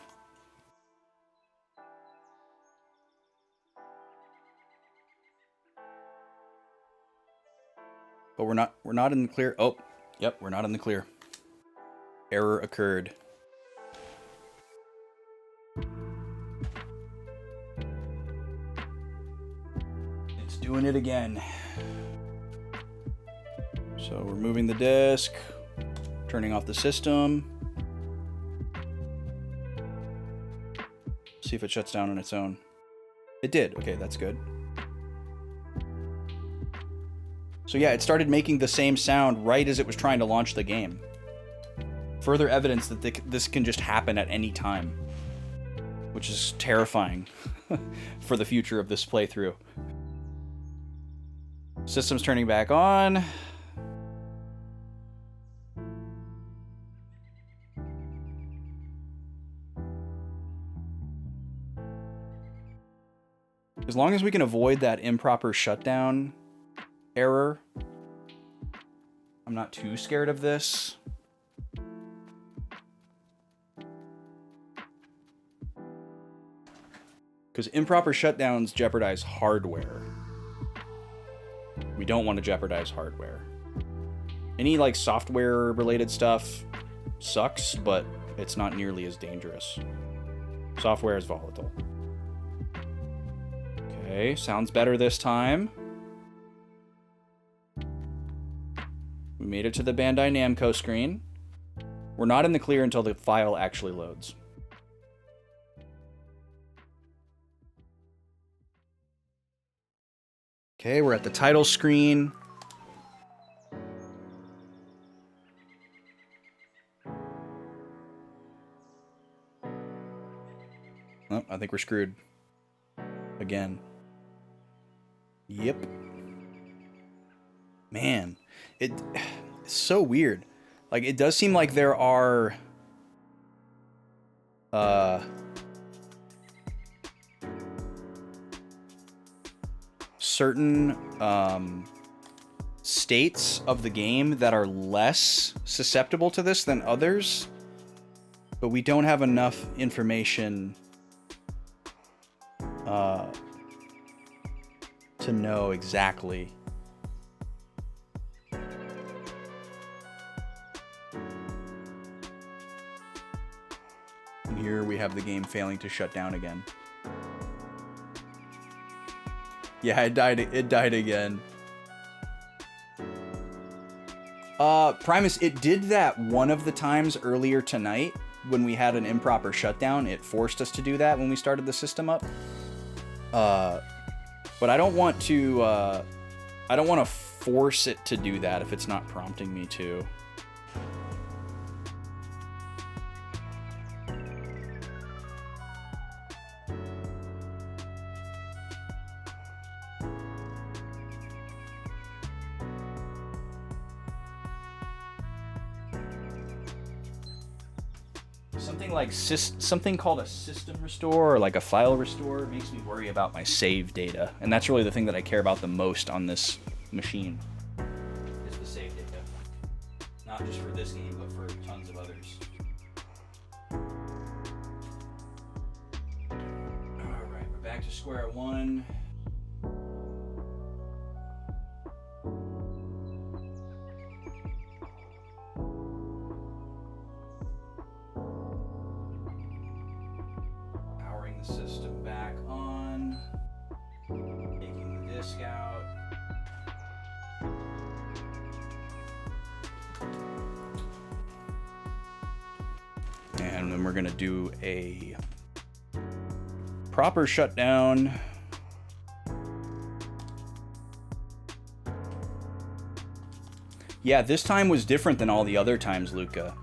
But we're not in the clear. Oh, yep, we're not in the clear. Error occurred. It's doing it again. So we're moving the disk, turning off the system. See if it shuts down on its own. It did. Okay, that's good. So yeah, it started making the same sound right as it was trying to launch the game. Further evidence that this can just happen at any time, which is terrifying for the future of this playthrough. System's turning back on. As long as we can avoid that improper shutdown error, I'm not too scared of this. Because improper shutdowns jeopardize hardware. We don't want to jeopardize hardware. Any like software related stuff sucks, but it's not nearly as dangerous. Software is volatile. Okay, sounds better this time. We made it to the Bandai Namco screen. We're not in the clear until the file actually loads. Okay, we're at the title screen. Oh, I think we're screwed. Again. Yep. Man, it's so weird. Like, it does seem like there are certain states of the game that are less susceptible to this than others, but we don't have enough information to know exactly. And here we have the game failing to shut down again. Yeah, it died again. Primus, it did that one of the times earlier tonight when we had an improper shutdown. It forced us to do that when we started the system up. But I don't want to force it to do that if it's not prompting me to. Something called a system restore or like a file restore makes me worry about my save data, and that's really the thing that I care about the most on this machine is the save data, not just for this game but for tons of others. All right, we're back to square one. System back on, taking the disk out. And then we're going to do a proper shutdown. Yeah, this time was different than all the other times, Luca.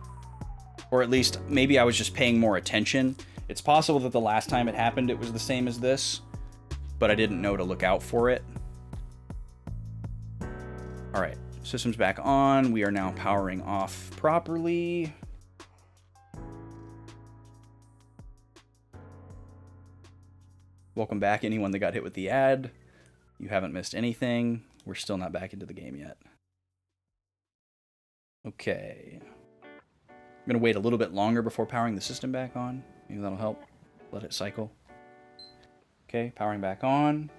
Or at least, maybe I was just paying more attention. It's possible that the last time it happened it was the same as this, but I didn't know to look out for it. Alright, system's back on. We are now powering off properly. Welcome back, anyone that got hit with the ad. You haven't missed anything. We're still not back into the game yet. Okay. I'm going to wait a little bit longer before powering the system back on. Maybe that'll help. Let it cycle. Okay, powering back on.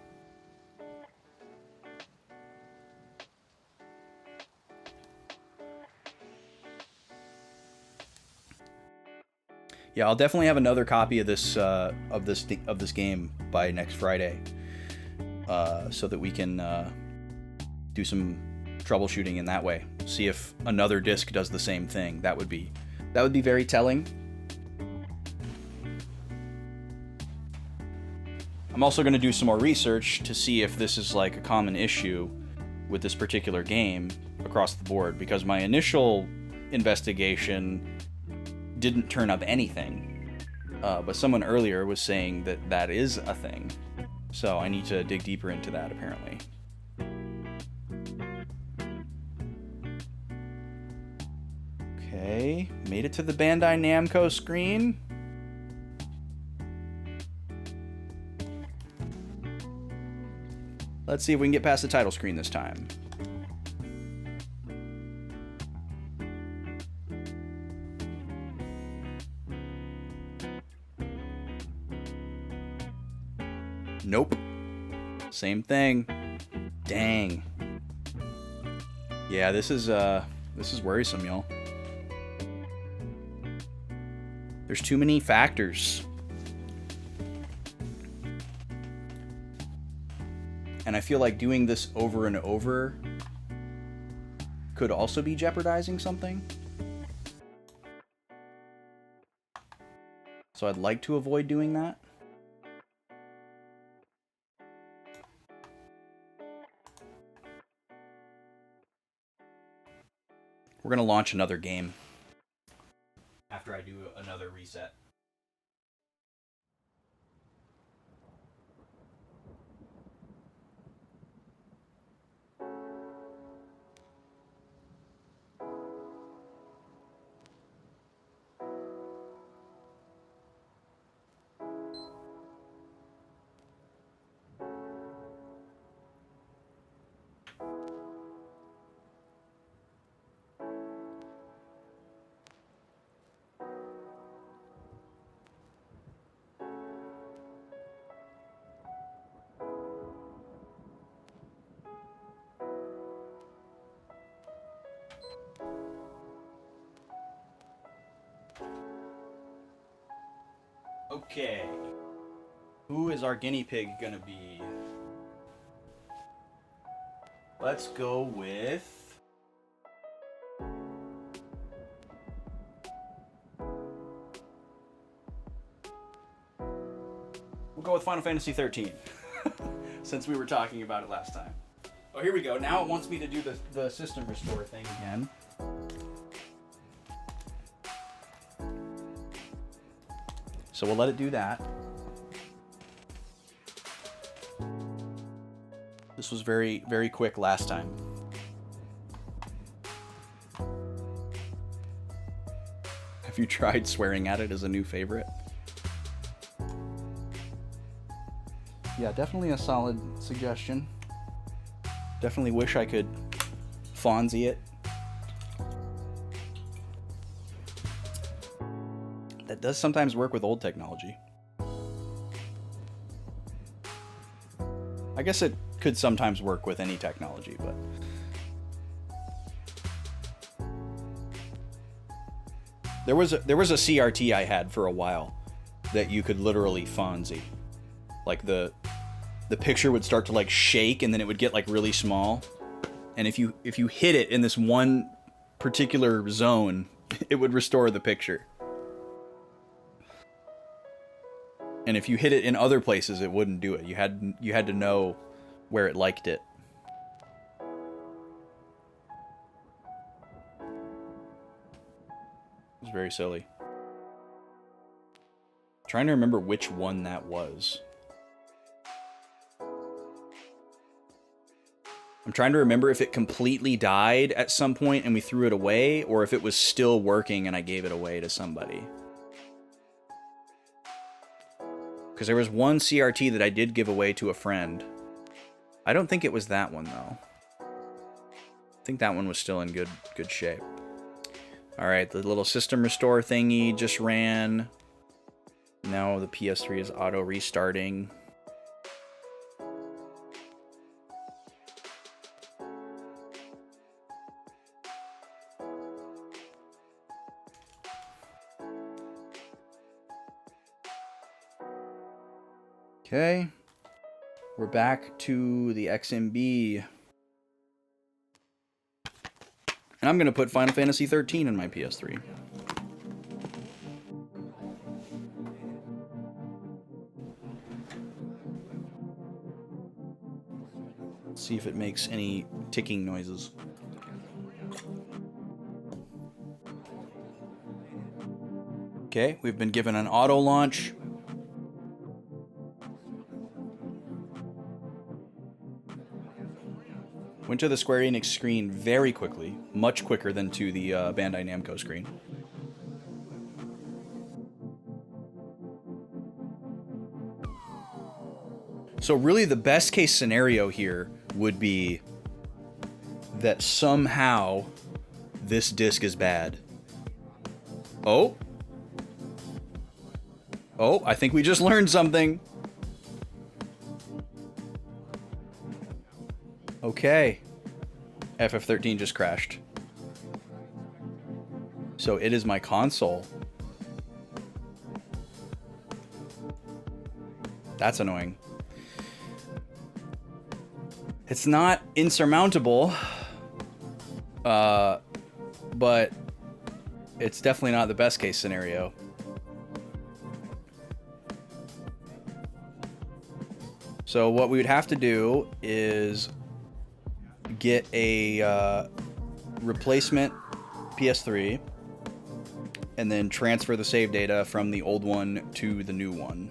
Yeah, I'll definitely have another copy of this game by next Friday, so that we can do some troubleshooting in that way. See if another disc does the same thing. That would be very telling. I'm also going to do some more research to see if this is like a common issue with this particular game across the board, because my initial investigation didn't turn up anything, but someone earlier was saying that that is a thing, so I need to dig deeper into that apparently. Okay, made it to the Bandai Namco screen. Let's see if we can get past the title screen this time. Nope. Same thing. Dang. Yeah, this is worrisome, y'all. There's too many factors. And I feel like doing this over and over could also be jeopardizing something. So I'd like to avoid doing that. We're going to launch another game after I do another reset. Okay. Who is our guinea pig gonna be? Let's go with... We'll go with Final Fantasy 13. Since we were talking about it last time. Oh, here we go. Now it wants me to do the system restore thing again. So we'll let it do that. This was very, very quick last time. Have you tried swearing at it as a new favorite? Yeah, definitely a solid suggestion. Definitely wish I could Fonzie it. That does sometimes work with old technology. I guess it could sometimes work with any technology, but... There was a CRT I had for a while that you could literally Fonzie. Like the picture would start to like shake and then it would get like really small. And if you hit it in this one particular zone, it would restore the picture. And if you hit it in other places, it wouldn't do it. You had to know where it liked it. very silly. Trying to remember which one that was. I'm trying to remember if it completely died at some point and we threw it away, or if it was still working and I gave it away to somebody. Because there was one CRT that I did give away to a friend. I don't think it was that one, though. I think that one was still in good shape. Alright, the little system restore thingy just ran. Now the PS3 is auto-restarting. Okay, we're back to the XMB. And I'm going to put Final Fantasy 13 in my PS3. Let's see if it makes any ticking noises. Okay, we've been given an auto launch. Went to the Square Enix screen very quickly, much quicker than to the Bandai Namco screen. So really the best case scenario here would be that somehow this disc is bad. Oh, I think we just learned something. Okay. FF13 just crashed. So it is my console. That's annoying. It's not insurmountable, but it's definitely not the best case scenario. So what we would have to do is get a replacement PS3 and then transfer the save data from the old one to the new one.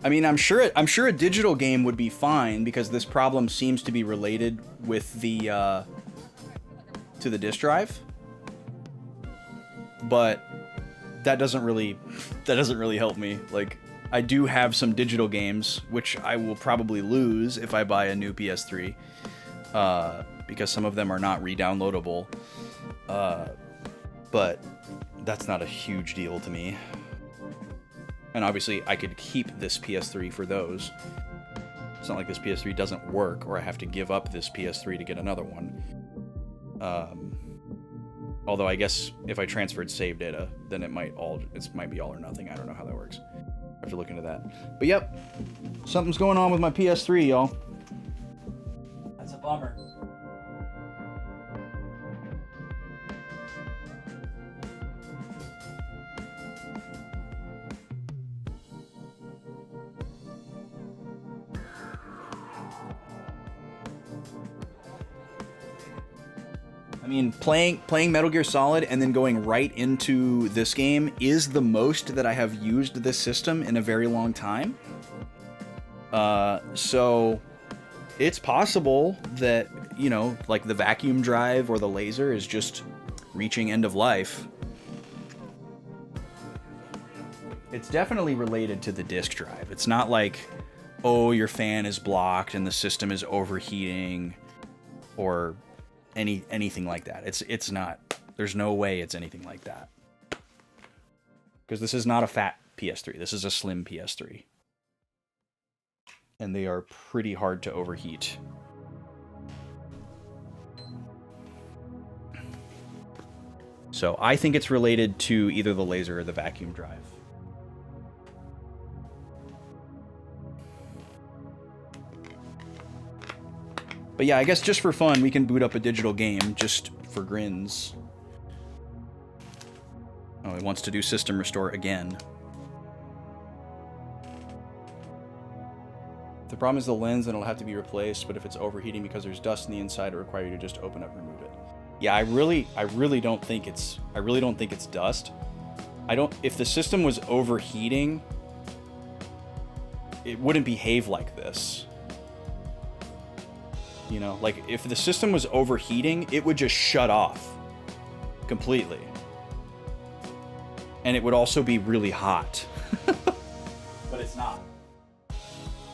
I mean, I'm sure a digital game would be fine because this problem seems to be related with the to the disk drive. But that doesn't really help me. Like, I do have some digital games which I will probably lose if I buy a new PS3 because some of them are not re-downloadable. But that's not a huge deal to me. And obviously, I could keep this PS3 for those. It's not like this PS3 doesn't work, or I have to give up this PS3 to get another one. Although I guess if I transferred save data, then it might be all or nothing. I don't know how that works. I have to look into that. But yep, something's going on with my PS3, y'all. That's a bummer. I mean, playing Metal Gear Solid and then going right into this game is the most that I have used this system in a very long time. So it's possible that, you know, like the vacuum drive or the laser is just reaching end of life. It's definitely related to the disk drive. It's not like, oh, your fan is blocked and the system is overheating or anything like that. It's not. There's no way it's anything like that. Because this is not a fat PS3. This is a slim PS3. And they are pretty hard to overheat. So I think it's related to either the laser or the vacuum drive. But yeah, I guess just for fun, we can boot up a digital game just for grins. Oh, it wants to do system restore again. If the problem is the lens, then it'll have to be replaced, but if it's overheating because there's dust in the inside, it requires you to just open up and remove it. Yeah, I really don't think it's dust. If the system was overheating, it wouldn't behave like this. You know, like if the system was overheating, it would just shut off completely. And it would also be really hot. But it's not.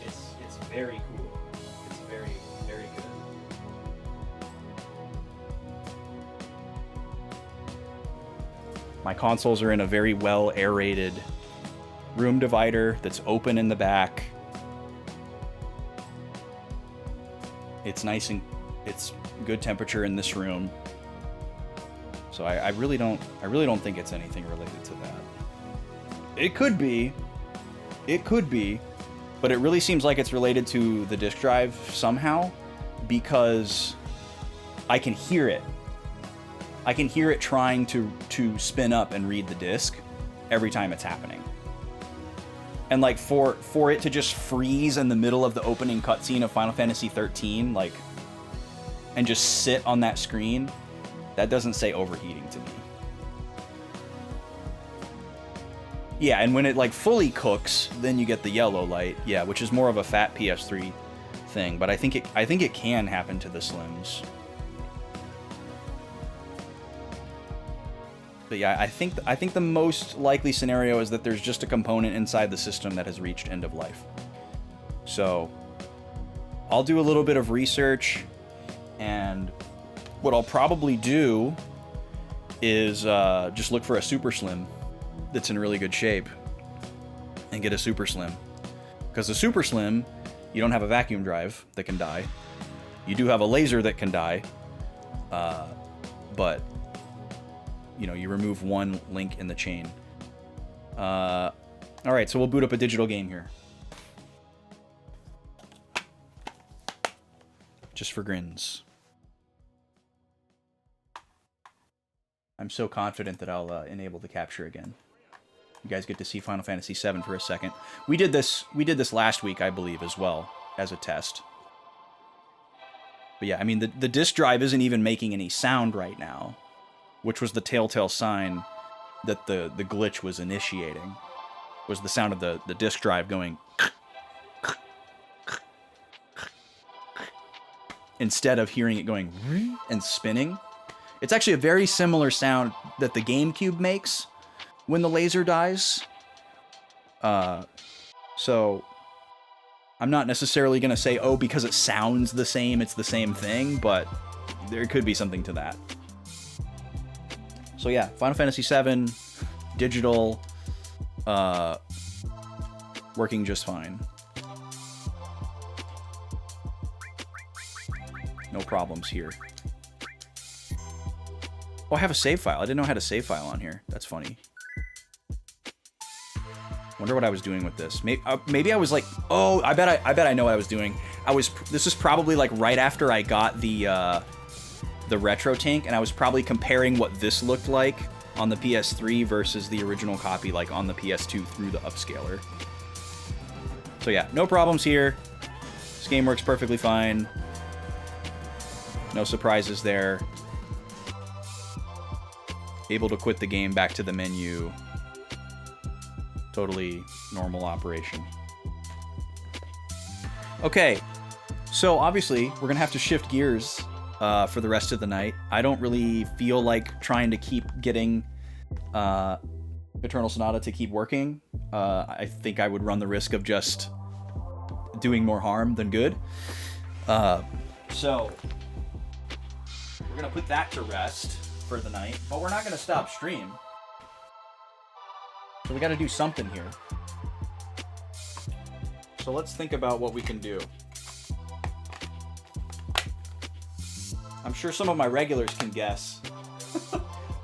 It's very cool. It's very, very good. My consoles are in a very well aerated room divider that's open in the back. It's nice and it's good temperature in this room. So I really don't think it's anything related to that. It could be, but it really seems like it's related to the disk drive somehow, because I can hear it. I can hear it trying to spin up and read the disk every time it's happening. And like for it to just freeze in the middle of the opening cutscene of Final Fantasy 13, like, and just sit on that screen, that doesn't say overheating to me. Yeah, and when it like fully cooks, then you get the yellow light, yeah, which is more of a fat PS3 thing. But I think it can happen to the Slims. But yeah, I think the most likely scenario is that there's just a component inside the system that has reached end of life. So I'll do a little bit of research, and what I'll probably do is just look for a Super Slim that's in really good shape and get a Super Slim. Because the Super Slim, you don't have a vacuum drive that can die. You do have a laser that can die, but you know, you remove one link in the chain. All right, so we'll boot up a digital game here. Just for grins. I'm so confident that I'll enable the capture again. You guys get to see Final Fantasy VII for a second. We did this last week, I believe, as well, as a test. But yeah, I mean, the disk drive isn't even making any sound right now, which was the telltale sign that the glitch was initiating, was the sound of the disk drive going instead of hearing it going and spinning. It's actually a very similar sound that the GameCube makes when the laser dies. So I'm not necessarily going to say, oh, because it sounds the same, it's the same thing, but there could be something to that. So yeah, Final Fantasy VII, digital, working just fine. No problems here. Oh, I have a save file. I didn't know I had a save file on here. That's funny. Wonder what I was doing with this. Maybe I was like, oh, I bet I know what I was doing. This is probably like right after I got the retro tank, and I was probably comparing what this looked like on the PS3 versus the original copy, like on the PS2 through the upscaler. So yeah, no problems here. This game works perfectly fine. No surprises there. Able to quit the game, back to the menu. Totally normal operation. Okay, so obviously we're gonna have to shift gears for the rest of the night. I don't really feel like trying to keep getting Eternal Sonata to keep working. I think I would run the risk of just doing more harm than good. So we're gonna put that to rest for the night, but we're not gonna stop stream. So we gotta do something here. So let's think about what we can do. I'm sure some of my regulars can guess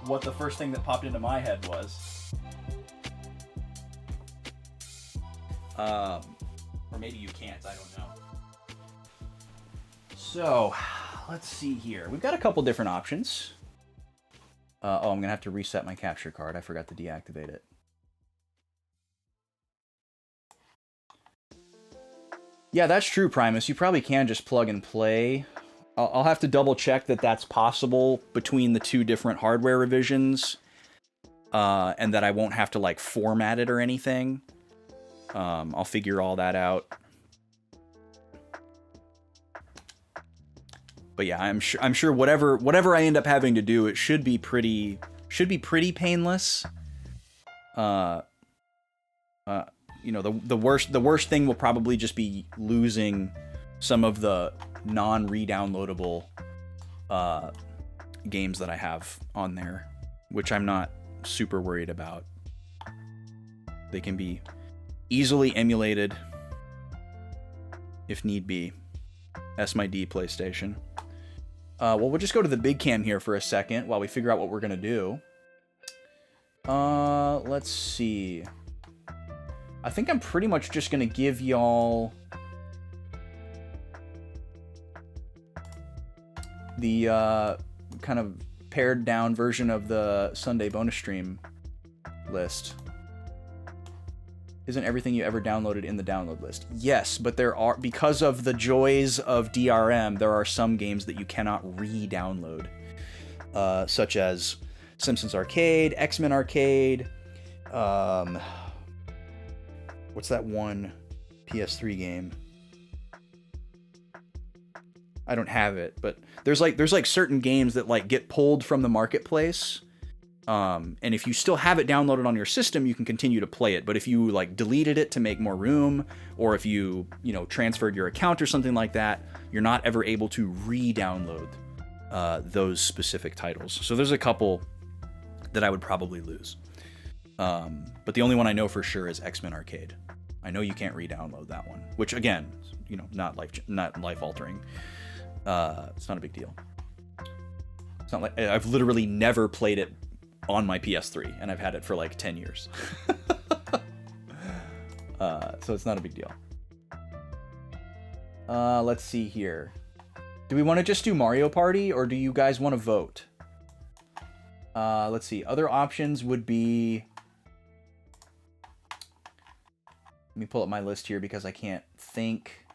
what the first thing that popped into my head was. Or maybe you can't, I don't know. So, let's see here. We've got a couple different options. Oh, I'm gonna have to reset my capture card. I forgot to deactivate it. Yeah, that's true, Primus. You probably can just plug and play. I'll have to double check that that's possible between the two different hardware revisions, and that I won't have to like format it or anything. I'll figure all that out. But yeah, I'm sure whatever I end up having to do, it should be pretty painless. You know, the worst thing will probably just be losing some of the non-redownloadable games that I have on there, which I'm not super worried about. They can be easily emulated if need be. S my D PlayStation. Well, we'll just go to the big cam here for a second while we figure out what we're gonna do. Let's see. I think I'm pretty much just gonna give y'all the kind of pared down version of the Sunday bonus stream list. Isn't everything you ever downloaded in the download list? Yes, but there are, because of the joys of DRM, there are some games that you cannot re-download, such as Simpsons Arcade, X-Men Arcade, what's that one PS3 game? I don't have it, but there's like certain games that like get pulled from the marketplace. And if you still have it downloaded on your system, you can continue to play it. But if you like deleted it to make more room, or if you transferred your account or something like that, you're not ever able to re-download those specific titles. So there's a couple that I would probably lose. But the only one I know for sure is X-Men Arcade. I know you can't re-download that one, which again, not life-altering. It's not a big deal. It's not like I've literally never played it on my PS3, and I've had it for like 10 years. So it's not a big deal. Let's see here. Do we want to just do Mario Party, or do you guys want to vote? Let's see. Other options would be... Let me pull up my list here because I can't think.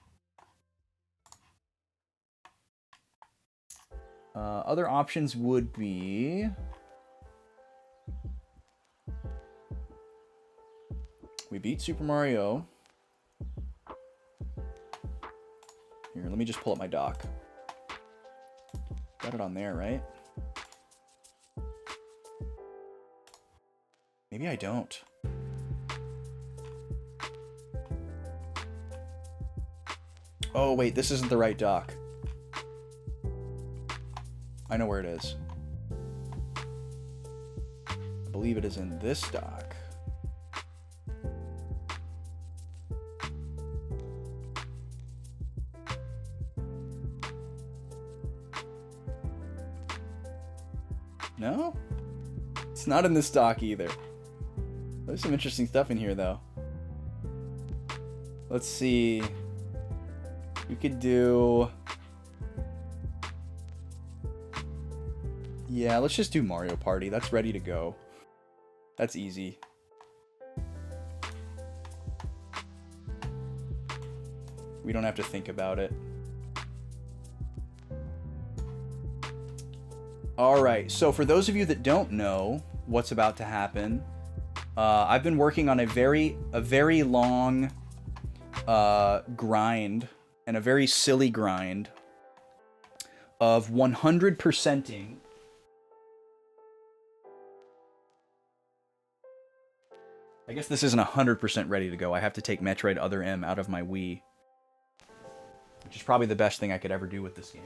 Other options would be... We beat Super Mario. Here, let me just pull up my dock. Got it on there, right? Maybe I don't. Oh, wait, this isn't the right dock. I know where it is. I believe it is in this dock. No? It's not in this dock either. There's some interesting stuff in here, though. Let's see. We could do... Yeah, let's just do Mario Party. That's ready to go. That's easy. We don't have to think about it. Alright, so for those of you that don't know what's about to happen, I've been working on a very long grind, and a very silly grind, of 100%ing I guess this isn't 100% ready to go. I have to take Metroid Other M out of my Wii, which is probably the best thing I could ever do with this game.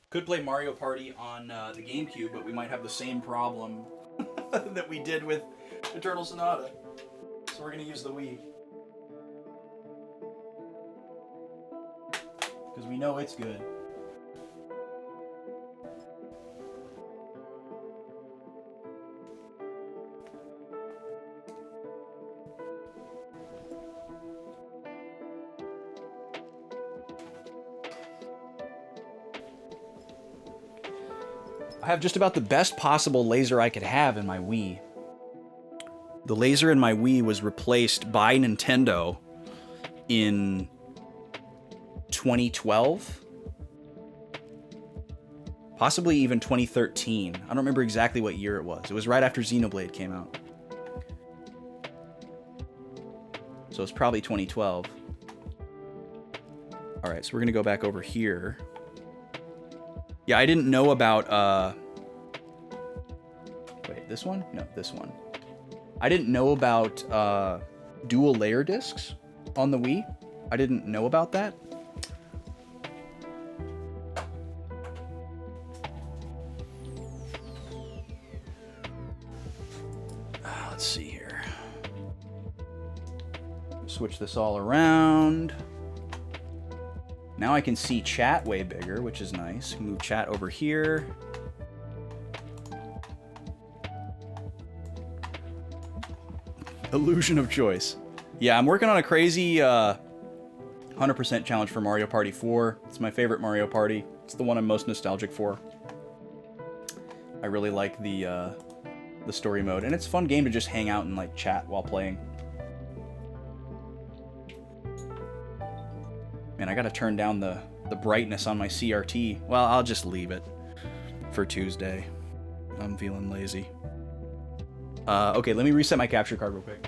Could play Mario Party on the GameCube, but we might have the same problem that we did with Eternal Sonata. So we're going to use the Wii. Because we know it's good. I have just about the best possible laser I could have in my Wii. The laser in my Wii was replaced by Nintendo in 2012. Possibly even 2013. I don't remember exactly what year it was. It was right after Xenoblade came out. So it's probably 2012. Alright, so we're gonna go back over here. Yeah, I didn't know about, wait, this one? No, this one. I didn't know about, dual layer discs on the Wii. I didn't know about that. Let's see here. Switch this all around. Now I can see chat way bigger, which is nice. Move chat over here. Illusion of choice. Yeah, I'm working on a crazy 100% challenge for Mario Party 4. It's my favorite Mario Party. It's the one I'm most nostalgic for. I really like the story mode, and it's a fun game to just hang out and like chat while playing. Man, I gotta turn down the brightness on my CRT. Well, I'll just leave it for Tuesday. I'm feeling lazy. Okay, let me reset my capture card real quick.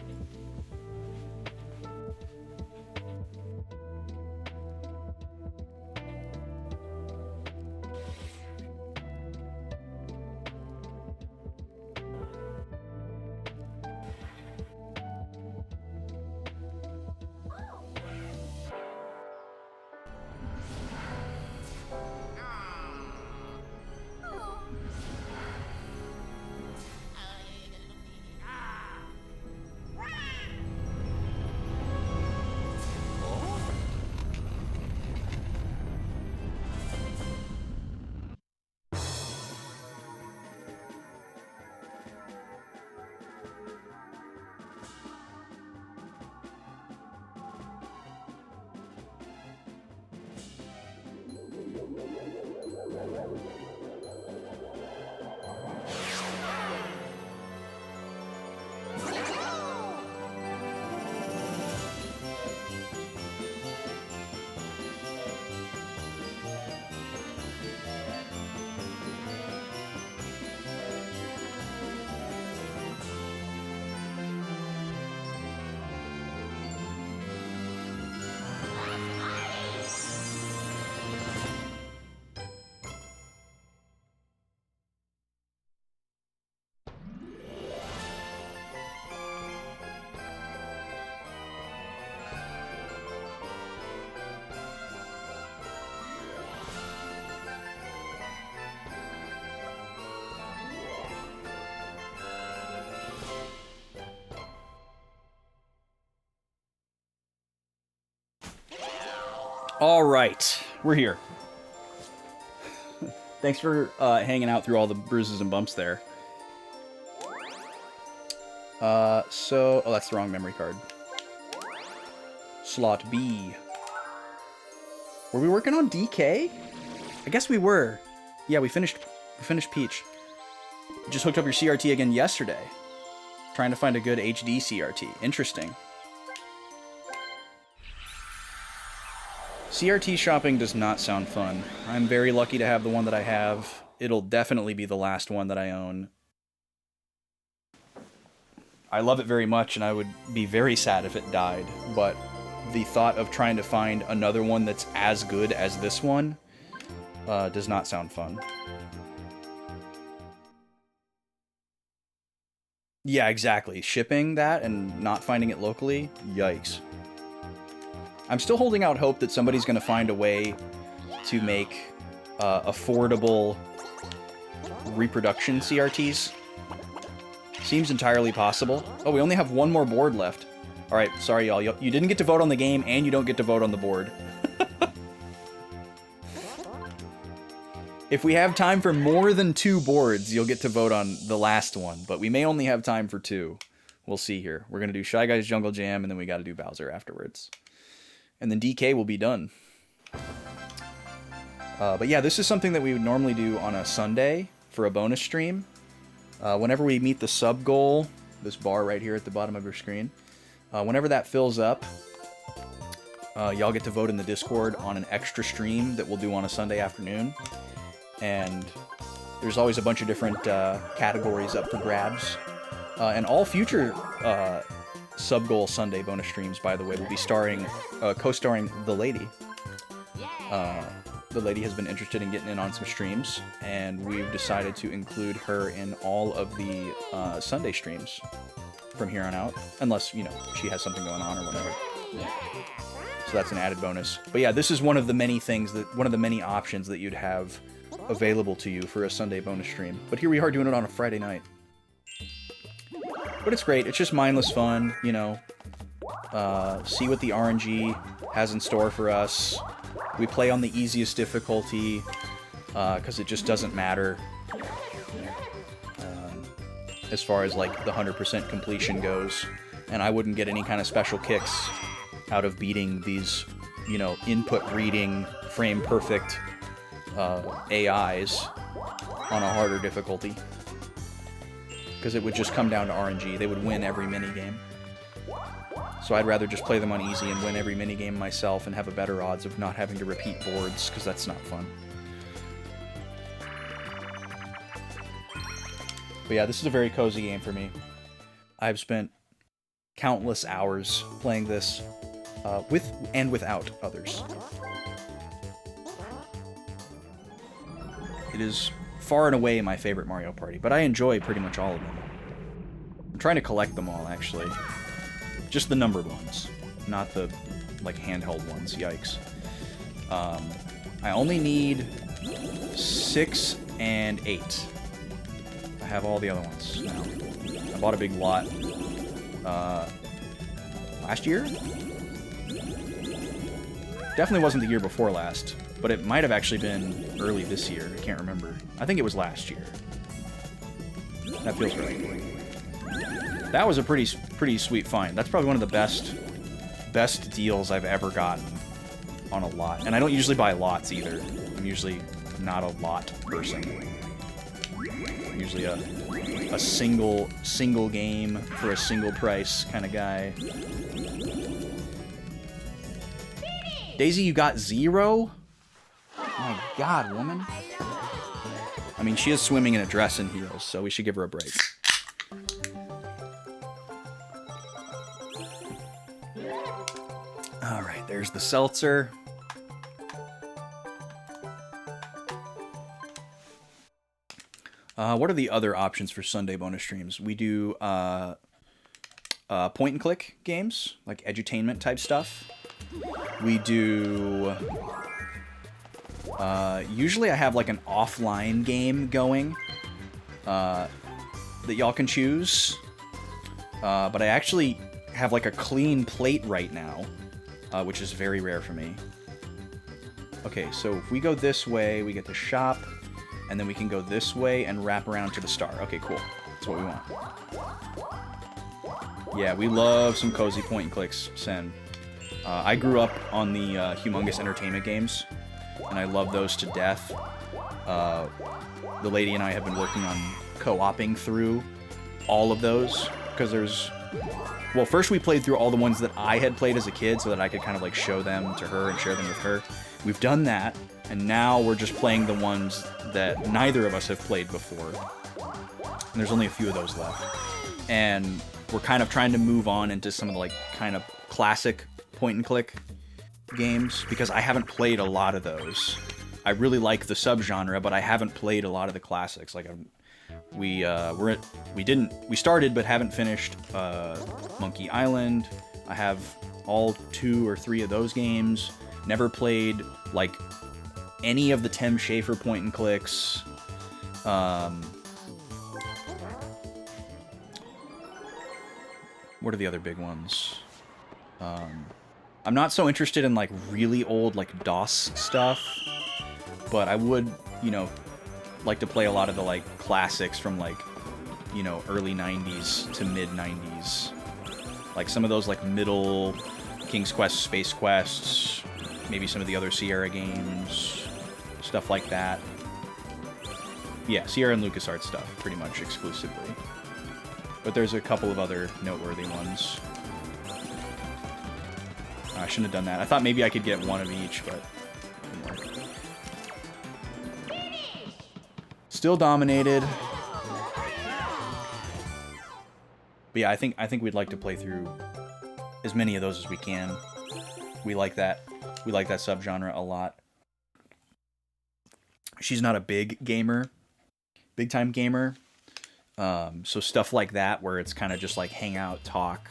All right, we're here. Thanks for hanging out through all the bruises and bumps there. Oh, that's the wrong memory card. Slot B. Were we working on DK? I guess we were. Yeah, we finished Peach. Just hooked up your CRT again yesterday. Trying to find a good HD CRT. Interesting. CRT shopping does not sound fun. I'm very lucky to have the one that I have. It'll definitely be the last one that I own. I love it very much, and I would be very sad if it died, but the thought of trying to find another one that's as good as this one does not sound fun. Yeah, exactly. Shipping that and not finding it locally? Yikes. I'm still holding out hope that somebody's going to find a way to make affordable reproduction CRTs. Seems entirely possible. Oh, we only have one more board left. Alright, sorry y'all. You didn't get to vote on the game, and you don't get to vote on the board. If we have time for more than 2 boards, you'll get to vote on the last one. But we may only have time for 2. We'll see here. We're going to do Shy Guys Jungle Jam, and then we got to do Bowser afterwards. And then DK will be done. But yeah, this is something that we would normally do on a Sunday for a bonus stream. Whenever we meet the sub goal, this bar right here at the bottom of your screen. Whenever that fills up, y'all get to vote in the Discord on an extra stream that we'll do on a Sunday afternoon. And there's always a bunch of different categories up for grabs. And all future Sub-Goal Sunday bonus streams, by the way, will be co-starring The Lady. The Lady has been interested in getting in on some streams, and we've decided to include her in all of the Sunday streams from here on out, unless, you know, she has something going on or whatever. So that's an added bonus. But yeah, this is one of the many options that you'd have available to you for a Sunday bonus stream. But here we are doing it on a Friday night. But it's great. It's just mindless fun, you know. See what the RNG has in store for us. We play on the easiest difficulty, because it just doesn't matter as far as, like, the 100% completion goes. And I wouldn't get any kind of special kicks out of beating these, you know, input-reading, frame-perfect AIs on a harder difficulty. Because it would just come down to RNG. They would win every minigame. So I'd rather just play them on easy and win every minigame myself and have a better odds of not having to repeat boards, because that's not fun. But yeah, this is a very cozy game for me. I've spent countless hours playing this with and without others. It is far and away my favorite Mario Party, but I enjoy pretty much all of them. I'm trying to collect them all, actually. Just the numbered ones, not the, like, handheld ones. Yikes. I only need 6 and 8. I have all the other ones now. I bought a big lot last year? Definitely wasn't the year before last, but it might have actually been early this year. I can't remember. I think it was last year. That feels right. That was a pretty sweet find. That's probably one of the best deals I've ever gotten on a lot. And I don't usually buy lots either. I'm usually not a lot person. I'm usually a single game for a single price kind of guy. Daisy, you got 0? Oh my god, woman. I mean, she is swimming in a dress and heels, so we should give her a break. Alright, there's the seltzer. What are the other options for Sunday bonus streams? We do point-and-click games, like edutainment type stuff. We do... usually I have like an offline game going that y'all can choose. But I actually have like a clean plate right now, which is very rare for me. Okay, so if we go this way, we get to shop, and then we can go this way and wrap around to the star. Okay, cool. That's what we want. Yeah, we love some cozy point and clicks, Sen. I grew up on the Humongous Entertainment games, and I love those to death. The lady and I have been working on co-oping through all of those, because there's... Well, first we played through all the ones that I had played as a kid so that I could kind of like show them to her and share them with her. We've done that, and now we're just playing the ones that neither of us have played before. And there's only a few of those left. And we're kind of trying to move on into some of the like kind of classic point-and-click games, because I haven't played a lot of those. I really like the subgenre, but I haven't played a lot of the classics. Like we started but haven't finished Monkey Island. I have all 2 or 3 of those games. Never played like any of the Tim Schafer point and clicks. What are the other big ones? I'm not so interested in like really old like DOS stuff, but I would, you know, like to play a lot of the like classics from like, you know, early 90s to mid 90s. Like some of those like middle King's Quest, Space Quests, maybe some of the other Sierra games, stuff like that. Yeah, Sierra and LucasArts stuff, pretty much exclusively. But there's a couple of other noteworthy ones. I shouldn't have done that. I thought maybe I could get one of each, but didn't work. Still dominated. But yeah, I think we'd like to play through as many of those as we can. We like that. We like that subgenre a lot. She's not a big gamer, big time gamer. So stuff like that where it's kind of just like hang out, talk,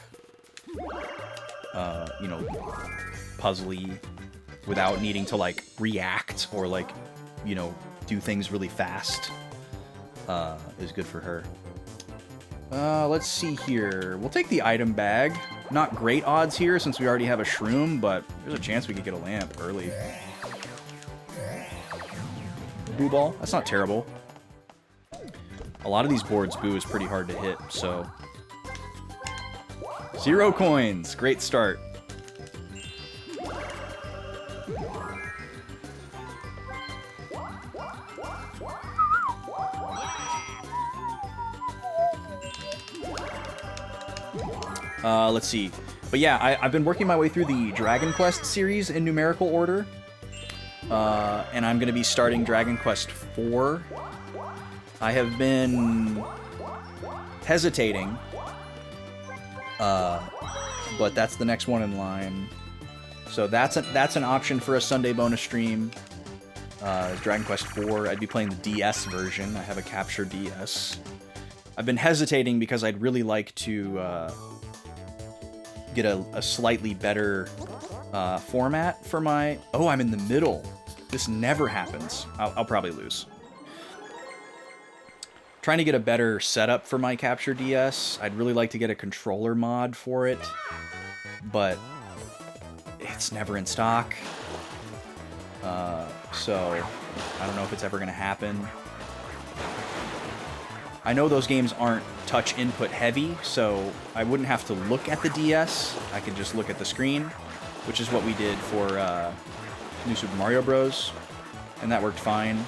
you know, puzzly without needing to like react or like, you know, do things really fast is good for her. Let's see here. We'll take the item bag. Not great odds here since we already have a shroom, but there's a chance we could get a lamp early. Boo ball? That's not terrible. A lot of these boards, boo is pretty hard to hit, so... 0 coins! Great start. Let's see. But yeah, I've been working my way through the Dragon Quest series in numerical order. And I'm going to be starting Dragon Quest IV. I have been hesitating, but that's the next one in line. So that's an option for a Sunday bonus stream. Dragon Quest IV. I'd be playing the DS version. I have a Capture DS. I've been hesitating because I'd really like to get a slightly better format for my... Oh, I'm in the middle. This never happens. I'll probably lose. Trying to get a better setup for my Capture DS. I'd really like to get a controller mod for it, but it's never in stock. So I don't know if it's ever going to happen. I know those games aren't touch input heavy, so I wouldn't have to look at the DS. I could just look at the screen, which is what we did for New Super Mario Bros. And that worked fine.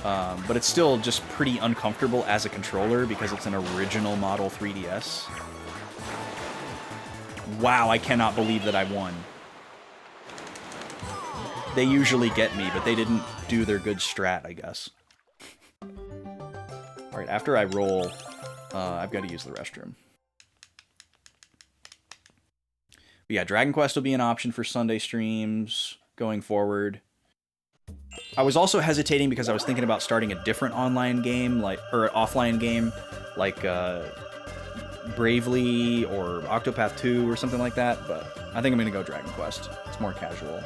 But it's still just pretty uncomfortable as a controller because it's an original model 3DS. Wow, I cannot believe that I won. They usually get me, but they didn't do their good strat, I guess. Alright, after I roll, I've got to use the restroom. But yeah, Dragon Quest will be an option for Sunday streams going forward. I was also hesitating because I was thinking about starting a different online game, or offline game, like Bravely or Octopath 2 or something like that, but I think I'm going to go Dragon Quest. It's more casual.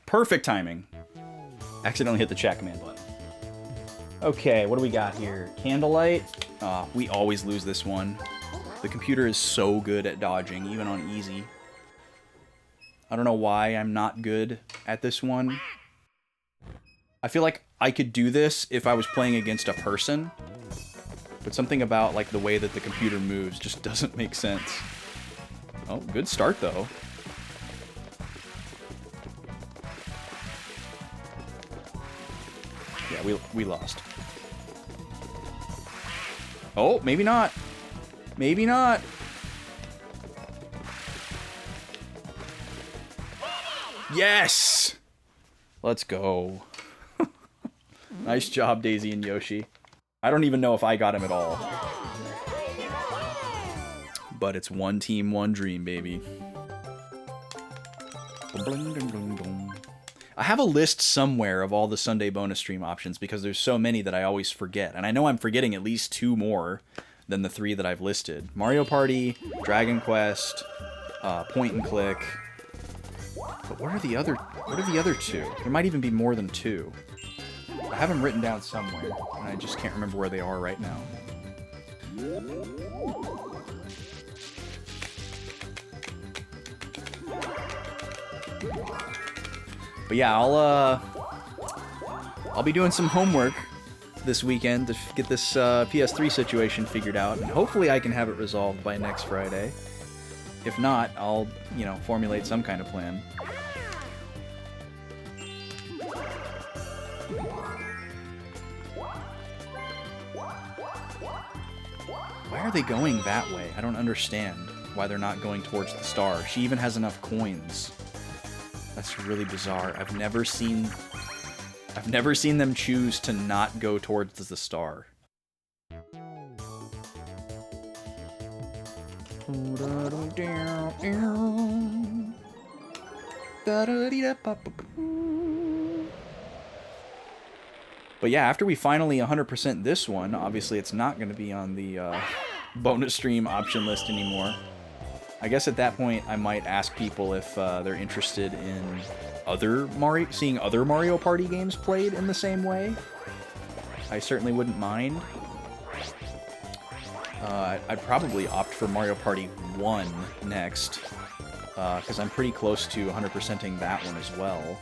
Perfect timing. Accidentally hit the chat command button. Okay, what do we got here? Candlelight. We always lose this one. The computer is so good at dodging, even on easy. I don't know why I'm not good at this one. I feel like I could do this if I was playing against a person, but something about like the way that the computer moves just doesn't make sense. Oh, good start though. Yeah, we lost. Oh, maybe not. Maybe not. Yes! Let's go. Nice job, Daisy and Yoshi. I don't even know if I got him at all. But it's one team, one dream, baby. I have a list somewhere of all the Sunday bonus stream options because there's so many that I always forget. And I know I'm forgetting at least 2 more than the 3 that I've listed. Mario Party, Dragon Quest, Point and Click. But what are the other 2? There might even be more than 2. I have them written down somewhere, and I just can't remember where they are right now. But yeah, I'll be doing some homework this weekend to get this PS3 situation figured out, and hopefully I can have it resolved by next Friday. If not, I'll, formulate some kind of plan. Why are they going that way? I don't understand why they're not going towards the star. She even has enough coins. That's really bizarre. I've never seen them choose to not go towards the star. But yeah, after we finally 100% this one, obviously it's not going to be on the bonus stream option list anymore. I guess at that point I might ask people if they're interested in seeing other Mario Party games played in the same way. I certainly wouldn't mind. I'd probably opt for Mario Party 1 next, because I'm pretty close to 100%ing that one as well.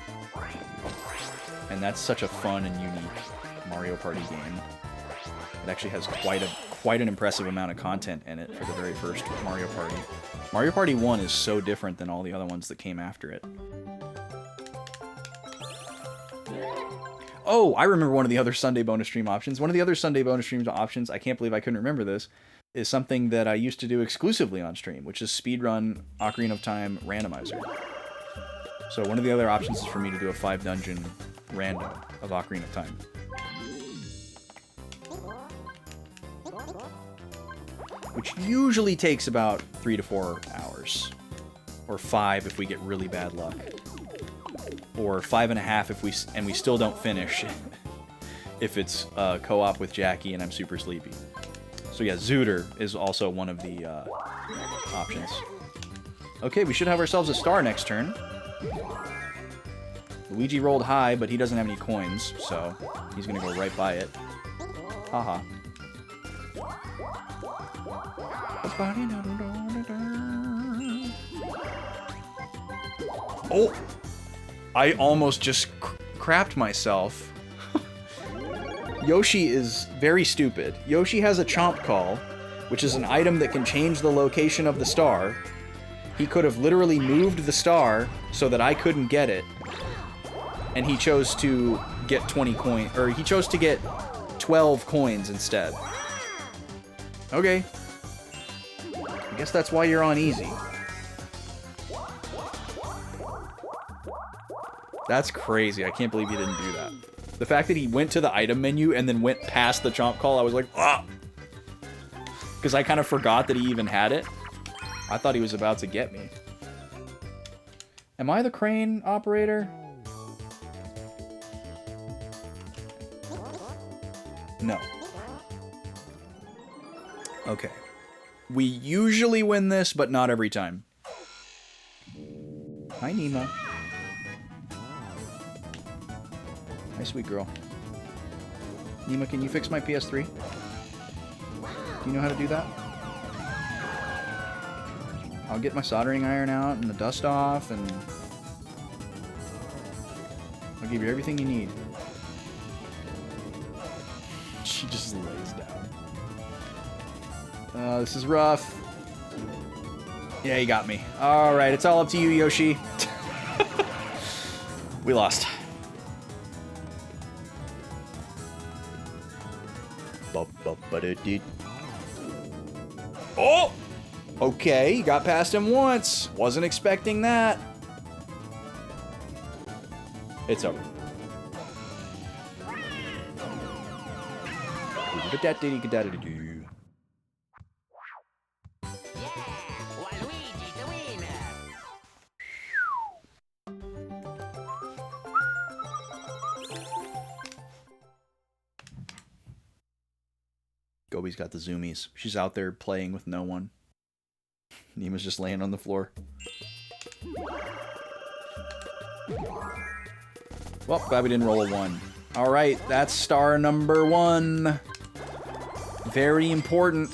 And that's such a fun and unique Mario Party game. It actually has quite an impressive amount of content in it for the very first Mario Party. Mario Party 1 is so different than all the other ones that came after it. Oh, I remember one of the other Sunday bonus stream options. One of the other Sunday bonus stream options, I can't believe I couldn't remember this, is something that I used to do exclusively on stream, which is speedrun Ocarina of Time randomizer. So one of the other options is for me to do a 5-dungeon random of Ocarina of Time. Which usually takes about 3 to 4 hours. Or 5 if we get really bad luck. Or 5.5 if we still don't finish. If it's co-op with Jackie and I'm super sleepy. So yeah, Zooter is also one of the options. Okay, we should have ourselves a star next turn. Luigi rolled high, but he doesn't have any coins, so he's gonna go right by it. Haha. Oh! I almost just crapped myself. Yoshi is very stupid. Yoshi has a Chomp Call, which is an item that can change the location of the star. He could have literally moved the star so that I couldn't get it. And he chose to get 20 coins, or he chose to get 12 coins instead. Okay. I guess that's why you're on easy. That's crazy. I can't believe he didn't do that. The fact that he went to the item menu and then went past the Chomp Call, I was like, ah! Because I kind of forgot that he even had it. I thought he was about to get me. Am I the crane operator? No. Okay. We usually win this, but not every time. Hi, Nima. Hi, sweet girl. Nima, can you fix my PS3? Do you know how to do that? I'll get my soldering iron out and the dust off, and I'll give you everything you need. She just lays down. This is rough. Yeah, you got me. Alright, it's all up to you, Yoshi. We lost. Oh! Okay, you got past him once. Wasn't expecting that. It's over. Gobi's got the zoomies. She's out there playing with no one. Nima's just laying on the floor. Well, glad we didn't roll a 1. Alright, that's star number 1. Very important.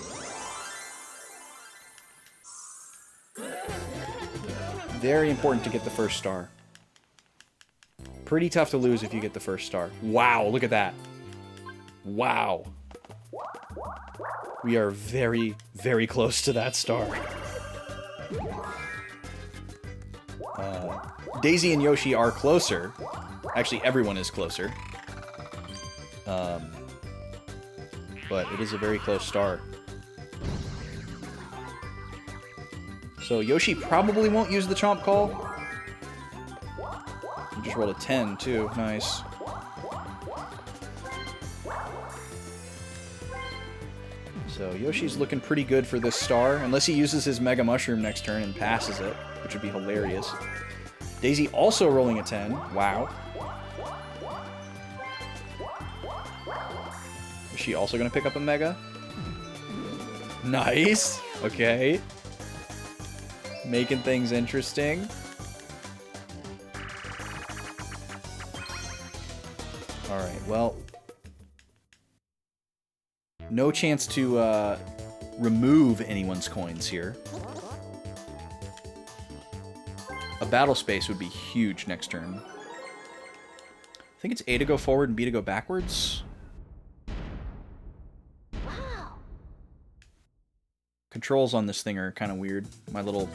Very important to get the first star. Pretty tough to lose if you get the first star. Wow, look at that. Wow. We are very, very close to that star. Daisy and Yoshi are closer. Actually, everyone is closer. But it is a very close star. So Yoshi probably won't use the chomp call. You just rolled a 10 too. Nice. So Yoshi's looking pretty good for this star, unless he uses his Mega Mushroom next turn and passes it, which would be hilarious. Daisy also rolling a 10. Wow. Is she also going to pick up a Mega? Nice. Okay. Making things interesting. Alright, well. No chance to remove anyone's coins here. A battle space would be huge next turn. I think it's A to go forward and B to go backwards. Wow. Controls on this thing are kind of weird. My little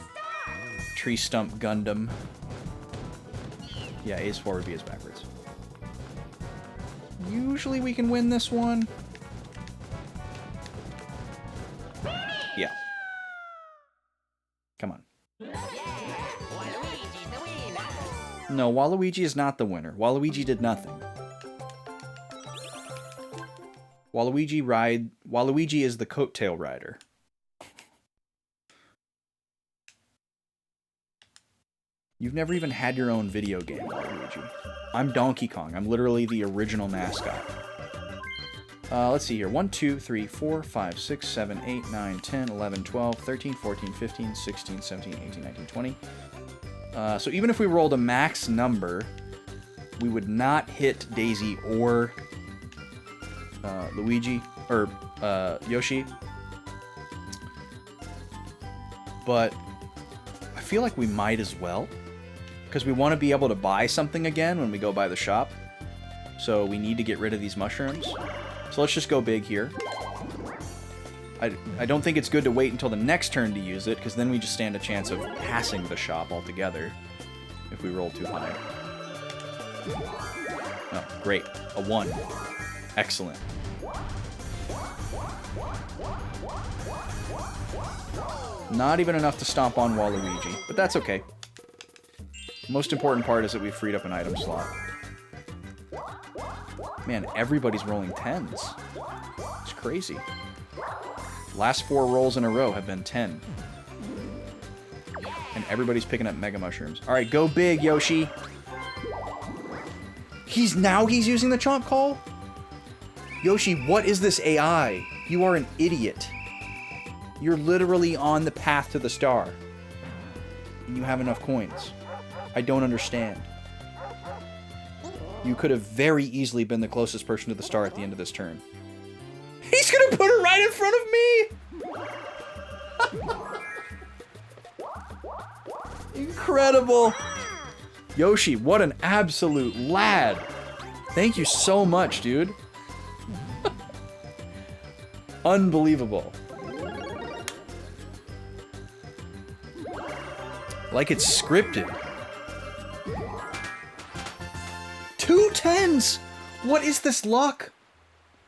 tree stump Gundam. Yeah, A is forward, B is backwards. Usually we can win this one. Yeah. Come on. No, Waluigi is not the winner. Waluigi did nothing. Waluigi is the coattail rider. You've never even had your own video game, Waluigi. I'm Donkey Kong. I'm literally the original mascot. Let's see here. 1, 2, 3, 4, 5, 6, 7, 8, 9, 10, 11, 12, 13, 14, 15, 16, 17, 18, 19, 20. So even if we rolled a max number, we would not hit Daisy or Luigi, or Yoshi. But I feel like we might as well, because we want to be able to buy something again when we go by the shop. So we need to get rid of these mushrooms. So let's just go big here. I don't think it's good to wait until the next turn to use it, because then we just stand a chance of passing the shop altogether if we roll too high. Oh, great. A 1. Excellent. Not even enough to stomp on Waluigi, but that's okay. The most important part is that we freed up an item slot. Man, everybody's rolling 10s. It's crazy. Last 4 rolls in a row have been 10. And everybody's picking up Mega Mushrooms. Alright, go big, Yoshi! He's using the chomp call? Yoshi, what is this AI? You are an idiot. You're literally on the path to the star. And you have enough coins. I don't understand. You could have very easily been the closest person to the star at the end of this turn. He's gonna put it right in front of me! Incredible! Yoshi, what an absolute lad! Thank you so much, dude. Unbelievable. Like it's scripted. 2 10s! What is this luck?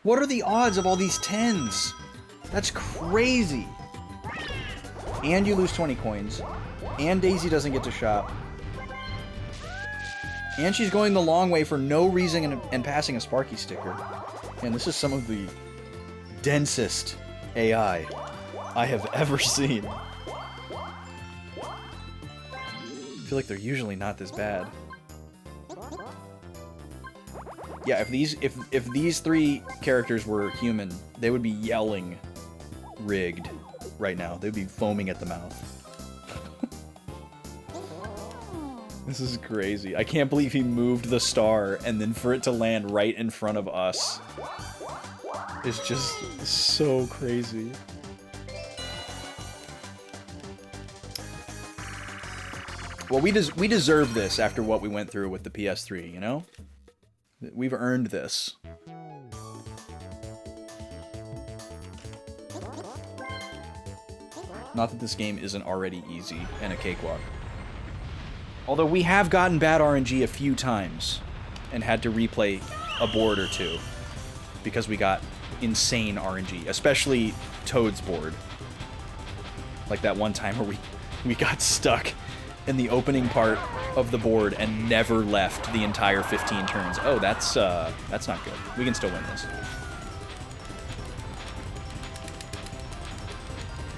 What are the odds of all these 10s? That's crazy. And you lose 20 coins. And Daisy doesn't get to shop. And she's going the long way for no reason and passing a Sparky sticker. And this is some of the densest AI I have ever seen. I feel like they're usually not this bad. Yeah, if these three characters were human, they would be yelling rigged right now. They'd be foaming at the mouth. This is crazy. I can't believe he moved the star and then for it to land right in front of us is just so crazy. Well, we deserve this after what we went through with the PS3, you know? We've earned this. Not that this game isn't already easy and a cakewalk. Although we have gotten bad RNG a few times and had to replay a board or two because we got insane RNG, especially Toad's board. Like that one time where we got stuck in the opening part of the board and never left the entire 15 turns. Oh, that's not good. We can still win this.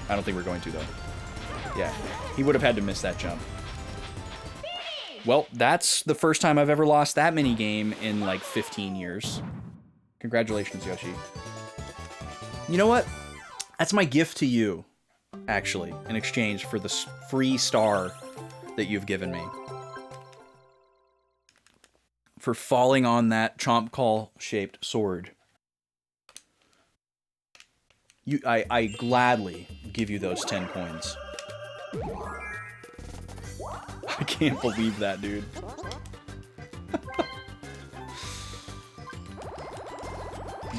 I don't think we're going to, though. Yeah, he would have had to miss that jump. Well, that's the first time I've ever lost that mini game in like 15 years. Congratulations, Yoshi. You know what? That's my gift to you, actually, in exchange for the free star that you've given me. For falling on that chomp call-shaped sword. I gladly give you those 10 coins. I can't believe that, dude.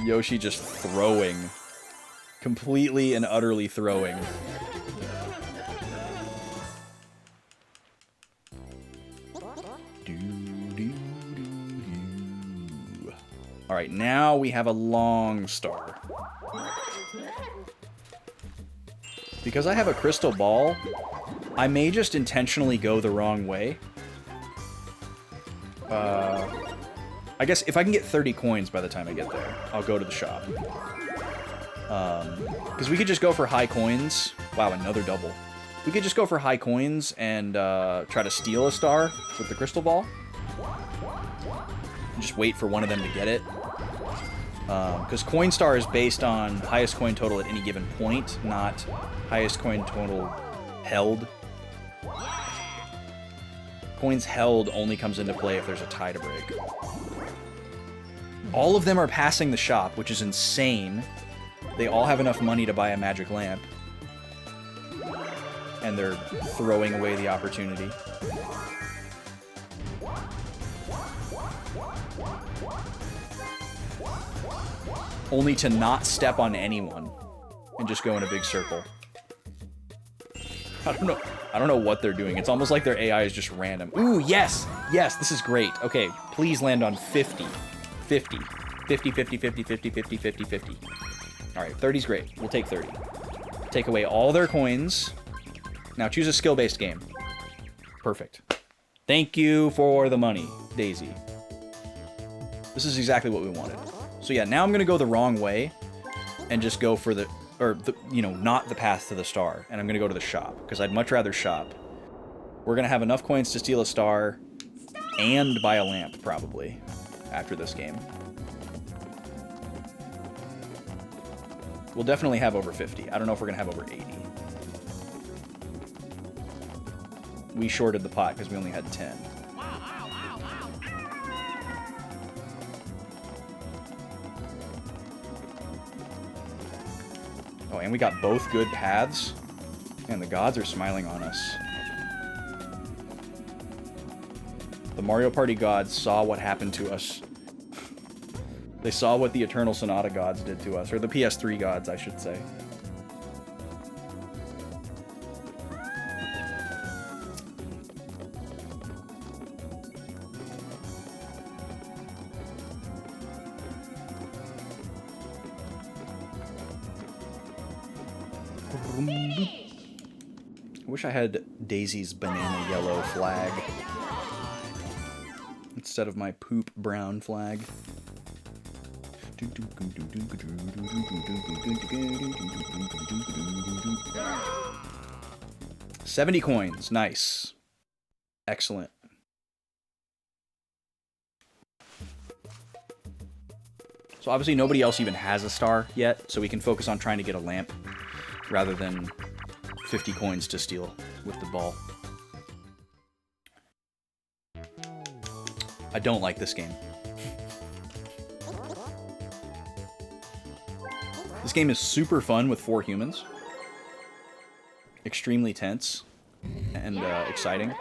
Yoshi just throwing. Completely and utterly throwing. Alright, now we have a long star. Because I have a crystal ball, I may just intentionally go the wrong way. I guess if I can get 30 coins by the time I get there, I'll go to the shop. Because we could just go for high coins. Wow, another double. We could just go for high coins and try to steal a star with the crystal ball. And just wait for one of them to get it. Because coin star is based on highest coin total at any given point, not highest coin total held. Coins held only comes into play if there's a tie to break. All of them are passing the shop, which is insane. They all have enough money to buy a magic lamp. And they're throwing away the opportunity. Only to not step on anyone and just go in a big circle. I don't know what they're doing. It's almost like their AI is just random. Ooh, yes! Yes, this is great. Okay, please land on 50. 50. 50, 50, 50, 50, 50, 50, 50. Alright, 30's great. We'll take 30. Take away all their coins. Now choose a skill-based game. Perfect. Thank you for the money, Daisy. This is exactly what we wanted. So yeah, now I'm gonna go the wrong way and just go for not the path to the star. And I'm gonna go to the shop, because I'd much rather shop. We're gonna have enough coins to steal a star and buy a lamp, probably, after this game. We'll definitely have over 50. I don't know if we're gonna have over 80. We shorted the pot because we only had 10. Oh, and we got both good paths. And the gods are smiling on us. The Mario Party gods saw what happened to us. They saw what the Eternal Sonata gods did to us. Or the PS3 gods, I should say. I wish I had Daisy's banana yellow flag. instead of my poop brown flag. 70 coins. Nice. Excellent. So obviously nobody else even has a star yet, so we can focus on trying to get a lamp rather than 50 coins to steal with the ball. I don't like this game. This game is super fun with 4 humans. Extremely tense and exciting.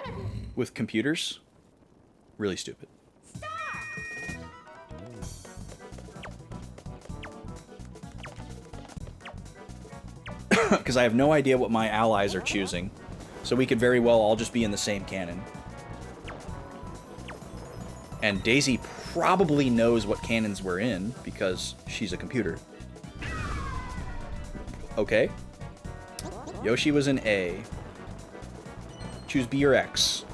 With computers, really stupid. Because I have no idea what my allies are choosing. So we could very well all just be in the same cannon. And Daisy probably knows what cannons we're in because she's a computer. Okay. Yoshi was in A. Choose B or X.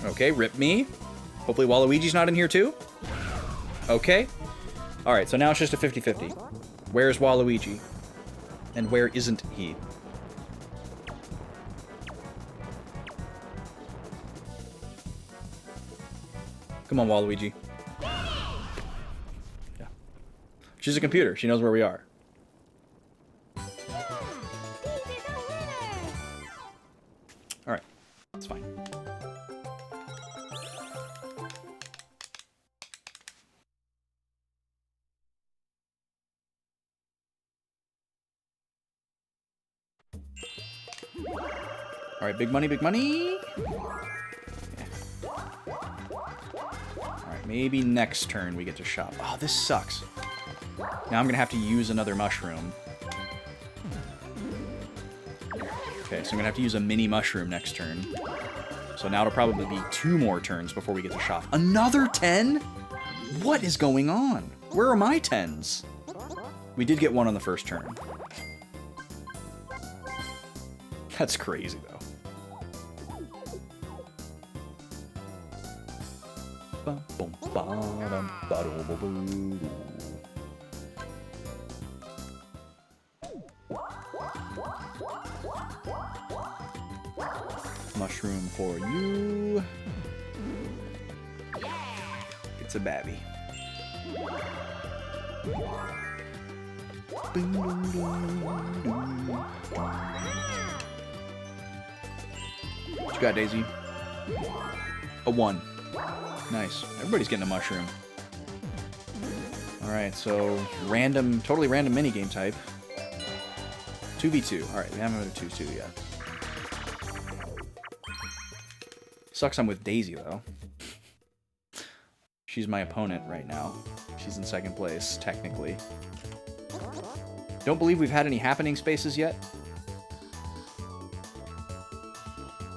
Okay, rip me. Hopefully Waluigi's not in here too. Okay. Alright, so now it's just a 50-50. Where's Waluigi? And where isn't he? Come on, Waluigi. Yeah. She's a computer. She knows where we are. Alright. That's fine. Alright, big money, big money. Alright, maybe next turn we get to shop. Oh, this sucks. Now I'm gonna have to use another mushroom. Okay, so I'm gonna have to use a mini mushroom next turn. So now it'll probably be 2 more turns before we get to shop. Another 10? What is going on? Where are my 10s? We did get 1 on the first turn. That's crazy, though. Mushroom for you. It's a babby. What you got, Daisy? A 1. Nice. Everybody's getting a mushroom. Alright, so random, totally random minigame type. 2v2. Alright, we haven't had a 2-2 yet. Sucks I'm with Daisy, though. She's my opponent right now. She's in 2nd place, technically. Don't believe we've had any happening spaces yet.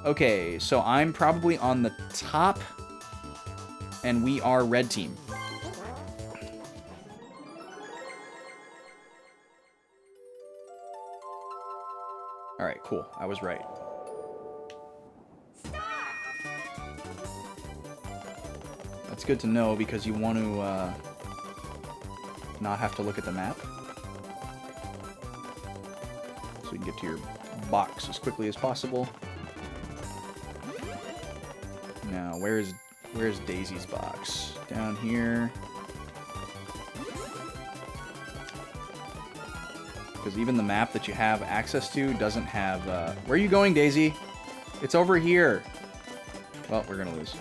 Okay, so I'm probably on the top, and we are red team. Alright, cool. I was right. That's good to know because you want to not have to look at the map. So you can get to your box as quickly as possible. Now, where's Daisy's box? Down here. Because even the map that you have access to doesn't have... Where are you going, Daisy? It's over here. Well, we're gonna lose.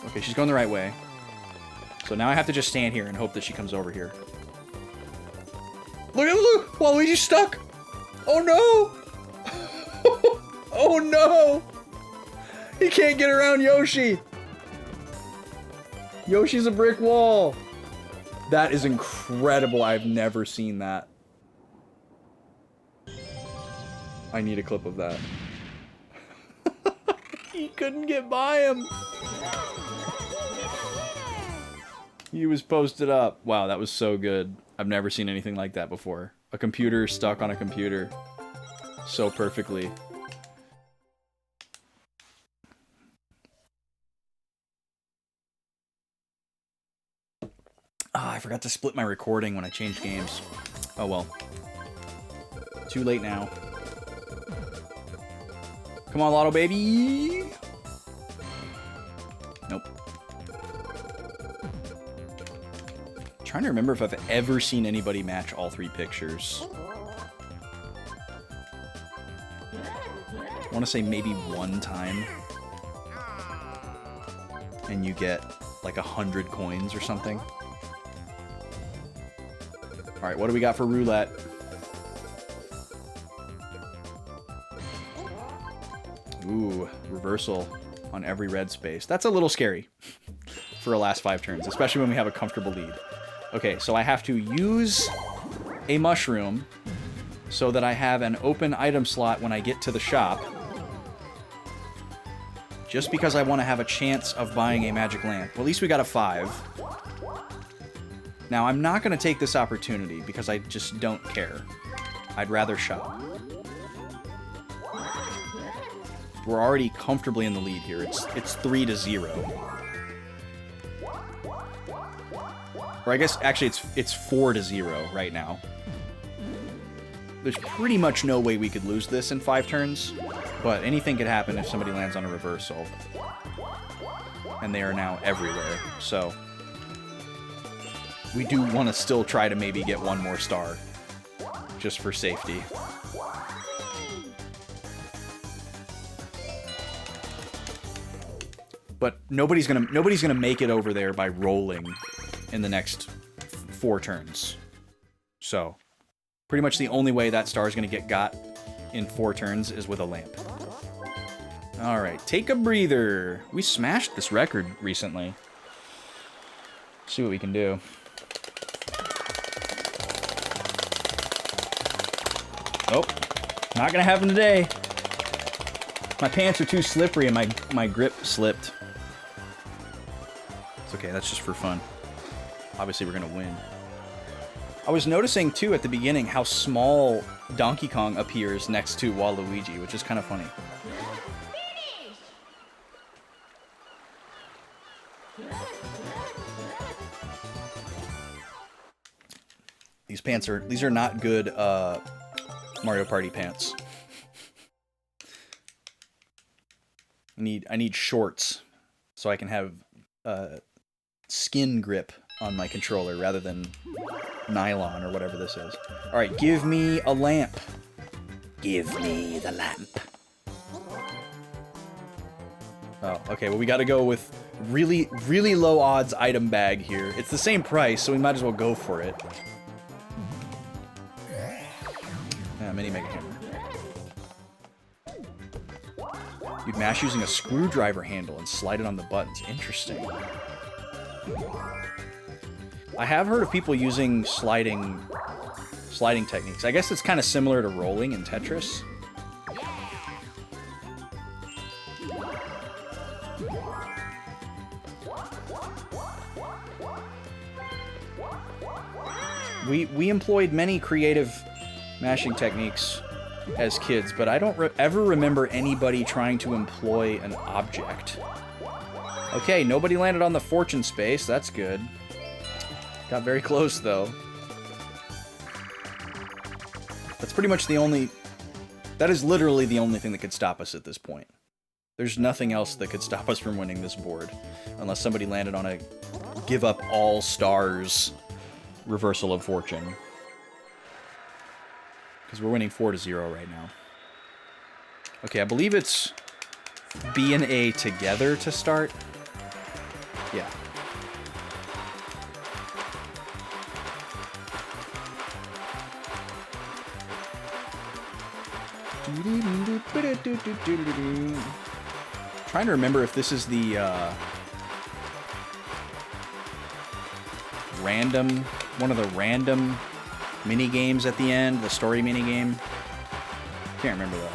Okay, she's going the right way. So now I have to just stand here and hope that she comes over here. Look! Waluigi's stuck! Oh no! Oh no! He can't get around Yoshi! Yoshi's a brick wall! That is incredible. I've never seen that. I need a clip of that. He couldn't get by him! He was posted up. Wow, that was so good. I've never seen anything like that before. A computer stuck on a computer. So perfectly. Ah, I forgot to split my recording when I changed games. Oh well. Too late now. Come on, Lotto baby! Nope. Trying to remember if I've ever seen anybody match all 3 pictures. I want to say maybe one time. And you get like 100 coins or something. Alright, what do we got for roulette? Ooh, reversal on every red space. That's a little scary for a last 5 turns, especially when we have a comfortable lead. Okay, so I have to use a mushroom so that I have an open item slot when I get to the shop. Just because I want to have a chance of buying a magic lamp. Well, at least we got a 5. Now, I'm not going to take this opportunity because I just don't care. I'd rather shop. We're already comfortably in the lead here. It's 3-0. Or I guess, actually, it's 4-0 right now. There's pretty much no way we could lose this in 5 turns, but anything could happen if somebody lands on a reversal. And they are now everywhere, so... we do want to still try to maybe get one more star, just for safety. But nobody's gonna make it over there by rolling in the next 4 turns. So, pretty much the only way that star is gonna get got in 4 turns is with a lamp. All right, take a breather. We smashed this record recently. See what we can do. Oh, not gonna happen today. My pants are too slippery and my grip slipped. It's okay, that's just for fun. Obviously, we're gonna win. I was noticing, too, at the beginning, how small Donkey Kong appears next to Waluigi, which is kind of funny. These are not good, Mario Party pants. I need shorts so I can have skin grip on my controller rather than nylon or whatever this is. All right, give me a lamp. Give me the lamp. Oh, okay. Well, we got to go with really, really low odds item bag here. It's the same price, so we might as well go for it. Mini Mega Hammer. You'd mash using a screwdriver handle and slide it on the buttons. Interesting. I have heard of people using sliding techniques. I guess it's kind of similar to rolling in Tetris. We employed many creative mashing techniques as kids, but I don't ever remember anybody trying to employ an object. Okay, nobody landed on the fortune space. That's good. Got very close, though. That's pretty much the only... That is literally the only thing that could stop us at this point. There's nothing else that could stop us from winning this board. Unless somebody landed on a give up all stars reversal of fortune. Because we're winning 4-0 right now. Okay, I believe it's B and A together to start. Yeah. Trying to remember if this is the one of the random mini games at the end, the story mini game. Can't remember though.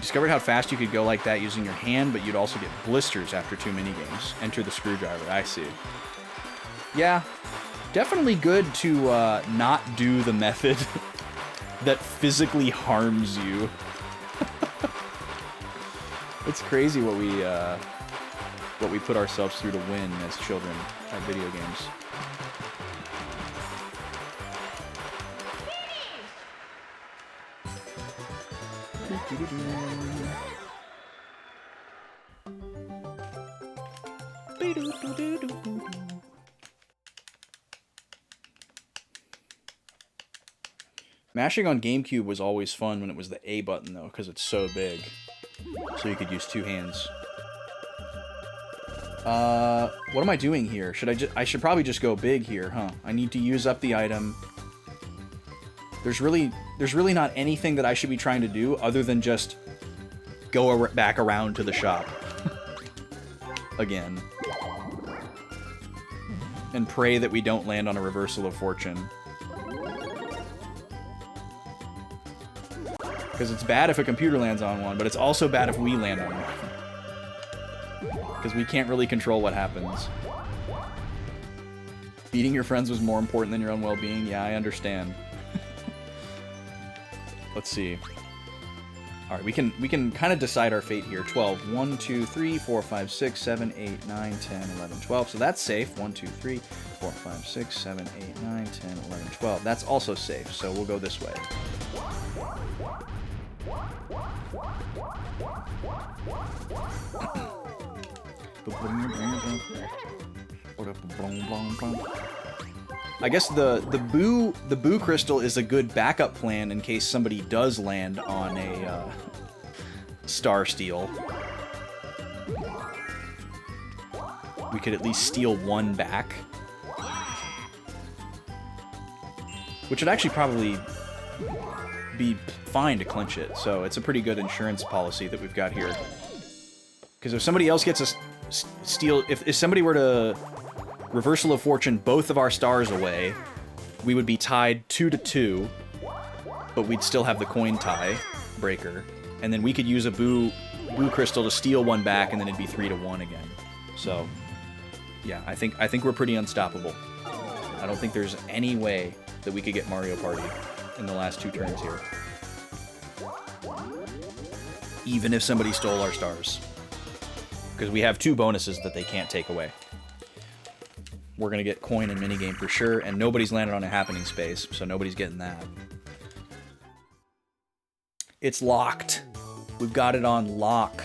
Discovered how fast you could go like that using your hand, but you'd also get blisters after 2 minigames. Enter the screwdriver. I see. Yeah, definitely good to not do the method that physically harms you. It's crazy what we put ourselves through to win as children at video games. Mashing on GameCube was always fun when it was the A button, though, because it's so big. So you could use 2 hands. What am I doing here? I should probably just go big here, huh? I need to use up the item. There's really not anything that I should be trying to do other than just go back around to the shop. Again. And pray that we don't land on a reversal of fortune. Because it's bad if a computer lands on one, but it's also bad if we land on one. Because we can't really control what happens. Beating your friends was more important than your own well-being? Yeah, I understand. Let's see. Alright, we can kind of decide our fate here. 12. 1, 2, 3, 4, 5, 6, 7, 8, 9, 10, 11, 12. So that's safe. 1, 2, 3, 4, 5, 6, 7, 8, 9, 10, 11, 12. That's also safe, so we'll go this way. I guess the boo crystal is a good backup plan in case somebody does land on a star steal. We could at least steal one back, which would actually probably be fine to clinch it. So it's a pretty good insurance policy that we've got here. Because if somebody else gets a steal, if somebody were to reversal of fortune both of our stars away, we would be tied 2-2, but we'd still have the coin tie breaker, and then we could use a boo crystal to steal one back, and then it'd be 3-1 again. So, yeah, I think we're pretty unstoppable. I don't think there's any way that we could get Mario Party in the last 2 turns here, even if somebody stole our stars, because we have 2 bonuses that they can't take away. We're going to get coin and minigame for sure, and nobody's landed on a happening space, so nobody's getting that. It's locked. We've got it on lock.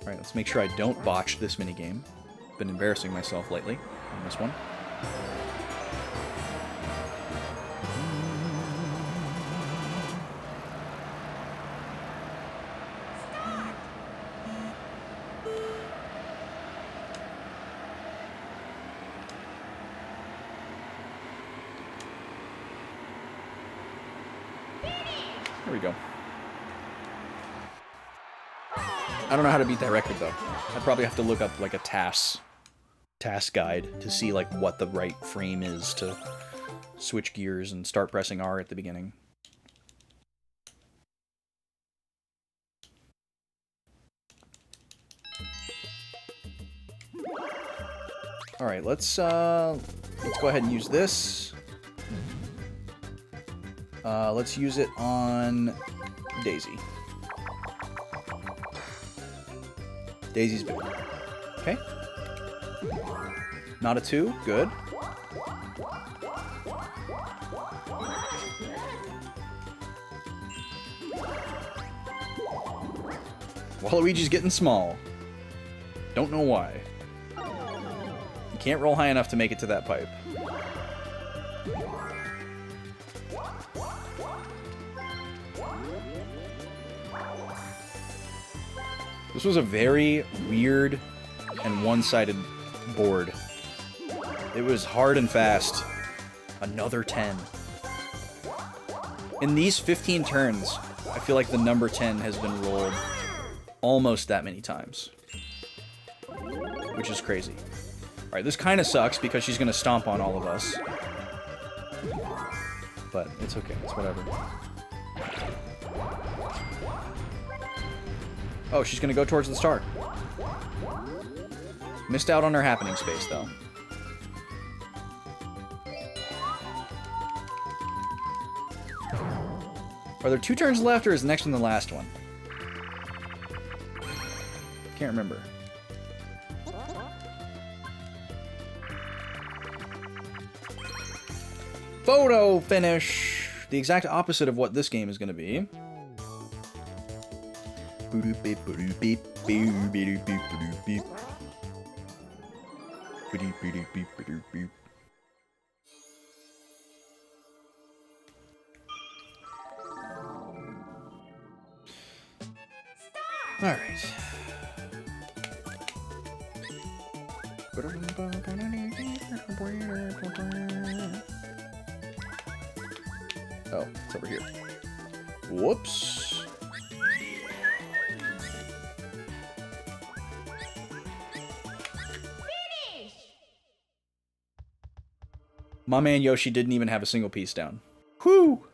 Alright, let's make sure I don't botch this minigame. Been embarrassing myself lately on this one. There we go. I don't know how to beat that record, though. I'd probably have to look up, like, a task guide to see, like, what the right frame is to switch gears and start pressing R at the beginning. Alright, let's go ahead and use this. Let's use it on Daisy. Daisy's big. Okay. Not a 2. Good. Waluigi's getting small. Don't know why. You can't roll high enough to make it to that pipe. This was a very weird and one-sided board. It was hard and fast. Another 10. In these 15 turns, I feel like the number 10 has been rolled almost that many times. Which is crazy. Alright, this kind of sucks because she's going to stomp on all of us. But it's okay, it's whatever. Oh, she's gonna go towards the star. Missed out on her happening space, though. Are there 2 turns left, or is the next one the last one? Can't remember. Photo finish! The exact opposite of what this game is going to be. All right. Oh, it's over here. Whoops. Finish! My man Yoshi didn't even have a single piece down. Whew!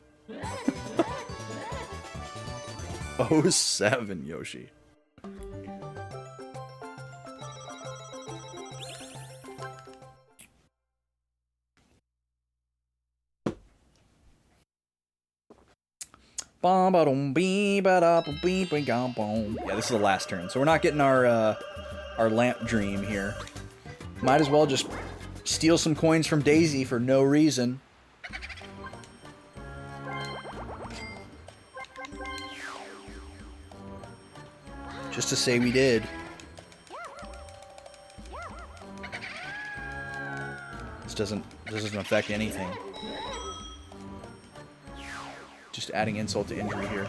07 Yoshi. Yeah, this is the last turn, so we're not getting our lamp dream here. Might as well just steal some coins from Daisy for no reason. Just to say we did. This doesn't affect anything. Just adding insult to injury here.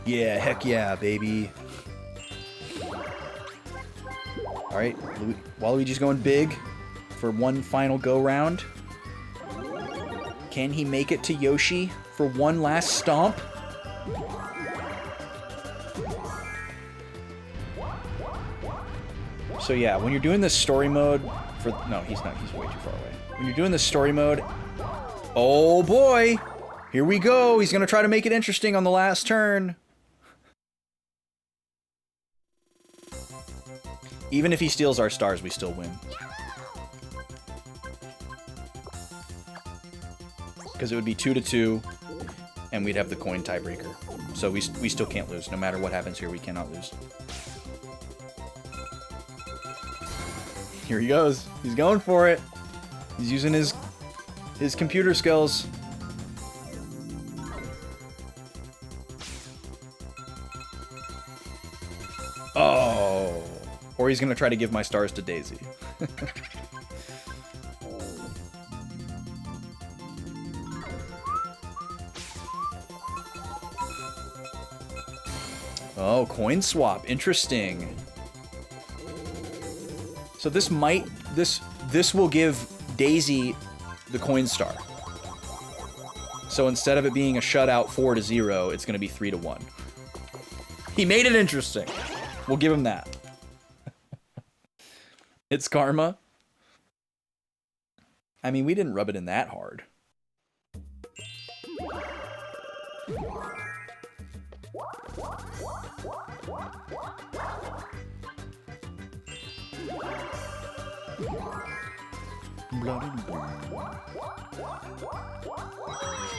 Yeah, heck yeah, baby. Alright, Waluigi's going big for one final go-round. Can he make it to Yoshi for one last stomp? So yeah, when you're doing this story mode for... No, he's not. He's way too far away. When you're doing this story mode... Oh boy! Here we go! He's gonna try to make it interesting on the last turn. Even if he steals our stars, we still win. Because it would be 2-2, and we'd have the coin tiebreaker. So we still can't lose. No matter what happens here, we cannot lose. Here he goes. He's going for it. He's using his computer skills. Oh. Or he's going to try to give my stars to Daisy. Oh, coin swap. Interesting. So this will give Daisy the coin star. So instead of it being a shutout 4-0, it's going to be 3-1. He made it interesting. We'll give him that. It's karma. I mean, we didn't rub it in that hard.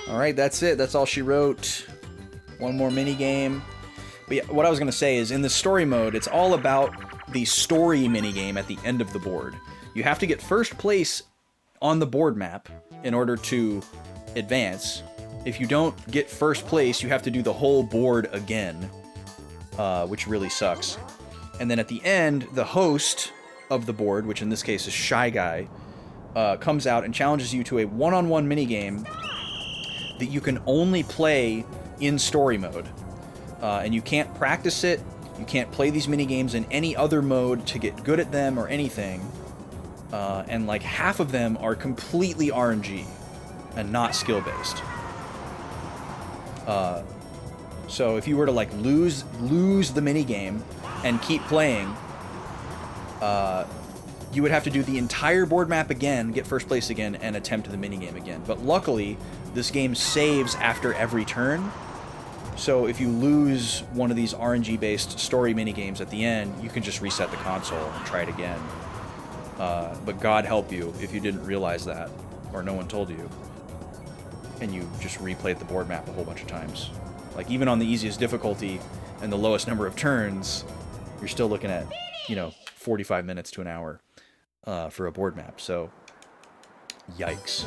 Alright, that's it. That's all she wrote. One more mini game. But yeah, what I was going to say is, in the story mode, it's all about the story minigame at the end of the board. You have to get first place on the board map in order to advance. If you don't get first place, you have to do the whole board again, which really sucks. And then at the end, the host of the board, which in this case is Shy Guy, comes out and challenges you to a one-on-one minigame that you can only play in story mode. And you can't practice it. You can't play these minigames in any other mode to get good at them or anything. And like half of them are completely RNG and not skill-based. So if you were to like lose the minigame and keep playing, you would have to do the entire board map again, get first place again, and attempt the minigame again. But luckily, this game saves after every turn. So if you lose one of these RNG-based story minigames at the end, you can just reset the console and try it again. But God help you if you didn't realize that, or no one told you, and you just replayed the board map a whole bunch of times. Like, even on the easiest difficulty and the lowest number of turns, you're still looking at, 45 minutes to an hour for a board map. So, yikes.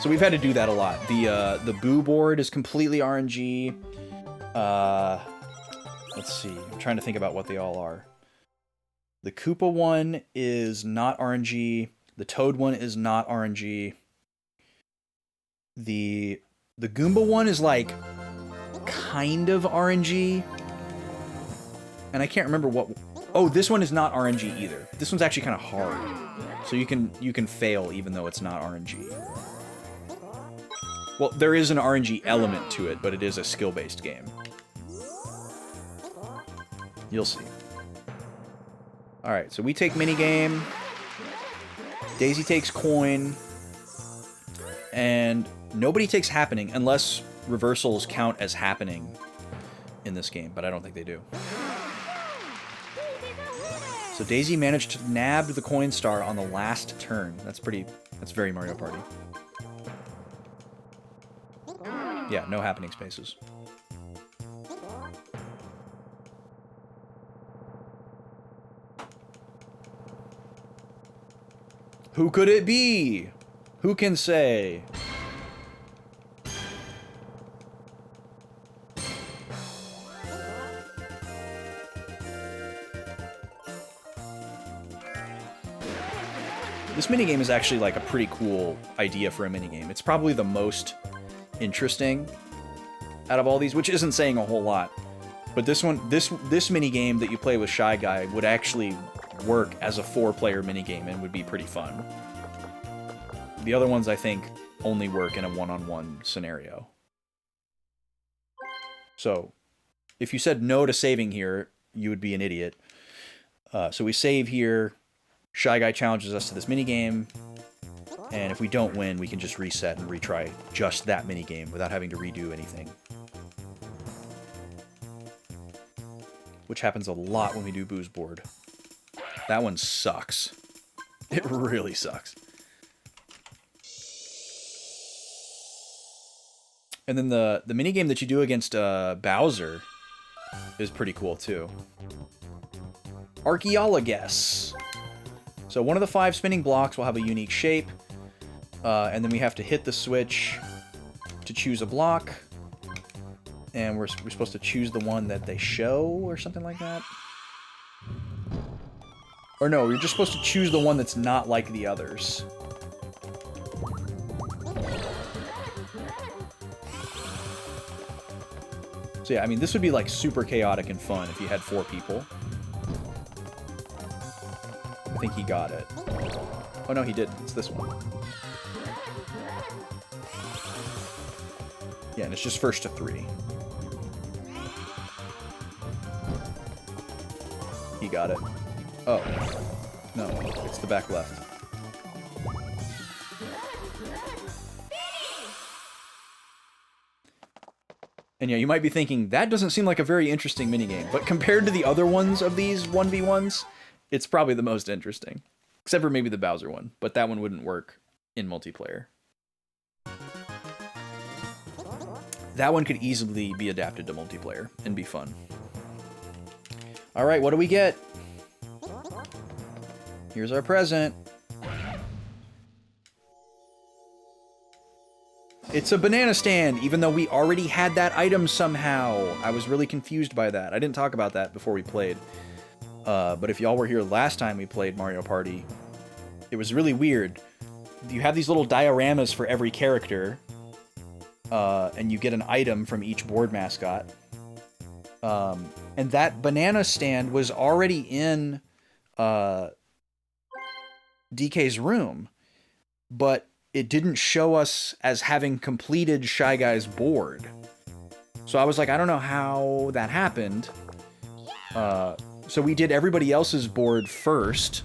So we've had to do that a lot. The Boo board is completely RNG. Let's see. I'm trying to think about what they all are. The Koopa one is not RNG. The Toad one is not RNG. The Goomba one is like kind of RNG. And I can't remember what... Oh, this one is not RNG either. This one's actually kind of hard. So you can fail even though it's not RNG. Well, there is an RNG element to it, but it is a skill-based game. You'll see. Alright, so we take minigame. Daisy takes coin. And nobody takes happening unless reversals count as happening in this game, but I don't think they do. So Daisy managed to nab the coin star on the last turn. That's very Mario Party. Yeah, no happening spaces. Who could it be? Who can say? This minigame is actually like a pretty cool idea for a minigame. It's probably the most interesting out of all these, which isn't saying a whole lot. But this minigame that you play with Shy Guy would actually work as a 4-player minigame and would be pretty fun. The other ones, I think, only work in a one-on-one scenario. So, if you said no to saving here, you would be an idiot. So we save here. Shy Guy challenges us to this minigame. And if we don't win, we can just reset and retry just that minigame without having to redo anything. Which happens a lot when we do Boo's board. That one sucks. It really sucks. And then the minigame that you do against Bowser is pretty cool too. Archaeologus. So one of the 5 spinning blocks will have a unique shape. And then we have to hit the switch to choose a block. And we're supposed to choose the one that they show or something like that. Or no, you're just supposed to choose the one that's not like the others. So yeah, I mean, this would be like super chaotic and fun if you had 4 people. I think he got it. Oh no, he didn't. It's this one. Yeah, and it's just first to 3. He got it. Oh. No, it's the back left. And yeah, you might be thinking, that doesn't seem like a very interesting minigame. But compared to the other ones of these 1v1s, it's probably the most interesting. Except for maybe the Bowser one. But that one wouldn't work in multiplayer. That one could easily be adapted to multiplayer and be fun. Alright, what do we get? Here's our present. It's a banana stand, even though we already had that item somehow. I was really confused by that. I didn't talk about that before we played. But if y'all were here last time we played Mario Party, it was really weird. You have these little dioramas for every character, and you get an item from each board mascot. And that banana stand was already in DK's room, but it didn't show us as having completed Shy Guy's board. So I was like, I don't know how that happened. So we did everybody else's board first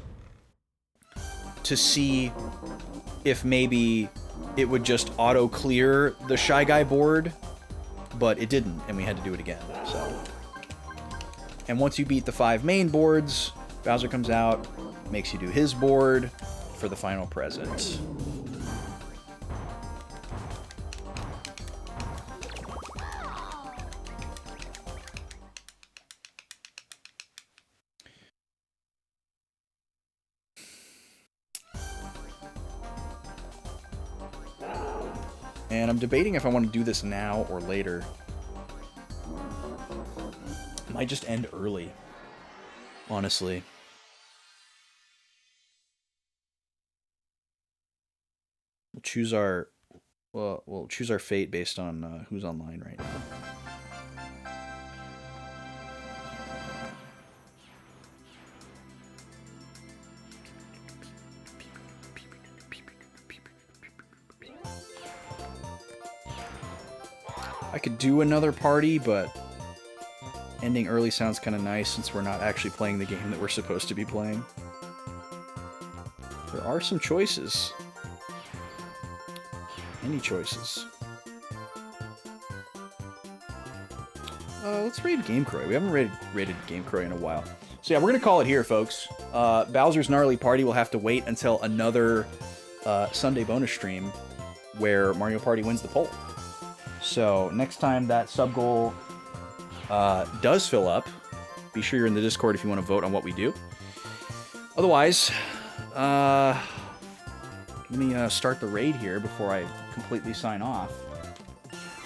to see if maybe it would just auto-clear the Shy Guy board but it didn't, and we had to do it again. So, and once you beat the 5 main boards, Bowser comes out, makes you do his board for the final present. And I'm debating if I want to do this now or later. I might just end early, honestly. We'll choose our fate based on who's online right now. I could do another party, but ending early sounds kind of nice since we're not actually playing the game that we're supposed to be playing. There are some choices. Any choices? Let's raid Game Croy. We haven't rated Game Croy in a while. So yeah, we're going to call it here, folks. Bowser's Gnarly Party will have to wait until another Sunday bonus stream where Mario Party wins the poll. So next time that sub goal does fill up, be sure you're in the Discord if you want to vote on what we do. Otherwise, let me start the raid here before I completely sign off.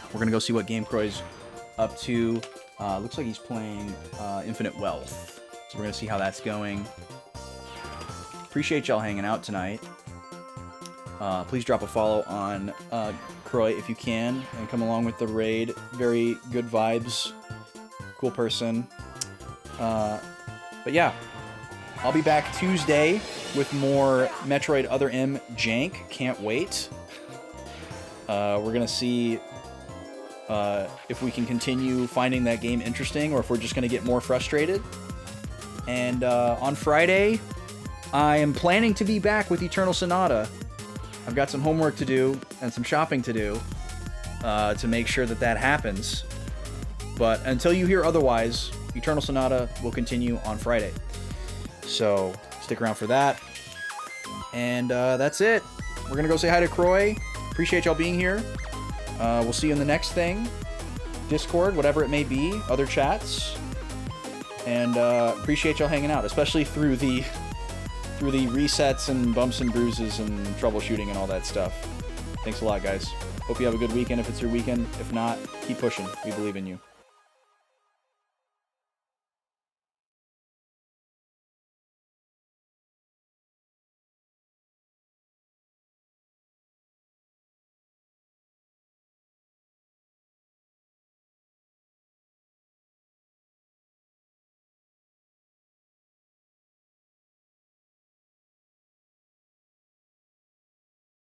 We're going to go see what Game Croy's up to. Looks like he's playing Infinite Wealth. So we're going to see how that's going. Appreciate y'all hanging out tonight. Please drop a follow on Croy if you can, and come along with the raid. Very good vibes. Cool person. But yeah, I'll be back Tuesday with more Metroid Other M jank. Can't wait. We're going to see if we can continue finding that game interesting or if we're just going to get more frustrated. And on Friday, I am planning to be back with Eternal Sonata. I've got some homework to do and some shopping to do to make sure that that happens. But until you hear otherwise, Eternal Sonata will continue on Friday. So stick around for that. And that's it. We're going to go say hi to Croy. Appreciate y'all being here. We'll see you in the next thing. Discord, whatever it may be, other chats. And appreciate y'all hanging out, especially through the resets and bumps and bruises and troubleshooting and all that stuff. Thanks a lot, guys. Hope you have a good weekend if it's your weekend. If not, keep pushing. We believe in you.